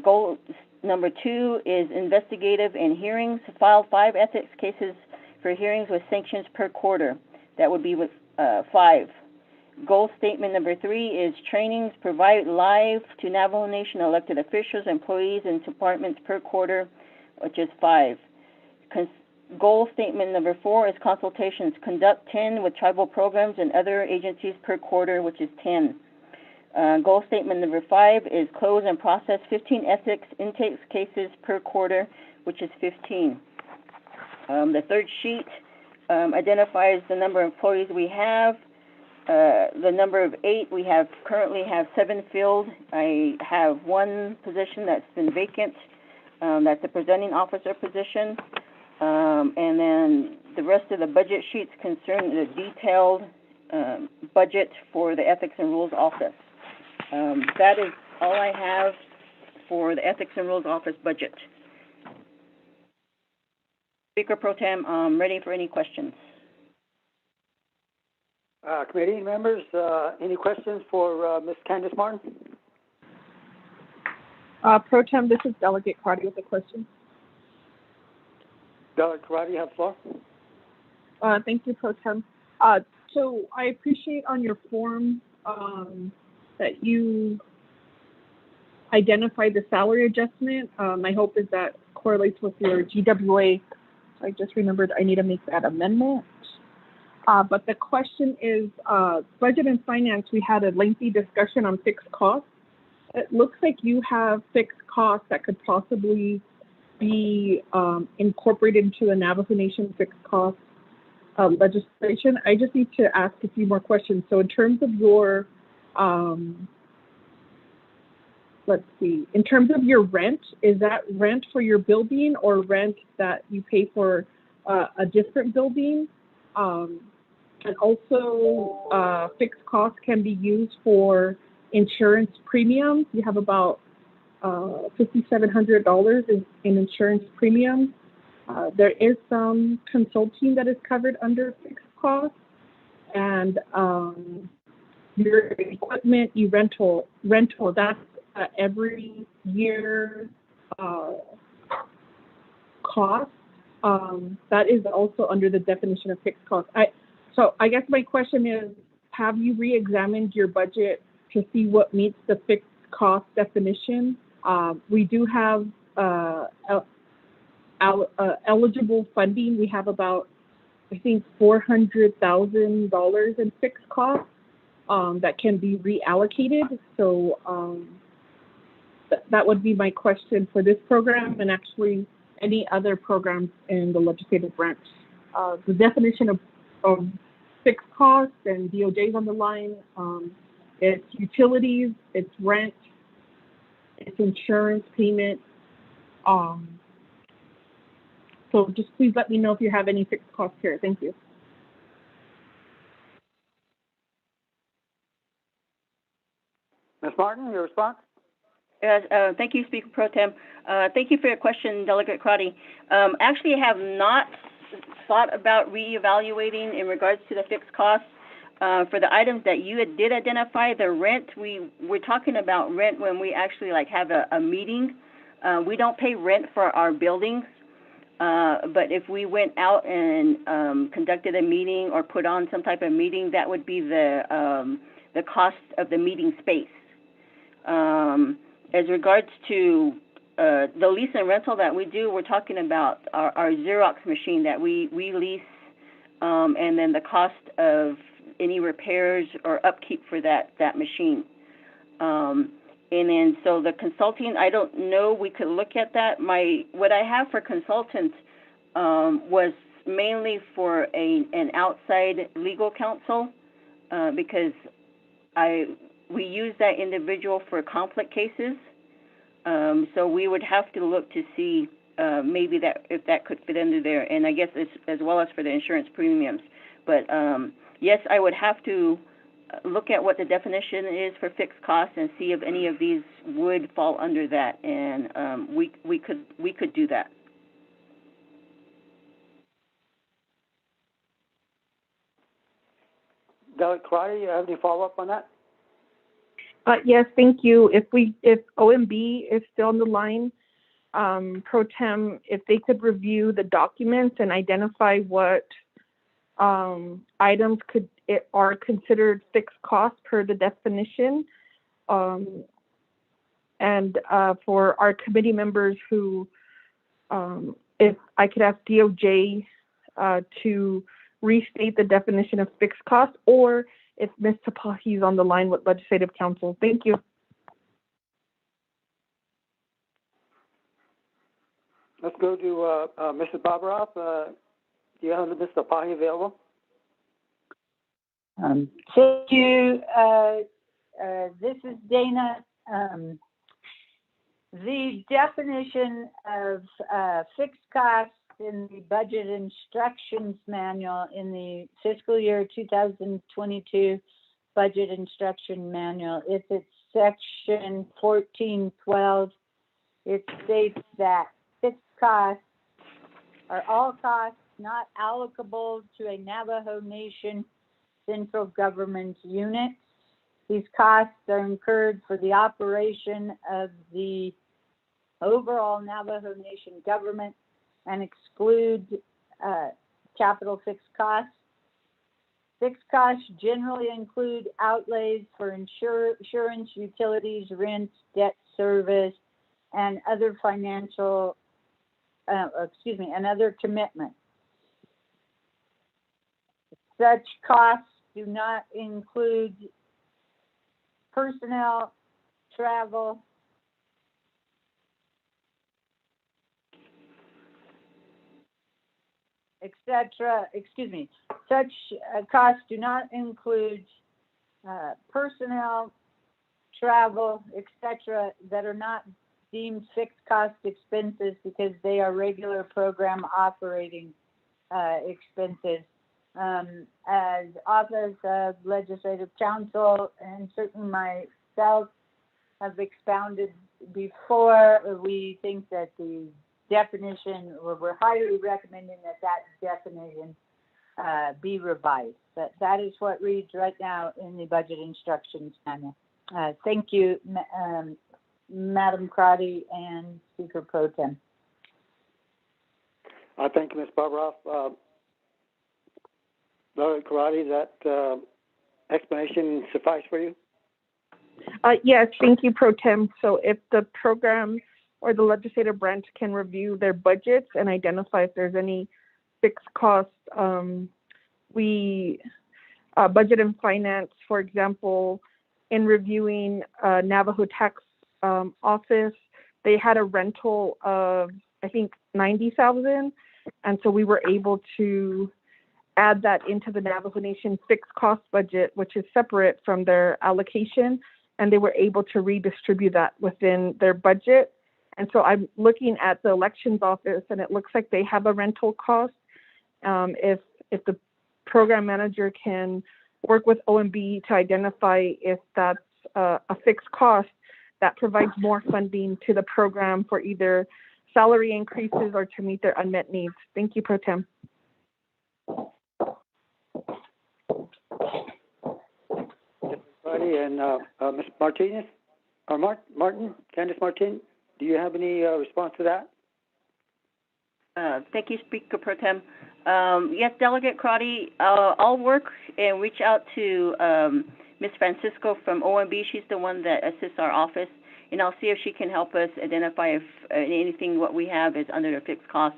Goal number 2 is investigative and hearings. File 5 ethics cases for hearings with sanctions per quarter. That would be with 5. Goal statement number 3 is trainings provided live to Navajo Nation elected officials, employees, and departments per quarter, which is 5. Goal statement number 4 is consultations. Conduct 10 with tribal programs and other agencies per quarter, which is 10. Goal statement number 5 is close and process 15 ethics intake cases per quarter, which is 15. The third sheet identifies the number of employees we have. The number of 8, we currently have 7 filled. I have 1 position that's been vacant. That's a presenting officer position. And then the rest of the budget sheets concern the detailed budget for the Ethics and Rules Office. That is all I have for the Ethics and Rules Office budget. Speaker Pro Tem, I'm ready for any questions. Committee members, any questions for Ms. Candace Martin? Pro Tem, this is Delegate Cardi with a question. Delegate Karate, you have the floor. Thank you, Pro Tem. So I appreciate on your form that you identify the salary adjustment. My hope is that correlates with your GWA. I just remembered I need to make that amendment. But the question is, Budget and Finance, we had a lengthy discussion on fixed costs. It looks like you have fixed costs that could possibly be incorporated into the Navajo Nation fixed cost legislation. I just need to ask a few more questions. So in terms of your, let's see, in terms of your rent, is that rent for your building or rent that you pay for a different building? And also fixed costs can be used for insurance premiums. You have about $5,700 in insurance premiums. There is some consulting that is covered under fixed costs, and your equipment, you rental, that's every year cost. That is also under the definition of fixed costs. So I guess my question is, have you re-examined your budget to see what meets the fixed cost definition? We do have eligible funding. We have about, I think, $400,000 in fixed costs that can be reallocated. So that would be my question for this program and actually any other programs in the legislative branch. The definition of fixed costs, and DOJ's on the line, it's utilities, it's rent, it's insurance payment. So just please let me know if you have any fixed costs here. Thank you. Ms. Martin, your response? Yes, thank you, Speaker Pro Tem. Thank you for your question, Delegate Crotty. Actually, I have not thought about reevaluating in regards to the fixed costs. For the items that you did identify, the rent, we're talking about rent when we actually have a meeting. We don't pay rent for our buildings, but if we went out and conducted a meeting or put on some type of meeting, that would be the cost of the meeting space. As regards to the lease and rental that we do, we're talking about our Xerox machine that we lease, and then the cost of any repairs or upkeep for that machine. And then so the consulting, I don't know, we could look at that. What I have for consultants was mainly for an outside legal counsel, because we use that individual for conflict cases. So we would have to look to see maybe if that could fit under there, and I guess as well as for the insurance premiums. But yes, I would have to look at what the definition is for fixed costs and see if any of these would fall under that, and we could do that. Delegate Karate, you have any follow-up on that? Yes, thank you. If OMB is still on the line, Pro Tem, if they could review the documents and identify what items are considered fixed costs per the definition, and for our committee members who, if I could ask DOJ to restate the definition of fixed costs, or if Ms. Tapahi is on the line with Legislative Council. Thank you. Let's go to Mrs. Babaroff. Do you have Ms. Tapahi available? Thank you. This is Dana. The definition of fixed costs in the Budget Instructions Manual in the fiscal year 2022 Budget Instruction Manual, it's at section 1412. It states that fixed costs are all costs not allocable to a Navajo Nation central government unit. These costs are incurred for the operation of the overall Navajo Nation government and exclude capital fixed costs. Fixed costs generally include outlays for insurance, utilities, rent, debt service, and other financial, and other commitments. Such costs do not include personnel, travel, etc. Such costs do not include personnel, travel, etc. that are not deemed fixed cost expenses because they are regular program operating expenses. As Office of Legislative Counsel and certainly myself have expounded before, we think that the definition, or we're highly recommending that definition be revised. That is what reads right now in the budget instructions, Tanya. Thank you, Madam Crotty and Speaker Pro Tem. Thank you, Ms. Barbara. Madam Karate, that explanation suffice for you? Yes, thank you, Pro Tem. So if the program or the legislative branch can review their budgets and identify if there's any fixed costs, we budget and finance, for example, in reviewing Navajo tax office, they had a rental of, I think, $90,000, and so we were able to add that into the Navajo Nation fixed cost budget, which is separate from their allocation, and they were able to redistribute that within their budget. And so I'm looking at the elections office, and it looks like they have a rental cost. If the program manager can work with OMB to identify if that's a fixed cost, that provides more funding to the program for either salary increases or to meet their unmet needs. Thank you, Pro Tem. And Ms. Martinez, or Martin, Candace Martin, do you have any response to that? Thank you, Speaker Pro Tem. Yes, Delegate Crotty, I'll work and reach out to Ms. Francisco from OMB. She's the one that assists our office, and I'll see if she can help us identify if anything what we have is under the fixed cost,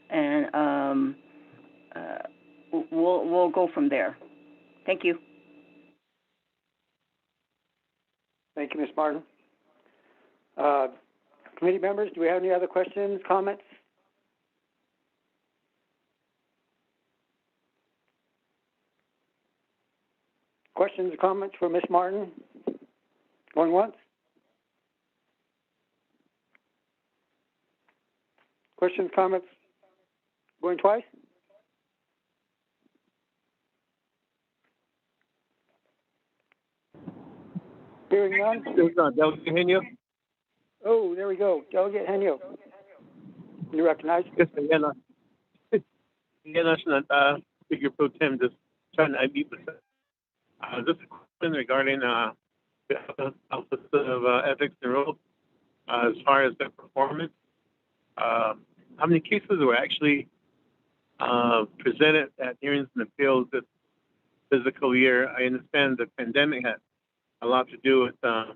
and we'll go from there. Thank you. Thank you, Ms. Martin. Committee members, do we have any other questions, comments? Questions or comments for Ms. Martin? Going once? Questions, comments? Going twice? Hearing none? Delegate Henio. Oh, there we go. Delegate Henio. You recognize? Yes, again, Speaker Pro Tem, just trying to unmute myself. Just a question regarding the Office of Ethics and Rules as far as their performance. How many cases were actually presented at hearings and appeals this fiscal year? I understand the pandemic had a lot to do with the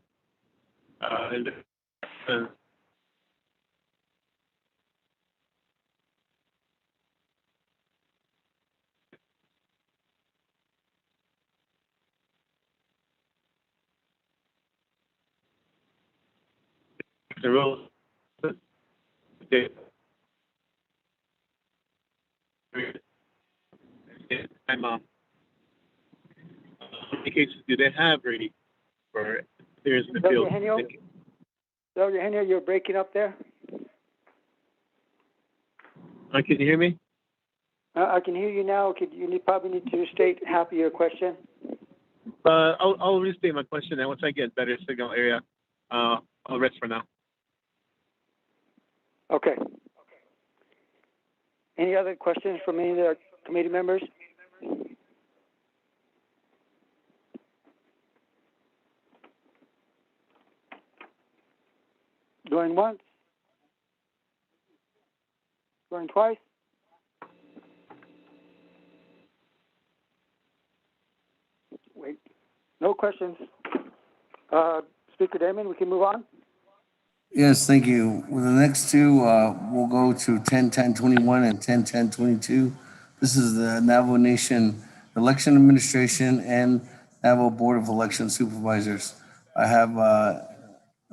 rules. How many cases do they have ready for hearings and appeals? Delegate Henio, you're breaking up there. Can you hear me? I can hear you now. You probably need to state half of your question. I'll restate my question, and once I get better signal area, I'll rest for now. Okay. Any other questions from any of the committee members? Going once, going twice. Wait, no questions. Speaker Damon, we can move on. Yes, thank you. Well, the next two, we'll go to 10-10-21 and 10-10-22. This is the Navajo Nation Election Administration and Navajo Board of Election Supervisors. I have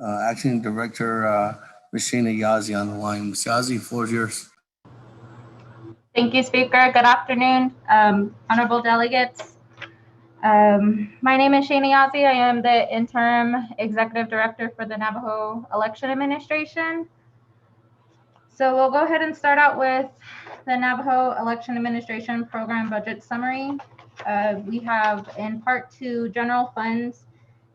Acting Director Ms. Shana Yazzie on the line. Ms. Yazzie, floor is yours. Thank you, Speaker. Good afternoon, honorable delegates. My name is Shana Yazzie. I am the interim executive director for the Navajo Election Administration. So we'll go ahead and start out with the Navajo Election Administration Program Budget Summary. We have in Part 2 general funds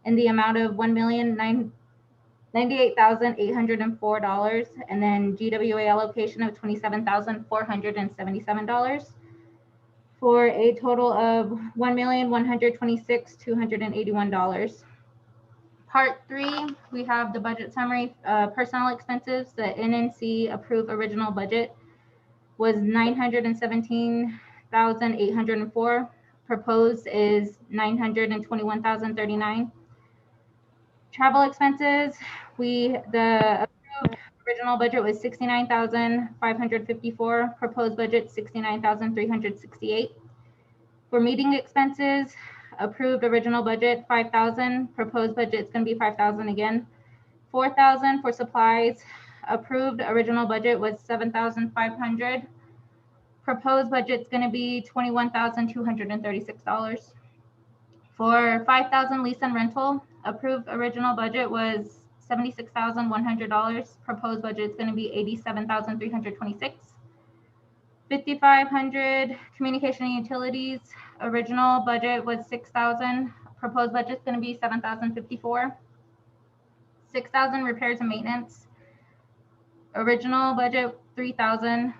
in the amount of $1,098,804, and then GWA allocation of $27,477 for a total of $1,126,281. Part 3, we have the budget summary. Personnel expenses, the NNC approved original budget was $917,804. Proposed is $921,039. Travel expenses, the approved original budget was $69,554. Proposed budget $69,368. For meeting expenses, approved original budget $5,000. Proposed budget is going to be $5,000 again. $4,000 for supplies. Approved original budget was $7,500. Proposed budget is going to be $21,236. For $5,000 lease and rental, approved original budget was $76,100. Proposed budget is going to be $87,326. $5,500 communication and utilities. Original budget was $6,000. Proposed budget is going to be $7,054. $6,000 repairs and maintenance. Original budget $3,000.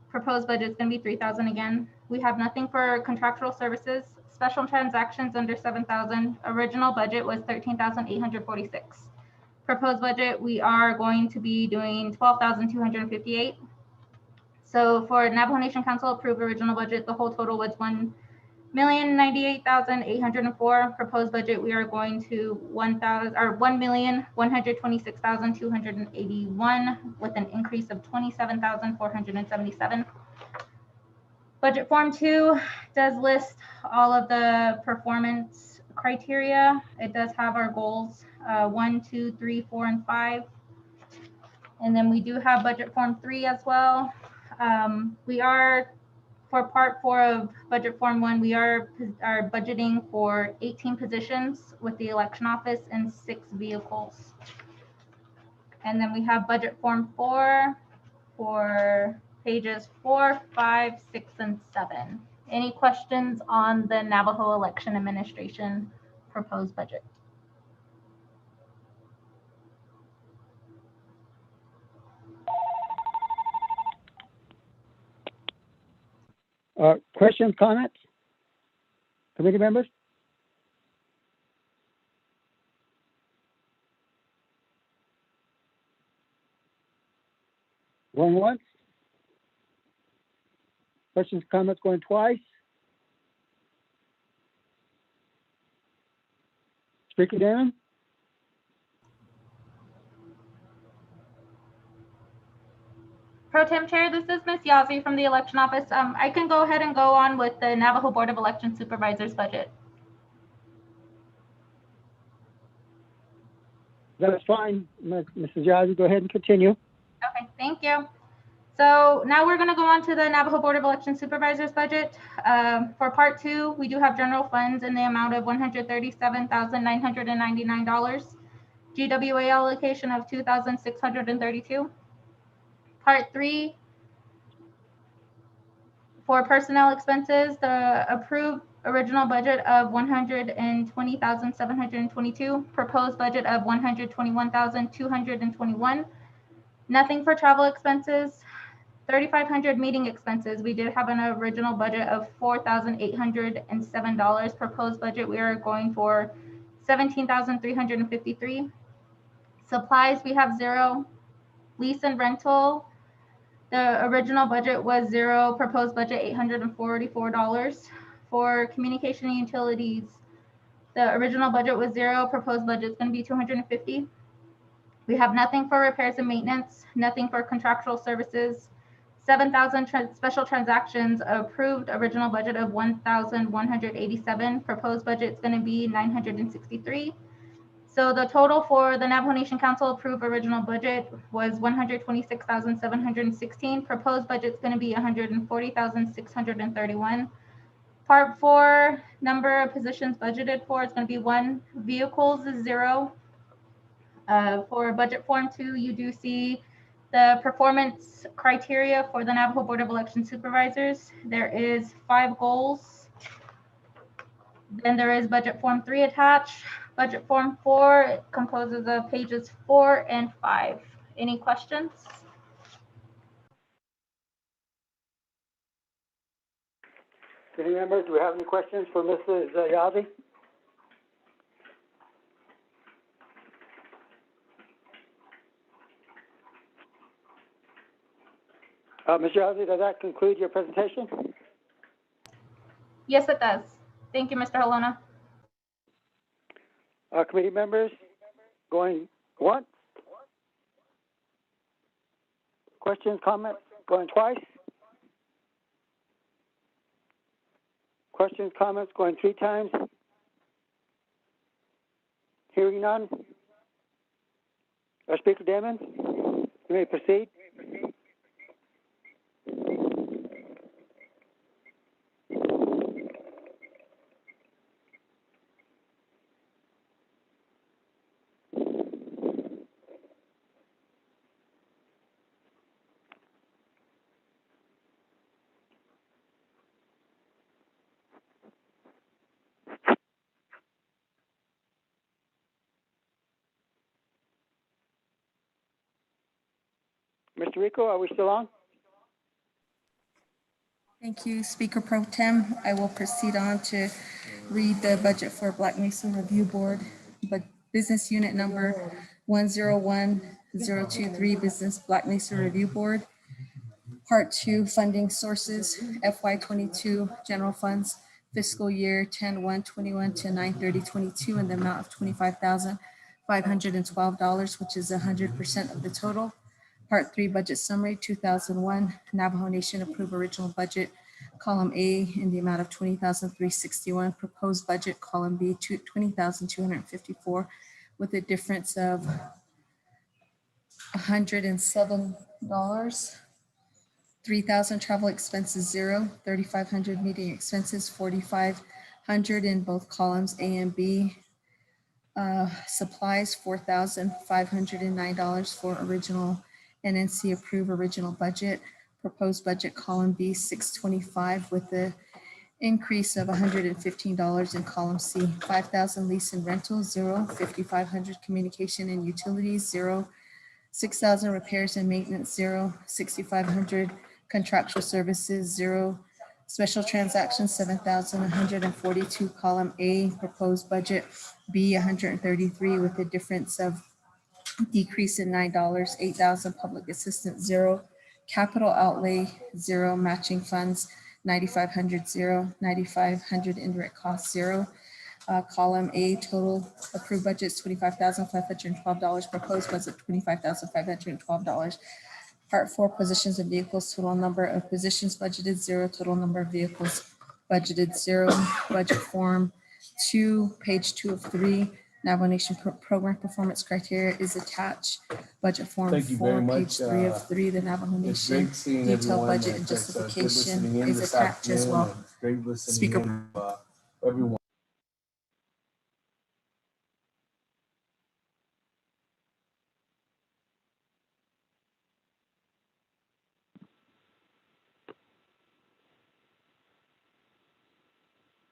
Proposed budget is going to be $3,000 again. We have nothing for contractual services. Special transactions under $7,000. Original budget was $13,846. Proposed budget, we are going to be doing $12,258. So for Navajo Nation Council approved original budget, the whole total was $1,098,804. Proposed budget, we are going to $1,126,281 with an increase of $27,477. Budget Form 2 does list all of the performance criteria. It does have our goals 1, 2, 3, 4, and 5. And then we do have Budget Form 3 as well. We are, for Part 4 of Budget Form 1, we are budgeting for 18 positions with the election office and 6 vehicles. And then we have Budget Form 4 for pages 4, 5, 6, and 7. Any questions on the Navajo Election Administration proposed budget? Questions, comments? Committee members? Going once? Questions, comments going twice? Speaker down? Pro Tem Chair, this is Ms. Yazzie from the election office. I can go ahead and go on with the Navajo Board of Election Supervisors budget. That's fine. Mrs. Yazzie, go ahead and continue. Okay, thank you. So now we're going to go on to the Navajo Board of Election Supervisors budget. For Part 2, we do have general funds in the amount of $137,999. GWA allocation of $2,632. Part 3, for personnel expenses, the approved original budget of $120,722, proposed budget of $121,221. Nothing for travel expenses. 3,500 meeting expenses. We did have an original budget of $4,807. Proposed budget, we are going for $17,353. Supplies, we have 0. Lease and rental, The original budget was zero, proposed budget $844. For communication and utilities, the original budget was zero, proposed budget is going to be $250. We have nothing for repairs and maintenance, nothing for contractual services, 7,000 special transactions, approved original budget of 1,187. Proposed budget is going to be 963. So the total for the Navajo Nation Council approved original budget was 126,716. Proposed budget is going to be 140,631. Part 4, number of positions budgeted for is going to be 1. Vehicles is 0. For budget form 2, you do see the performance criteria for the Navajo Board of Election Supervisors. There is 5 goals. Then there is budget form 3 attached. Budget form 4 composes of pages 4 and 5. Any questions? Committee members, do we have any questions for Mrs. Yazzie? Ms. Yazzie, does that conclude your presentation? Yes, it does. Thank you, Mr. Halona. Committee members, going once? Questions, comments, going twice? Questions, comments, going 3 times? Hearing none? Speaker Damon, you may proceed. Mr. Rico, are we still on? Thank you, Speaker Pro Tem. I will proceed on to read the budget for Black Mesa Review Board, but business unit number 101023, Business Black Mesa Review Board. Part 2, funding sources, FY22 general funds, fiscal year 10/1/21 to 9/30/22 in the amount of $25,512, which is 100% of the total. Part 3, budget summary, 2001, Navajo Nation approved original budget, column A in the amount of $20,361, proposed budget, column B, $20,254, with a difference of $107. 3,000 travel expenses, 0. 3,500 meeting expenses, 4,500 in both columns A and B. Supplies, $4,509 for original NNC approved original budget. Proposed budget, column B, 625, with the increase of $115 in column C. 5,000 lease and rental, 0. 5,500 communication and utilities, 0. 6,000 repairs and maintenance, 0. 6,500 contractual services, 0. Special transactions, 7,142, column A, proposed budget, B, 133, with a difference of decrease in $9, 8,000 public assistance, 0. Capital outlay, 0. Matching funds, 9,500, 0. 9,500 indirect costs, 0. Column A, total approved budget is $25,512. Proposed budget, $25,512. Part 4, positions and vehicles, total number of positions budgeted, 0. Total number of vehicles budgeted, 0. Budget form 2, page 2 of 3. Navajo Nation program performance criteria is attached. Budget form Thank you 4, very much. page 3 of 3. The Navajo It's Nation great seeing detailed everyone budget and that's, good justification listening in is this attached as afternoon, well. and great listening Speaker. in, everyone.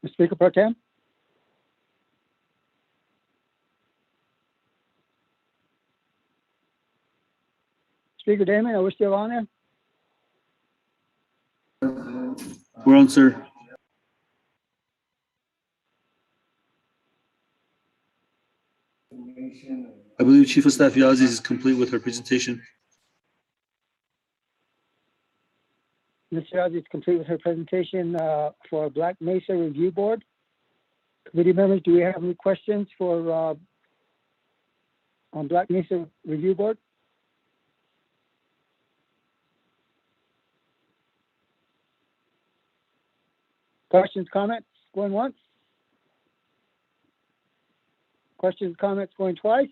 Mr. Speaker Pro Tem? Speaker Damon, are we still on there? We're on, sir. I believe Chief of Staff Yazzie is complete with her presentation. Ms. Strauss is complete with her presentation for Black Mesa Review Board. Committee members, do we have any questions for on Black Mesa Review Board? Questions, comments, going once? Questions, comments, going twice?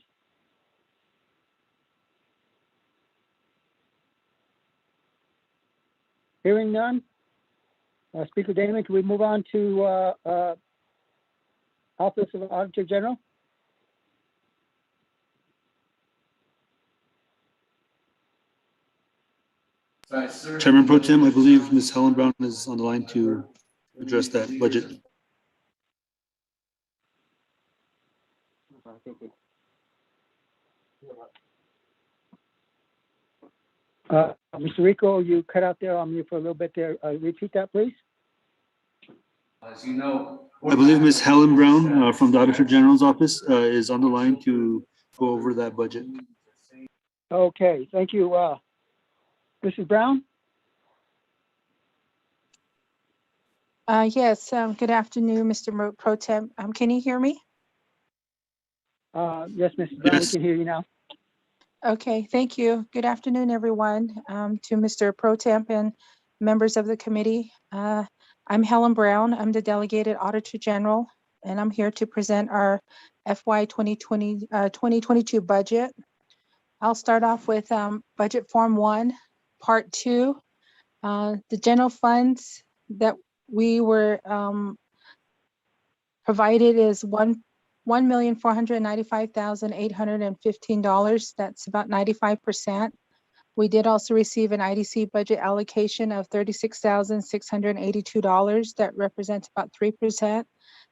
Hearing none. Speaker Damon, can we move on to Office of Auditor General? Chairman Pro Tem, I believe Ms. Helen Brown is on the line to address that budget. Mr. Rico, you cut out there on me for a little bit there. Repeat that, please. As you know. I believe Ms. Helen Brown from the Auditor General's office is on the line to go over that budget. Okay, thank you. Mrs. Brown? Yes, good afternoon, Mr. Pro Tem. Can you hear me? Yes, Mrs. Brown, we can hear you now. Okay, thank you. Good afternoon, everyone, to Mr. Pro Temp and members of the committee. I'm Helen Brown. I'm the Delegated Auditor General, and I'm here to present our FY 2022 budget. I'll start off with Budget Form 1, Part 2. The general funds that we were provided is $1,495,815. That's about 95%. We did also receive an IDC budget allocation of $36,682. That represents about 3%.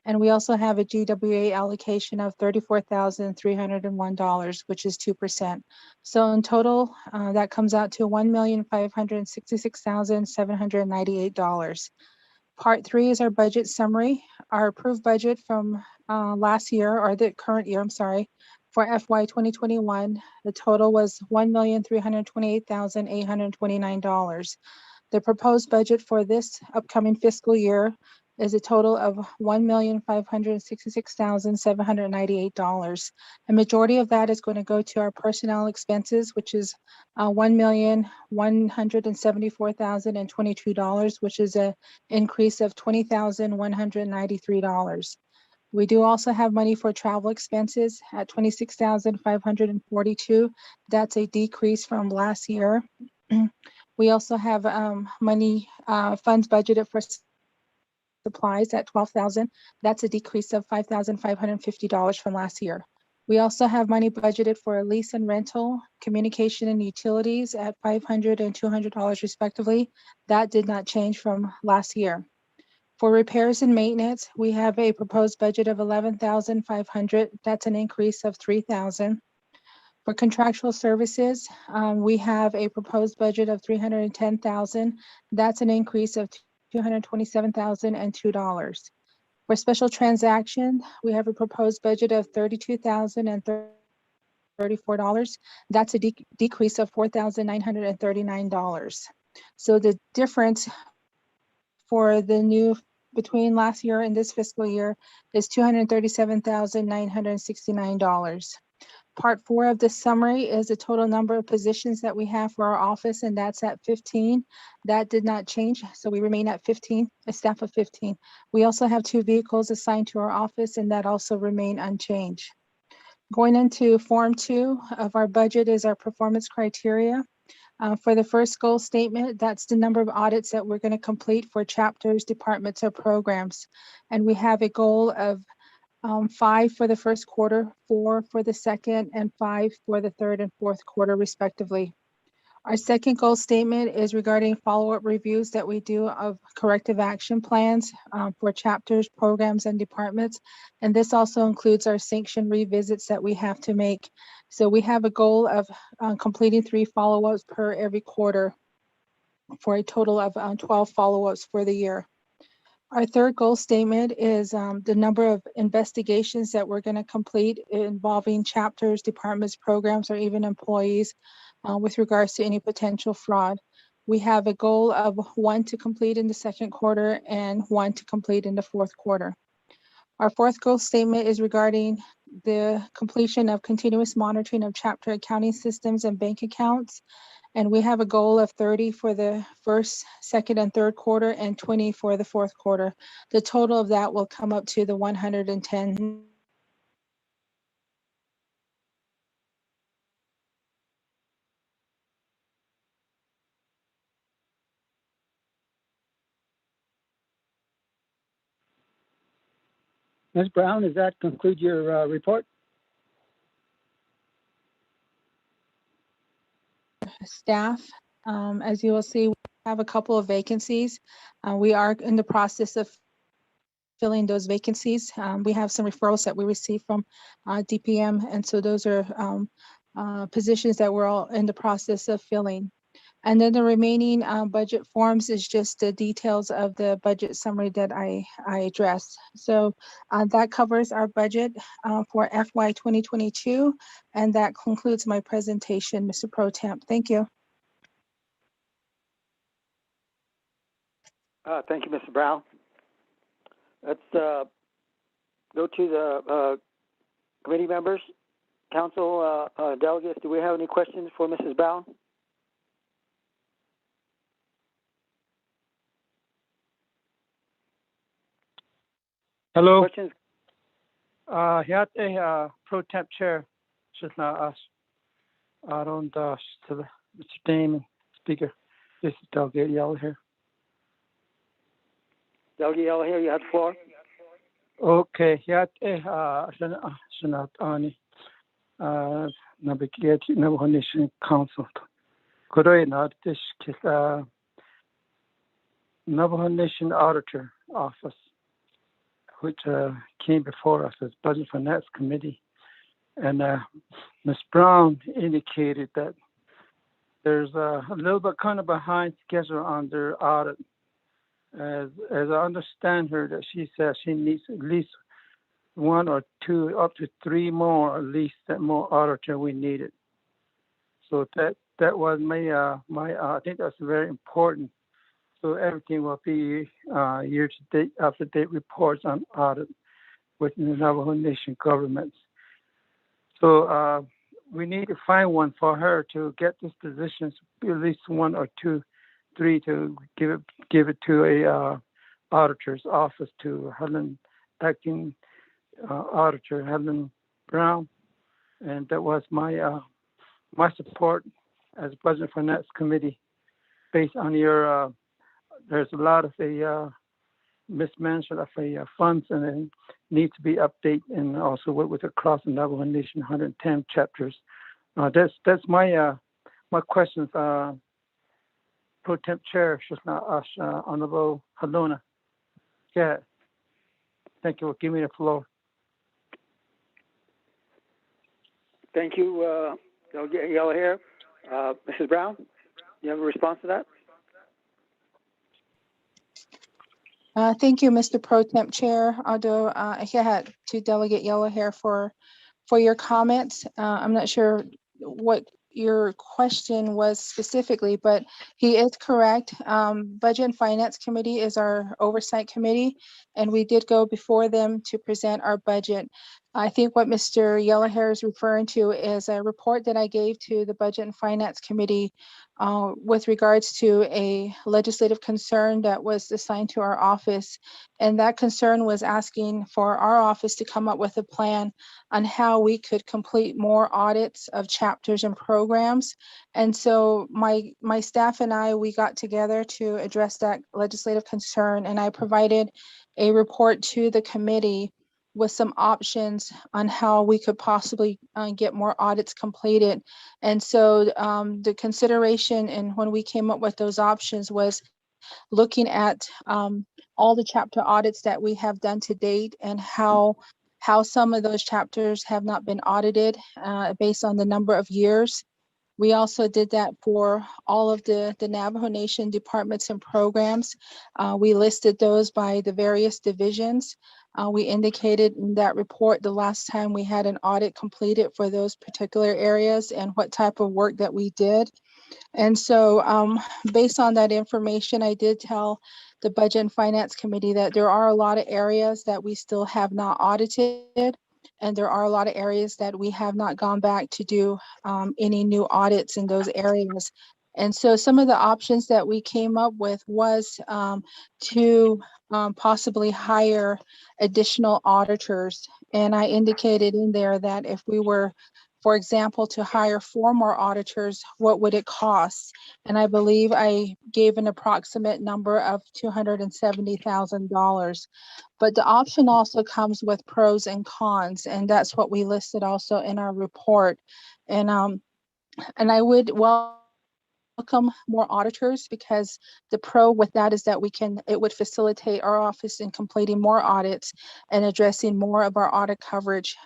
And we also have a GWA allocation of $34,301, which is 2%. So in total, that comes out to $1,566,798. Part 3 is our budget summary. Our approved budget from last year, or the current year, I'm sorry, for FY 2021, the total was $1,328,829. The proposed budget for this upcoming fiscal year is a total of $1,566,798. A majority of that is going to go to our personnel expenses, which is $1,174,022, which is an increase of $20,193. We do also have money for travel expenses at $26,542. That's a decrease from last year. We also have funds budgeted for supplies at $12,000. That's a decrease of $5,550 from last year. We also have money budgeted for lease and rental, communication and utilities at $500 and $200 respectively. That did not change from last year. For repairs and maintenance, we have a proposed budget of $11,500. That's an increase of $3,000. For contractual services, we have a proposed budget of $310,000. That's an increase of $227,002. For special transaction, we have a proposed budget of $32,034. That's a decrease of $4,939. So the difference for the new between last year and this fiscal year is $237,969. Part 4 of the summary is the total number of positions that we have for our office, and that's at 15. That did not change, so we remain at 15, a staff of 15. We also have 2 vehicles assigned to our office, and that also remain unchanged. Going into Form 2 of our budget is our performance criteria. For the first goal statement, that's the number of audits that we're going to complete for chapters, departments, or programs. And we have a goal of 5 for the first quarter, 4 for the second, and 5 for the third and fourth quarter, respectively. Our second goal statement is regarding follow-up reviews that we do of corrective action plans for chapters, programs, and departments. And this also includes our sanction revisits that we have to make. So we have a goal of completing 3 follow-ups per every quarter for a total of 12 follow-ups for the year. Our third goal statement is the number of investigations that we're going to complete involving chapters, departments, programs, or even employees with regards to any potential fraud. We have a goal of 1 to complete in the second quarter and 1 to complete in the fourth quarter. Our fourth goal statement is regarding the completion of continuous monitoring of chapter accounting systems and bank accounts. And we have a goal of 30 for the first, second, and third quarter and 20 for the fourth quarter. The total of that will come up to the 110. Ms. Brown, does that conclude your report? Staff, as you will see, we have a couple of vacancies. We are in the process of filling those vacancies. We have some referrals that we received from DPM, and so those are positions that we're all in the process of filling. And then the remaining budget forms is just the details of the budget summary that I addressed. So that covers our budget for FY 2022, and that concludes my presentation, Mr. Pro Temp. Thank you. Thank you, Mr. Brown. Let's go to the committee members. Council delegates, do we have any questions for Mrs. Brown? Hello. Questions? Pro Temp Chair, just not us. I don't to Mr. Damon, Speaker. This is Delegate Yellow here. Delegate Yellow here, you have the floor. Okay, Senat Ani, Naabik'íyáti Nation Council. Kodoy Nartish Kis Navajo Nation Auditor Office, which came before us as Budget Finance Committee. And Ms. Brown indicated that there's a little bit kind of behind schedule on their audit. As I understand her, that she says she needs at least 1 or 2, up to 3 more, at least, that more auditor we needed. So that was my I think that's very important. So everything will be year-to-date, up-to-date reports on audit within the Navajo Nation governments. So we need to find one for her to get this position, at least 1 or 2, 3 to give it to a auditor's office, to Helen, acting auditor Helen Brown, and that was my my support as Budget Finance Committee, based on your. There's a lot of mismanagement of funds, and it needs to be updated, and also with across the Navajo Nation 110 chapters. That's my my questions. Pro Temp Chair, Honorable Halona. Yeah. Thank you for giving me the floor. Thank you, Delegate Yellow Hair. Mrs. Brown, you have a response to that? Thank you, Mr. Pro Temp Chair. Although I had to Delegate Yellow Hair for your comments. I'm not sure what your question was specifically, but he is correct. Budget and Finance Committee is our oversight committee, and we did go before them to present our budget. I think what Mr. Yellowhair is referring to is a report that I gave to the Budget and Finance Committee with regards to a legislative concern that was assigned to our office. And that concern was asking for our office to come up with a plan on how we could complete more audits of chapters and programs. And so my staff and I, we got together to address that legislative concern, and I provided a report to the committee with some options on how we could possibly get more audits completed. And so the consideration, and when we came up with those options, was looking at all the chapter audits that we have done to date, and how some of those chapters have not been audited based on the number of years. We also did that for all of the Navajo Nation departments and programs. We listed those by the various divisions. We indicated in that report the last time we had an audit completed for those particular areas and what type of work that we did. And so based on that information, I did tell the Budget and Finance Committee that there are a lot of areas that we still have not audited. And there are a lot of areas that we have not gone back to do any new audits in those areas. And so some of the options that we came up with was to possibly hire additional auditors. And I indicated in there that if we were, for example, to hire 4 more auditors, what would it cost? And I believe I gave an approximate number of $270,000. But the option also comes with pros and cons, and that's what we listed also in our report. And I would welcome more auditors, because the pro with that is that it would facilitate our office in completing more audits and addressing more of our audit coverage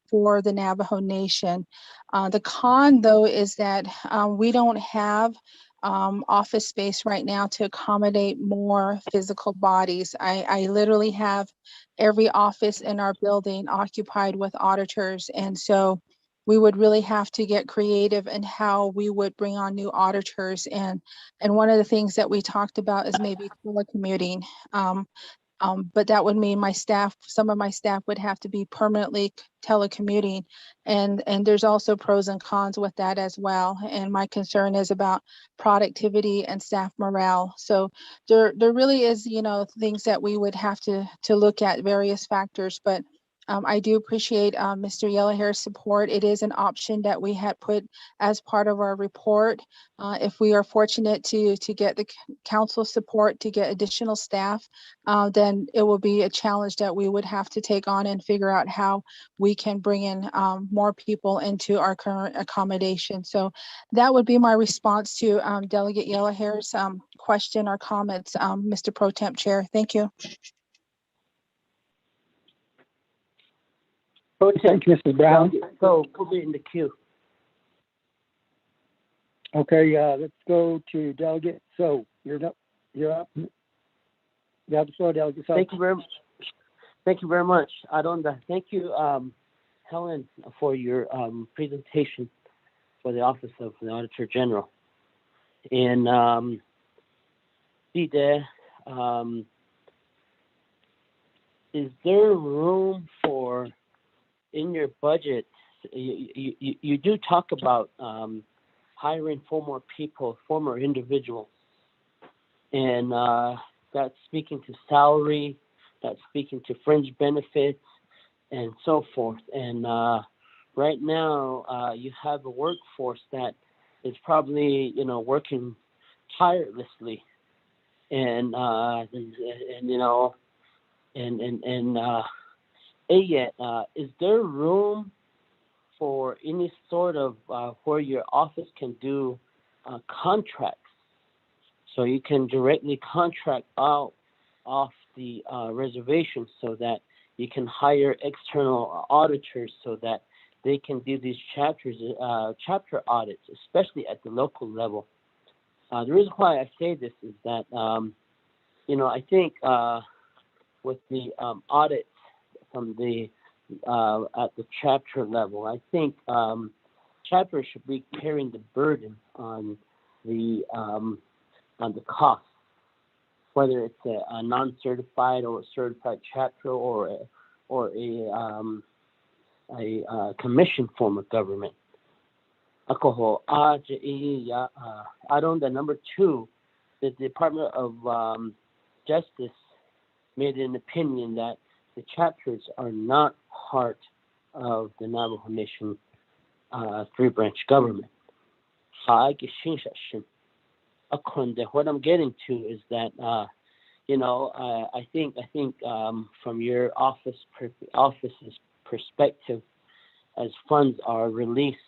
for the Navajo Nation. The con, though, is that we don't have office space right now to accommodate more physical bodies. I literally have every office in our building occupied with auditors, and so we would really have to get creative in how we would bring on new auditors. And one of the things that we talked about is maybe telecommuting. But that would mean some of my staff would have to be permanently telecommuting. And there's also pros and cons with that as well. And my concern is about productivity and staff morale. So there really is, things that we would have to look at, various factors. But I do appreciate Mr. Yellowhair's support. It is an option that we had put as part of our report. If we are fortunate to get the council support to get additional staff, then it will be a challenge that we would have to take on and figure out how we can bring in more people into our current accommodation. So that would be my response to Delegate Yellowhair's question or comments, Mr. Pro Temp Chair. Thank you. Thank you, Mr. Brown. So put it in the queue. Okay, let's go to Delegate. So you're up. You have the floor, Delegate. So. Thank you very much. Thank you very much, Adonda. Thank you, Helen, for your presentation for the Office of the Auditor General. And is there room for, in your budget, you do talk about hiring 4 more people, 4 more individuals, and that's speaking to salary, that's speaking to fringe benefits, and so forth. And right now, you have a workforce that is probably, working tirelessly, and is there room for any sort of where your office can do contracts, so you can directly contract out off the reservation, so that you can hire external auditors so that they can do these chapter audits, especially at the local level. The reason why I say this is that I think with the audits from the at the chapter level, I think chapters should be carrying the burden on the cost, whether it's a non-certified or a certified chapter or a commission form of government. Number 2, the Department of Justice made an opinion that the chapters are not part of the Navajo Nation 3-branch government. What I'm getting to is that I think from your office's perspective, as funds are released,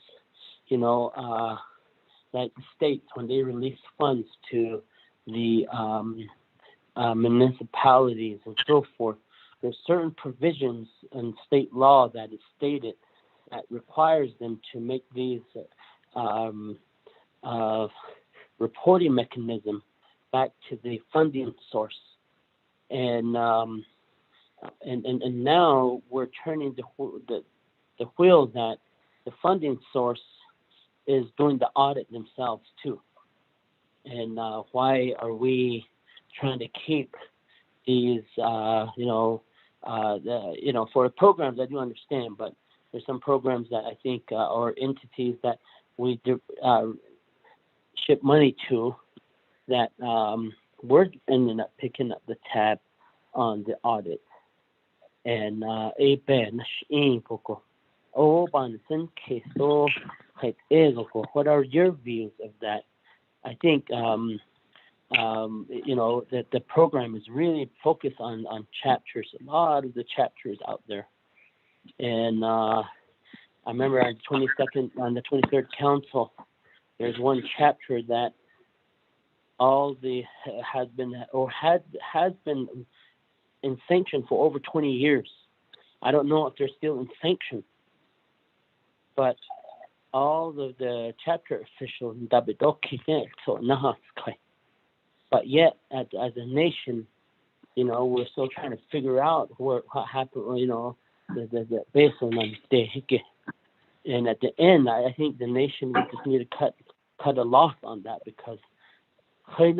like the states, when they release funds to the municipalities and so forth, there's certain provisions in state law that is stated that requires them to make these reporting mechanism back to the funding source, and now we're turning the wheel that the funding source is doing the audit themselves too. And why are we trying to keep these, for the programs I do understand, but there's some programs that I think, or entities that we ship money to that we're ending up picking up the tab on the audit. And what are your views of that? I think that the program is really focused on chapters, a lot of the chapters out there. And I remember on the 23rd council, there's one chapter that has been in sanction for over 20 years. I don't know if they're still in sanction, but all of the chapter officials, but yet as a nation, we're still trying to figure out what happened, the baseline. And at the end, I think the nation would just need to cut a loss on that, because I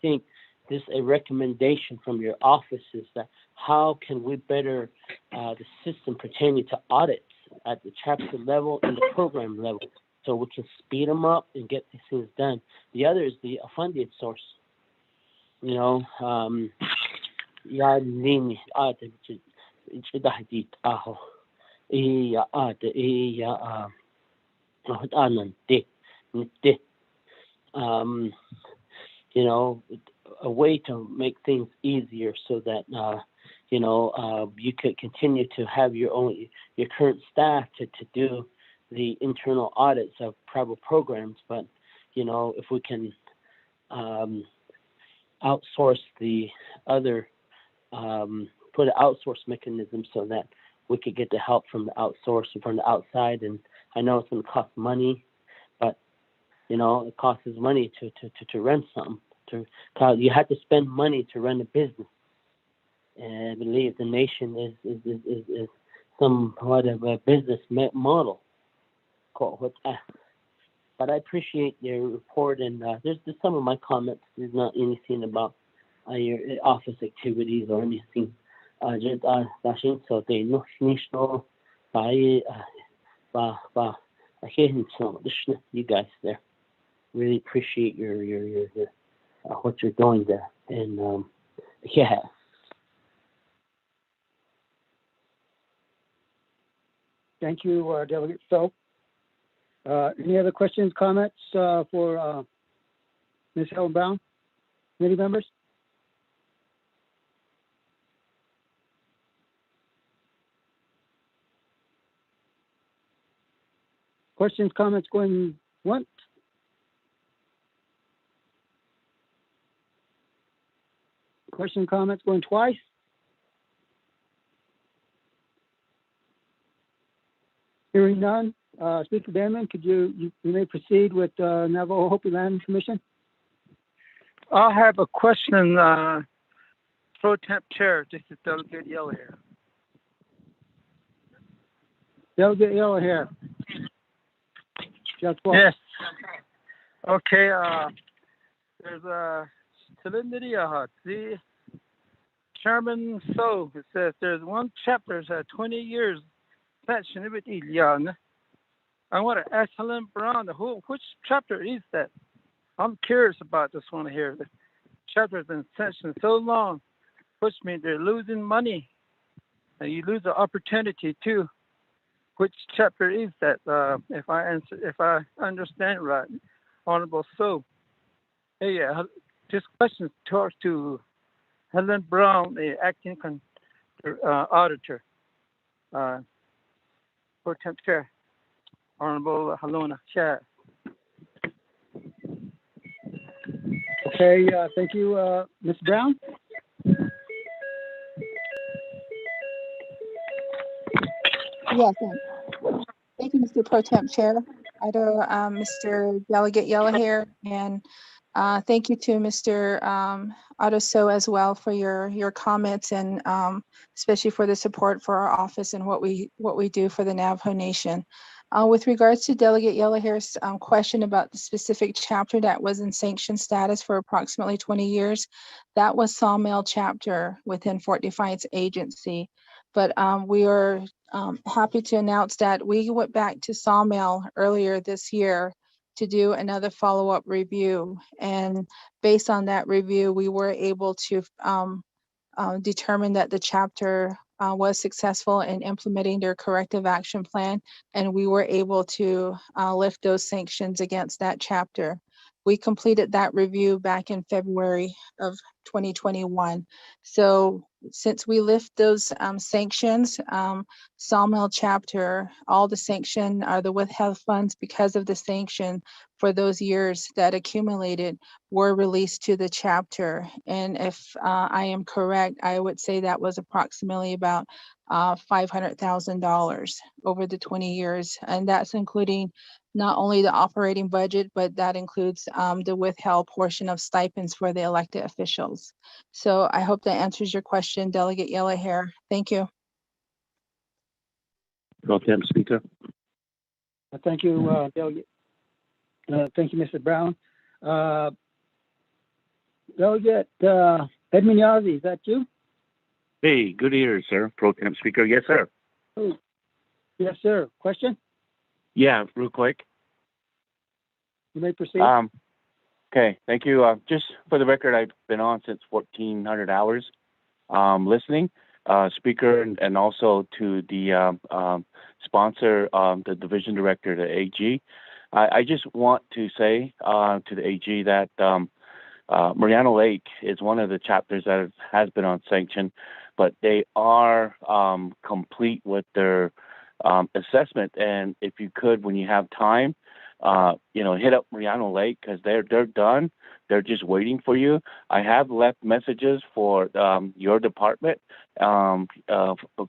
think this a recommendation from your office is that how can we better the system pertaining to audits at the chapter level and the program level, so we can speed them up and get these things done. The other is the funding source. A way to make things easier so that you could continue to have your current staff to do the internal audits of tribal programs. But if we can outsource the other, put an outsource mechanism so that we could get the help from the outsource and from the outside. And I know it's going to cost money, but it costs money to run something. You have to spend money to run a business, and I believe the nation is somewhat of a business model. But I appreciate your report, and there's some of my comments. There's not anything about your office activities or anything. You guys there. Really appreciate your what you're doing there, and yeah. Thank you, Delegate So. Any other questions, comments for Ms. Helen Brown? Committee members? Questions, comments going once? Question, comments going twice? Hearing none. Speaker Bannerman, could you may proceed with Navajo Hopi Land Commission? I have a question, Pro Temp Chair. This is Delegate Yellow here. Delegate Yellow here. Yes. Okay. There's a the Chairman So, it says there's one chapter that 20 years section with young. I want to ask Helen Brown, which chapter is that? I'm curious about this one here. The chapter has been sanctioned so long, which means they're losing money, and you lose the opportunity too. Which chapter is that? If I understand right, Honorable So. Hey, yeah, this question talks to Helen Brown, the acting auditor, Pro Temp Chair, Honorable Halona Chair. Okay, thank you, Ms. Brown. Yes, thank you, Mr. Pro Temp Chair. I know Mr. Delegate Yellow Hair and Thank you to Mr. Adoso as well for your comments and especially for the support for our office and what we do for the Navajo Nation. With regards to Delegate Yellowhair's question about the specific chapter that was in sanction status for approximately 20 years, that was Sawmill chapter within Fort Defiance Agency. But we are happy to announce that we went back to Sawmill earlier this year to do another follow-up review. And based on that review, we were able to determine that the chapter was successful in implementing their corrective action plan, and we were able to lift those sanctions against that chapter. We completed that review back in February of 2021. So since we lift those sanctions, Sawmill chapter, all the sanction or the withheld funds because of the sanction for those years that accumulated were released to the chapter. And if I am correct, I would say that was approximately about $500,000 over the 20 years. And that's including not only the operating budget, but that includes the withheld portion of stipends for the elected officials. So I hope that answers your question, Delegate Yellowhair. Thank you. Pro Tem Speaker. Thank you, Delegate. Thank you, Mr. Brown. Delegate Edmund Yazzie, is that you? Hey, good ears, sir. Pro Tem Speaker. Yes, sir. Oh, yes, sir. Question? Yeah, real quick. You may proceed. Okay, thank you. Just for the record, I've been on since 1400 hours listening. Speaker and also to the sponsor, the division director, the AG. I just want to say to the AG that Mariano Lake is one of the chapters that has been on sanction, but they are complete with their assessment. And if you could, when you have time, hit up Mariano Lake because they're done. They're just waiting for you. I have left messages for your department a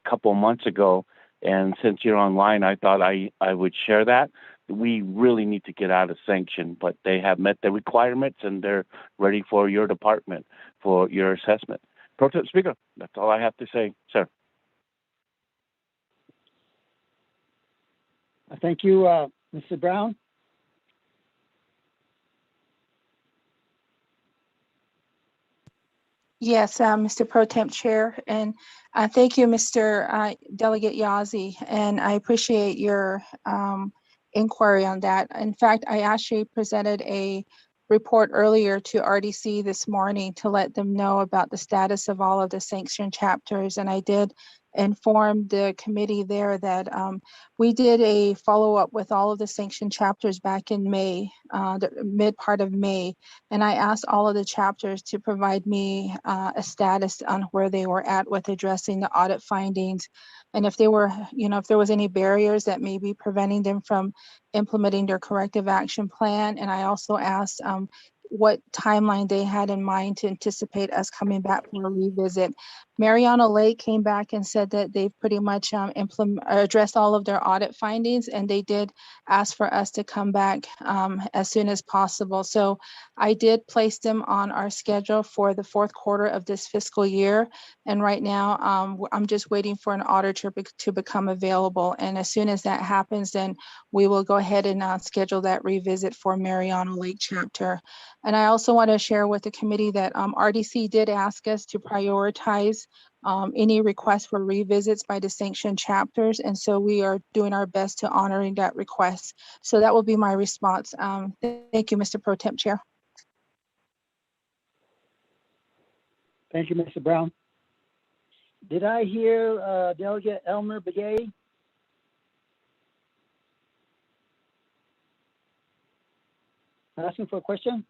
couple months ago, and since you're online, I thought I would share that. We really need to get out of sanction, but they have met the requirements and they're ready for your department for your assessment. Pro Tem Speaker, that's all I have to say, sir. Thank you, Mr. Brown. Yes, Mr. Pro Temp Chair, and thank you, Mr. Delegate Yazzie, and I appreciate your inquiry on that. In fact, I actually presented a report earlier to RDC this morning to let them know about the status of all of the sanctioned chapters, and I did inform the committee there that we did a follow-up with all of the sanctioned chapters back in May, the mid part of May, and I asked all of the chapters to provide me a status on where they were at with addressing the audit findings, and if they were, if there was any barriers that may be preventing them from implementing their corrective action plan. And I also asked what timeline they had in mind to anticipate us coming back for a revisit. Mariano Lake came back and said that they've pretty much addressed all of their audit findings, and they did ask for us to come back as soon as possible. So I did place them on our schedule for the fourth quarter of this fiscal year. And right now, I'm just waiting for an auditor to become available. And as soon as that happens, then we will go ahead and schedule that revisit for Mariano Lake chapter. And I also want to share with the committee that RDC did ask us to prioritize any requests for revisits by the sanctioned chapters. And so we are doing our best to honoring that request. So that will be my response. Thank you, Mr. Pro Temp Chair. Thank you, Mr. Brown. Did I hear Delegate Elmer Begay? Asking for a question?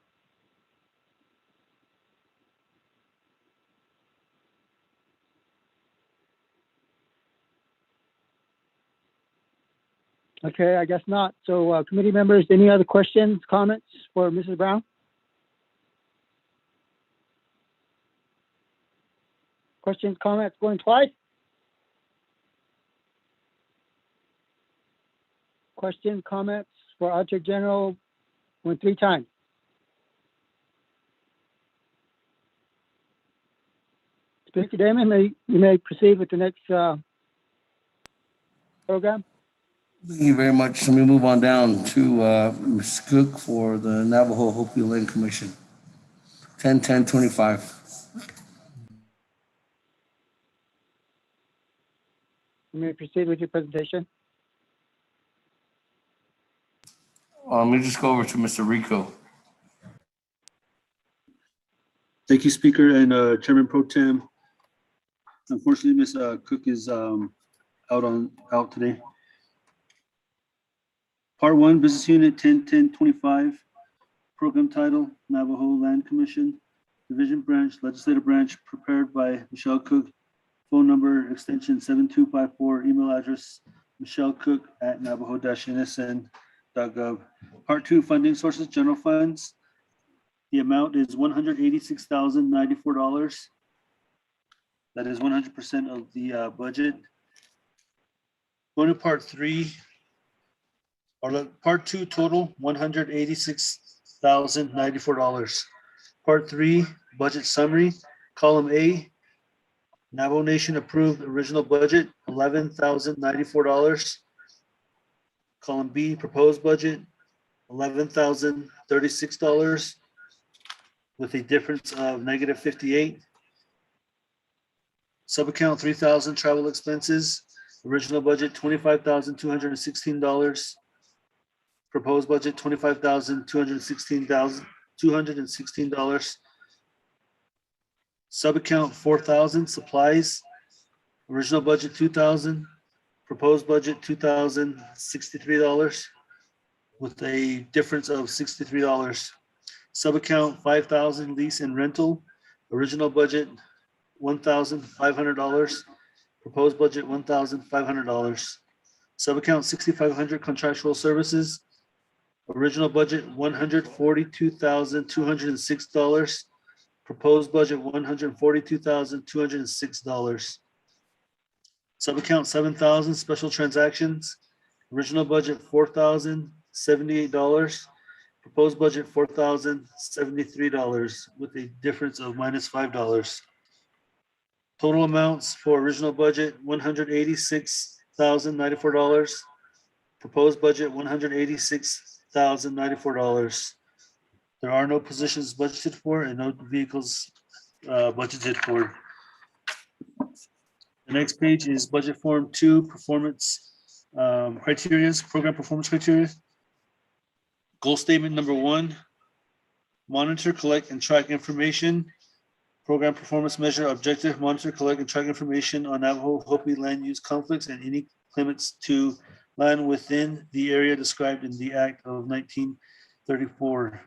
Okay, I guess not. So committee members, any other questions, comments for Mrs. Brown? Questions, comments, going twice? Questions, comments for Auditor General, going 3 times? Speaker Damon, you may proceed with the next program. Thank you very much. Let me move on down to Ms. Cook for the Navajo Hopi Land Commission. 10-10-25. You may proceed with your presentation. Let me just go over to Mr. Rico. Thank you, Speaker and Chairman Pro Tem. Unfortunately, Ms. Cook is out today. Part 1, Business Unit 10-10-25, Program Title, Navajo Land Commission, Division Branch, Legislative Branch, prepared by Michelle Cook. Phone number, extension 7254, email address, michellecook@navajo-nsn.gov. Part 2, Funding Sources, General Funds. The amount is $186,094. That is 100% of the budget. Going to Part 3, or Part 2 total, $186,094. Part 3, Budget Summary, Column A, Navajo Nation approved original budget, $11,094. Column B, proposed budget, $11,036 with a difference of -58. Subaccount 3,000 travel expenses, original budget $25,216. Proposed budget $25,216. Subaccount 4,000 supplies, original budget $2,000, proposed budget $2,063 with a difference of $63. Subaccount 5,000 lease and rental, original budget $1,500, proposed budget $1,500. Subaccount 6,500 contractual services, original budget $142,206, proposed budget $142,206. Subaccount 7,000 special transactions, original budget $4,078, proposed budget $4,073 with a difference of -$5. Total amounts for original budget $186,094, proposed budget $186,094. There are no positions budgeted for and no vehicles budgeted for. The next page is Budget Form 2, Performance Criteria, Program Performance Criteria. Goal Statement number 1, monitor, collect, and track information. Program Performance Measure Objective, monitor, collect, and track information on Navajo Hopi land use conflicts and any claimants to land within the area described in the Act of 1934.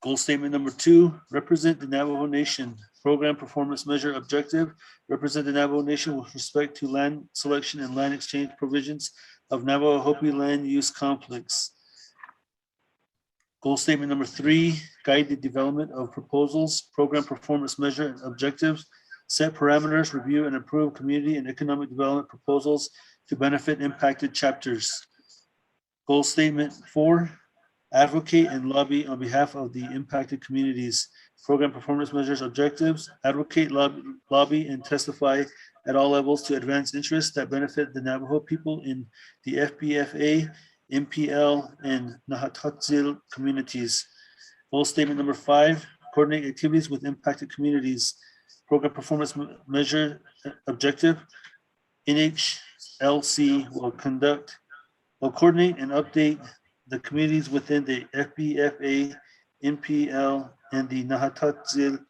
Goal Statement number 2, represent the Navajo Nation. Program Performance Measure Objective, represent the Navajo Nation with respect to land selection and land exchange provisions of Navajo Hopi land use conflicts. Goal Statement number 3, guide the development of proposals, program performance measure and objectives, set parameters, review and approve community and economic development proposals to benefit impacted chapters. Goal Statement 4, advocate and lobby on behalf of the impacted communities. Program performance measures objectives, advocate, lobby, and testify at all levels to advance interests that benefit the Navajo people in the FBFA, MPL, and Nahatotsil communities. Goal Statement number 5, coordinate activities with impacted communities. Program performance measure objective, NHLC will coordinate and update the communities within the FBFA, MPL, and the Nahatotsil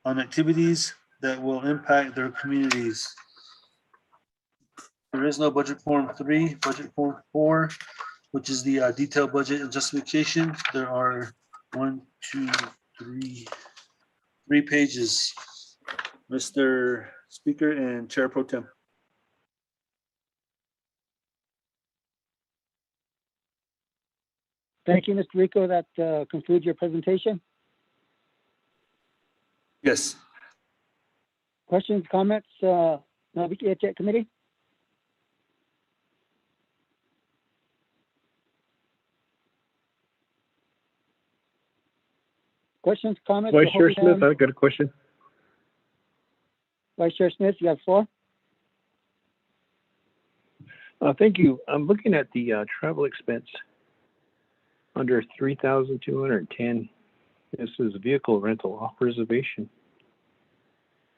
on activities that will impact their communities. There is no Budget Form 3, Budget Form 4, which is the detailed budget and justification. There are 3 pages. Mr. Speaker and Chair Pro Tem. Thank you, Mr. Rico. That concludes your presentation. Yes. Questions, comments, Naabik'íyáti Committee? Questions, comments? Vice Chair Smith, I've got a question. Vice Chair Smith, you have the floor. Thank you. I'm looking at the travel expense under 3,210. This is vehicle rental off reservation.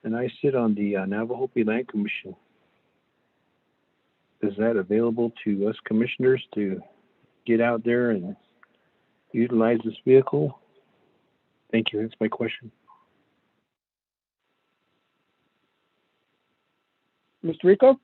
And I sit on the Navajo Land Commission. Is that available to us commissioners to get out there and utilize this vehicle? Thank you. That's my question. Mr. Rico?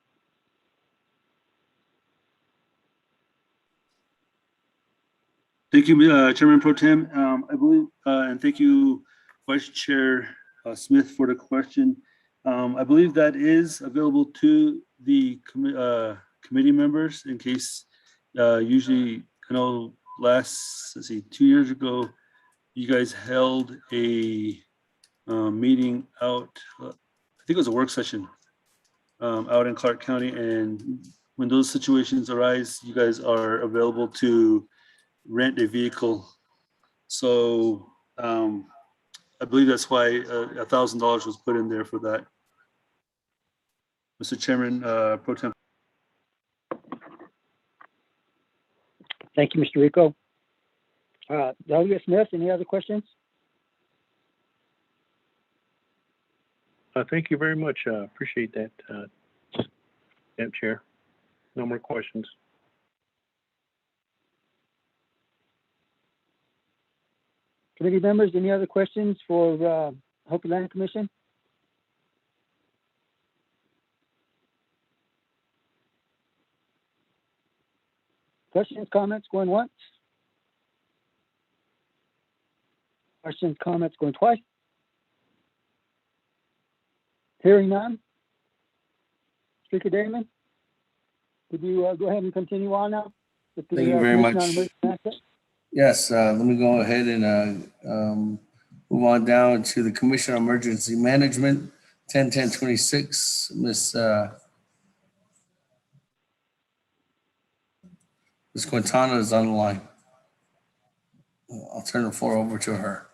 Thank you, Chairman Pro Tem. I believe, and thank you, Vice Chair Smith, for the question. I believe that is available to the committee members in case, usually, I know let's see, 2 years ago, you guys held a meeting out, I think it was a work session out in Clark County. And when those situations arise, you guys are available to rent a vehicle. So I believe that's why $1,000 was put in there for that. Mr. Chairman, Pro Tem. Thank you, Mr. Rico. Delegate Smith, any other questions? Thank you very much. Appreciate that, Madam Chair. No more questions. Committee members, any other questions for Hopi Land Commission? Questions, comments, going once? Questions, comments, going twice? Hearing none? Speaker Damon, could you go ahead and continue on now? With the, Thank you very Commission on much. Emergency Access? Yes, let me go ahead and move on down to the Commission on Emergency Management, 10-10-26. Ms. Quintana is on the line. I'll turn the floor over to her.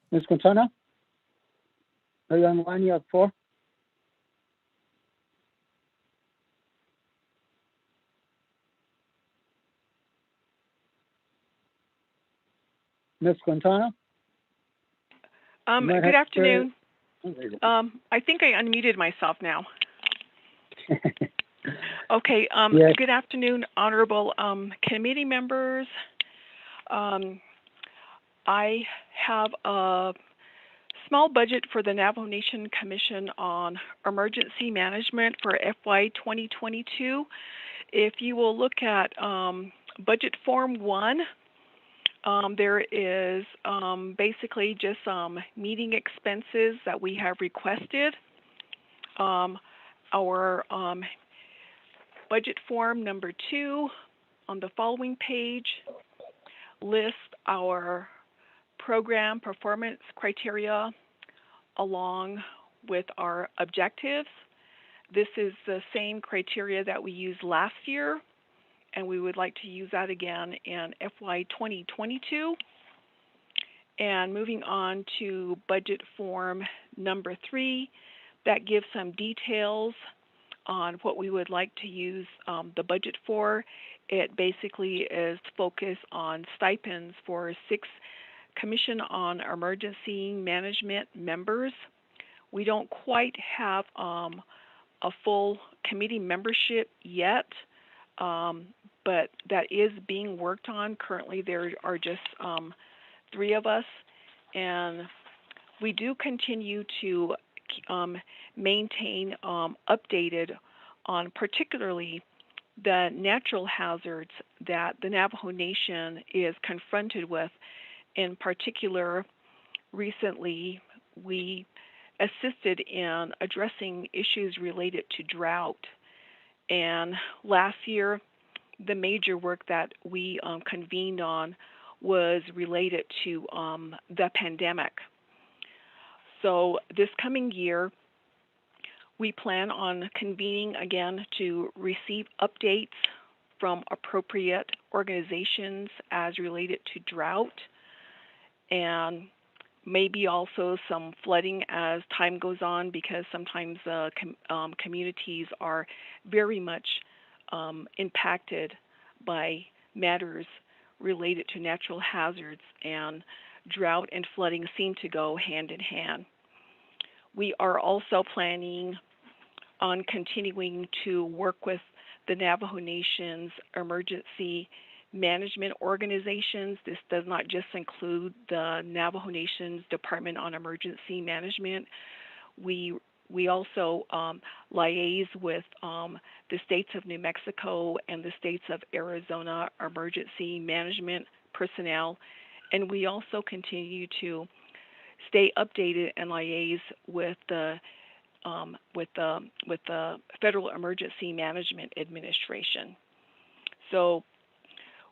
Ms. Quintana? Are you on the line? You have the floor. Ms. Quintana? You might have Good to- afternoon. Oh, there you go. I think I unmuted myself now. Okay, Yes. Good afternoon, honorable committee members. I have a small budget for the Navajo Nation Commission on Emergency Management for FY 2022. If you will look at Budget Form 1, there is basically just some meeting expenses that we have requested. Our Budget Form number 2 on the following page lists our program performance criteria along with our objectives. This is the same criteria that we used last year, and we would like to use that again in FY 2022. And moving on to Budget Form number 3, that gives some details on what we would like to use the budget for. It basically is focused on stipends for 6 Commission on Emergency Management members. We don't quite have a full committee membership yet, but that is being worked on. Currently, there are just 3 of us, and we do continue to maintain updated on particularly the natural hazards that the Navajo Nation is confronted with. In particular, recently we assisted in addressing issues related to drought. And last year, the major work that we convened on was related to the pandemic. So this coming year, we plan on convening again to receive updates from appropriate organizations as related to drought. And maybe also some flooding as time goes on, because sometimes communities are very much impacted by matters related to natural hazards, and drought and flooding seem to go hand in hand. We are also planning on continuing to work with the Navajo Nation's emergency management organizations. This does not just include the Navajo Nation's Department on Emergency Management. We also liaise with the states of New Mexico and the states of Arizona emergency management personnel, and we also continue to stay updated and liaise with the Federal Emergency Management Administration. So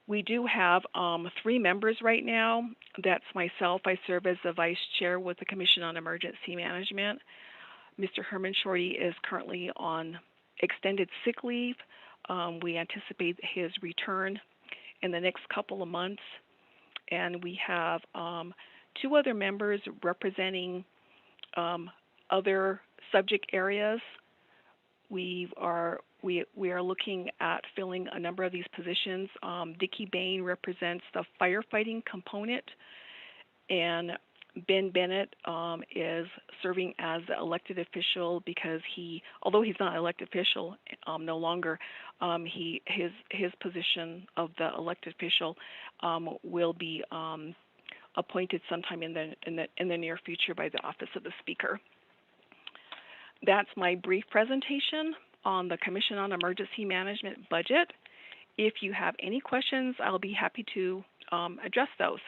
we do have 3 members right now. That's myself. I serve as the vice chair with the Commission on Emergency Management. Mr. Herman Shorty is currently on extended sick leave. We anticipate his return in the next couple of months. And we have 2 other members representing other subject areas. We are looking at filling a number of these positions. Dickie Bain represents the firefighting component, and Ben Bennett is serving as the elected official because although he's not an elected official no longer, his position of the elected official will be appointed sometime in the near future by the Office of the Speaker. That's my brief presentation on the Commission on Emergency Management budget. If you have any questions, I'll be happy to address those.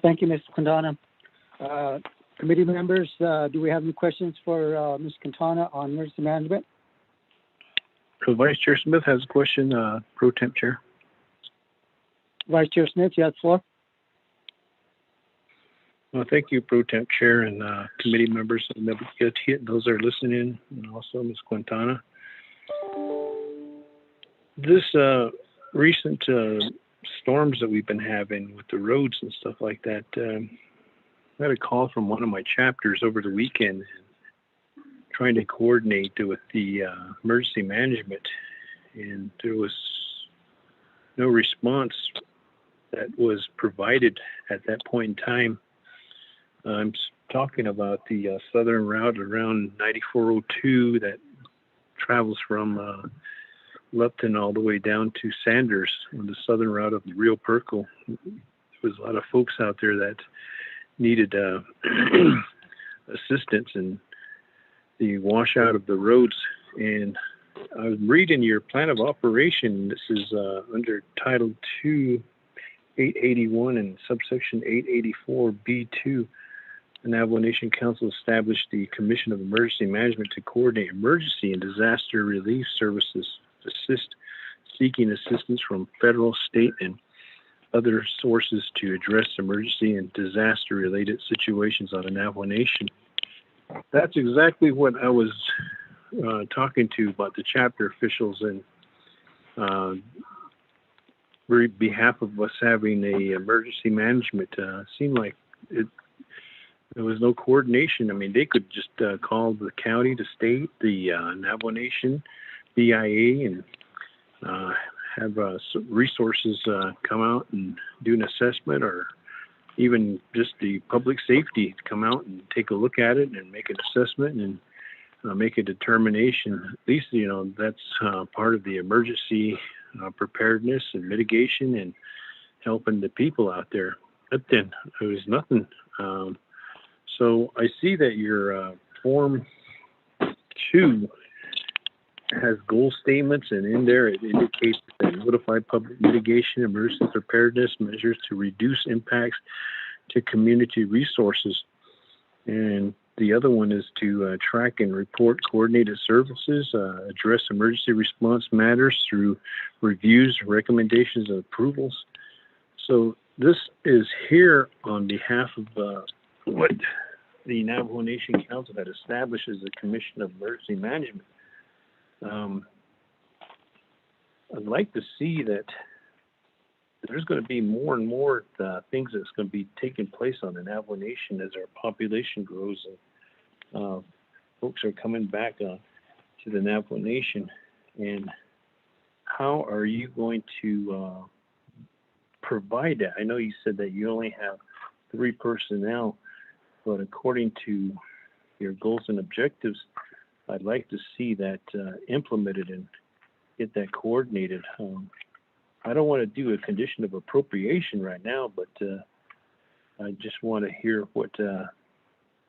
Thank you, Ms. Quintana. Committee members, do we have any questions for Ms. Quintana on emergency management? Vice Chair Smith has a question, Pro Temp Chair. Vice Chair Smith, you have the floor. Well, thank you, Pro Temp Chair, and committee members of Naabik'íyáti, and those that are listening, and also Ms. Quintana. This recent storms that we've been having with the roads and stuff like that, I had a call from one of my chapters over the weekend trying to coordinate with the emergency management, and there was no response that was provided at that point in time. I'm talking about the southern route around 9402 that travels from Lupton all the way down to Sanders on the southern route of the Rio Perco. There was a lot of folks out there that needed assistance in the washout of the roads. And I was reading your plan of operation. This is under Title 2, 881 and subsection 884B2. The Navajo Nation Council established the Commission of Emergency Management to coordinate emergency and disaster relief services, assist seeking assistance from federal, state, and other sources to address emergency and disaster-related situations on the Navajo Nation. That's exactly what I was talking to about the chapter officials and behalf of us having a emergency management. Seemed like there was no coordination. I mean, they could just call the county, the state, the Navajo Nation, BIA, and have resources come out and do an assessment, or even just the public safety come out and take a look at it and make an assessment and make a determination. At least, that's part of the emergency preparedness and mitigation and helping the people out there. But then there was nothing. So I see that your Form 2 has goal statements, and in there it indicates that notify public mitigation, emergency preparedness measures to reduce impacts to community resources. And the other one is to track and report coordinated services, address emergency response matters through reviews, recommendations, and approvals. So this is here on behalf of what the Navajo Nation Council had established as the Commission of Emergency Management. I'd like to see that there's going to be more and more things that's going to be taking place on the Navajo Nation as our population grows and folks are coming back to the Navajo Nation. And how are you going to provide that? I know you said that you only have 3 personnel, but according to your goals and objectives, I'd like to see that implemented and get that coordinated. I don't want to do a condition of appropriation right now, but I just want to hear what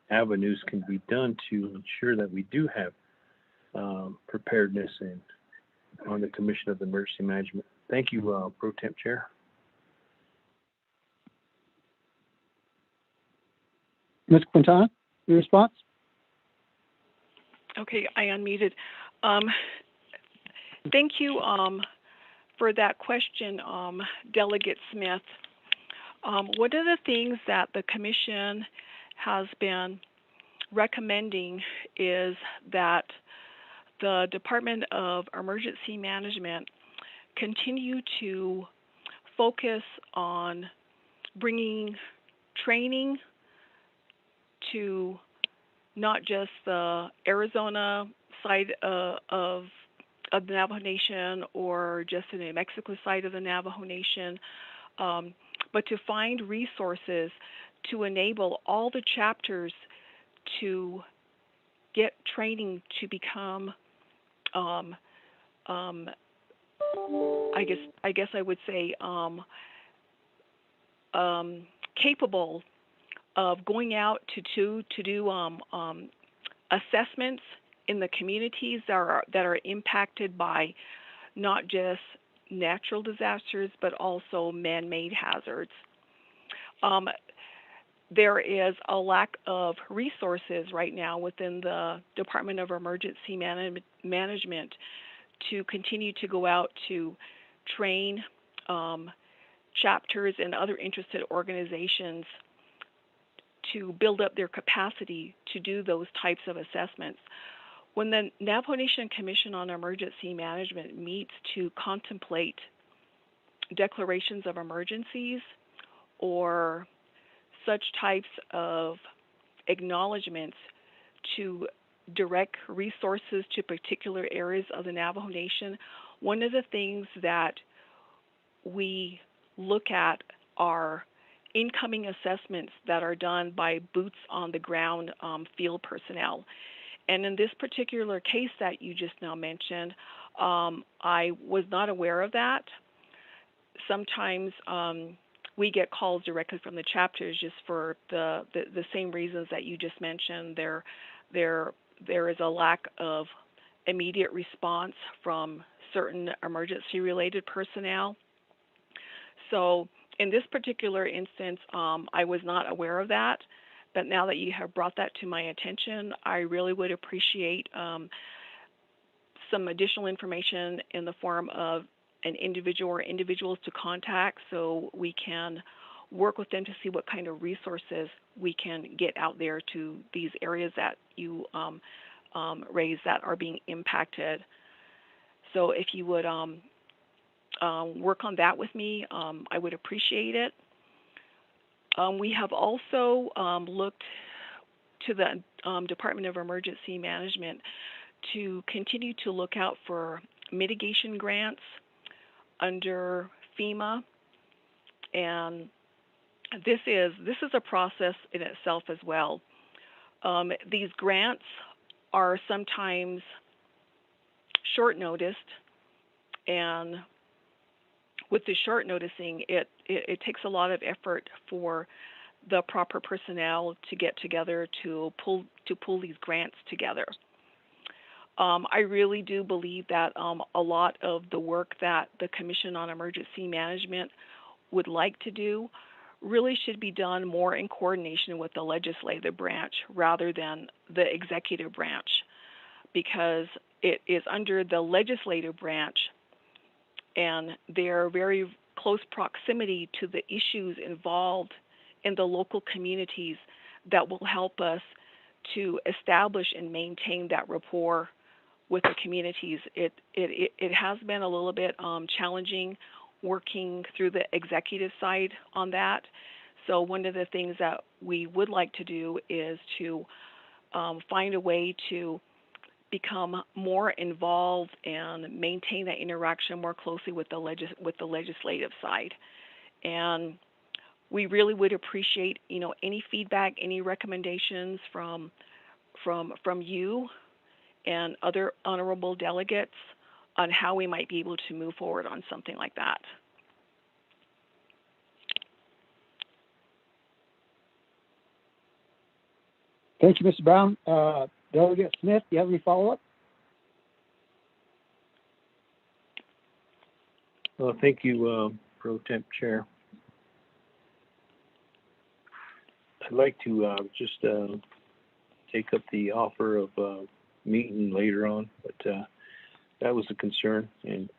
avenues can be done to ensure that we do have preparedness and on the Commission of Emergency Management. Thank you, Pro Temp Chair. Ms. Quintana, your response? Okay, I unmuted. Thank you for that question, Delegate Smith. One of the things that the Commission has been recommending is that the Department of Emergency Management continue to focus on bringing training to not just the Arizona side of the Navajo Nation or just the New Mexico side of the Navajo Nation, but to find resources to enable all the chapters to get training to become, I guess I would say, capable of going out to do assessments in the communities that are impacted by not just natural disasters but also man-made hazards. There is a lack of resources right now within the Department of Emergency Management to continue to go out to train chapters and other interested organizations to build up their capacity to do those types of assessments. When the Navajo Nation Commission on Emergency Management meets to contemplate declarations of emergencies or such types of acknowledgments to direct resources to particular areas of the Navajo Nation, one of the things that we look at are incoming assessments that are done by boots on the ground field personnel. And in this particular case that you just now mentioned, I was not aware of that. Sometimes we get calls directly from the chapters just for the same reasons that you just mentioned. There is a lack of immediate response from certain emergency-related personnel. So in this particular instance, I was not aware of that, but now that you have brought that to my attention, I really would appreciate some additional information in the form of an individual or individuals to contact so we can work with them to see what kind of resources we can get out there to these areas that you raised that are being impacted. So if you would work on that with me, I would appreciate it. We have also looked to the Department of Emergency Management to continue to look out for mitigation grants under FEMA, and this is a process in itself as well. These grants are sometimes short noticed, and with the short noticing, it takes a lot of effort for the proper personnel to get together to pull these grants together. I really do believe that a lot of the work that the Commission on Emergency Management would like to do really should be done more in coordination with the legislative branch rather than the executive branch, because it is under the legislative branch and their very close proximity to the issues involved in the local communities that will help us to establish and maintain that rapport with the communities. It has been a little bit challenging working through the executive side on that. So one of the things that we would like to do is to find a way to become more involved and maintain that interaction more closely with the legislative side. And we really would appreciate, any feedback, any recommendations from you and other honorable delegates on how we might be able to move forward on something like that. Thank you, Mr. Brown. Delegate Smith, do you have any follow-up? Thank you, Pro Temp Chair. I'd like to just take up the offer of meeting later on, but that was a concern, and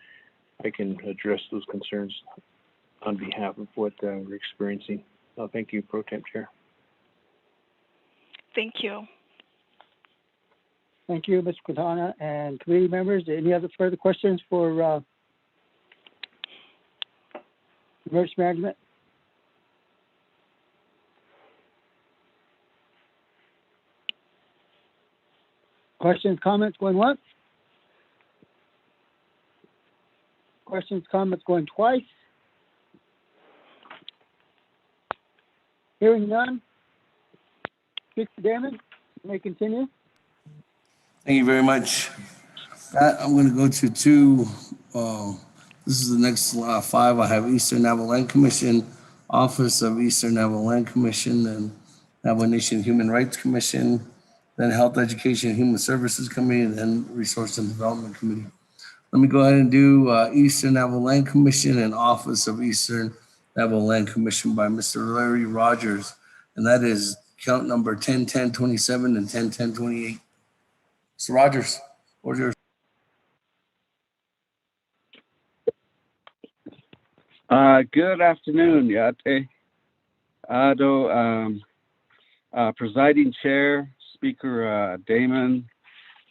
I can address those concerns on behalf of what we're experiencing. Thank you, Pro Temp Chair. Thank you. Thank you, Mr. Quintana. And committee members, any other further questions for emergency management? Questions, comments, going once? Questions, comments, going twice? Hearing none. Speaker Damon, you may continue. Thank you very much. I'm going to go to two. This is the next five. I have Eastern Navajo Land Commission, Office of Eastern Navajo Land Commission, and Navajo Nation Human Rights Commission, then Health, Education, and Human Services Committee, and then Resource and Development Committee. Let me go ahead and do Eastern Navajo Land Commission and Office of Eastern Navajo Land Commission by Mr. Larry Rogers, and that is count number 101027 and 101028. Mr. Rogers, what's yours? Good afternoon, Yate. Ado, Presiding Chair, Speaker Damon,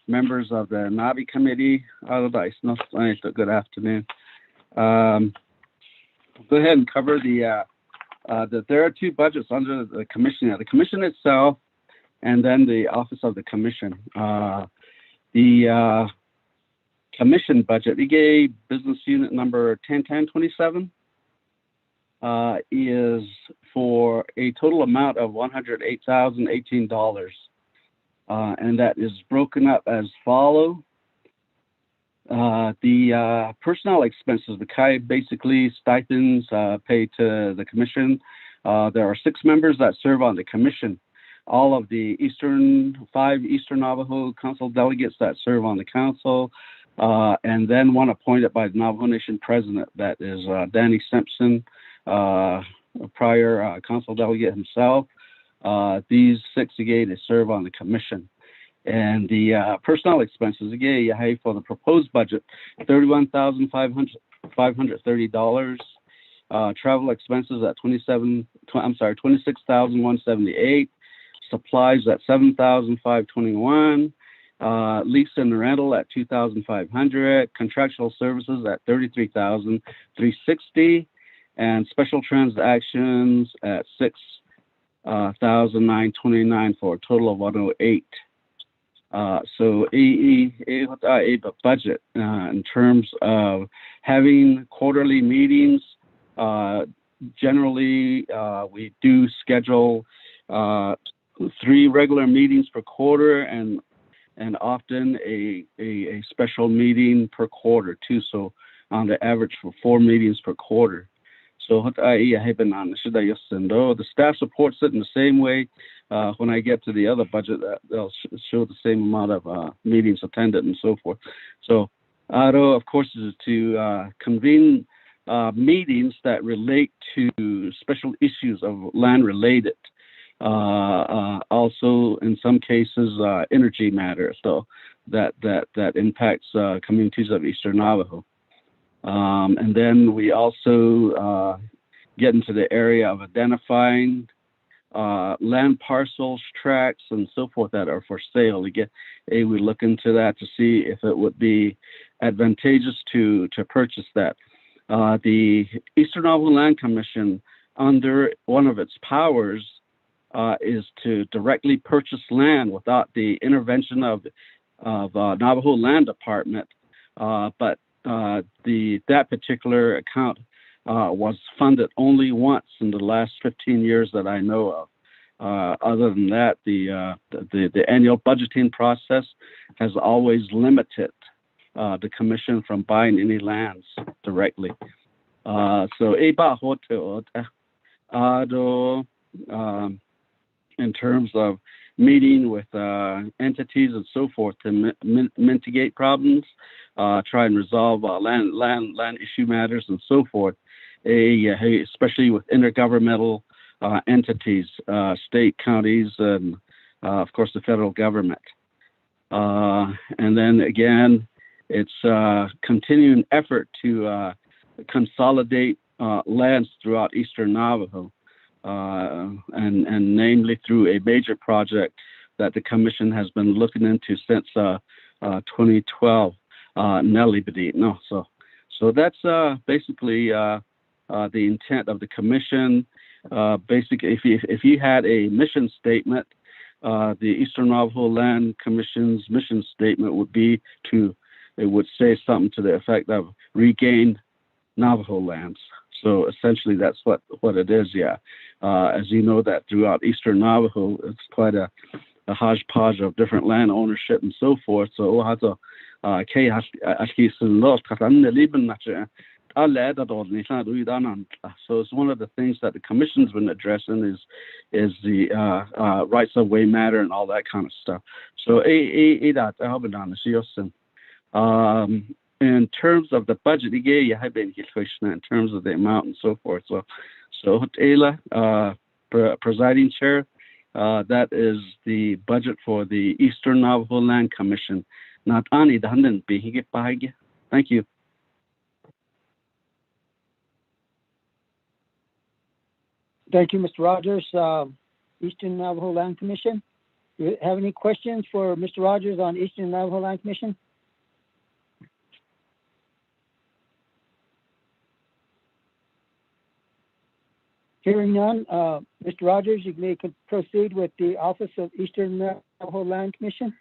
members of the NABI Committee. Good afternoon. Go ahead and cover the there are two budgets under the commission. The commission itself, and then the Office of the Commission. The commission budget, EGA Business Unit number 101027, is for a total amount of $108,018. And that is broken up as follow. The personnel expenses, basically stipends paid to the commission. There are 6 members that serve on the commission. All of the five Eastern Navajo Council delegates that serve on the council, and then one appointed by the Navajo Nation president, that is Danny Simpson, a prior council delegate himself. These 6 again, they serve on the commission. And the personnel expenses, again, for the proposed budget, $31,530. Travel expenses at $26,178. Supplies at $7,521. Lease and rental at $2,500. Contractual services at $33,360. And special transactions at $6,929 for a total of $108. So a budget in terms of having quarterly meetings. Generally, we do schedule 3 regular meetings per quarter, and often a special meeting per quarter too. So on the average for 4 meetings per quarter. So the staff supports it in the same way. When I get to the other budget, they'll show the same amount of meetings attended and so forth. So ARO, of course, is to convene meetings that relate to special issues of land related. Also, in some cases, energy matters, so that impacts communities of Eastern Navajo. And then we also get into the area of identifying land parcels, tracts, and so forth that are for sale. We look into that to see if it would be advantageous to purchase that. The Eastern Navajo Land Commission, under one of its powers, is to directly purchase land without the intervention of Navajo Land Department. But that particular account was funded only once in the last 15 years that I know of. Other than that, the annual budgeting process has always limited the commission from buying any lands directly. So in terms of meeting with entities and so forth to mitigate problems, try and resolve land issue matters and so forth, especially with intergovernmental entities, state, counties, and of course the federal government. And then again, it's a continuing effort to consolidate lands throughout Eastern Navajo, and namely through a major project that the commission has been looking into since 2012. No, so that's basically the intent of the commission. Basically, if you had a mission statement, the Eastern Navajo Land Commission's mission statement would be it would say something to the effect of regain Navajo lands. So essentially, that's what it is. Yeah, as you know, that throughout Eastern Navajo, it's quite a hodgepodge of different land ownership and so forth. So so it's one of the things that the commission's been addressing is the rights of way matter and all that kind of stuff. So in terms of the budget, in terms of the amount and so forth. So Ayla, presiding chair, that is the budget for the Eastern Navajo Land Commission. Thank you. Thank you, Mr. Rogers. Eastern Navajo Land Commission. Do you have any questions for Mr. Rogers on Eastern Navajo Land Commission? Hearing none, Mr. Rogers, you may proceed with the Office of Eastern Navajo Land Commission.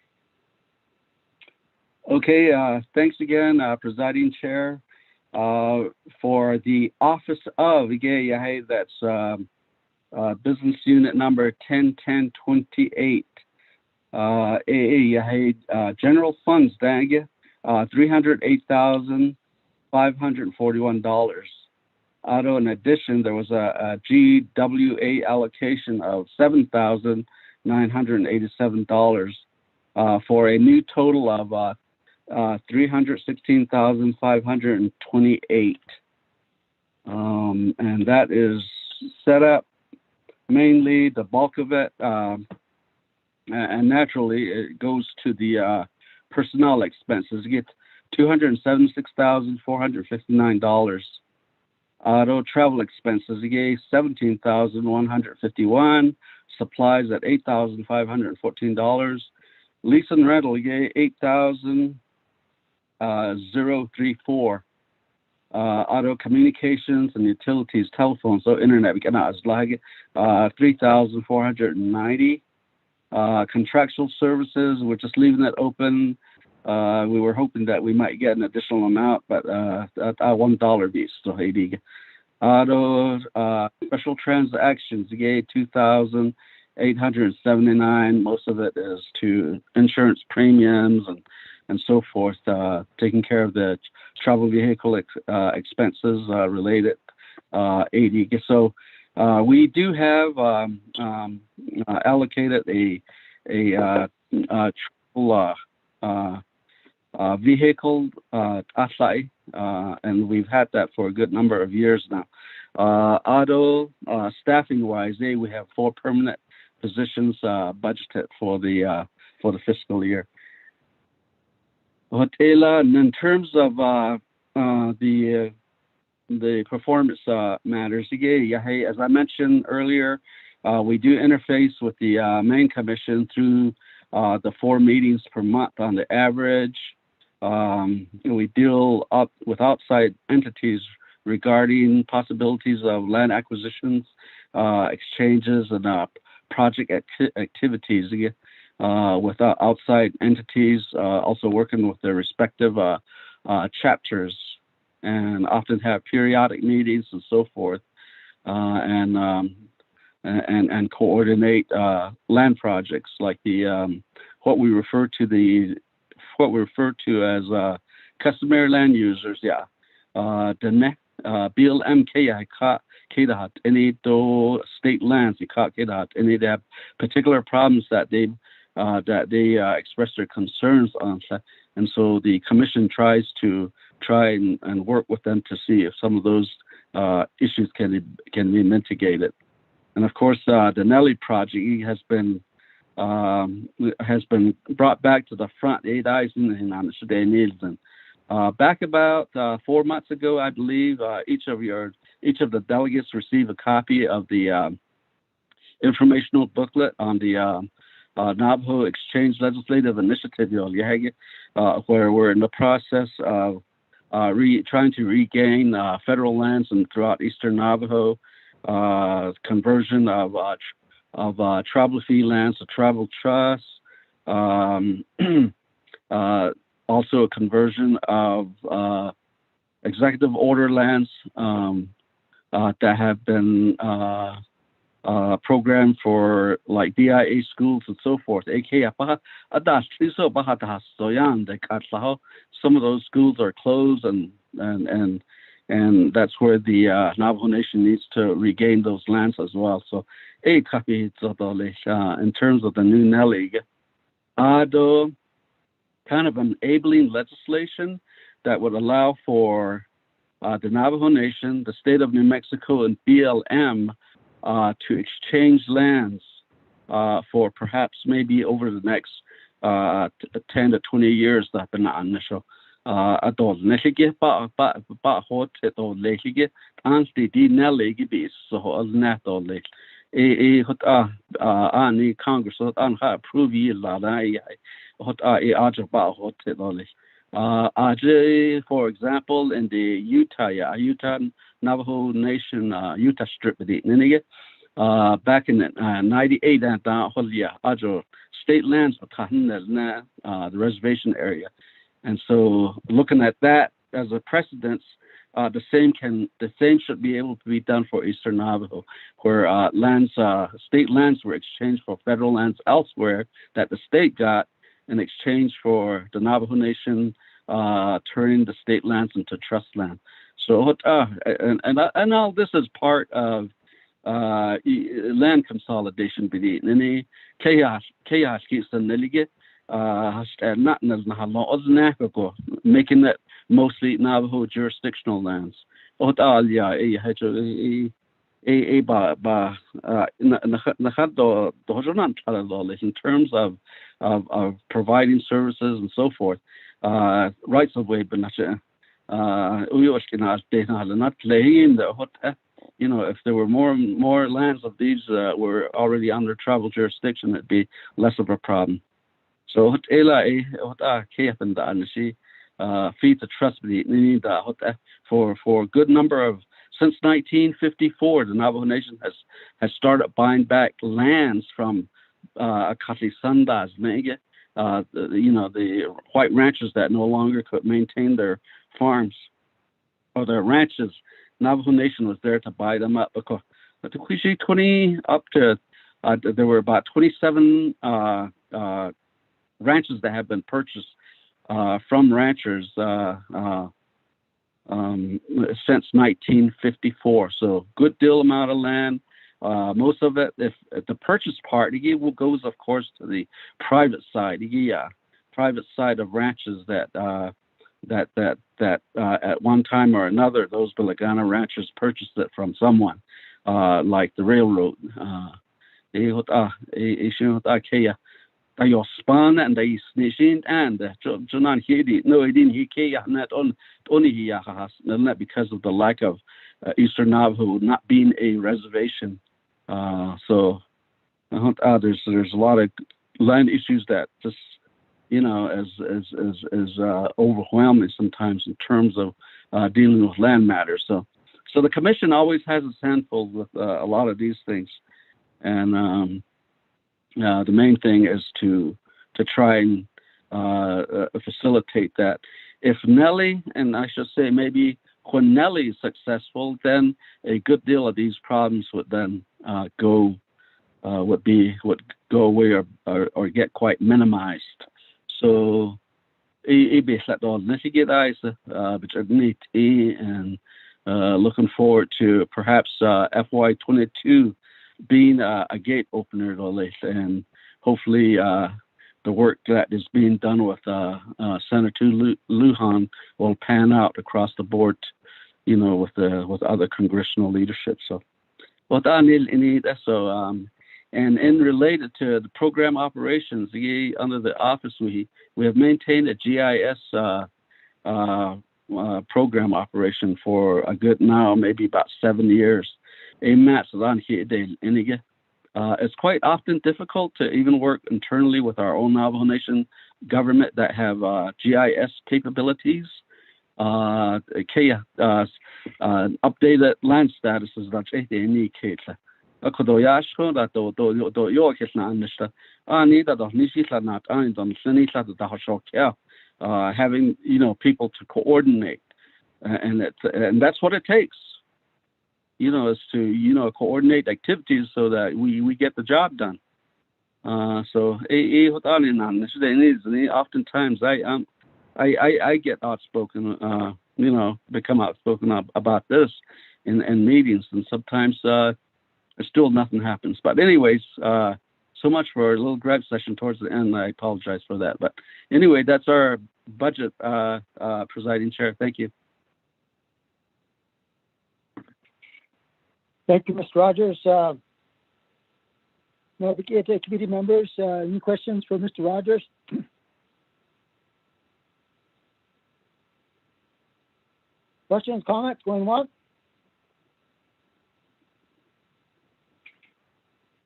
Okay, thanks again, presiding chair. For the Office of, that's business unit number 101028. General funds, $308,541. In addition, there was a GWA allocation of $7,987 for a new total of $316,528. And that is set up mainly, the bulk of it, and naturally it goes to the personnel expenses. You get $276,459. Travel expenses, you gave $17,151. Supplies at $8,514. Lease and rental, you gave $8,034. Auto communications and utilities, telephone, so internet, we can $3,490. Contractual services, we're just leaving it open. We were hoping that we might get an additional amount, but $1 piece. So special transactions, you gave $2,879. Most of it is to insurance premiums and so forth, taking care of the travel vehicle expenses related. 80. So we do have allocated a travel vehicle asai, and we've had that for a good number of years now. Auto staffing wise, we have 4 permanent positions budgeted for the fiscal year. And in terms of the performance matters, as I mentioned earlier, we do interface with the main commission through the 4 meetings per month on the average. We deal with outside entities regarding possibilities of land acquisitions, exchanges, and project activities with outside entities, also working with their respective chapters, and often have periodic meetings and so forth, and coordinate land projects like the what we refer to as customary land users. The next BLMK Kedat any do state lands any they have particular problems that they express their concerns on, and so the commission tries and work with them to see if some of those issues can be mitigated. And of course, the Nelly project has been brought back to the front. Back about 4 months ago, I believe, each of the delegates received a copy of the informational booklet on the Navajo Exchange Legislative Initiative, where we're in the process of trying to regain federal lands and throughout Eastern Navajo, conversion of tribal fee lands to tribal trusts, also a conversion of executive order lands that have been programmed for like DIA schools and so forth. Some of those schools are closed, and that's where the Navajo Nation needs to regain those lands as well. So, in terms of the new Nelly, kind of enabling legislation that would allow for the Navajo Nation, the state of New Mexico, and BLM to exchange lands for perhaps maybe over the next 10 to 20 years. For example, in the Utah Navajo Nation Utah Strip, back in 98, state lands the reservation area, and so looking at that as a precedence, the same should be able to be done for Eastern Navajo, where state lands were exchanged for federal lands elsewhere that the state got in exchange for the Navajo Nation turning the state lands into trust land. So, and all this is part of land consolidation. Making it mostly Navajo jurisdictional lands. In terms of providing services and so forth, rights of way, if there were more lands of these were already under tribal jurisdiction, it'd be less of a problem. So feed the trust for a good number of, since 1954, the Navajo Nation has started buying back lands from Akati Sandas, the white ranchers that no longer could maintain their farms or their ranches. Navajo Nation was there to buy them up because there were about 27 ranches that have been purchased from ranchers since 1954. So good deal amount of land. Most of it, if the purchase part, goes, of course, to the private side. Private side of ranches that at one time or another, those Belegana ranchers purchased it from someone, like the railroad. Span and the Snishin and Jonan Hidi, no, it didn't he not only not because of the lack of Eastern Navajo not being a reservation. So there's a lot of land issues that just as overwhelming sometimes in terms of dealing with land matters. So the commission always has its handful with a lot of these things, and the main thing is to try and facilitate that. If Nelly, and I should say maybe when Nelly is successful, then a good deal of these problems would then go away or get quite minimized. So and looking forward to perhaps FY22 being a gate opener, and hopefully the work that is being done with Senator Lujan will pan out across the board, with other congressional leadership. So, and in related to the program operations, under the office, we have maintained a GIS program operation for a good now, maybe about 7 years. It's quite often difficult to even work internally with our own Navajo Nation government that have GIS capabilities. Updated land statuses that any case. Having people to coordinate, and that's what it takes. Is to coordinate activities so that we get the job done. So oftentimes I get outspoken, become outspoken about this in meetings, and sometimes still nothing happens. But anyways, so much for a little gripe session towards the end. I apologize for that. But anyway, that's our budget, presiding chair. Thank you. Thank you, Mr. Rogers. Naabik'íyáti committee members, any questions for Mr. Rogers? Questions, comments, going once?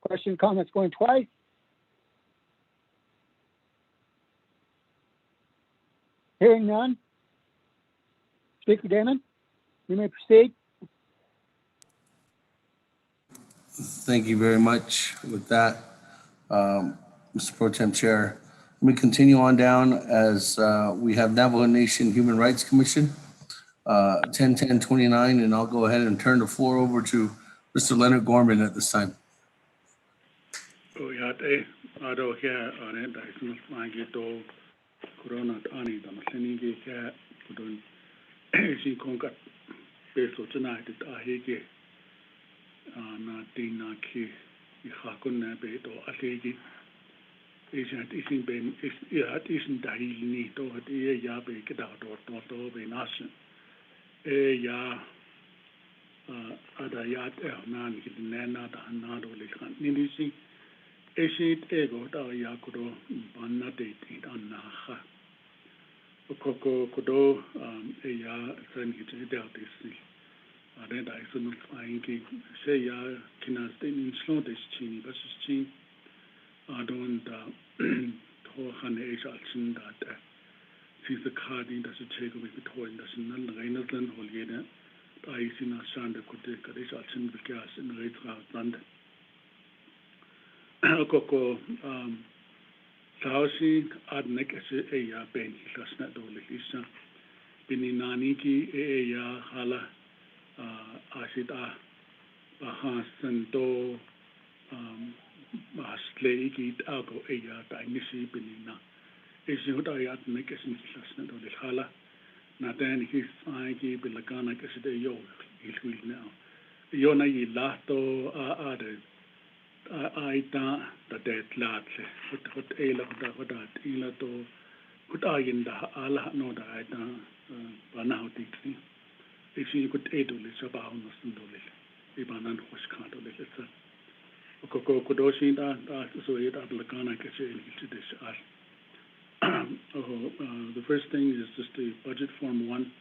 Question, comments, going twice? Hearing none. Speaker Damon, you may proceed. Thank you very much. With that, Mr. Pro Tem Chair, let me continue on down as we have Navajo Nation Human Rights Commission, 10-10-29, and I'll go ahead and turn the floor over to Mr. Leonard Gorman at this time. The first thing is just the budget form 1.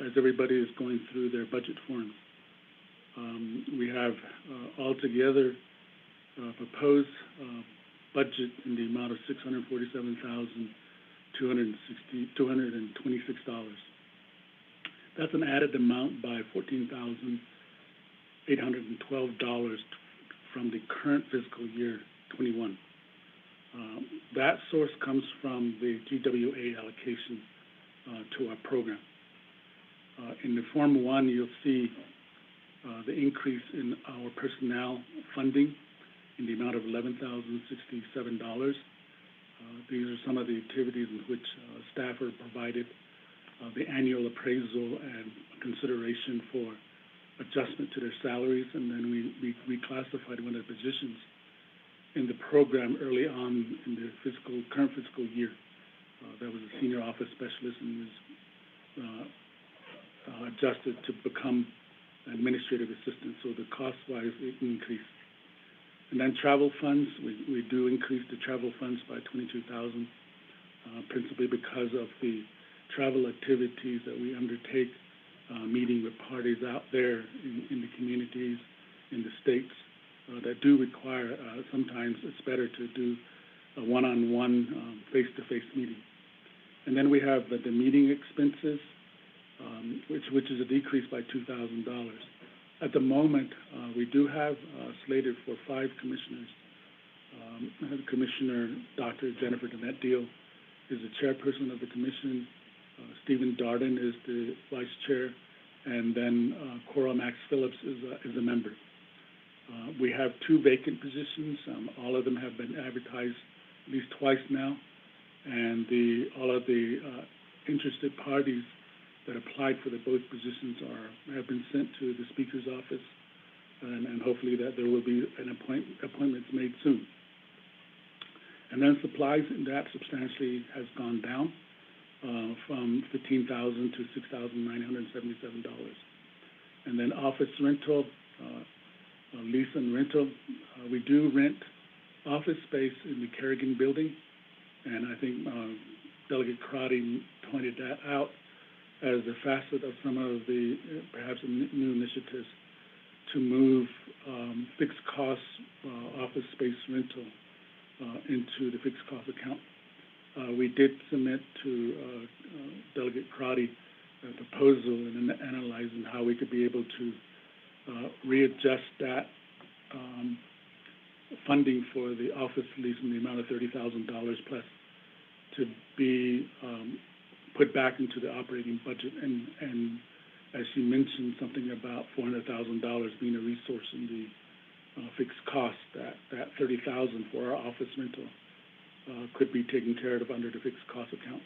As everybody is going through their budget forms, we have altogether proposed budget in the amount of $647,226. That's an added amount by $14,812 from the current fiscal year 21. That source comes from the GWA allocation to our program. In the Form 1, you'll see the increase in our personnel funding in the amount of $11,067. These are some of the activities in which staff are provided the annual appraisal and consideration for adjustment to their salaries, and then we reclassified one of the positions in the program early on in the current fiscal year. That was a senior office specialist and was adjusted to become administrative assistant. So the cost-wise, it increased. And then travel funds, we do increase the travel funds by $22,000, principally because of the travel activities that we undertake, meeting with parties out there in the communities, in the states, that do require, sometimes it's better to do a one-on-one, face-to-face meeting. And then we have the meeting expenses, which is a decrease by $2,000. At the moment, we do have slated for 5 commissioners. Commissioner Dr. Jennifer Danette Deal is the chairperson of the commission. Stephen Darden is the vice chair, and then Cora Max Phillips is a member. We have 2 vacant positions. All of them have been advertised at least twice now, and all of the interested parties that applied for both positions have been sent to the Speaker's office, and hopefully that there will be appointments made soon. And then supplies, and that substantially has gone down from $15,000 to $6,977. And then office rental, lease and rental. We do rent office space in the Kerrigan building, and I think Delegate Crotty pointed that out as a facet of some of the perhaps new initiatives to move fixed cost office space rental into the fixed cost account. We did submit to Delegate Crotty a proposal and analyzing how we could be able to readjust that funding for the office lease in the amount of $30,000 plus to be put back into the operating budget. And as you mentioned, something about $400,000 being a resource in the fixed cost, that $30,000 for our office rental could be taken care of under the fixed cost account.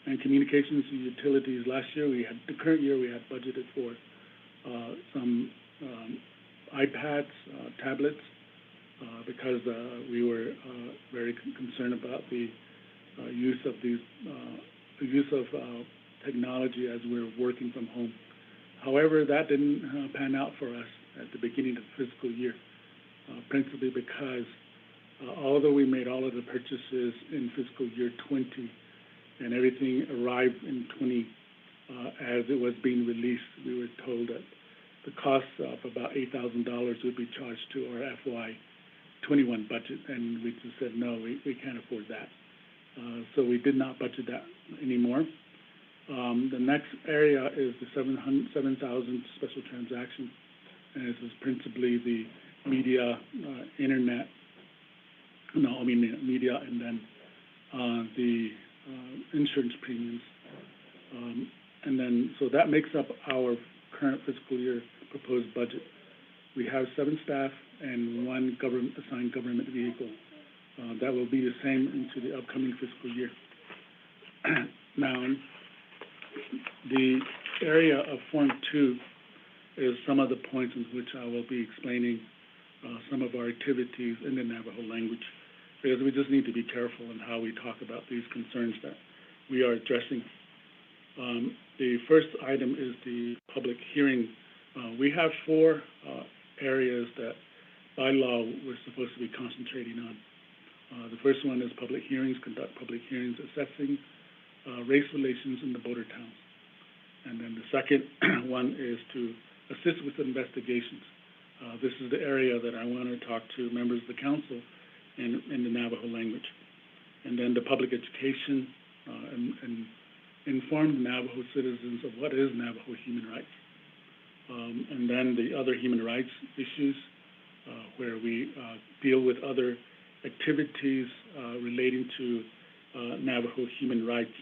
And communications and utilities, the current year we had budgeted for some iPads, tablets, because we were very concerned about the use of technology as we're working from home. However, that didn't pan out for us at the beginning of the fiscal year, principally because although we made all of the purchases in fiscal year 20 and everything arrived in 20 as it was being released, we were told that the cost of about $8,000 would be charged to our FY 21 budget, and we just said, no, we can't afford that. So we did not budget that anymore. The next area is the 7,000 special transactions, and this is principally the media, media, and then the insurance premiums. And then, so that makes up our current fiscal year proposed budget. We have 7 staff and 1 assigned government vehicle. That will be the same into the upcoming fiscal year. Now, the area of Form 2 is some of the points in which I will be explaining some of our activities in the Navajo language, because we just need to be careful in how we talk about these concerns that we are addressing. The first item is the public hearing. We have 4 areas that by law we're supposed to be concentrating on. The first one is public hearings, conduct public hearings assessing race relations in the border towns. And then the second one is to assist with investigations. This is the area that I want to talk to members of the council in the Navajo language. And then the public education and informed Navajo citizens of what is Navajo human rights. And then the other human rights issues, where we deal with other activities relating to Navajo human rights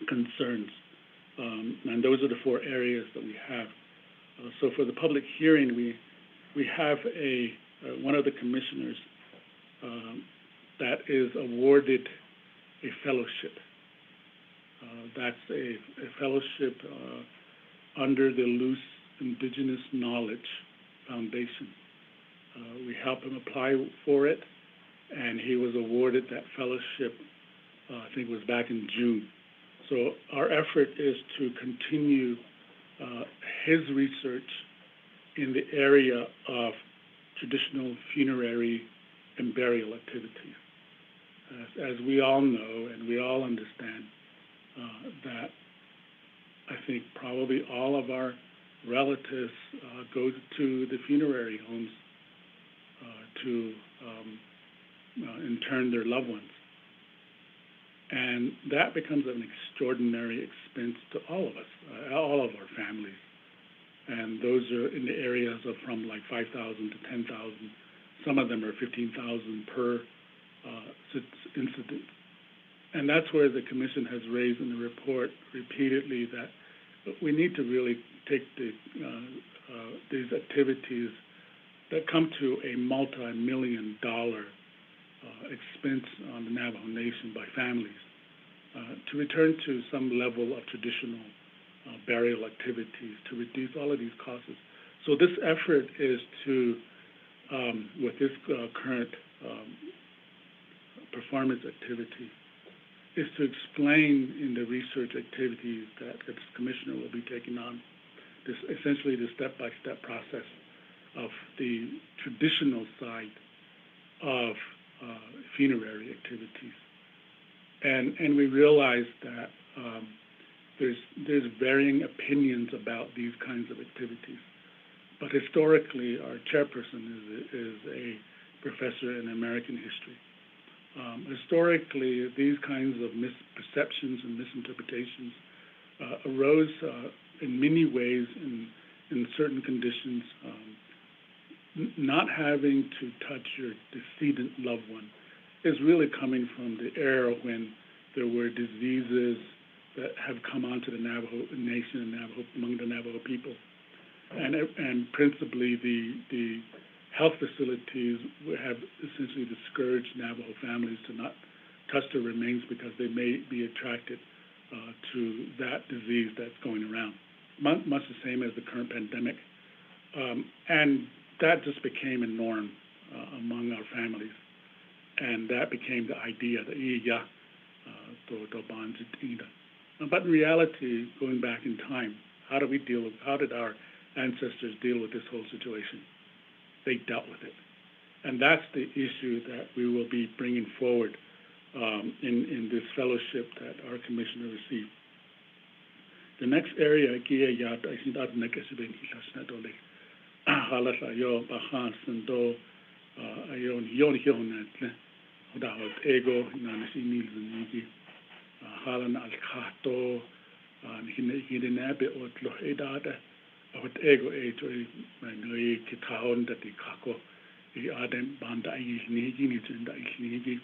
concerns. And those are the 4 areas that we have. So for the public hearing, we have one of the commissioners that is awarded a fellowship. That's a fellowship under the Luce Indigenous Knowledge Foundation. We helped him apply for it, and he was awarded that fellowship, I think it was back in June. So our effort is to continue his research in the area of traditional funerary and burial activities. As we all know and we all understand, that I think probably all of our relatives go to the funerary homes to intern their loved ones. And that becomes an extraordinary expense to all of us, all of our families. And those are in the areas of from like 5,000 to 10,000. Some of them are 15,000 per incident. And that's where the commission has raised in the report repeatedly that we need to really take these activities that come to a multi-million-dollar expense on the Navajo Nation by families to return to some level of traditional burial activities to reduce all of these costs. So this effort is to, with this current performance activity, is to explain in the research activities that this commissioner will be taking on, this essentially the step-by-step process of the traditional side of funerary activities. And we realize that there's varying opinions about these kinds of activities. But historically, our chairperson is a professor in American history. Historically, these kinds of misperceptions and misinterpretations arose in many ways in certain conditions. Not having to touch your decedent loved one is really coming from the era when there were diseases that have come onto the Navajo Nation and among the Navajo people. And principally the health facilities have essentially discouraged Navajo families to not touch their remains because they may be attracted to that disease that's going around. Much the same as the current pandemic. And that just became a norm among our families. And that became the idea, the iya, but in reality, going back in time, how did our ancestors deal with this whole situation? They dealt with it. And that's the issue that we will be bringing forward in this fellowship that our commissioner received. The next area, I think that's next ego halan al-khato hininabe otlo edada awat ego eto ngai kitahon dati kako I adem banda ni gini tenda ni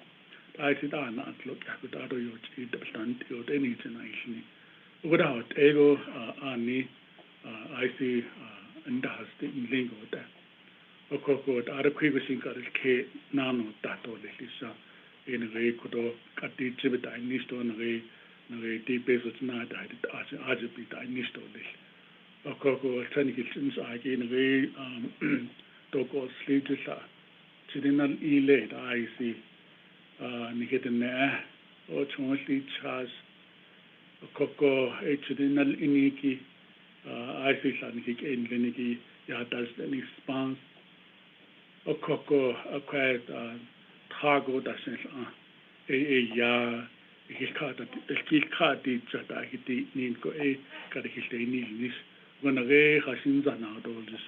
ai tida na atlo kakutado yo tida bstand yo deni tena ni without ego ani I see ndas the lingo da okoko ada kwigosin ka ke nano tato le lisa in re kodo kati chibita nisto ngai ti peso na da aje bita nisto le okoko tani kitins age ngai toko slidisa chidinal ile da I see ni hitne o chonli chas okoko chidinal iniki I see san hik en leniki ya das the response okoko acquired Tago dashen ya hikati chata hiti ninko kada histeni nis wana ge hasinza na dolis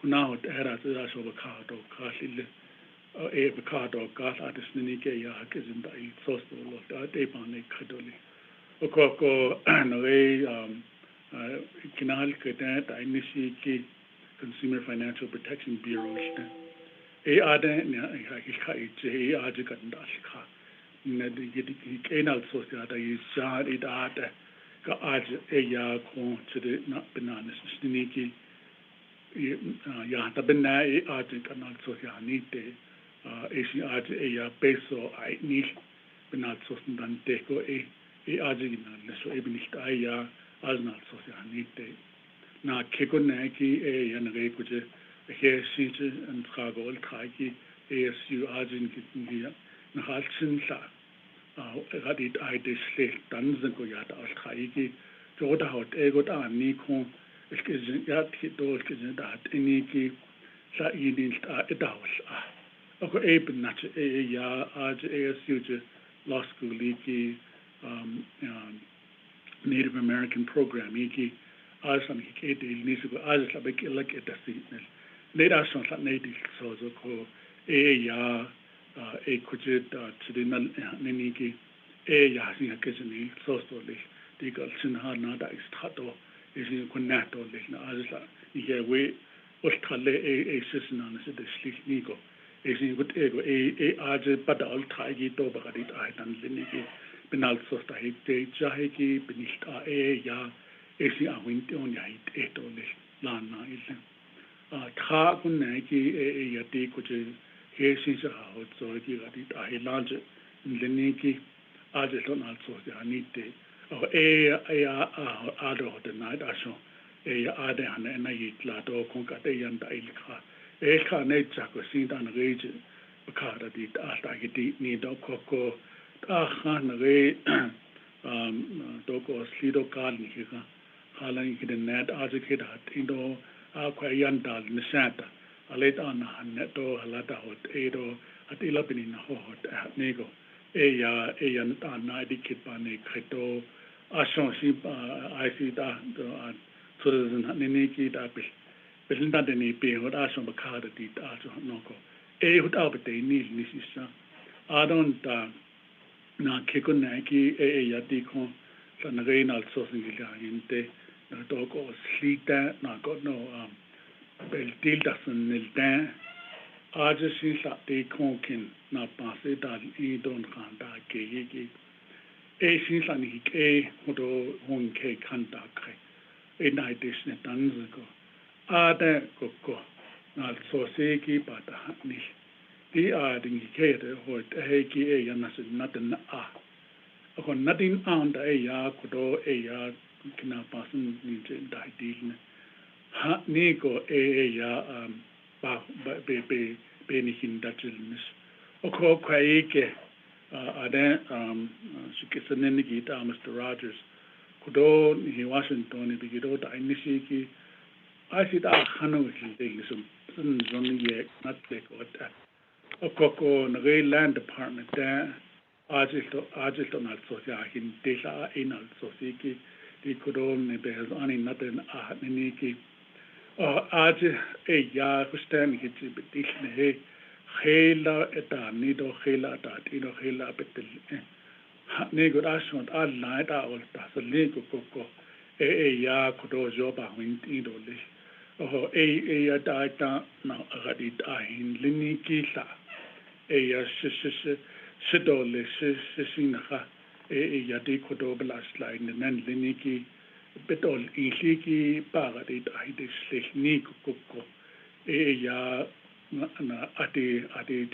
kuna hot era ta so bakado kasil bakado gas adisni ke ya hakizinda I sosto lo da de bane kadoli Okoko no kinahal kete ta inisi ki Consumer Financial Protection Bureau shte. Ade ne ha ite ade kan dalka. Ne de kenal sociata is sad it ade ka ade ya kon to the not bananas stiniki ya ta bena ade kan socianite esi ade ya peso I ni benal sociante ko ade na so eben nicht ja alnal socianite na kekonaki yanage kuje he since and tragol tragi ASU ajin kitnia na halsin sa radit ide sle danzen ko yata al tragi joda hot ego da ni ko eskizin yat hito eskizin da iniki sa idin sta edaus ako eben nat ya aj ASU je law school iki Native American program iki asan hikete ilnisigo azla bekilak etasinel leda son sa native so ko ya kujet tsidinal neniki ya sin hakesni so le digal sin ha nada istato isin kunnato le na azla ye we ostale sisna na se de sliknigo isin gut ego aj padal thagi to bagadit aitan leniki penal so sta hite jaheki benist ya esi a winti on ya ito le lana ile tha kun na ki ya te ko je he si sa ho so ki ga di ta he lanje leni ki a je to na so ya ni te o a do de na da so ya a de ana na yi la do kon ka te yan da il kha ne cha ko sin da na ge je ka da di ta ki di ni do ko ta khan ge do ko slido kal ni ka halang hidden net educated hat indo kwa yandal nisata aleta na neto halata hot edo at ilapini na hot nego ya nta na dikit pa ne kreto ason si IC da so nini ki da belinda de ni pe hot ason bakada di da so noko hot abte ni nisisa adon ta na kekon na ki ya di kon sa nagainal so singila inte doko slita na got no bel til da sun nel dan aje sin sa te konkin na passe da I don khanda ke ye sin sa ni ke hodo hon ke khanda kre na des ne tanz ko ade ko na so se ki pata ni ti ding ke de ho he ki ya na se naten ako natin on da ya kudo ya kina pasun ni da dilne ha ni ko ya ba be ni hin da tilnis oko kwaike ada shikisenen ni gita Mr. Rogers kudo ni Washington ni bigido da inisi ki asi da khano ki de sun zon ye not take what oko na land department da Agilto na socia hin desa in al sociki di kodon ne behas ani naten niki age ya kustan hit bitis ne he khela eta nido khela ta tino khela betel ne godashon alla ta ol ta sele ko ya kodo joba win tido le ya ta na agadi ta hin liniki sa ya sidole sinha ya de kodo blas line nan liniki betol iliki para de ide slechni ko ya na ate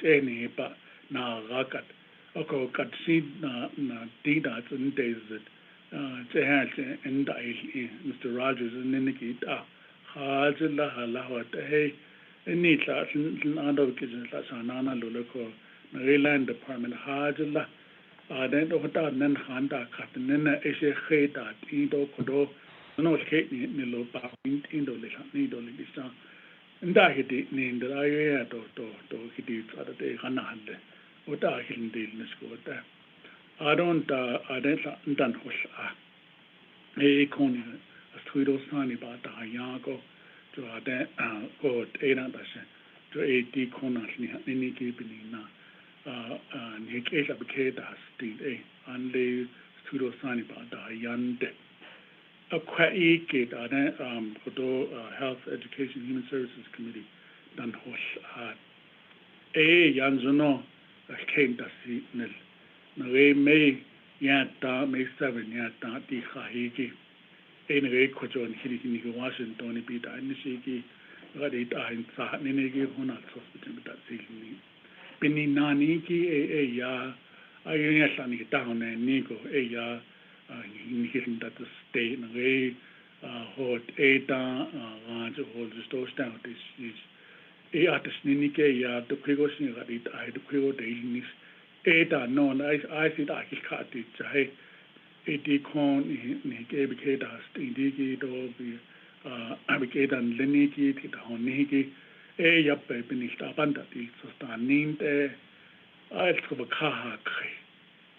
tene pa na rakat ako katsi na dida tun desert has and Mr. Rogers and liniki ta hajla halawat hey ni ta ando kizen la sanana loloko Maryland Department hajla then do ta nan handa kat nan ese kheta indo kodo no ke ni lo pa indo le ni do le bisa nda hiti ni nda ya to hiti tsada de hana hande ota hindi nisko ta adon ndan hosa koni astuido sani ba ta yago to ko ena da se to kona ni ki binina ni ke la ke da sti anle Tudo Sani Bada Yande. A Kwaike Dane Kodo Health, Education, Human Services Committee Dan Hosh Yanzuno came to see Nil. Nawe May Yanta May 7 Yanta Di Hahiki. Anyway, Kojon Hidiki Washington Bita Nishiki. Radit ein Sahat Ninegi Honat Hospital that Silni. Bini Naniki ya Ayasani down and Nigo ya in that the state and way hot Ada hold the stores down this is artist Ninike ya the Krigosin Radit I the Krigo Dailis Ada non I said I cut it Jai Edicon Nikebikedas Indiki Dobi Abigadan Leniki, Honiki, Yappe, Benista Bandati, Sostaninte, Alcobakaha,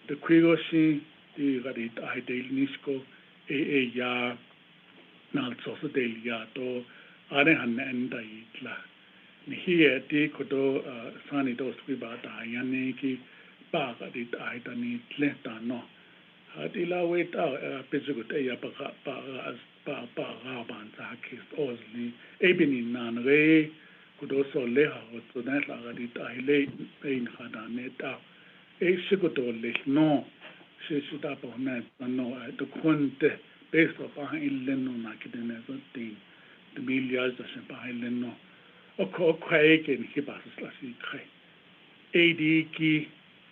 the Krigosi, the Radit Idel Nisco, Ya, Nalsos del Yato, Arehan and Daitla. Here, the Kodo, Sanidos Ribata, Yaniki, Bagadit Idani, Tletano. Hadila wait out, Pizugut, Yapaka, as Raban Zakis, Osli, Ebini Nanre, could also leha, so that Lagadit, I lay pain had a net out. A Shiguto list, no, she should up on that, no, the Quante, based upon Leno Nakidin as a thing, the milliards of Leno, or call Craig and Hibas Lassie Craig. AD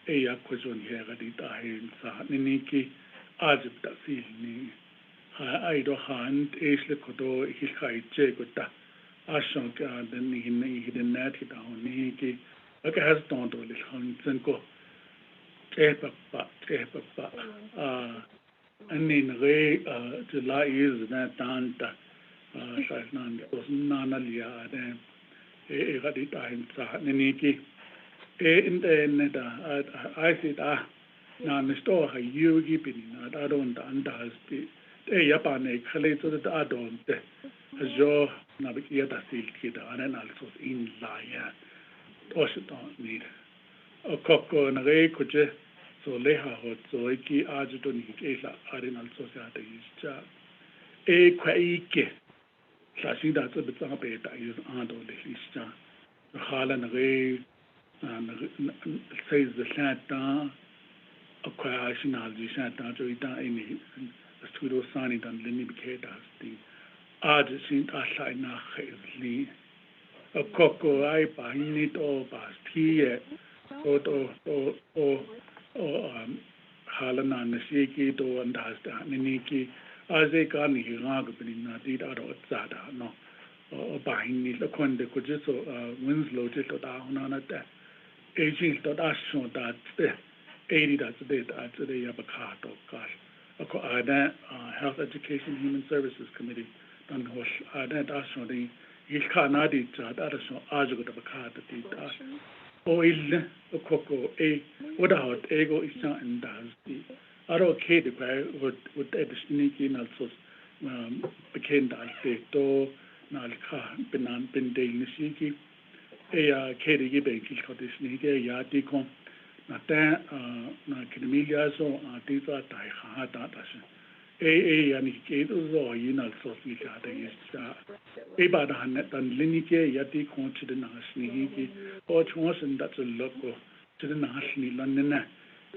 Eya question here at it I Niniki Azib da Silni. I do hand Ashley Kodo Hilkai Jegota Ashok then he didn't net it down Niki. Okay, has done to the Hansenko Kepa and in Ray July is that Danta Shainan was Nanalia then a radit I Niniki. In the I said, now the store I you keeping I don't understand. Japan, Kaleto, the Adon, as your Naabik'íyáti kid, and also in Laya. Also don't need a coco and a ray could je so leha hot so eki Arjun Hikela, Arenal Society is job. A quaike. Sashi that's a bit of beta is Ando the Hista. The Harlan Ray. Says the Shanta, a question of the Shanta, Joita, any studio signing and Naabik'íyáti, the Argent Ashina Hazli, a coco, I buy it or Bastia, or Halana, and the Shiki, do and has the Niniki, as they can hear arguing that it are Zada, no, or buying it, a quant the Kujiso, Winslow, just down on a death. Aging that I show that the 80 that's the Yabacato, gosh. Ada Health, Education, Human Services Committee, and Hosh Ada Dasho, the Ilkanadi, that I show Ajuga Bacata, the Oil, a coco, a without ego is not in the Aro K, the guy would add the sneaky also became that they do Nalka, Benan, Bende, Nishiki. A Katie Gibbon, Kiscotisnike, Yaticon, Nata, Nakimilia, so these are Taihata. A and Gatos or Yunal Sofia, a bad hand and Linike, Yaticon to the Nasniki, or Chonson that's a local to the National London.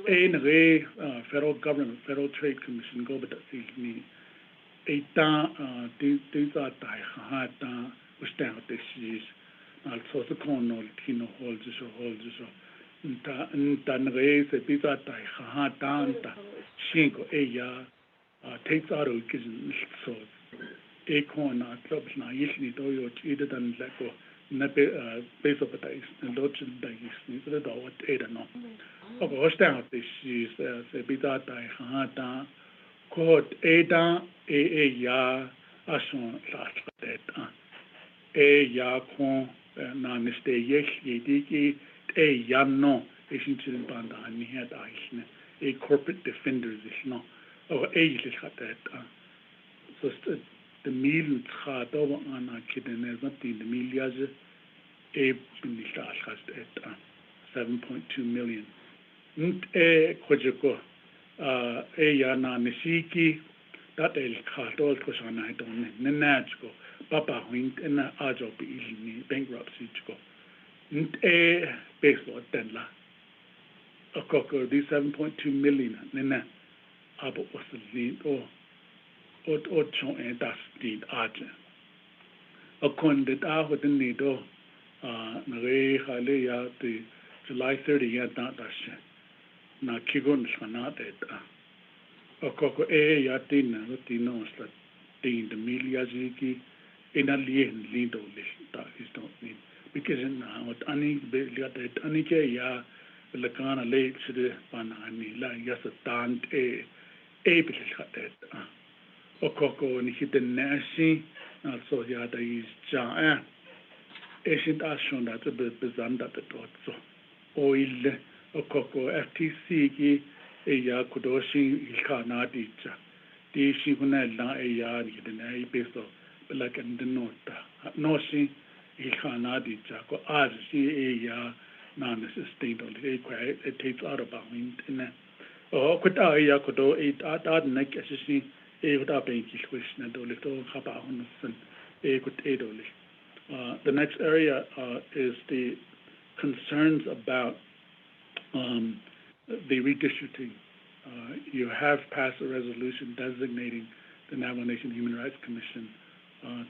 A federal government, Federal Trade Commission, go but me. A these are Taihata, which down the seas. Also the corner Tino holds so and raise a bit at Hahata, Shinko Eya takes out of kitchen so a corner clubs now usually do your cheated and leco Nape base of the dice and lots of dice, the dog Ada no. Of course, down this is a bit at Hahata called Ada Ya Ashon last that a ya con. Naniste Yeki, a Yano, a Shinchil Banda, and he had a corporate defender, no, or a that. So the meal had over on a kitten as not in the millias, a Binisha has at 7.2 million. A Kojako, ya na nishiki that el khatol ko shana don nenachko papa wing na ajo bi ni bankruptcy chko nte peso tenla akoko di 7.2 million nena abo wasli o chon en das did aje akonde ta hoden ni do na re khale ya the July 30 ya da dashe na kigon shana ta akoko ya tin na tino sta tin de milia ziki ina lien lindo le ta is don't mean because na what ani be liate ani ke ya le kana le chide panani la ya sa tan e be khate akoko ni hiten nashi na so ya da is ja Asian Ashon that a bit bezanda the dotso oil akoko FTC ki ya kudoshi ilkana dicha di shi kuna la ya ni de na beso like and the nota no shi ilkana dicha ko az shi ya na sustained on it takes out about in o kuta ya kudo at na kasi uta ben ki question do le to khaba honusen kut edoli. The next area is the concerns about the redistricting. You have passed a resolution designating the Navajo Nation Human Rights Commission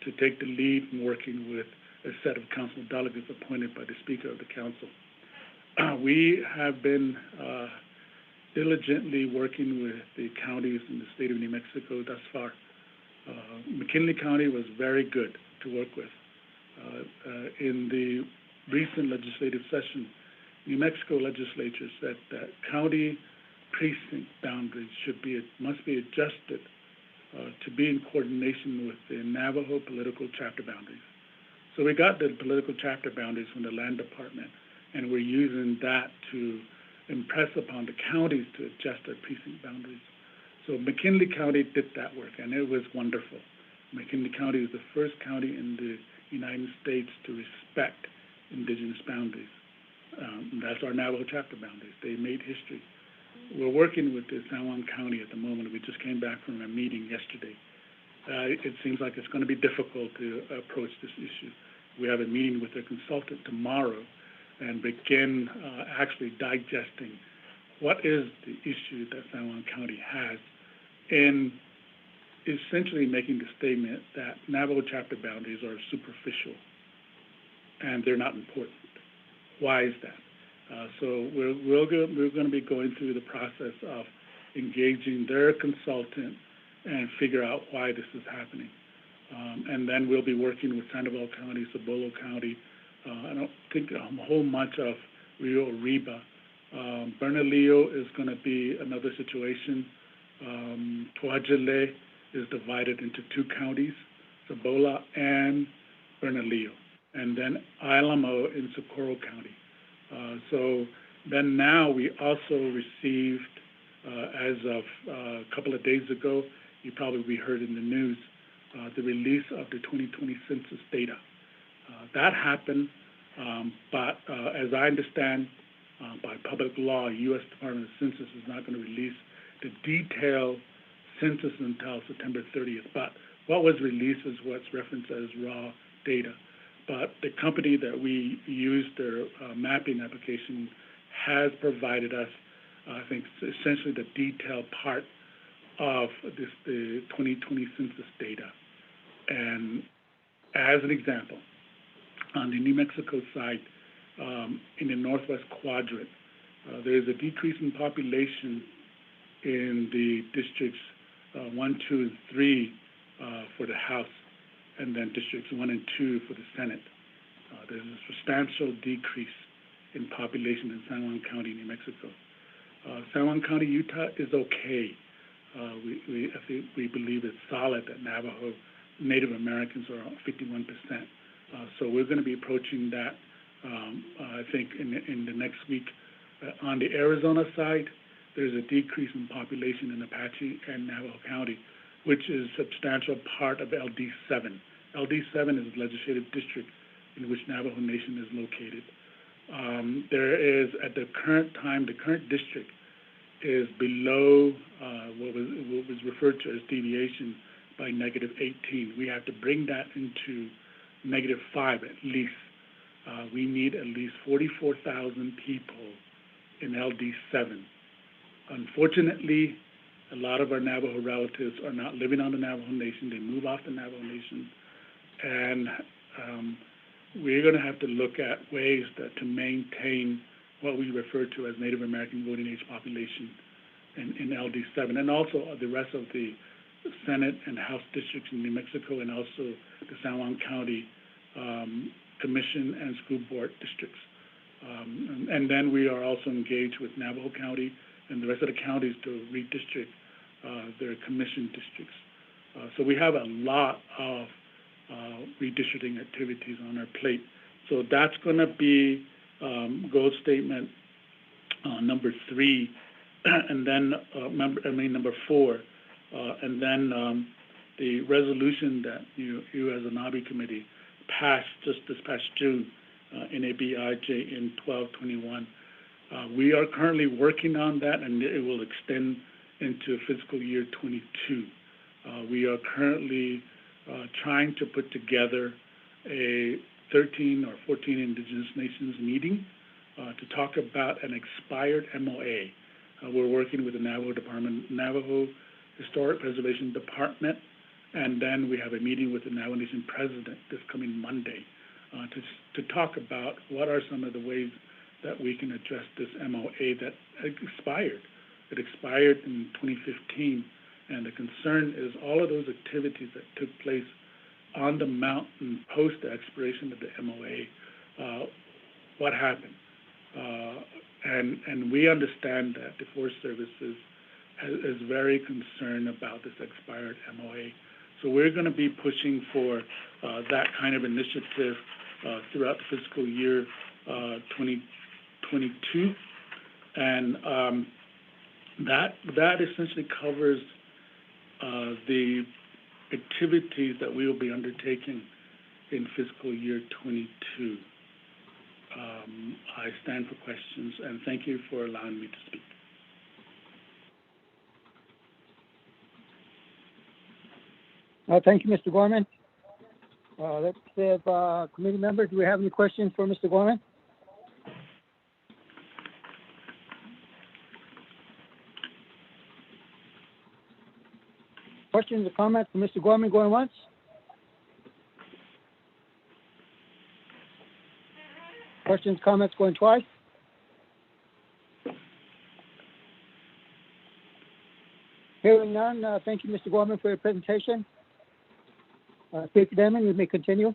to take the lead in working with a set of council delegates appointed by the Speaker of the Council. We have been diligently working with the counties in the state of New Mexico thus far. McKinley County was very good to work with. In the recent legislative session, New Mexico legislature said that county precinct boundaries must be adjusted to be in coordination with the Navajo political chapter boundaries. So we got the political chapter boundaries from the land department, and we're using that to impress upon the counties to adjust their precinct boundaries. So McKinley County did that work, and it was wonderful. McKinley County is the first county in the United States to respect indigenous boundaries. That's our Navajo chapter boundaries. They made history. We're working with the San Juan County at the moment. We just came back from a meeting yesterday. It seems like it's going to be difficult to approach this issue. We have a meeting with their consultant tomorrow and begin actually digesting what is the issue that San Juan County has in essentially making the statement that Navajo chapter boundaries are superficial and they're not important. Why is that? So we're going to be going through the process of engaging their consultant and figure out why this is happening. And then we'll be working with Sandoval County, Cibolo County. I don't think a whole bunch of Rio Arriba. Bernalillo is going to be another situation. Tuajale is divided into two counties, Cibola and Bernalillo, and then Alamo in Socorro County. So then now we also received, as of a couple of days ago, you probably heard in the news, the release of the 2020 census data. That happened, but as I understand, by public law, U.S. Department of Census is not going to release the detailed census until September 30th. But what was released is what's referenced as raw data. But the company that we used, their mapping application, has provided us, I think, essentially the detailed part of the 2020 census data. And as an example, on the New Mexico side, in the northwest quadrant, there is a decrease in population in the districts 1, 2, and 3 for the House, and then districts 1 and 2 for the Senate. There's a substantial decrease in population in San Juan County, New Mexico. San Juan County, Utah is okay. I think we believe it's solid that Navajo Native Americans are 51%. So we're going to be approaching that, I think, in the next week. On the Arizona side, there's a decrease in population in Apache and Navajo County, which is a substantial part of LD7. LD7 is the legislative district in which Navajo Nation is located. There is, at the current time, the current district is below what was referred to as deviation by -18. We have to bring that into -5 at least. We need at least 44,000 people in LD7. Unfortunately, a lot of our Navajo relatives are not living on the Navajo Nation. They move off the Navajo Nation. And we're going to have to look at ways to maintain what we refer to as Native American voting age population in LD7, and also the rest of the Senate and House districts in New Mexico, and also the San Juan County Commission and School Board districts. And then we are also engaged with Navajo County and the rest of the counties to redistrict their commission districts. So we have a lot of redistricting activities on our plate. So that's going to be goal statement number 3, and then number 4, and then the resolution that you as a NABI committee passed just this past June, NABIJ in 1221. We are currently working on that, and it will extend into fiscal year 22. We are currently trying to put together a 13 or 14 Indigenous Nations meeting to talk about an expired MOA. We're working with the Navajo Historic Preservation Department, and then we have a meeting with the Navajo Nation President this coming Monday to talk about what are some of the ways that we can address this MOA that expired. It expired in 2015, and the concern is all of those activities that took place on the mountain post the expiration of the MOA, what happened? And we understand that the Forest Services is very concerned about this expired MOA. So we're going to be pushing for that kind of initiative throughout the fiscal year 2022, and that essentially covers the activities that we will be undertaking in fiscal year 22. I stand for questions, and thank you for allowing me to speak. Thank you, Mr. Gorman. Let's have committee members. Do we have any questions for Mr. Gorman? Questions or comments for Mr. Gorman going once? Questions, comments going twice? Hearing none, thank you, Mr. Gorman, for your presentation. Speaker Damon, you may continue.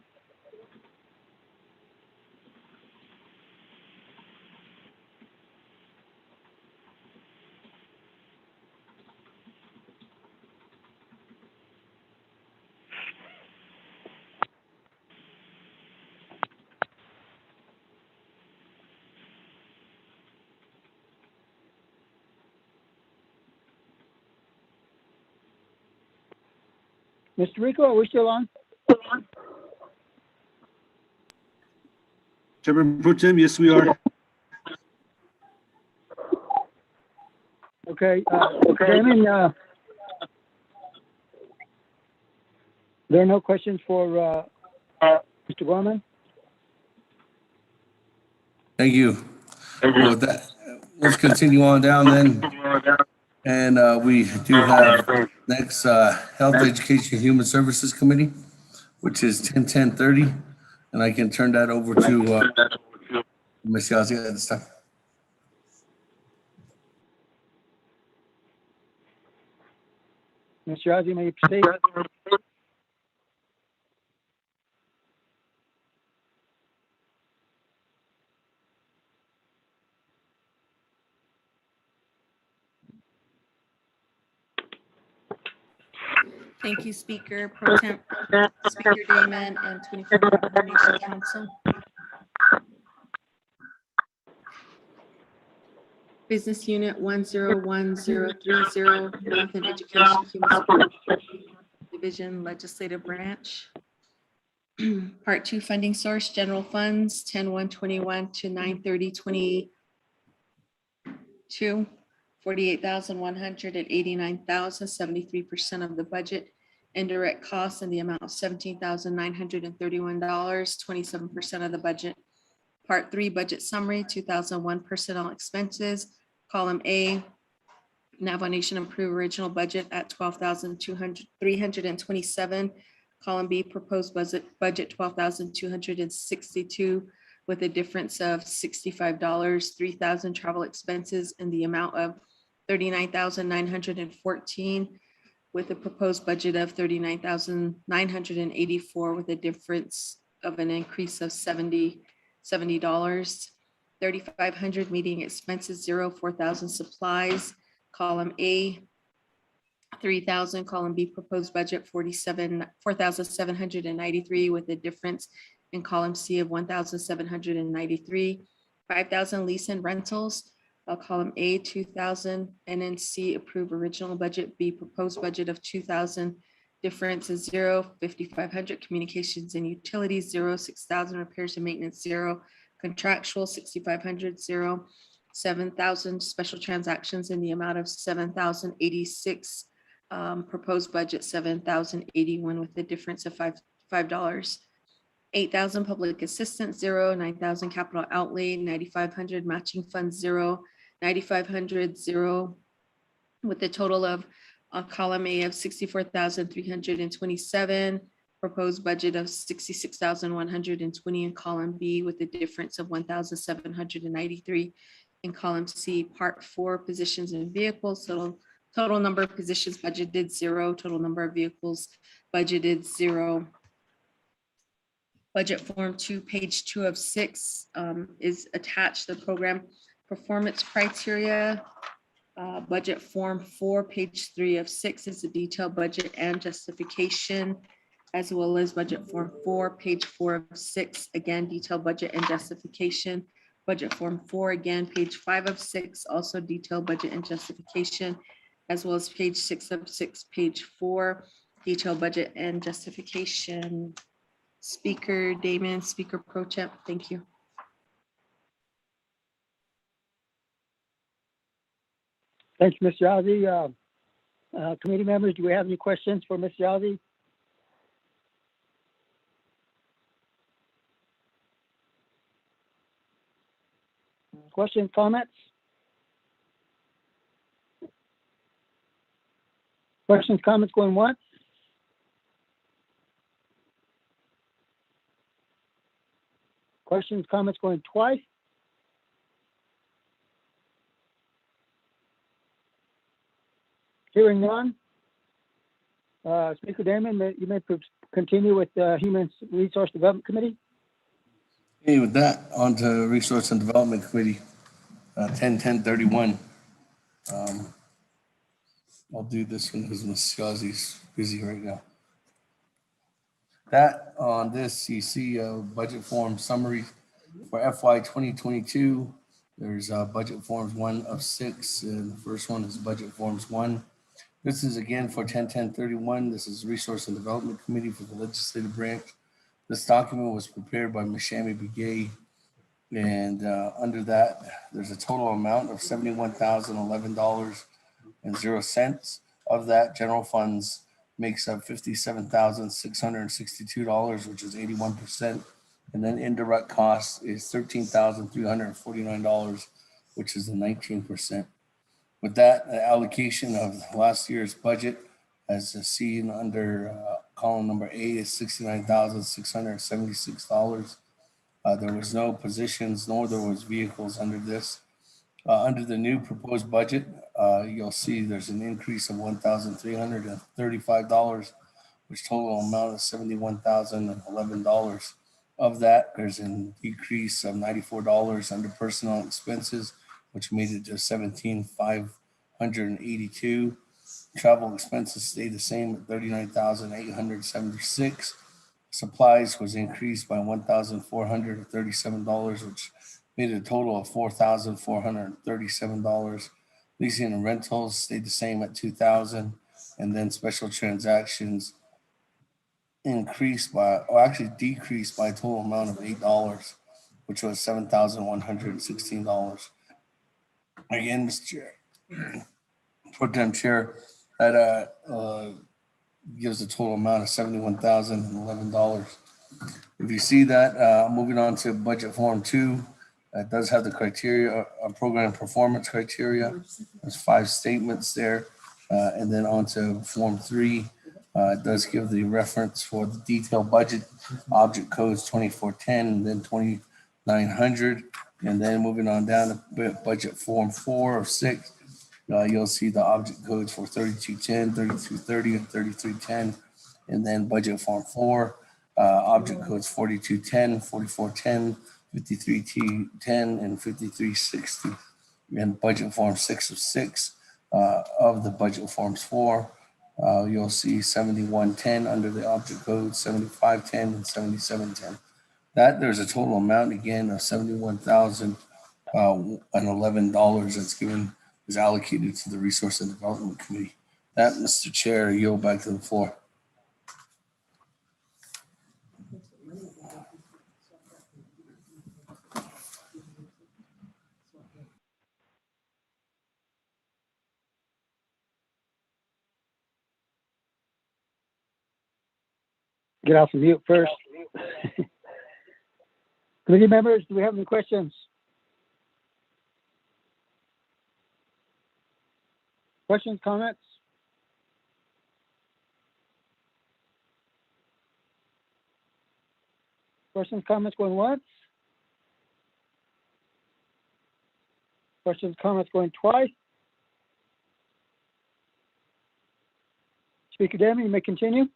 Mr. Rico, are we still on? Chairman Pro Tem, yes, we are. Okay, Damon, there are no questions for Mr. Gorman? Thank you. Well, with that, let's continue on down then. And we do have next Health, Education, Human Services Committee, which is 10-10-30. And I can turn that over to Ms. Yazzie at this time. Mr. Yazzie, may you proceed? Thank you, Speaker Pro Temp, Speaker Damon, and 24 Nation Council. Business Unit 101030, Health and Education Human Services Division, Legislative Branch. Part 2 funding source, general funds, 10/1/21 to 9/30/22. $48,189,000, 73% of the budget. Indirect costs in the amount of $17,931, 27% of the budget. Part 3 budget summary, 2001 personnel expenses. Column A, Navajo Nation approved original budget at $12,327. Column B, proposed budget $12,262 with a difference of $65, 3,000 travel expenses in the amount of $39,914 with a proposed budget of $39,984 with a difference of an increase of $70. 3,500 meeting expenses, 0, 4,000 supplies. Column A, 3,000. Column B, proposed budget 4,793 with a difference in column C of 1,793. 5,000 lease and rentals. Column A, 2,000. NNC approved original budget. B, proposed budget of 2,000. Difference is 0. 5,500 communications and utilities, 0. 6,000 repairs and maintenance, 0. Contractual, 6,500, 0. 7,000 special transactions in the amount of 7,086. Proposed budget 7,081 with a difference of $5. 8,000 public assistance, 0. 9,000 capital outlay, 9,500 matching funds, 0. 9,500, 0 with a total of column A of 64,327, proposed budget of 66,120 in column B with a difference of 1,793 in column C. Part 4 positions and vehicles, total number of positions budgeted 0, total number of vehicles budgeted 0. Budget form 2, page 2 of 6 is attached. The program performance criteria. Budget form 4, page 3 of 6 is the detailed budget and justification, as well as budget form 4, page 4 of 6, again, detailed budget and justification. Budget form 4, again, page 5 of 6, also detailed budget and justification, as well as page 6 of 6, page 4, detailed budget and justification. Speaker Damon, Speaker Pro Temp, thank you. Thanks, Ms. Yazzie. Committee members, do we have any questions for Ms. Yazzie? Questions, comments? Questions, comments going once? Questions, comments going twice? Hearing none. Speaker Damon, you may continue with the Human Resource Development Committee. Hey, with that, on to Resource and Development Committee, 10-10-31. I'll do this one because Ms. Yazzie's busy right now. That on this, you see a budget form summary for FY 2022. There's budget forms 1 of 6, and the first one is budget forms 1. This is again for 10-10-31. This is Resource and Development Committee for the Legislative Branch. This document was prepared by Mashami Begay, and under that, there's a total amount of $71,011.00. Of that, general funds makes up $57,662, which is 81%. And then indirect costs is $13,349, which is 19%. With that, the allocation of last year's budget, as seen under column number A, is $69,676. There was no positions, nor there was vehicles under this. Under the new proposed budget, you'll see there's an increase of $1,335, which total amount is $71,011. Of that, there's a decrease of $94 under personnel expenses, which made it to $17,582. Travel expenses stayed the same at $39,876. Supplies was increased by $1,437, which made it a total of $4,437. Leasing and rentals stayed the same at $2,000, and then special transactions decreased by a total amount of $8, which was $7,116. Again, Mr. Chair, Pro Tem Chair, that gives a total amount of $71,011. If you see that, moving on to budget form 2, it does have the criteria, program performance criteria. There's 5 statements there. And then on to form 3, it does give the reference for the detailed budget, object codes 2410 and then 2900. And then moving on down to budget form 4 of 6, you'll see the object codes for 3210, 3230, and 3310. And then budget form 4, object codes 4210, 4410, 5310, and 5360. And budget form 6 of 6 of the budget forms 4, you'll see 7110 under the object code, 7510, and 7710. That there's a total amount again of $71,011 that's given is allocated to the Resource and Development Committee. That, Mr. Chair, I yield back to the floor. Get off the mute first. Committee members, do we have any questions? Questions, comments? Questions, comments going once? Questions, comments going twice? Speaker Demi, you may continue.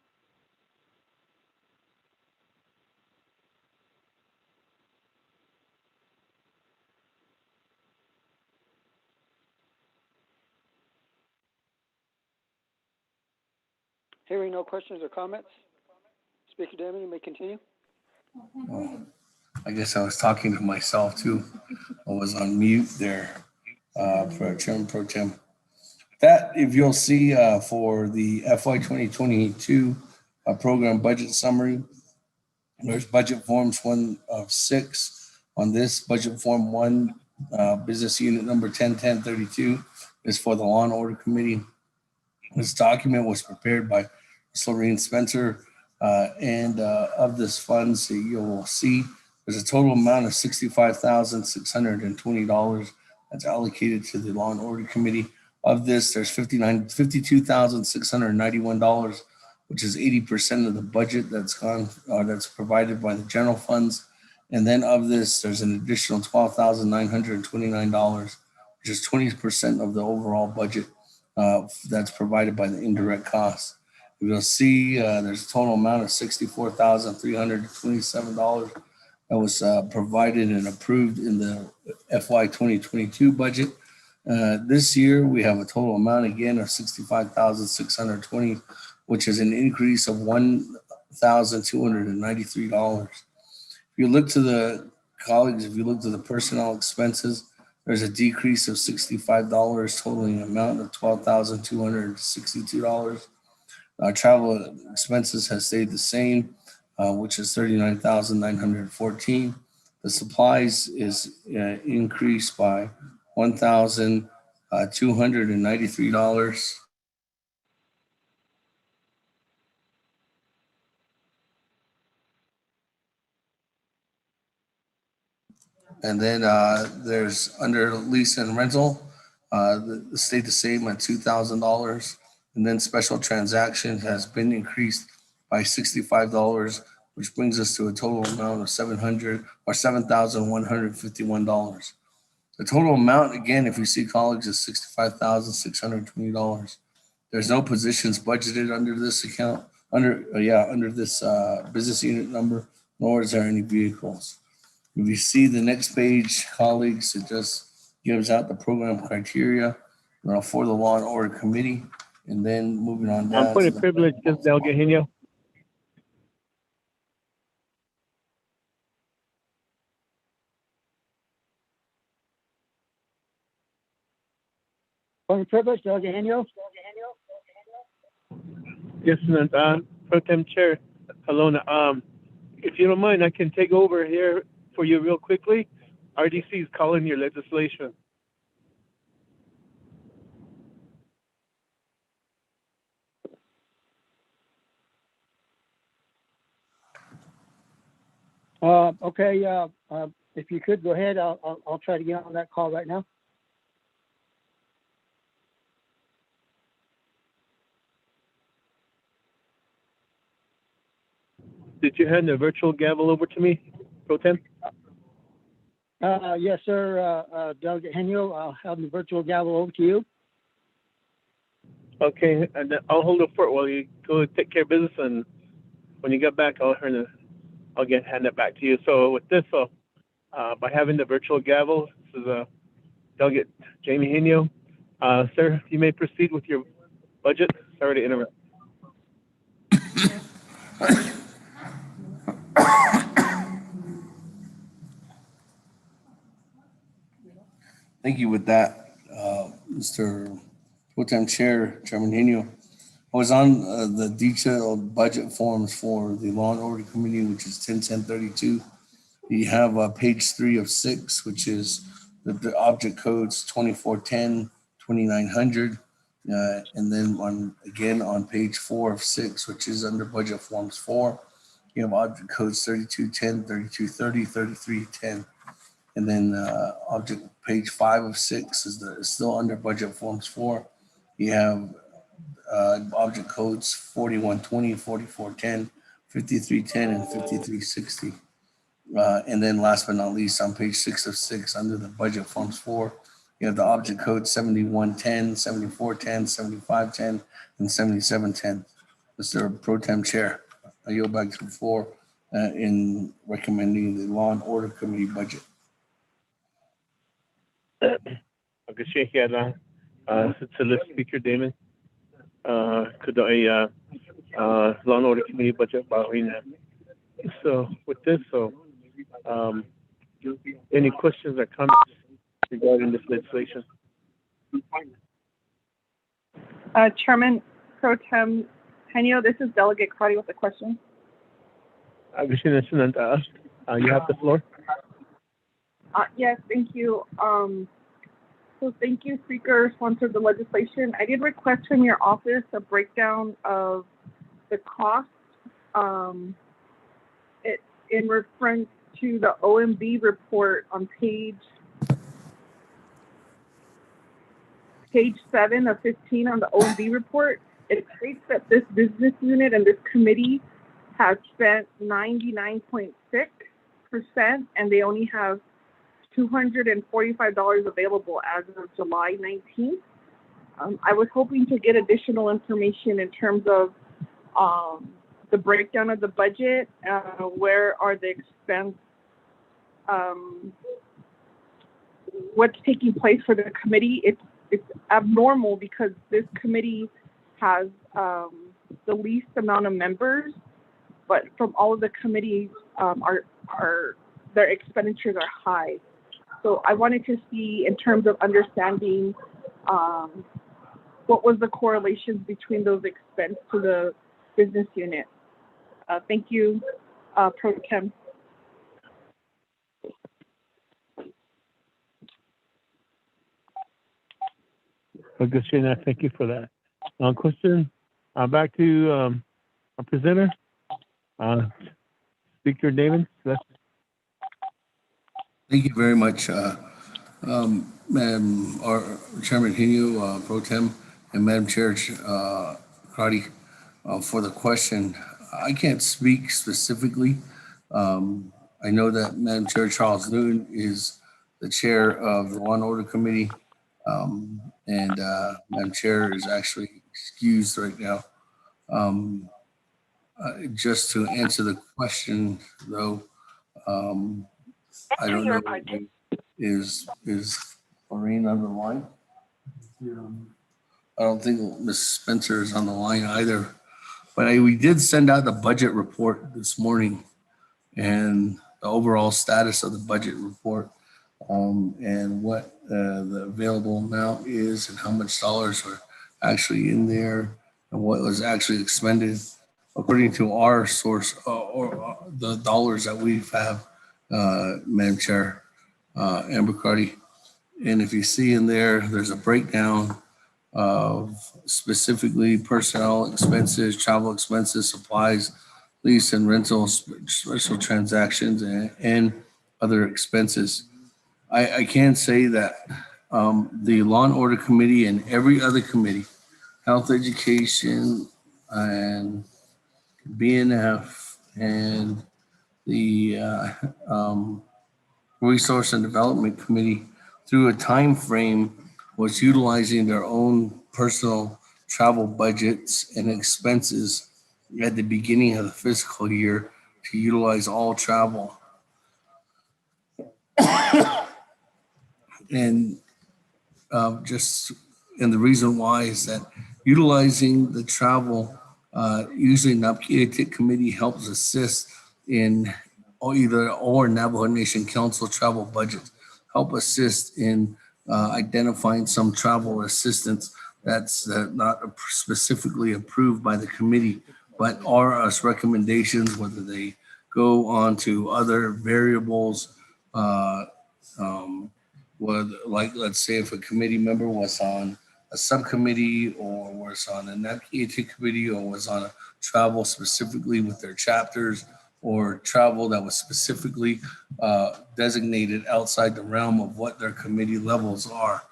Hearing no questions or comments, Speaker Demi, you may continue. Oh, I guess I was talking to myself too. I was on mute there, for Chairman Pro Tem. That, if you'll see, for the FY 2022 program budget summary, there's budget forms 1 of 6 on this. Budget form 1, business unit number 101032 is for the Law and Order Committee. This document was prepared by Lorraine Spencer, and of this funds that you will see, there's a total amount of $65,620 that's allocated to the Law and Order Committee. Of this, there's $52,691, which is 80% of the budget that's gone, that's provided by the general funds. And then of this, there's an additional $12,929, which is 20% of the overall budget that's provided by the indirect costs. You'll see there's a total amount of $64,327 that was provided and approved in the FY 2022 budget. This year, we have a total amount again of $65,620, which is an increase of $1,293. If you look to the colleagues, if you look to the personnel expenses, there's a decrease of $65, totaling an amount of $12,262. Travel expenses has stayed the same, which is $39,914. The supplies is increased by $1,293. And then there's under lease and rental, stayed the same at $2,000. And then special transaction has been increased by $65, which brings us to a total amount of $7,151. The total amount, again, if you see colleagues, is $65,620. There's no positions budgeted under this account, under this business unit number, nor is there any vehicles. If you see the next page, colleagues, it just gives out the program criteria for the Law and Order Committee. And then moving on down. Point of privilege, just Delegate Genio. Point of privilege, Delegate Genio. Yes, Pro Tem Chair Alona. If you don't mind, I can take over here for you real quickly. RDC is calling your legislation. Okay, if you could go ahead, I'll try to get on that call right now. Did you hand the virtual gavel over to me, Pro Tem? Yes, sir, Delegate Henio, I'll have the virtual gavel over to you. Okay, and then I'll hold the fort while you go take care of business, and when you get back, I'll hand it back to you. So with this, by having the virtual gavel, this is Delegate Jamie Henio. Sir, you may proceed with your budget. Sorry to interrupt. Thank you with that, Mr. Pro Tem Chair, Chairman Henio. I was on the detailed budget forms for the Law and Order Committee, which is 10-1032. You have page 3 of 6, which is the object codes 2410, 2900. And then on page 4 of 6, which is under budget forms 4, you have object codes 3210, 3230, 3310. And then object page 5 of 6 is still under budget forms 4. You have object codes 4120, 4410, 5310, and 5360. And then last but not least, on page 6 of 6, under the budget forms 4, you have the object code 7110, 7410, 7510, and 7710. Mr. Pro Tem Chair, I yield back to the floor in recommending the Law and Order Committee budget. Speaker Damon. Could I Law and Order Committee budget Bahrain. So with this, any questions or comments regarding this legislation? Chairman Pro Tem Henio, this is Delegate Crotty with a question. You have the floor. Yes, thank you. So thank you, Speaker, sponsored the legislation. I did request from your office a breakdown of the cost in reference to the OMB report on page 7 of 15 on the OMB report. It states that this business unit and this committee has spent 99.6%, and they only have $245 available as of July 19th. I was hoping to get additional information in terms of the breakdown of the budget, where are the expense, what's taking place for the committee. It's abnormal because this committee has the least amount of members, but from all of the committees, their expenditures are high. So I wanted to see, in terms of understanding, what was the correlations between those expenses to the business unit. Thank you, Pro Tem. Thank you for that. Question, back to our presenter, Speaker Davis. Thank you very much, Madam or Chairman Henio, Pro Tem, and Madam Chair Crotty, for the question. I can't speak specifically. I know that Madam Chair Charles Newton is the chair of the Law and Order Committee, and Madam Chair is actually excused right now. Just to answer the question, though, I don't know, is Maureen on the line? I don't think Ms. Spencer is on the line either. But we did send out the budget report this morning and the overall status of the budget report, and what the available amount is and how much dollars are actually in there and what was actually expended according to our source, or the dollars that we have, Madam Chair, Amber Crotty. And if you see in there, there's a breakdown of specifically personnel expenses, travel expenses, supplies, lease and rental, special transactions, and other expenses. I can say that the Law and Order Committee and every other committee, Health, Education, and BNF, and the Resource and Development Committee, through a time frame, was utilizing their own personal travel budgets and expenses at the beginning of the fiscal year to utilize all travel. And just and the reason why is that utilizing the travel, usually Naabik'íyáti committee helps assist in or Navajo Nation Council travel budgets, help assist in identifying some travel assistance that's not specifically approved by the committee, but are us recommendations, whether they go on to other variables, like, let's say if a committee member was on a subcommittee or was on a Naabik'íyáti committee or was on a travel specifically with their chapters or travel that was specifically designated outside the realm of what their committee levels are.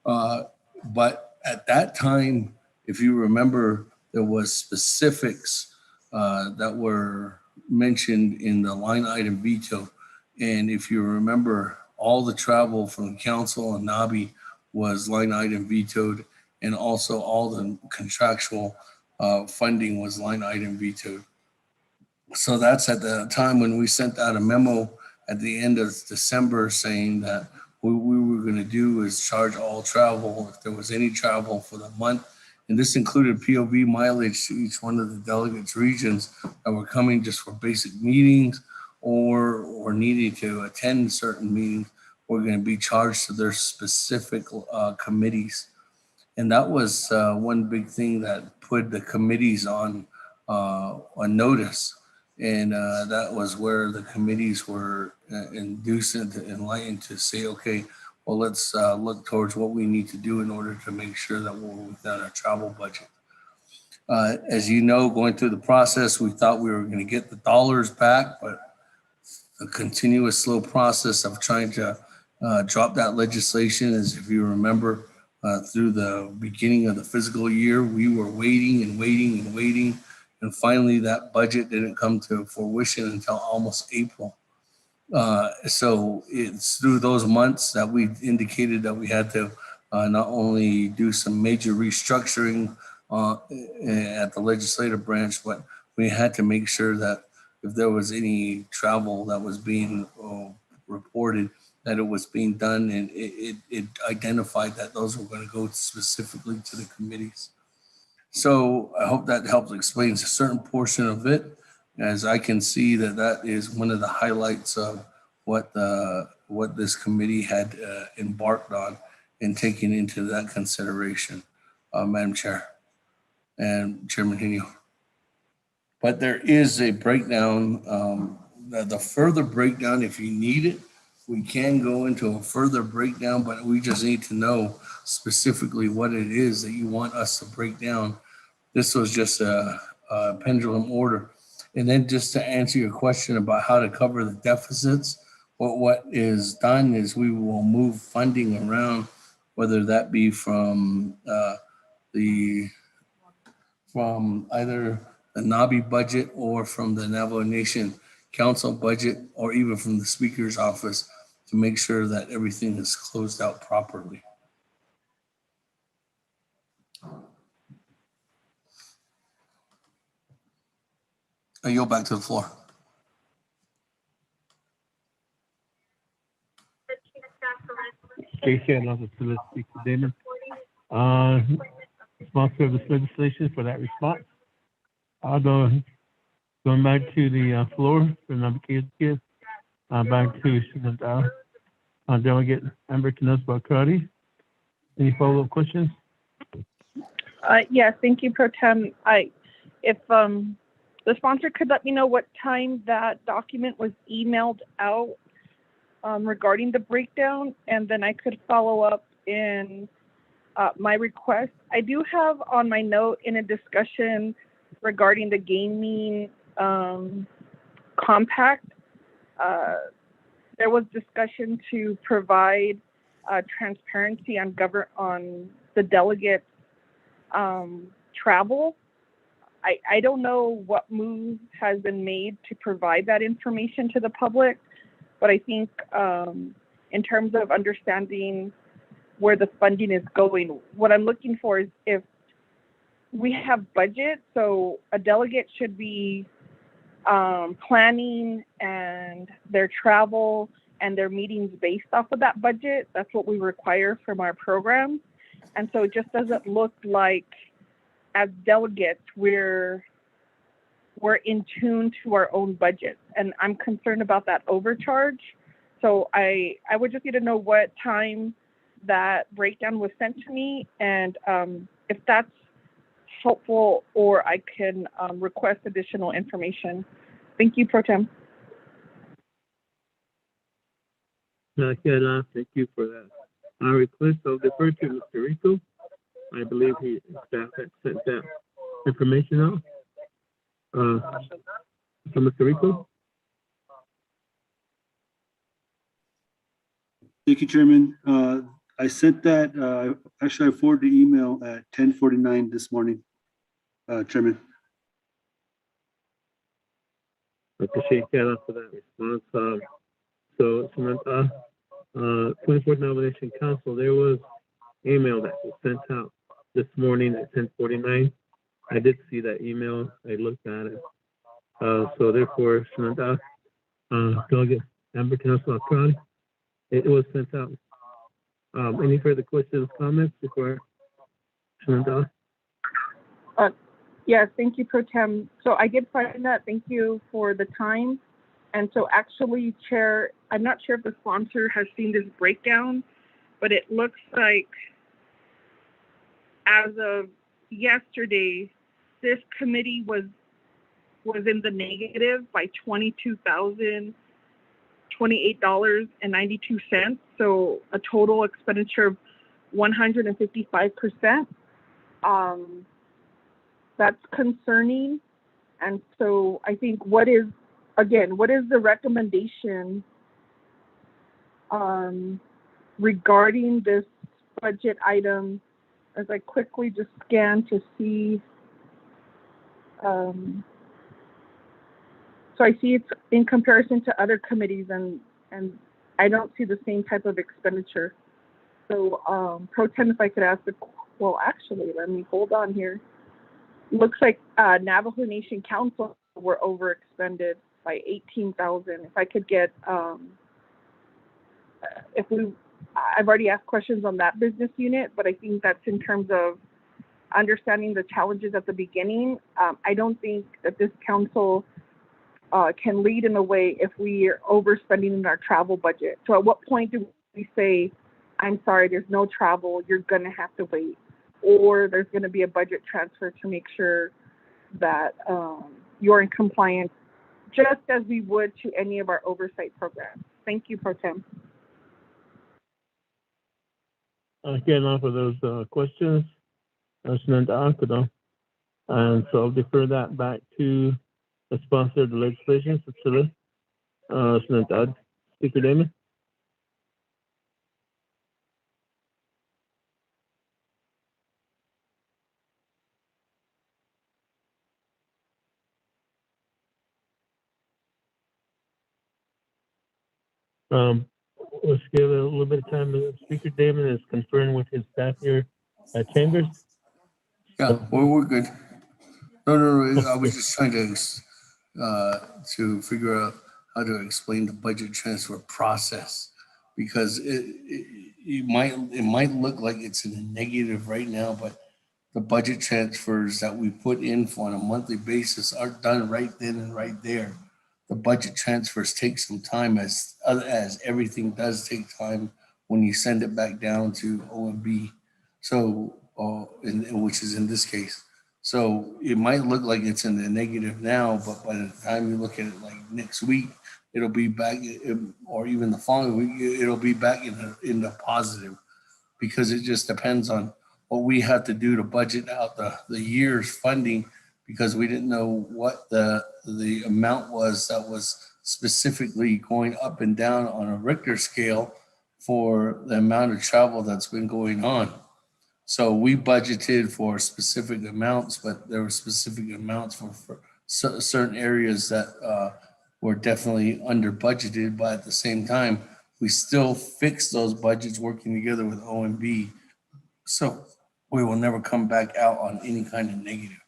But at that time, if you remember, there was specifics that were mentioned in the line item veto. And if you remember, all the travel from council and NABI was line item vetoed, and also all the contractual funding was line item vetoed. So that's at the time when we sent out a memo at the end of December saying that what we were going to do is charge all travel if there was any travel for the month. And this included POV mileage to each one of the delegates' regions that were coming just for basic meetings or needing to attend certain meetings. Were going to be charged to their specific committees. And that was one big thing that put the committees on notice. And that was where the committees were induced and enlightened to say, okay, well, let's look towards what we need to do in order to make sure that we're within our travel budget. As you know, going through the process, we thought we were going to get the dollars back, but a continuous slow process of trying to drop that legislation, as if you remember, through the beginning of the fiscal year, we were waiting and waiting and waiting. And finally, that budget didn't come to fruition until almost April. So it's through those months that we indicated that we had to not only do some major restructuring at the legislative branch, but we had to make sure that if there was any travel that was being reported, that it was being done, and it identified that those were going to go specifically to the committees. So I hope that helps explain a certain portion of it, as I can see that that is one of the highlights of what this committee had embarked on and taken into that consideration, Madam Chair and Chairman Henio. But there is a breakdown, the further breakdown, if you need it, we can go into a further breakdown, but we just need to know specifically what it is that you want us to break down. This was just a pendulum order. And then just to answer your question about how to cover the deficits, what is done is we will move funding around, whether that be from either the NABI budget or from the Navajo Nation Council budget, or even from the Speaker's office, to make sure that everything is closed out properly. I yield back to the floor. Casey, I'd love to speak to Damon. Sponsor of this legislation for that response. I'll go going back to the floor for Naabik'íyáti. Back to Delegate Amber Knus-Bakrati. Any follow-up questions? Yes, thank you, Pro Tem. If the sponsor could let me know what time that document was emailed out regarding the breakdown, and then I could follow up in my request. I do have on my note in a discussion regarding the gaming compact, there was discussion to provide transparency on the delegates' travel. I don't know what move has been made to provide that information to the public, but I think in terms of understanding where the funding is going, what I'm looking for is if we have budget, so a delegate should be planning and their travel and their meetings based off of that budget. That's what we require from our program. And so it just doesn't look like as delegates we're in tune to our own budgets. And I'm concerned about that overcharge. So I would just need to know what time that breakdown was sent to me, and if that's helpful, or I can request additional information. Thank you, Pro Tem. Thank you for that. I request I'll defer to Mr. Rico. I believe staff had sent that information out. So Mr. Rico? Thank you, Chairman. I sent that, actually I forwarded the email at 10:49 this morning, Chairman. I appreciate that for that response. So Samantha, 24th Nomination Council, there was email that was sent out this morning at 10:49. I did see that email. I looked at it. So therefore, Samantha, Delegate Amber Council Akron, it was sent out. Any further questions, comments before Samantha? Yes, thank you, Pro Tem. So I did find that. Thank you for the time. And so actually, Chair, I'm not sure if the sponsor has seen this breakdown, but it looks like as of yesterday, this committee was in the negative by $28.92. So a total expenditure of 155%. That's concerning. And so I think what is the recommendation regarding this budget item, as I quickly just scan to see. So I see it's in comparison to other committees, and I don't see the same type of expenditure. So Pro Tem, if I could ask actually, let me hold on here. Looks like Navajo Nation Council were overexpended by 18,000. If I could get, I've already asked questions on that business unit, but I think that's in terms of understanding the challenges at the beginning. I don't think that this council can lead in a way if we are overspending in our travel budget. So at what point do we say, I'm sorry, there's no travel, you're gonna have to wait, or there's gonna be a budget transfer to make sure that you're in compliance, just as we would to any of our oversight programs. Thank you, Pro Tem. Again, off of those questions, Samantha Akron. And so I'll defer that back to the sponsor of the legislation, Samantha, Speaker Damon. Let's give it a little bit of time. Speaker Damon is conferring with his staff here at Chambers. Yeah, we're good. No, I was just trying to figure out how to explain the budget transfer process, because it might look like it's in a negative right now, but the budget transfers that we put in for on a monthly basis are done right then and right there. The budget transfers take some time, as everything does take time when you send it back down to OMB. So, which is in this case. So it might look like it's in the negative now, but by the time you look at it like next week, it'll be back, or even the following week, it'll be back in the positive, because it just depends on what we have to do to budget out the year's funding because we didn't know what the amount was that was specifically going up and down on a Richter scale for the amount of travel that's been going on. So we budgeted for specific amounts, but there were specific amounts for certain areas that were definitely under budgeted, but at the same time, we still fixed those budgets working together with OMB. So we will never come back out on any kind of negative.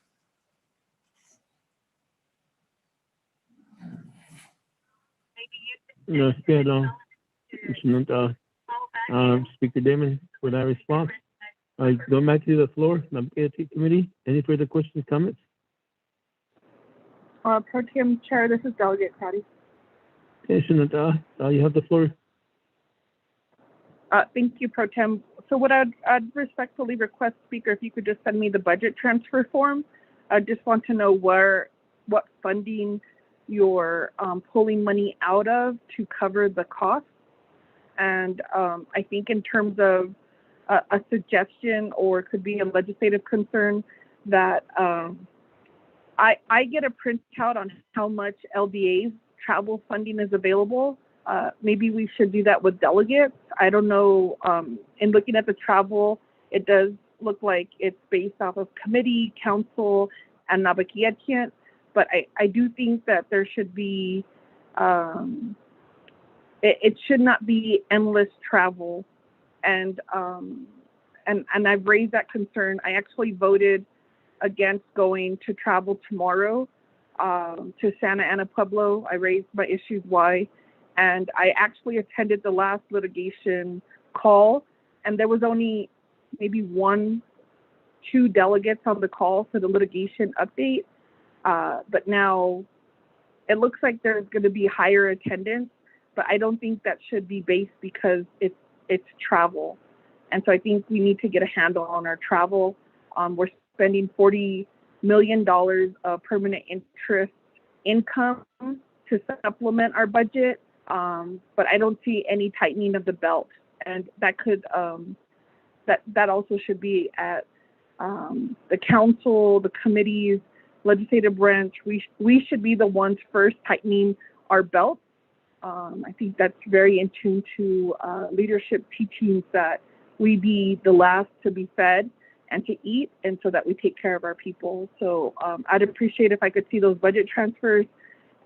No, it's good. Speaker Damon, for that response. Going back to the floor, Naabik'íyáti committee. Any further questions, comments? Pro Tem Chair, this is Delegate Patty. Okay, Shananta, you have the floor. Thank you, Pro Tem. So what I'd respectfully request, Speaker, if you could just send me the budget transfer form. I just want to know what funding you're pulling money out of to cover the cost. And I think in terms of a suggestion, or it could be a legislative concern, that I get a printout on how much LDA's travel funding is available. Maybe we should do that with delegates. I don't know. In looking at the travel, it does look like it's based off of committee, council, and Naabik'íyáti. But I do think that there should be, it should not be endless travel. And I've raised that concern. I actually voted against going to travel tomorrow to Santa Ana Pueblo. I raised my issues why. And I actually attended the last litigation call, and there was only maybe 1-2 delegates on the call for the litigation update. But now it looks like there's going to be higher attendance, but I don't think that should be based because it's travel. And so I think we need to get a handle on our travel. We're spending $40 million of permanent interest income to supplement our budget, but I don't see any tightening of the belt. And that could, that also should be at the council, the committees, legislative branch. We should be the ones first tightening our belt. I think that's very in tune to leadership teachings that we be the last to be fed and to eat, and so that we take care of our people. So I'd appreciate if I could see those budget transfers,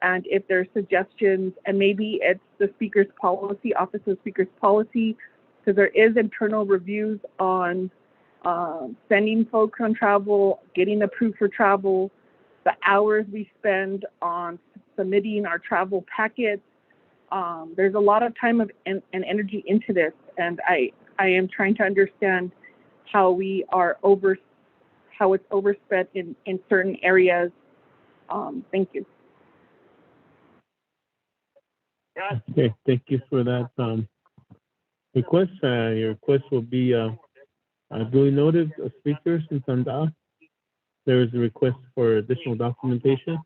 and if there's suggestions, and maybe it's the Speaker's policy, Office of Speaker's policy, because there is internal reviews on sending folks on travel, getting approved for travel, the hours we spend on submitting our travel packets. There's a lot of time and energy into this, and I am trying to understand how we are how it's overspent in certain areas. Thank you. Okay, thank you for that request. Your request will be duly noted, Speaker Santanda. There is a request for additional documentation,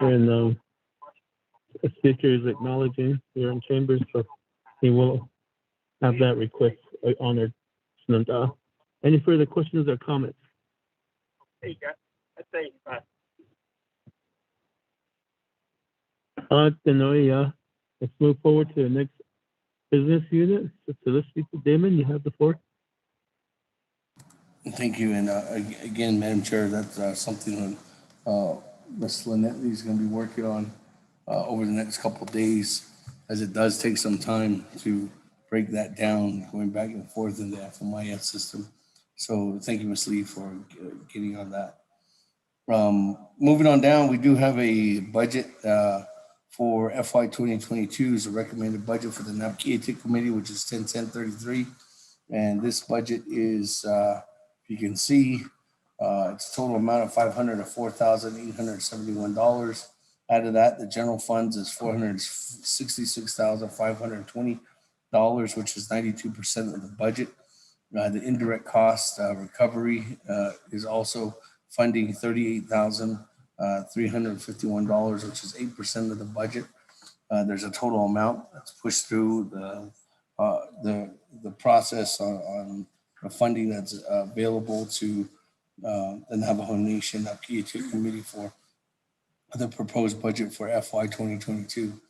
and the Speaker is acknowledging here in chambers, so he will have that request honored. Any further questions or comments? Let's move forward to the next business unit. So Speaker Damon, you have the floor. Thank you. And again, Madam Chair, that's something that Ms. Lynette is going to be working on over the next couple of days, as it does take some time to break that down, going back and forth in the FMIS system. So thank you, Ms. Lee, for getting on that. Moving on down, we do have a budget for FY 2022 is a recommended budget for the Naabik'íyáti Committee, which is 101033. And this budget is, you can see, it's a total amount of $504,871. Out of that, the general funds is $466,520, which is 92% of the budget. The indirect cost recovery is also funding $38,351, which is 8% of the budget. There's a total amount that's pushed through the process on the funding that's available to the Navajo Nation Naabik'íyáti Committee for the proposed budget for FY 2022.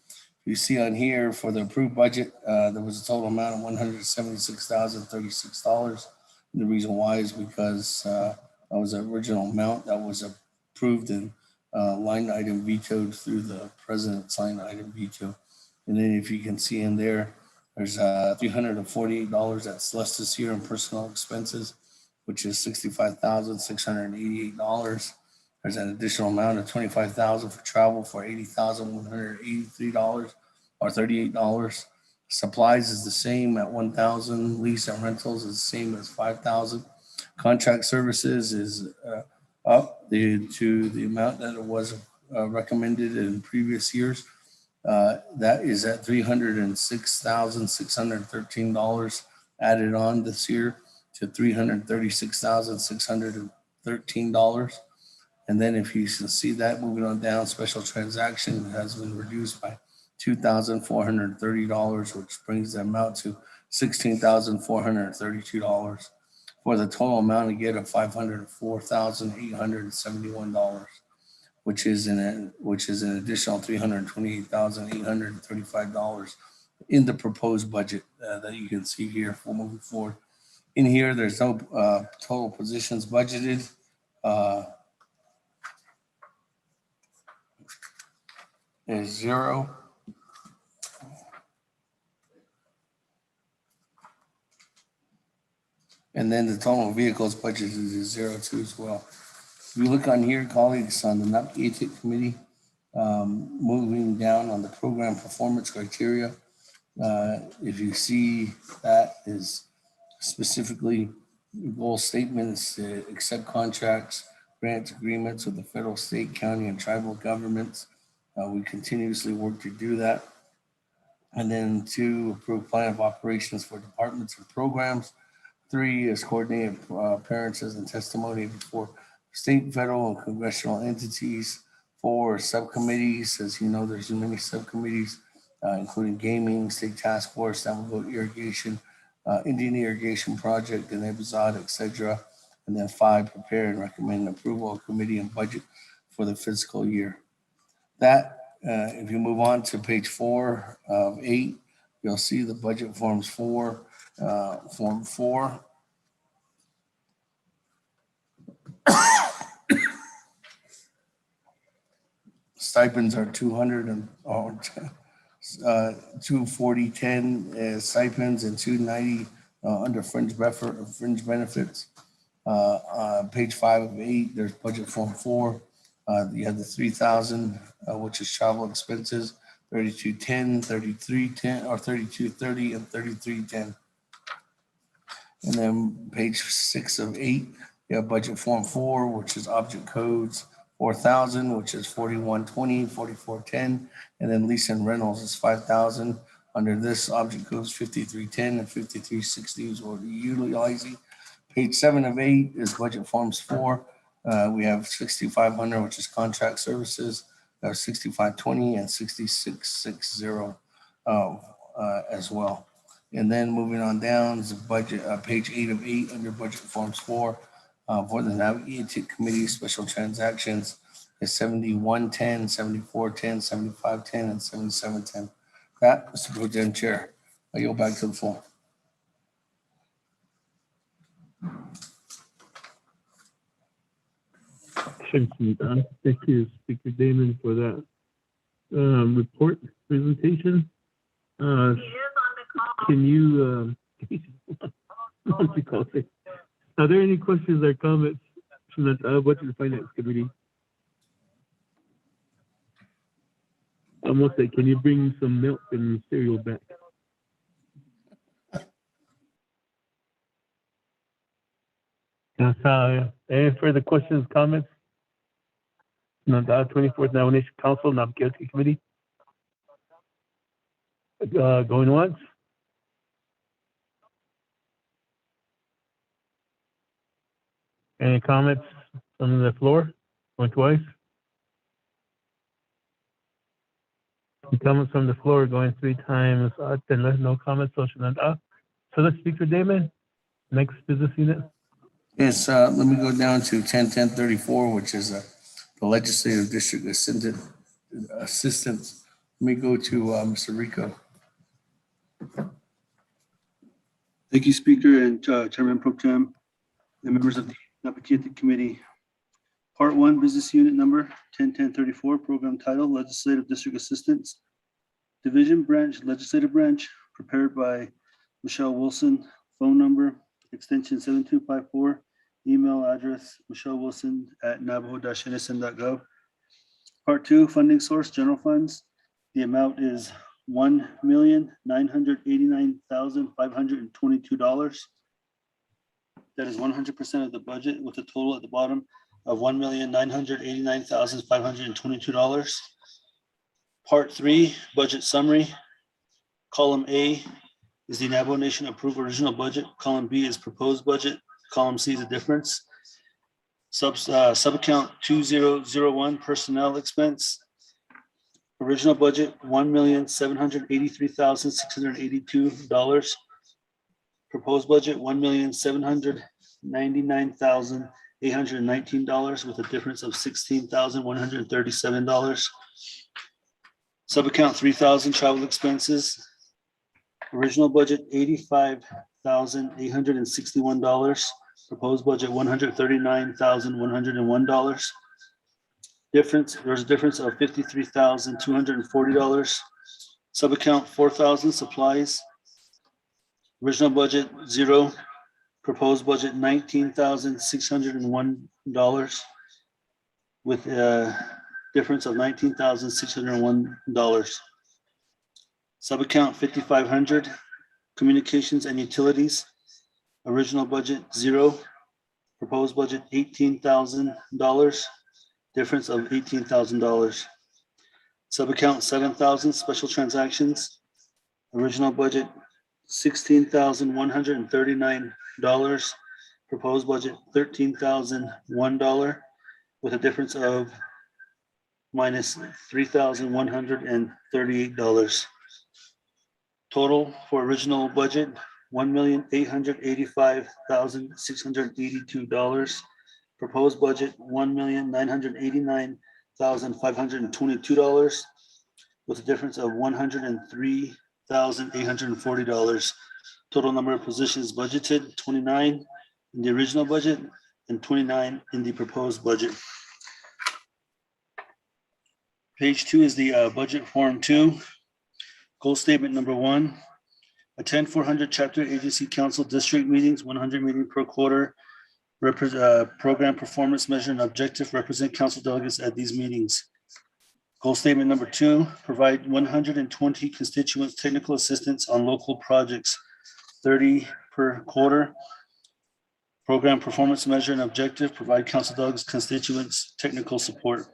You see on here for the approved budget, there was a total amount of $176,036. The reason why is because that was the original amount that was approved and line item vetoed through the president's line item veto. And then if you can see in there, there's $348 that's less this year in personnel expenses, which is $65,688. There's an additional amount of $25,000 for travel for $80,183 or $38. Supplies is the same at $1,000. Lease and rentals is the same as $5,000. Contract services is up to the amount that it was recommended in previous years. That is at $306,613 added on this year to $336,613. And then if you can see that moving on down, special transaction has been reduced by $2,430, which brings the amount to $16,432 for the total amount again of $504,871, which is an additional $328,835 in the proposed budget that you can see here for moving forward. In here, there's no total positions budgeted. Is zero. And then the total vehicles budget is zero too as well. If you look on here, colleagues, on the Naabik'íyáti committee, moving down on the program performance criteria, if you see that is specifically goal statements, accept contracts, grant agreements with the federal, state, county, and tribal governments. We continuously work to do that. And then 2, approve plan of operations for departments and programs. 3 is coordinate appearances and testimony before state, federal, and congressional entities. 4, subcommittees. As you know, there's many subcommittees, including gaming, state task force, Navajo irrigation, Indian irrigation project, and Ebazad, etc. And then 5, prepare and recommend approval of committee and budget for the fiscal year. That, if you move on to page 4 of 8, you'll see the budget forms 4, form 4. Stipends are 200 and 240.10 stipends and 290 under fringe benefits. Page 5 of 8, there's budget form 4. You have the 3,000, which is travel expenses, 3210, 3310, or 3230 and 3310. And then page 6 of 8, you have budget form 4, which is object codes, 4,000, which is 4120, 4410, and then lease and rentals is 5,000. Under this, object codes 5310 and 5360 is what we're utilizing. Page 7 of 8 is budget forms 4. We have 6,500, which is contract services, 6,520 and 6,660 as well. And then moving on down is the budget, page 8 of 8 under budget forms 4 for the Naabik'íyáti committee special transactions is 7110, 7410, 7510, and 7710. That, Mr. Pro Tem Chair, I yield back to the floor. Thank you, Speaker Damon, for that report presentation. Can you, are there any questions or comments from the Budget and Finance Committee? Almost like, can you bring some milk and cereal back? Any further questions, comments? No, the 24th Nomination Council, Naabik'íyáti Committee. Going once? Any comments from the floor? Going twice? Any comments from the floor going 3 times? Then no comments. So let's Speaker Damon. Next business unit. Yes, let me go down to 10-10-34, which is the legislative district assistance. Let me go to Mr. Rico. Thank you, Speaker and Chairman Pro Tem, and members of the Naabik'íyáti Committee. Part 1, Business Unit Number 10-10-34, Program Title, Legislative District Assistance, Division Branch, Legislative Branch, prepared by Michelle Wilson, phone number, extension 7254, email address, michellewilson@navajo-nsm.gov. Part 2, Funding Source, General Funds. The amount is $1,989,522. That is 100% of the budget, with a total at the bottom of $1,989,522. Part 3, Budget Summary. Column A is the Navajo Nation approved original budget. Column B is proposed budget. Column C is the difference. Subaccount 2001, personnel expense. Original budget, $1,783,682. Proposed budget, $1,799,819, with a difference of $16,137. Subaccount 3000, travel expenses. Original budget, $85,861. Proposed budget, $139,101. There's a difference of $53,240. Subaccount 4000, supplies. Original budget, $0. Proposed budget, $19,601, with a difference of $19,601. Subaccount 5500, communications and utilities. Original budget, $0. Proposed budget, $18,000. Difference of $18,000. Subaccount 7000, special transactions. Original budget, $16,139. Proposed budget, $13,001, with a difference of minus $3,138. Total for original budget, $1,885,682. Proposed budget, $1,989,522, with a difference of $103,840. Total number of positions budgeted, 29 in the original budget and 29 in the proposed budget. Page 2 is the budget form 2. Goal statement number 1, attend 400 chapter agency council district meetings, 100 meetings per quarter. Program performance measure and objective, represent council delegates at these meetings. Goal statement number 2, provide 120 constituents technical assistance on local projects, 30 per quarter. Program performance measure and objective, provide council delegates constituents technical support.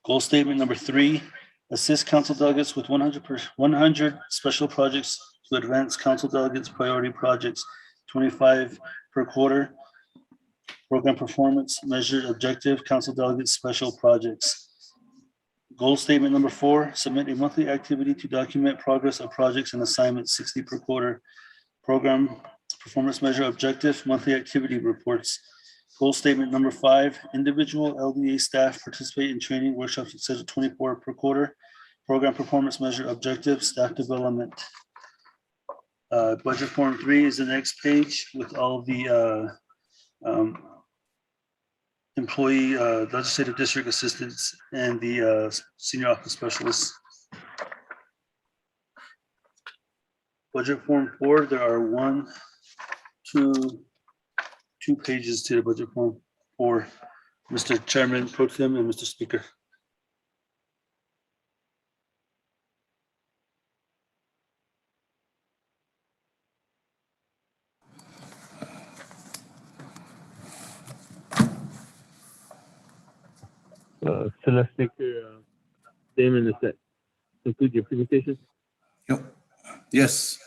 Goal statement number 3, assist council delegates with 100 special projects to advance council delegates priority projects, 25 per quarter. Program performance measured objective, council delegates special projects. Goal statement number 4, submit a monthly activity to document progress of projects and assignments, 60 per quarter. Program performance measure objective, monthly activity reports. Goal statement number 5, individual LDA staff participate in training workshops, etc., 24 per quarter. Program performance measure objective, staff development. Budget form 3 is the next page with all of the employee legislative district assistants and the senior office specialists. Budget form 4, there are two pages to the budget form 4. Mr. Chairman Pro Tem and Mr. Speaker. Select Speaker Damon, is that conclude your presentation? Yep. Yes.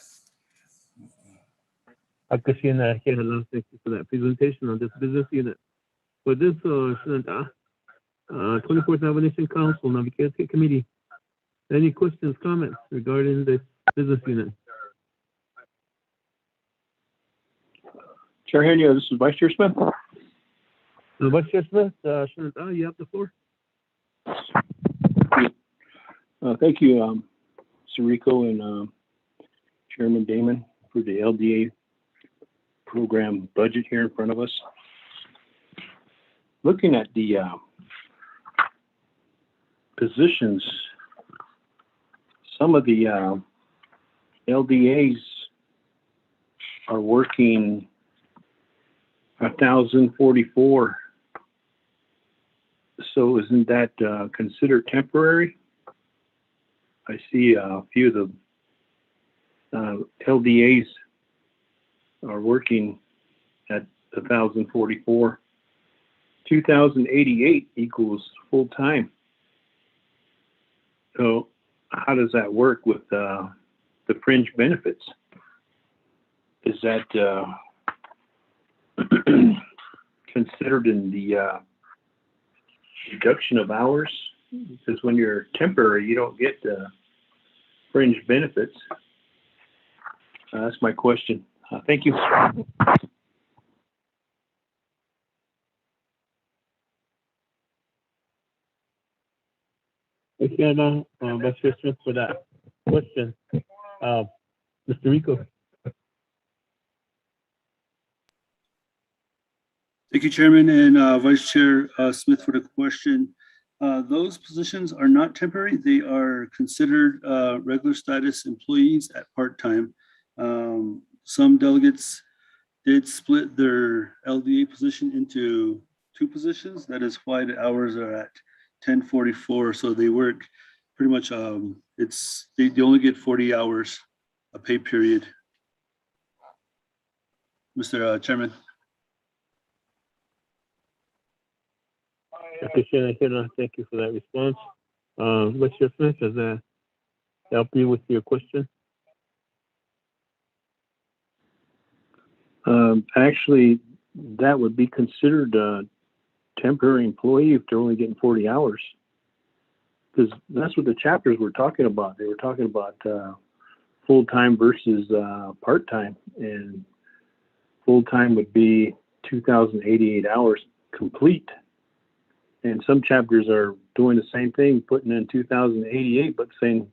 Akashina Hirala, thank you for that presentation on this business unit. For this 24th Nomination Council, Naabik'íyáti Committee, any questions, comments regarding this business unit? Chair Henry, this is Vice Chair Smith. Vice Chair Smith, you have the floor. Thank you, Sirico and Chairman Damon for the LDA program budget here in front of us. Looking at the positions, some of the LDAs are working 1,044. So isn't that considered temporary? I see a few of the LDAs are working at 1,044. 2,088 equals full time. So how does that work with the fringe benefits? Is that considered in the reduction of hours? Because when you're temporary, you don't get fringe benefits. That's my question. Thank you. Thank you, Vice Chair Smith, for that question. Mr. Rico. Thank you, Chairman, and Vice Chair Smith for the question. Those positions are not temporary. They are considered regular status employees at part-time. Some delegates did split their LDA position into two positions. That is why the hours are at 10:44. So they work pretty much, they only get 40 hours a pay period. Mr. Chairman. Thank you for that response. Vice Chair Smith, does that help you with your question? Actually, that would be considered a temporary employee if they're only getting 40 hours. Because that's what the chapters were talking about. They were talking about full-time versus part-time. And full-time would be 2,088 hours complete. And some chapters are doing the same thing, putting in 2,088, but saying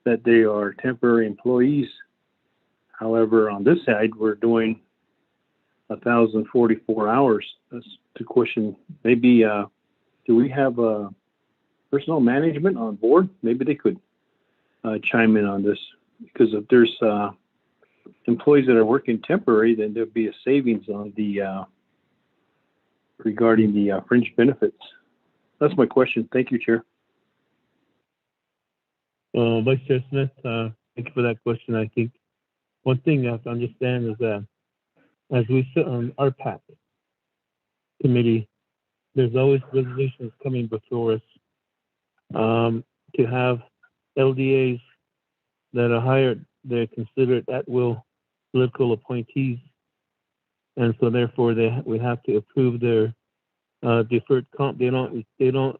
that they are temporary employees. However, on this side, we're doing 1,044 hours. That's the question. Maybe, do we have personnel management on board? Maybe they could chime in on this, because if there's employees that are working temporary, then there'd be a savings on the regarding the fringe benefits. That's my question. Thank you, Chair. Vice Chair Smith, thank you for that question. I think one thing you have to understand is that as we sit on our PAC committee, there's always resolutions coming before us to have LDAs that are hired. They're considered at-will political appointees, and so therefore we have to approve their deferred comp. They don't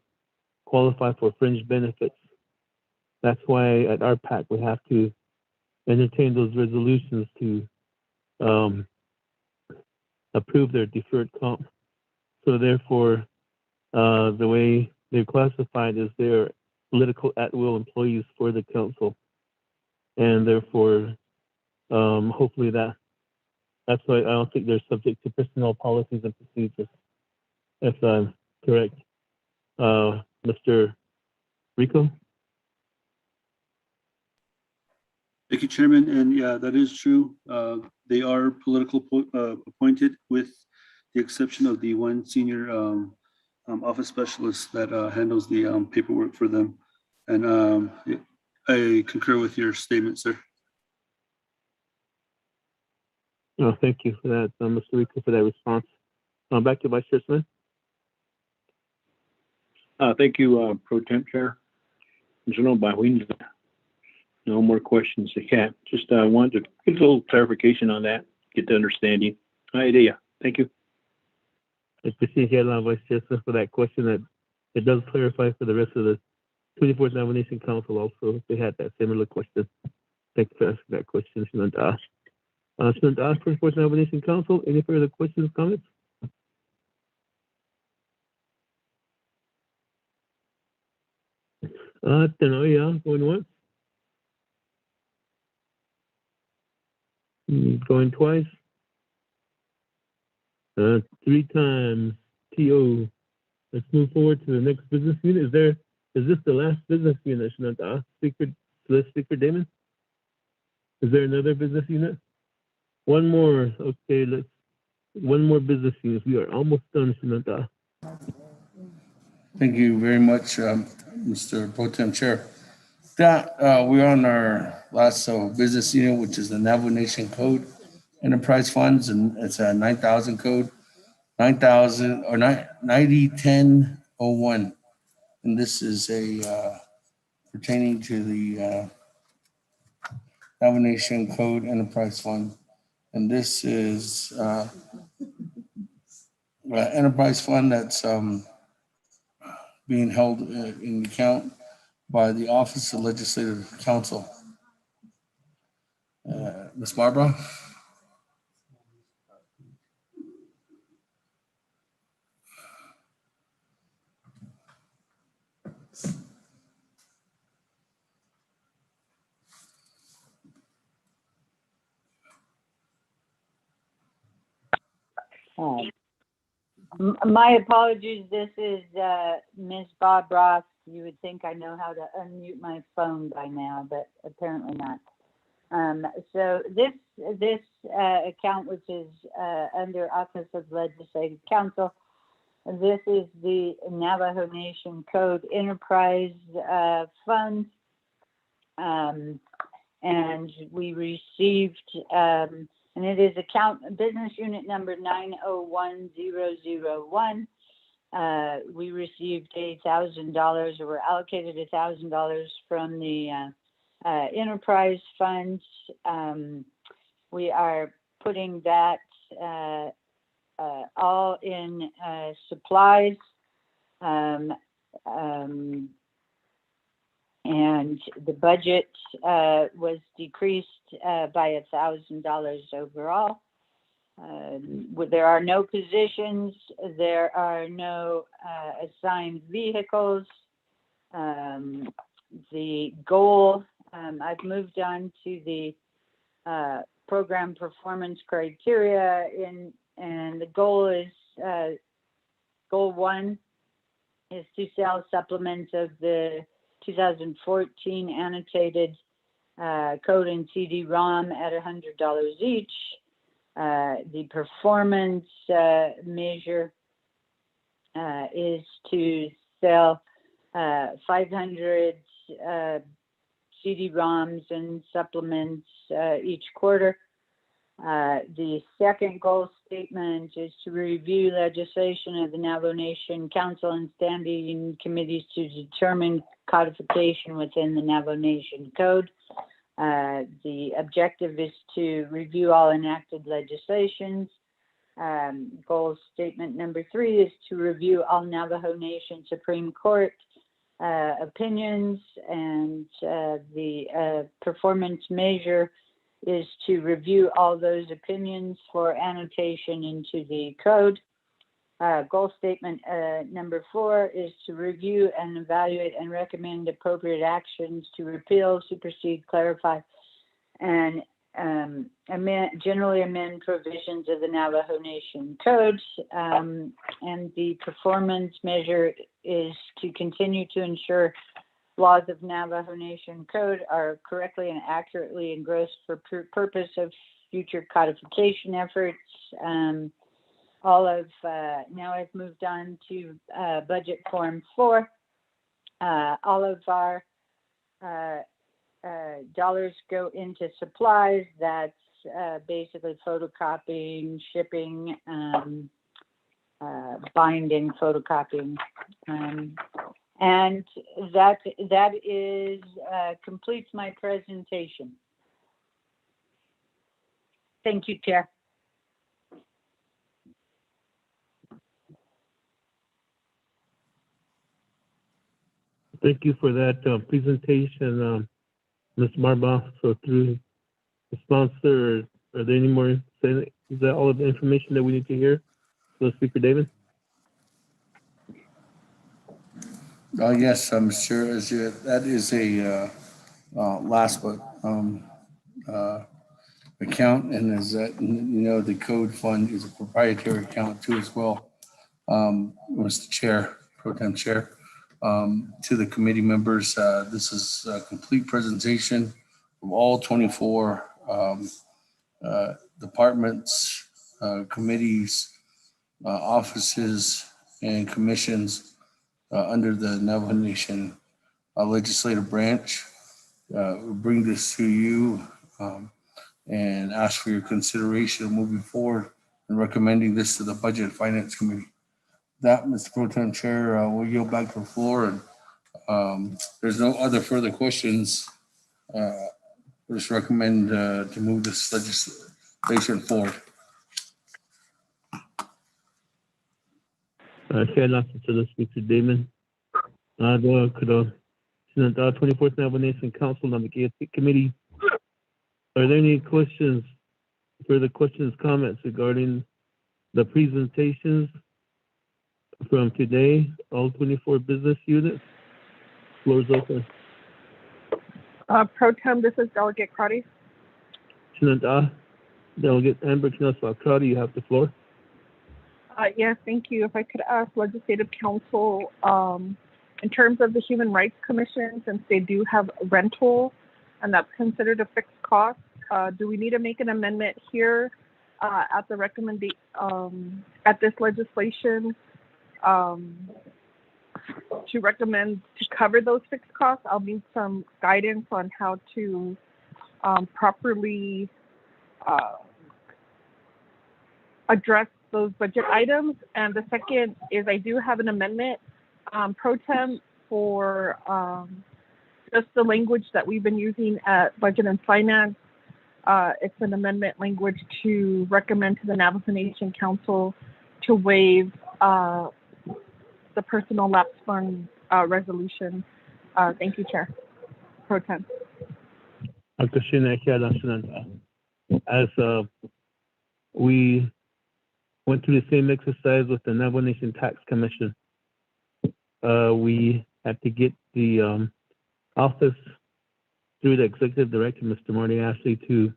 qualify for fringe benefits. That's why at our PAC we have to entertain those resolutions to approve their deferred comp. So therefore, the way they're classified is they're political at-will employees for the council, and therefore, hopefully that's why I don't think they're subject to personnel policies and procedures. If I'm correct, Mr. Rico. Thank you, Chairman. And yeah, that is true. They are political appointed, with the exception of the one senior office specialist that handles the paperwork for them. And I concur with your statement, sir. Oh, thank you for that, Mr. Rico, for that response. Back to Vice Chair Smith. Thank you, Pro Temp Chair. No more questions. I can't. Just wanted to get a little clarification on that, get the understanding. Idea. Thank you. I appreciate Vice Chair Smith for that question. That it does clarify for the rest of the 24th Nomination Council also, if they had that similar question. Thanks for asking that question, Senator Ash, first voice nomination council. Any further questions, comments? Tenoya, going once. Going twice. 3 times. TO. Let's move forward to the next business unit. Is this the last business unit, Senator Ash? Speaker Damon? Is there another business unit? One more. Okay, one more business unit. We are almost done, Senator. Thank you very much, Mr. Pro Tem Chair. That we're on our last business unit, which is the Navajo Nation Code Enterprise Funds, and it's a 9,000 code, 9,000 or 901001, and this is a pertaining to the Navajo Nation Code Enterprise Fund, and this is enterprise fund that's being held in account by the Office of Legislative Counsel. Ms. Barbara? My apologies, this is Ms. Bob Ross. You would think I know how to unmute my phone by now, but apparently not. So this account, which is under Office of Legislative Counsel, this is the Navajo Nation Code Enterprise Fund, and we received, and it is account business unit number 901001. We received $8,000, or were allocated $1,000 from the enterprise funds. We are putting that all in supplies, and the budget was decreased by $1,000 overall. There are no positions, there are no assigned vehicles. The goal, I've moved on to the program performance criteria, and the goal is, goal 1 is to sell supplements of the 2014 annotated code and CD-ROM at $100 each. The performance measure is to sell 500 CD-ROMs and supplements each quarter. The second goal statement is to review legislation of the Navajo Nation Council and standing committees to determine codification within the Navajo Nation Code. The objective is to review all enacted legislations. Goal statement number 3 is to review all Navajo Nation Supreme Court opinions, and the performance measure is to review all those opinions for annotation into the code. Goal statement number 4 is to review and evaluate and recommend appropriate actions to repeal, supersede, clarify, and generally amend provisions of the Navajo Nation Code. And the performance measure is to continue to ensure laws of Navajo Nation Code are correctly and accurately engrossed for purpose of future codification efforts. Now I've moved on to budget form 4. All of our dollars go into supplies. That's basically photocopying, shipping, binding, photocopying, and that is completes my presentation. Thank you, Chair. Thank you for that presentation, Ms. Marba. So through the sponsor, Are there any more? Is that all of the information that we need to hear? So, Speaker David? Yes, I'm sure that is a last but account, and is that, the code fund is a proprietary account too as well. Mr. Chair, Pro Tem Chair, to the committee members, this is a complete presentation of all 24 departments, committees, offices, and commissions under the Navajo Nation legislative branch. We bring this to you and ask for your consideration of moving forward and recommending this to the Budget and Finance Committee. That, Mr. Pro Tem Chair, we'll yield back to the floor, and there's no other further questions. I just recommend to move this legislation forward. Chair Lasseter to the Speaker David. The 24th Navajo Nation Council Naabik'íyáti Committee. Are there any further questions, comments regarding the presentations from today, all 24 business units? Floor is open. Pro Tem, this is Delegate Crotty. Delegate Amber Knuswak-Crotty, you have the floor. Yes, thank you. If I could ask Legislative Council, in terms of the Human Rights Commission, since they do have rental and that's considered a fixed cost, do we need to make an amendment here at the at this legislation to recommend to cover those fixed costs? I'll need some guidance on how to properly address those budget items. And the second is I do have an amendment, Pro Tem, for just the language that we've been using at Budget and Finance. It's an amendment language to recommend to the Navajo Nation Council to waive the personal lapse fund resolution. Thank you, Chair. Pro Tem. As we went through the same exercise with the Navajo Nation Tax Commission, we had to get the office through the executive director, Mr. Marty Ashley, to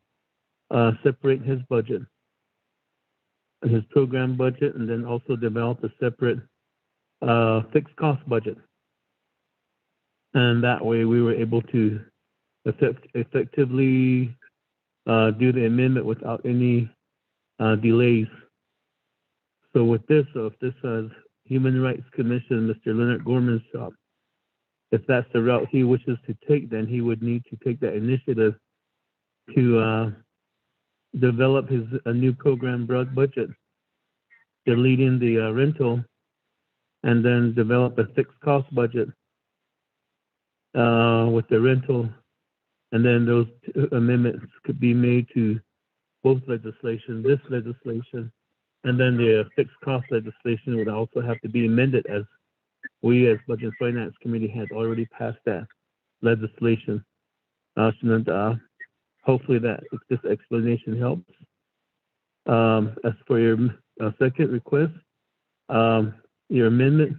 separate his budget and his program budget, and then also develop a separate fixed cost budget. And that way we were able to effectively do the amendment without any delays. So with this, if this is Human Rights Commission, Mr. Leonard Gorman's job, if that's the route he wishes to take, then he would need to take that initiative to develop a new program budget, deleting the rental, and then develop a fixed cost budget with the rental, and then those amendments could be made to both legislation, this legislation, and then the fixed cost legislation would also have to be amended, as we as Budget and Finance Committee had already passed that legislation. Hopefully that this explanation helps. As for your second request, your amendment,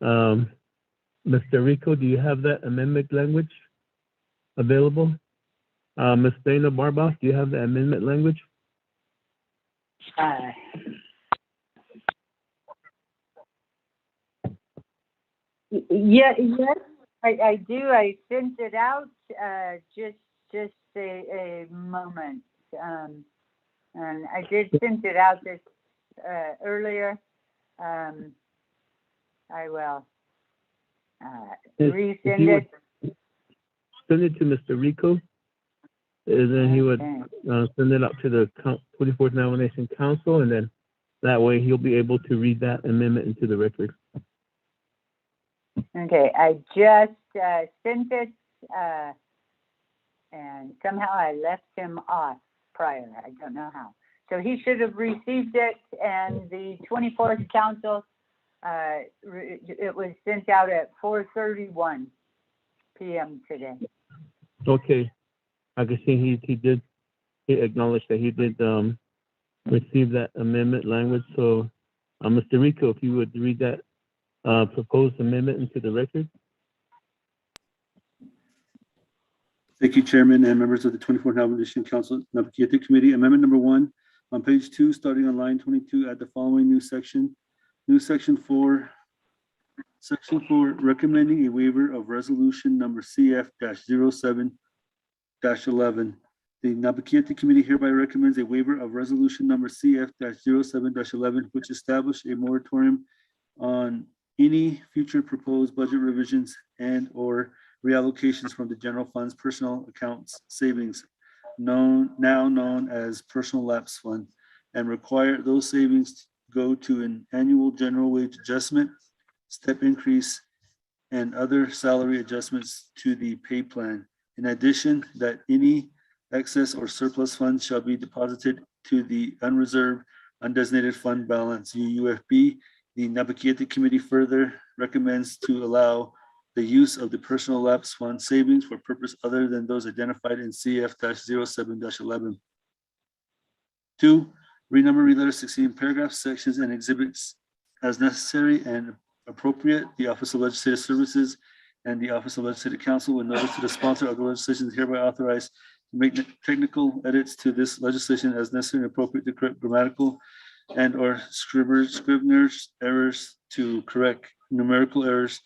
Mr. Rico, do you have that amendment language available? Ms. Dana Barboff, do you have the amendment language? Yes, I do. I sent it out just a moment, and I did send it out this earlier. I will resend it. Send it to Mr. Rico, and then he would send it up to the 24th Navajo Nation Council, and then that way he'll be able to read that amendment into the record. Okay, I just sent it, and somehow I left him off prior. I don't know how. So he should have received it, and the 24th Council, it was sent out at 4:31 p.m. today. Okay, I can see he did he acknowledged that he did receive that amendment language. So, Mr. Rico, if you would read that proposed amendment into the record. Thank you, Chairman and members of the 24th Navigation Council Naabik'íyáti Committee. Amendment number 1 on page 2, starting on line 22, add the following new section. New section 4. Section 4, recommending a waiver of resolution number CF-07-11. The Naabik'íyáti Committee hereby recommends a waiver of resolution number CF-07-11, which established a moratorium on any future proposed budget revisions and or reallocations from the general fund's personal accounts savings, now known as personal lapse fund, and require those savings to go to an annual general wage adjustment, step increase, and other salary adjustments to the pay plan. In addition, that any excess or surplus funds shall be deposited to the unreserved, undesignated fund balance, UUFB. The Naabik'íyáti Committee further recommends to allow the use of the personal lapse fund savings for purpose other than those identified in CF-07-11. 2, renumber, re-letter succeeding paragraphs, sections, and exhibits as necessary and appropriate. The Office of Legislative Services and the Office of Legislative Counsel, with notice to the sponsor of the legislation, is hereby authorized to make technical edits to this legislation as necessary and appropriate to correct grammatical and or scrivener's errors, to correct numerical errors,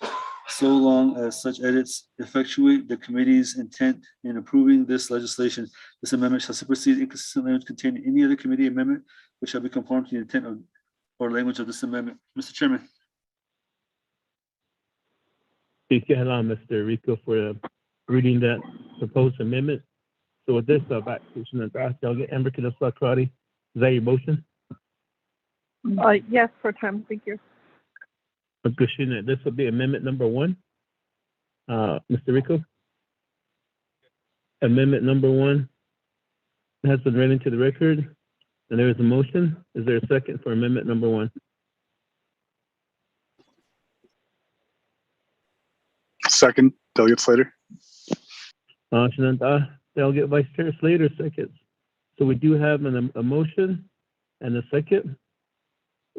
so long as such edits effectuate the committee's intent in approving this legislation. This amendment shall supersede inconsistent language contained in any other committee amendment, which shall be conformed to the intent of or language of this amendment. Mr. Chairman. Thank you, Mr. Rico, for reading that proposed amendment. So with this, back to Delegate Amber Canespa-Crotty. Is that your motion? Yes, for time. Thank you. This will be amendment number 1. Mr. Rico? Amendment number 1 has been read into the record, and there is a motion. Is there a second for amendment number 1? Second, Delegate Slater. Delegate Vice Chair Slater seconds. So we do have a motion and a second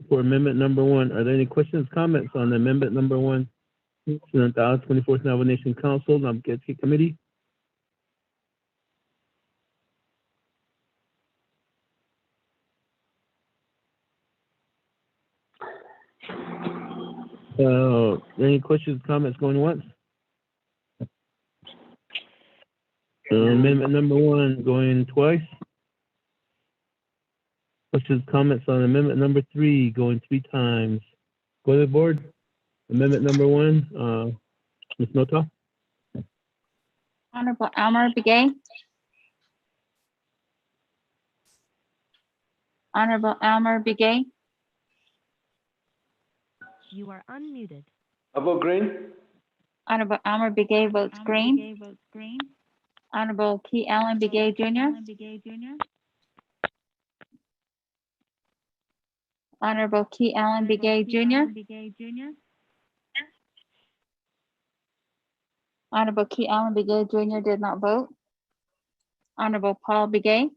for amendment number 1. Are there any questions, comments on amendment number 1? 24th Navigation Council, Naabik'íyáti Committee. Any questions, comments going once? Amendment number 1 going twice. Questions, comments on amendment number 3 going 3 times. Go to the board. Amendment number 1, Ms. Nota. Honorable Elmer Begay. Honorable Elmer Begay. You are unmuted. I vote green. Honorable Elmer Begay votes green. Honorable Key Allen Begay Jr. Honorable Key Allen Begay Jr. Honorable Key Allen Begay Jr. did not vote. Honorable Paul Begay.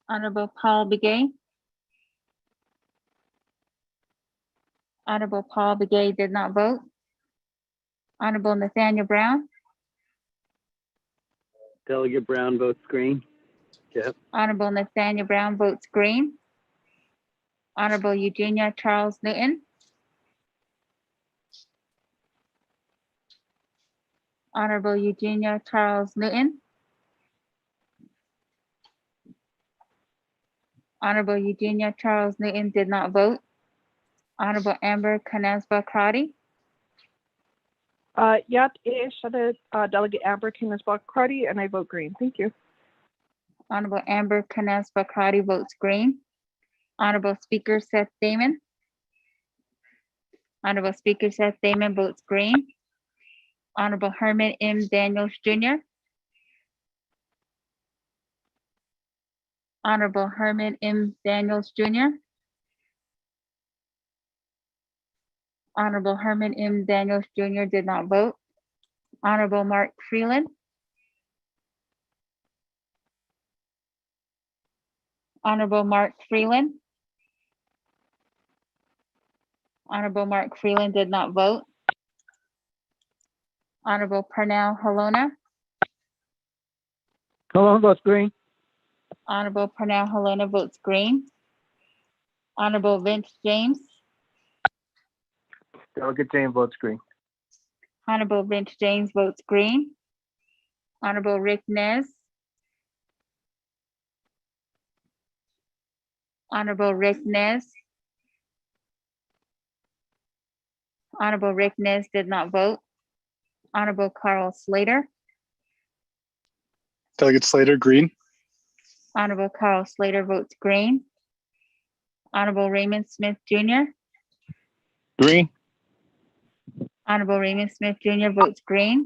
Honorable Paul Begay. Honorable Paul Begay did not vote. Honorable Nathaniel Brown. Delegate Brown votes green. Yep. Honorable Nathaniel Brown votes green. Honorable Eugenia Charles Newton. Honorable Eugenia Charles Newton. Honorable Eugenia Charles Newton did not vote. Honorable Amber Canespa-Crotty. Delegate Amber Canespa-Crotty, and I vote green. Thank you. Honorable Amber Canespa-Crotty votes green. Honorable Speaker Seth Damon. Honorable Speaker Seth Damon votes green. Honorable Herman M. Daniels Jr. Honorable Herman M. Daniels Jr. Honorable Herman M. Daniels Jr. did not vote. Honorable Mark Freeland. Honorable Mark Freeland. Honorable Mark Freeland did not vote. Honorable Purnell Halona. Colon votes green. Honorable Purnell Halona votes green. Honorable Vince James. Delegate James votes green. Honorable Vince James votes green. Honorable Rick Nez. Honorable Rick Nez. Honorable Rick Nez did not vote. Honorable Carl Slater. Delegate Slater, green. Honorable Carl Slater votes green. Honorable Raymond Smith Jr. Green. Honorable Raymond Smith Jr. votes green.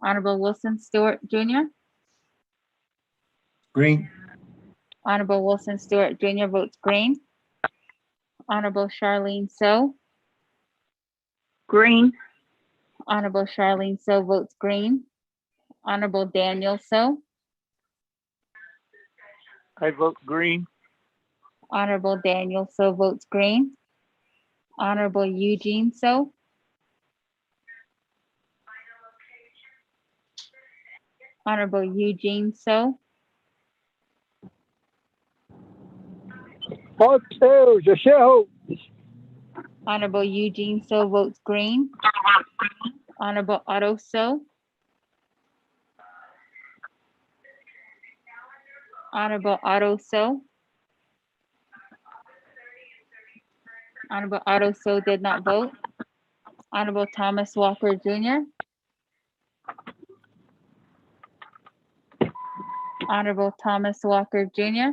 Honorable Wilson Stewart Jr. Green. Honorable Wilson Stewart Jr. votes green. Honorable Charlene So. Green. Honorable Charlene So votes green. Honorable Daniel So. I vote green. Honorable Daniel So votes green. Honorable Eugene So. Honorable Eugene So. Vote two, Joshua. Honorable Eugene So votes green. Honorable Otto So. Honorable Otto So. Honorable Otto So did not vote. Honorable Thomas Walker Jr. Honorable Thomas Walker Jr.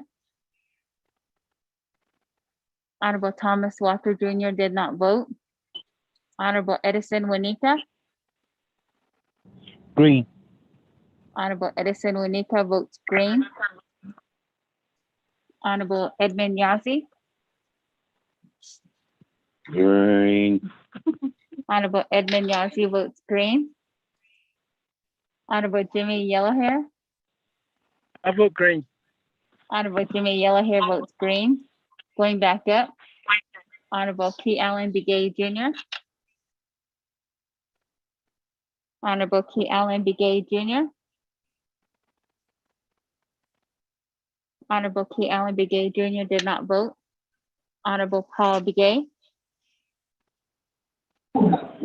Honorable Thomas Walker Jr. did not vote. Honorable Edison Winika. Green. Honorable Edison Winika votes green. Honorable Edmund Yazzie. Green. Honorable Edmund Yazzie votes green. Honorable Jimmy Yellowhair. I vote green. Honorable Jimmy Yellowhair votes green. Going back up. Honorable Key Allen Begay Jr. Honorable Key Allen Begay Jr. Honorable Key Allen Begay Jr. did not vote. Honorable Paul Begay.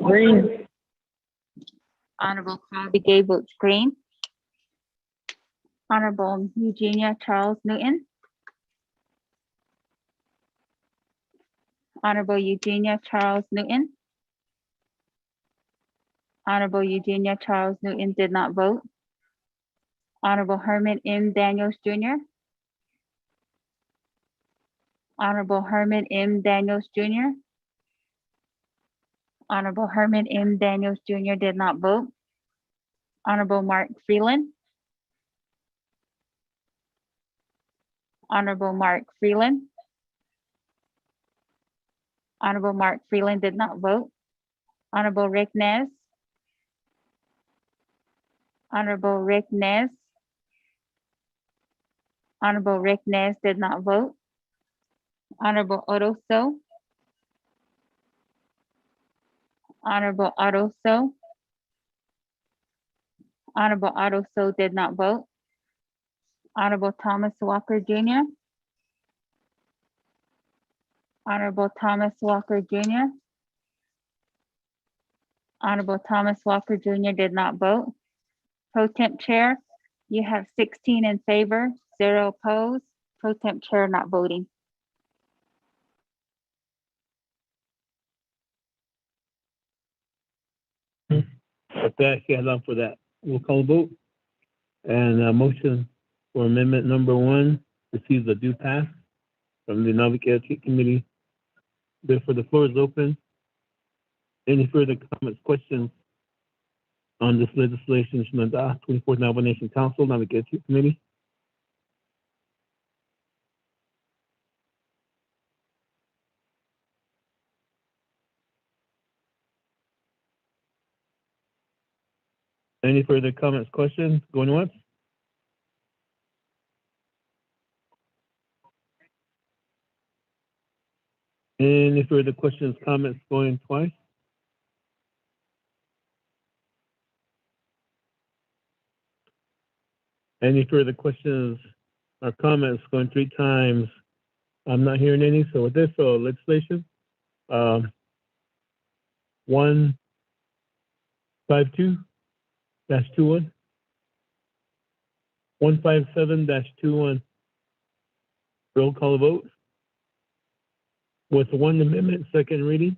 Green. Honorable Paul Begay votes green. Honorable Eugenia Charles Newton. Honorable Eugenia Charles Newton. Honorable Eugenia Charles Newton did not vote. Honorable Herman M. Daniels Jr. Honorable Herman M. Daniels Jr. Honorable Herman M. Daniels Jr. did not vote. Honorable Mark Freeland. Honorable Mark Freeland. Honorable Mark Freeland did not vote. Honorable Rick Nez. Honorable Rick Nez. Honorable Rick Nez did not vote. Honorable Otto So. Honorable Otto So. Honorable Otto So did not vote. Honorable Thomas Walker Jr. Honorable Thomas Walker Jr. Honorable Thomas Walker Jr. did not vote. Pro Temp Chair, you have 16 in favor, 0 opposed. Pro Temp Chair not voting. With that, stand up for that. We'll call a vote. And a motion for amendment number 1 receives a due pass from the Naabik'íyáti committee. Therefore, the floor is open. Any further comments, questions on this legislation from the 24th Nomination Council, Naabik'íyáti committee? Any further comments, questions? Going once? Any further questions, comments, going twice? Any further questions or comments, going three times? I'm not hearing any, so with this, legislation, 152-21, 157-21. Roll call vote. With one amendment, second reading.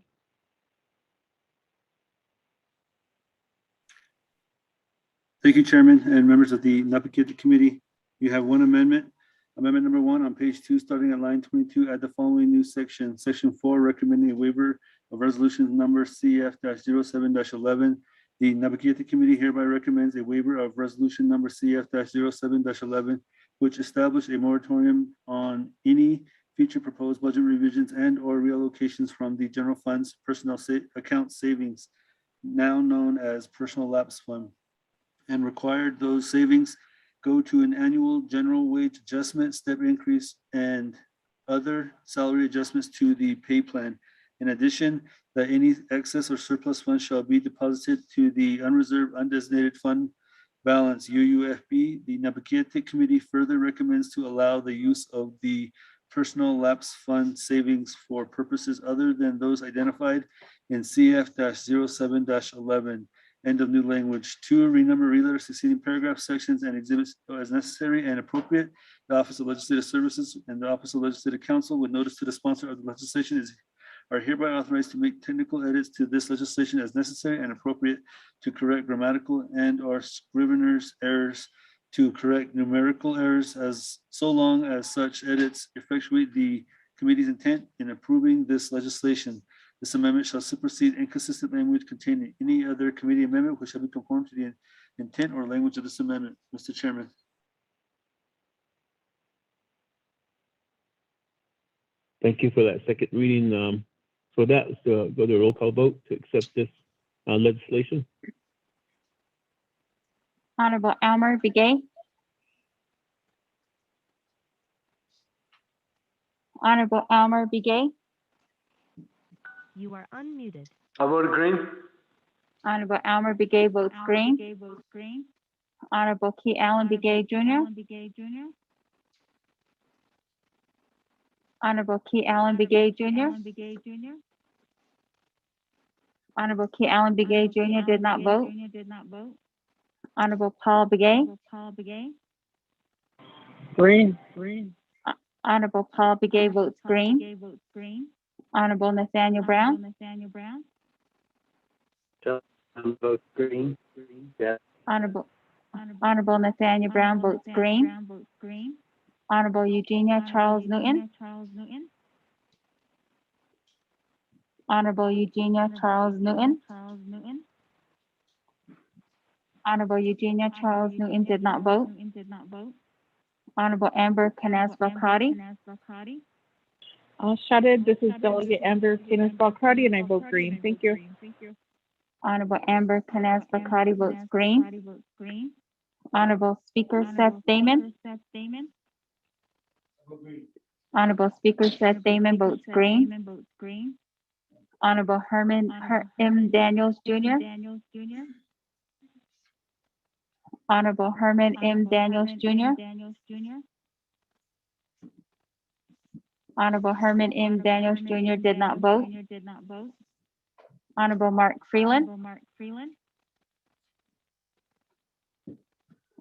Thank you, Chairman and members of the Naabik'íyáti Committee. You have one amendment. Amendment number 1 on page 2, starting at line 22, add the following new section. Section 4, recommending a waiver of resolution number CF-07-11. The Naabik'íyáti Committee hereby recommends a waiver of resolution number CF-07-11, which established a moratorium on any future proposed budget revisions and/or reallocations from the general fund's personnel account savings, now known as personal lapse fund, and required those savings go to an annual general wage adjustment, step increase, and other salary adjustments to the pay plan. In addition, that any excess or surplus funds shall be deposited to the unreserved undesignated fund balance, UUFB. The Naabik'íyáti Committee further recommends to allow the use of the personal lapse fund savings for purposes other than those identified in CF-07-11. End of new language. 2, renumber, reletter succeeding paragraphs, sections, and exhibits as necessary and appropriate. The Office of Legislative Services and the Office of Legislative Counsel, with notice to the sponsor of the legislation, are hereby authorized to make technical edits to this legislation as necessary and appropriate to correct grammatical and/or scrivener's errors, to correct numerical errors, as so long as such edits effectuate the committee's intent in approving this legislation. This amendment shall supersede inconsistent language contained in any other committee amendment which shall be conformed to the intent or language of this amendment. Mr. Chairman. Thank you for that second reading. For that, let's go to a roll call vote to accept this legislation. Honorable Elmer Begay. Honorable Elmer Begay. You are unmuted. I voted green. Honorable Elmer Begay votes green. Honorable Key Allen Begay Jr. Honorable Key Allen Begay Jr. Honorable Key Allen Begay Jr. did not vote. Honorable Paul Begay. Green. Honorable Paul Begay votes green. Honorable Nathaniel Brown. Vote green. Yeah. Honorable Nathaniel Brown votes green. Honorable Eugenia Charles Newton. Honorable Eugenia Charles Newton. Honorable Eugenia Charles Newton did not vote. Honorable Amber Canes Balcati. Shadid, this is Delegate Amber Canes Balcati, and I vote green. Thank you. Honorable Amber Canes Balcati votes green. Honorable Speaker Seth Damon. Honorable Speaker Seth Damon votes green. Honorable Herman M. Daniels Jr. Honorable Herman M. Daniels Jr. Honorable Herman M. Daniels Jr. did not vote. Honorable Mark Freeland.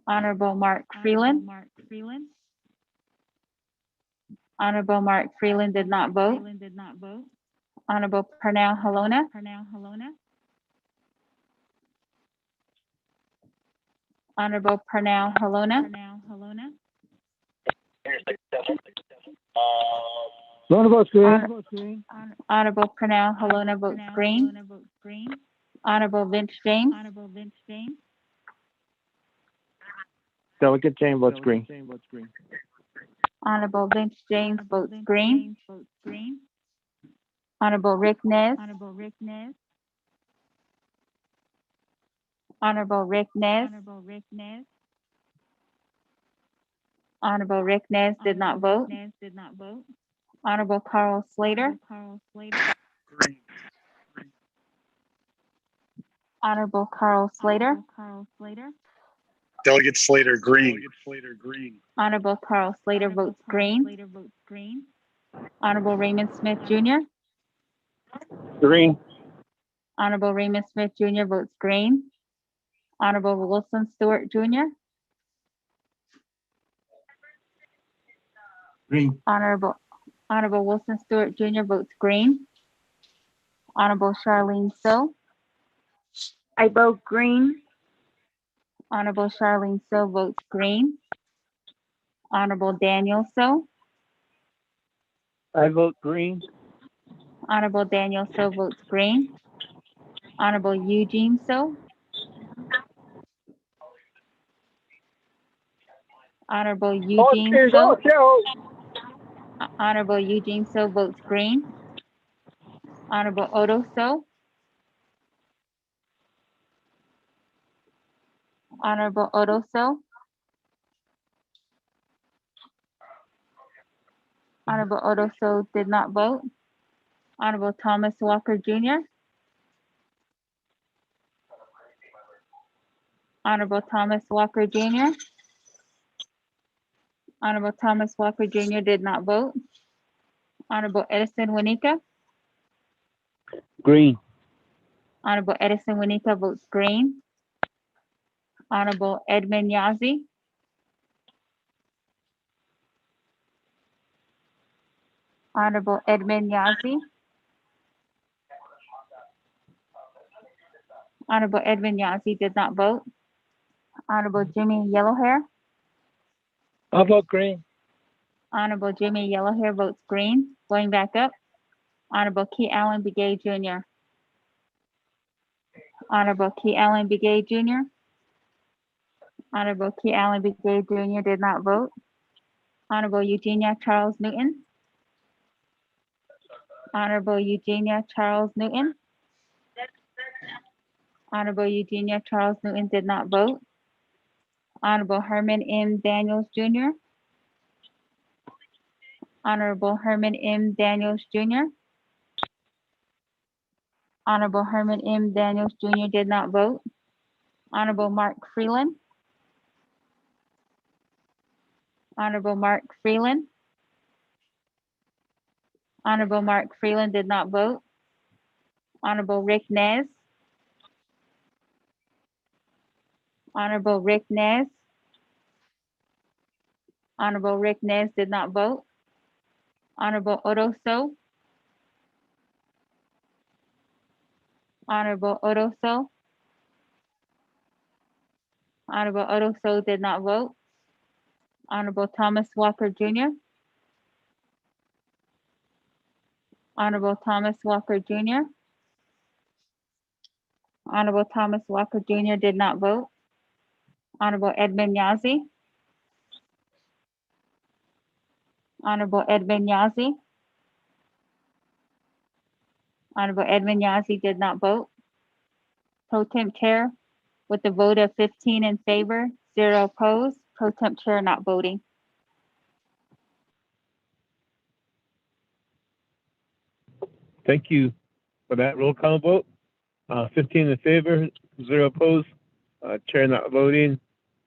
Honorable Mark Freeland. Honorable Mark Freeland did not vote. Honorable Pernell Halona. Honorable Pernell Halona. Lona votes green. Honorable Pernell Halona votes green. Honorable Vince James. Delegate James votes green. Honorable Vince James votes green. Honorable Rick Nez. Honorable Rick Nez. Honorable Rick Nez did not vote. Honorable Carl Slater. Honorable Carl Slater. Delegate Slater, green. Honorable Carl Slater votes green. Honorable Raymond Smith Jr. Green. Honorable Raymond Smith Jr. votes green. Honorable Wilson Stewart Jr. Green. Honorable Wilson Stewart Jr. votes green. Honorable Charlene So. I vote green. Honorable Charlene So votes green. Honorable Daniel So. I vote green. Honorable Daniel So votes green. Honorable Eugene So. Honorable Eugene So. Honorable Eugene So votes green. Honorable Odo So. Honorable Odo So. Honorable Odo So did not vote. Honorable Thomas Walker Jr. Honorable Thomas Walker Jr. Honorable Thomas Walker Jr. did not vote. Honorable Edison Winika. Green. Honorable Edison Winika votes green. Honorable Edmund Yazi. Honorable Edmund Yazi. Honorable Edmund Yazi did not vote. Honorable Jimmy Yellowhair. I vote green. Honorable Jimmy Yellowhair votes green. Going back up. Honorable Key Allen Begay Jr. Honorable Key Allen Begay Jr. Honorable Key Allen Begay Jr. did not vote. Honorable Eugenia Charles Newton. Honorable Eugenia Charles Newton. Honorable Eugenia Charles Newton did not vote. Honorable Herman M. Daniels Jr. Honorable Herman M. Daniels Jr. Honorable Herman M. Daniels Jr. did not vote. Honorable Mark Freeland. Honorable Mark Freeland. Honorable Mark Freeland did not vote. Honorable Rick Nez. Honorable Rick Nez. Honorable Rick Nez did not vote. Honorable Odo So. Honorable Odo So. Honorable Odo So did not vote. Honorable Thomas Walker Jr. Honorable Thomas Walker Jr. Honorable Thomas Walker Jr. did not vote. Honorable Edmund Yazi. Honorable Edmund Yazi. Honorable Edmund Yazi did not vote. Pro Temp Chair, with a vote of 15 in favor, 0 opposed, Pro Temp Chair not voting. Thank you for that roll call vote. 15 in favor, 0 opposed, chair not voting.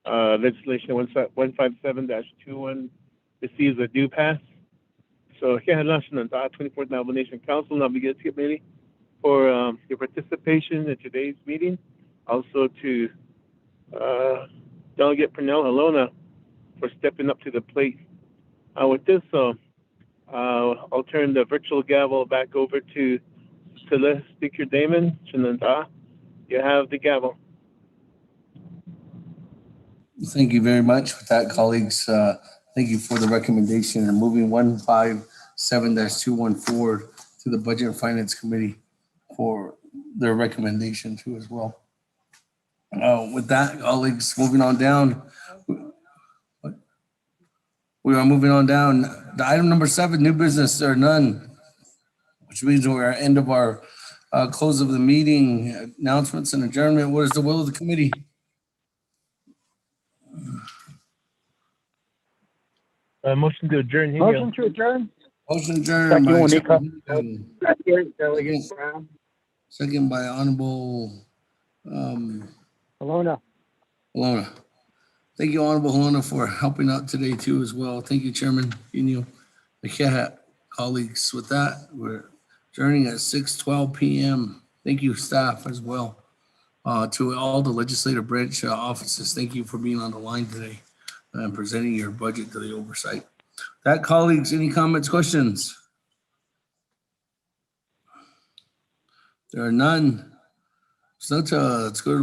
Legislation 157-21 receives a due pass. So kaya lasan ng 24th Nomination Council, Naabik'íyáti Committee, for your participation in today's meeting. Also to Delegate Pernell Halona for stepping up to the plate. With this, I'll turn the virtual gavel back over to Speaker Damon Chinanda. You have the gavel. Thank you very much with that, colleagues. Thank you for the recommendation and moving 157-214 to the Budget and Finance Committee for their recommendation too as well. With that, colleagues, moving on down. We are moving on down. The item number 7, new business, there are none, which means we're at the end of our Close of the meeting, announcements and adjournment. What is the will of the committee? Motion to adjourn. Motion to adjourn. Motion adjourned Second, by Juanica. Chairman Hill. Second, Delegate Brown. Second by Honorable Alona. Alona. Thank you, Honorable Alona, for helping out today too as well. Thank you, Chairman Inyo. Colleagues, with that, we're adjourning at 6:12 p.m. Thank you, staff, as well. To all the legislative branch offices, thank you for being on the line today and presenting your budget to the oversight. That, colleagues, any comments, questions? There are none. So let's go to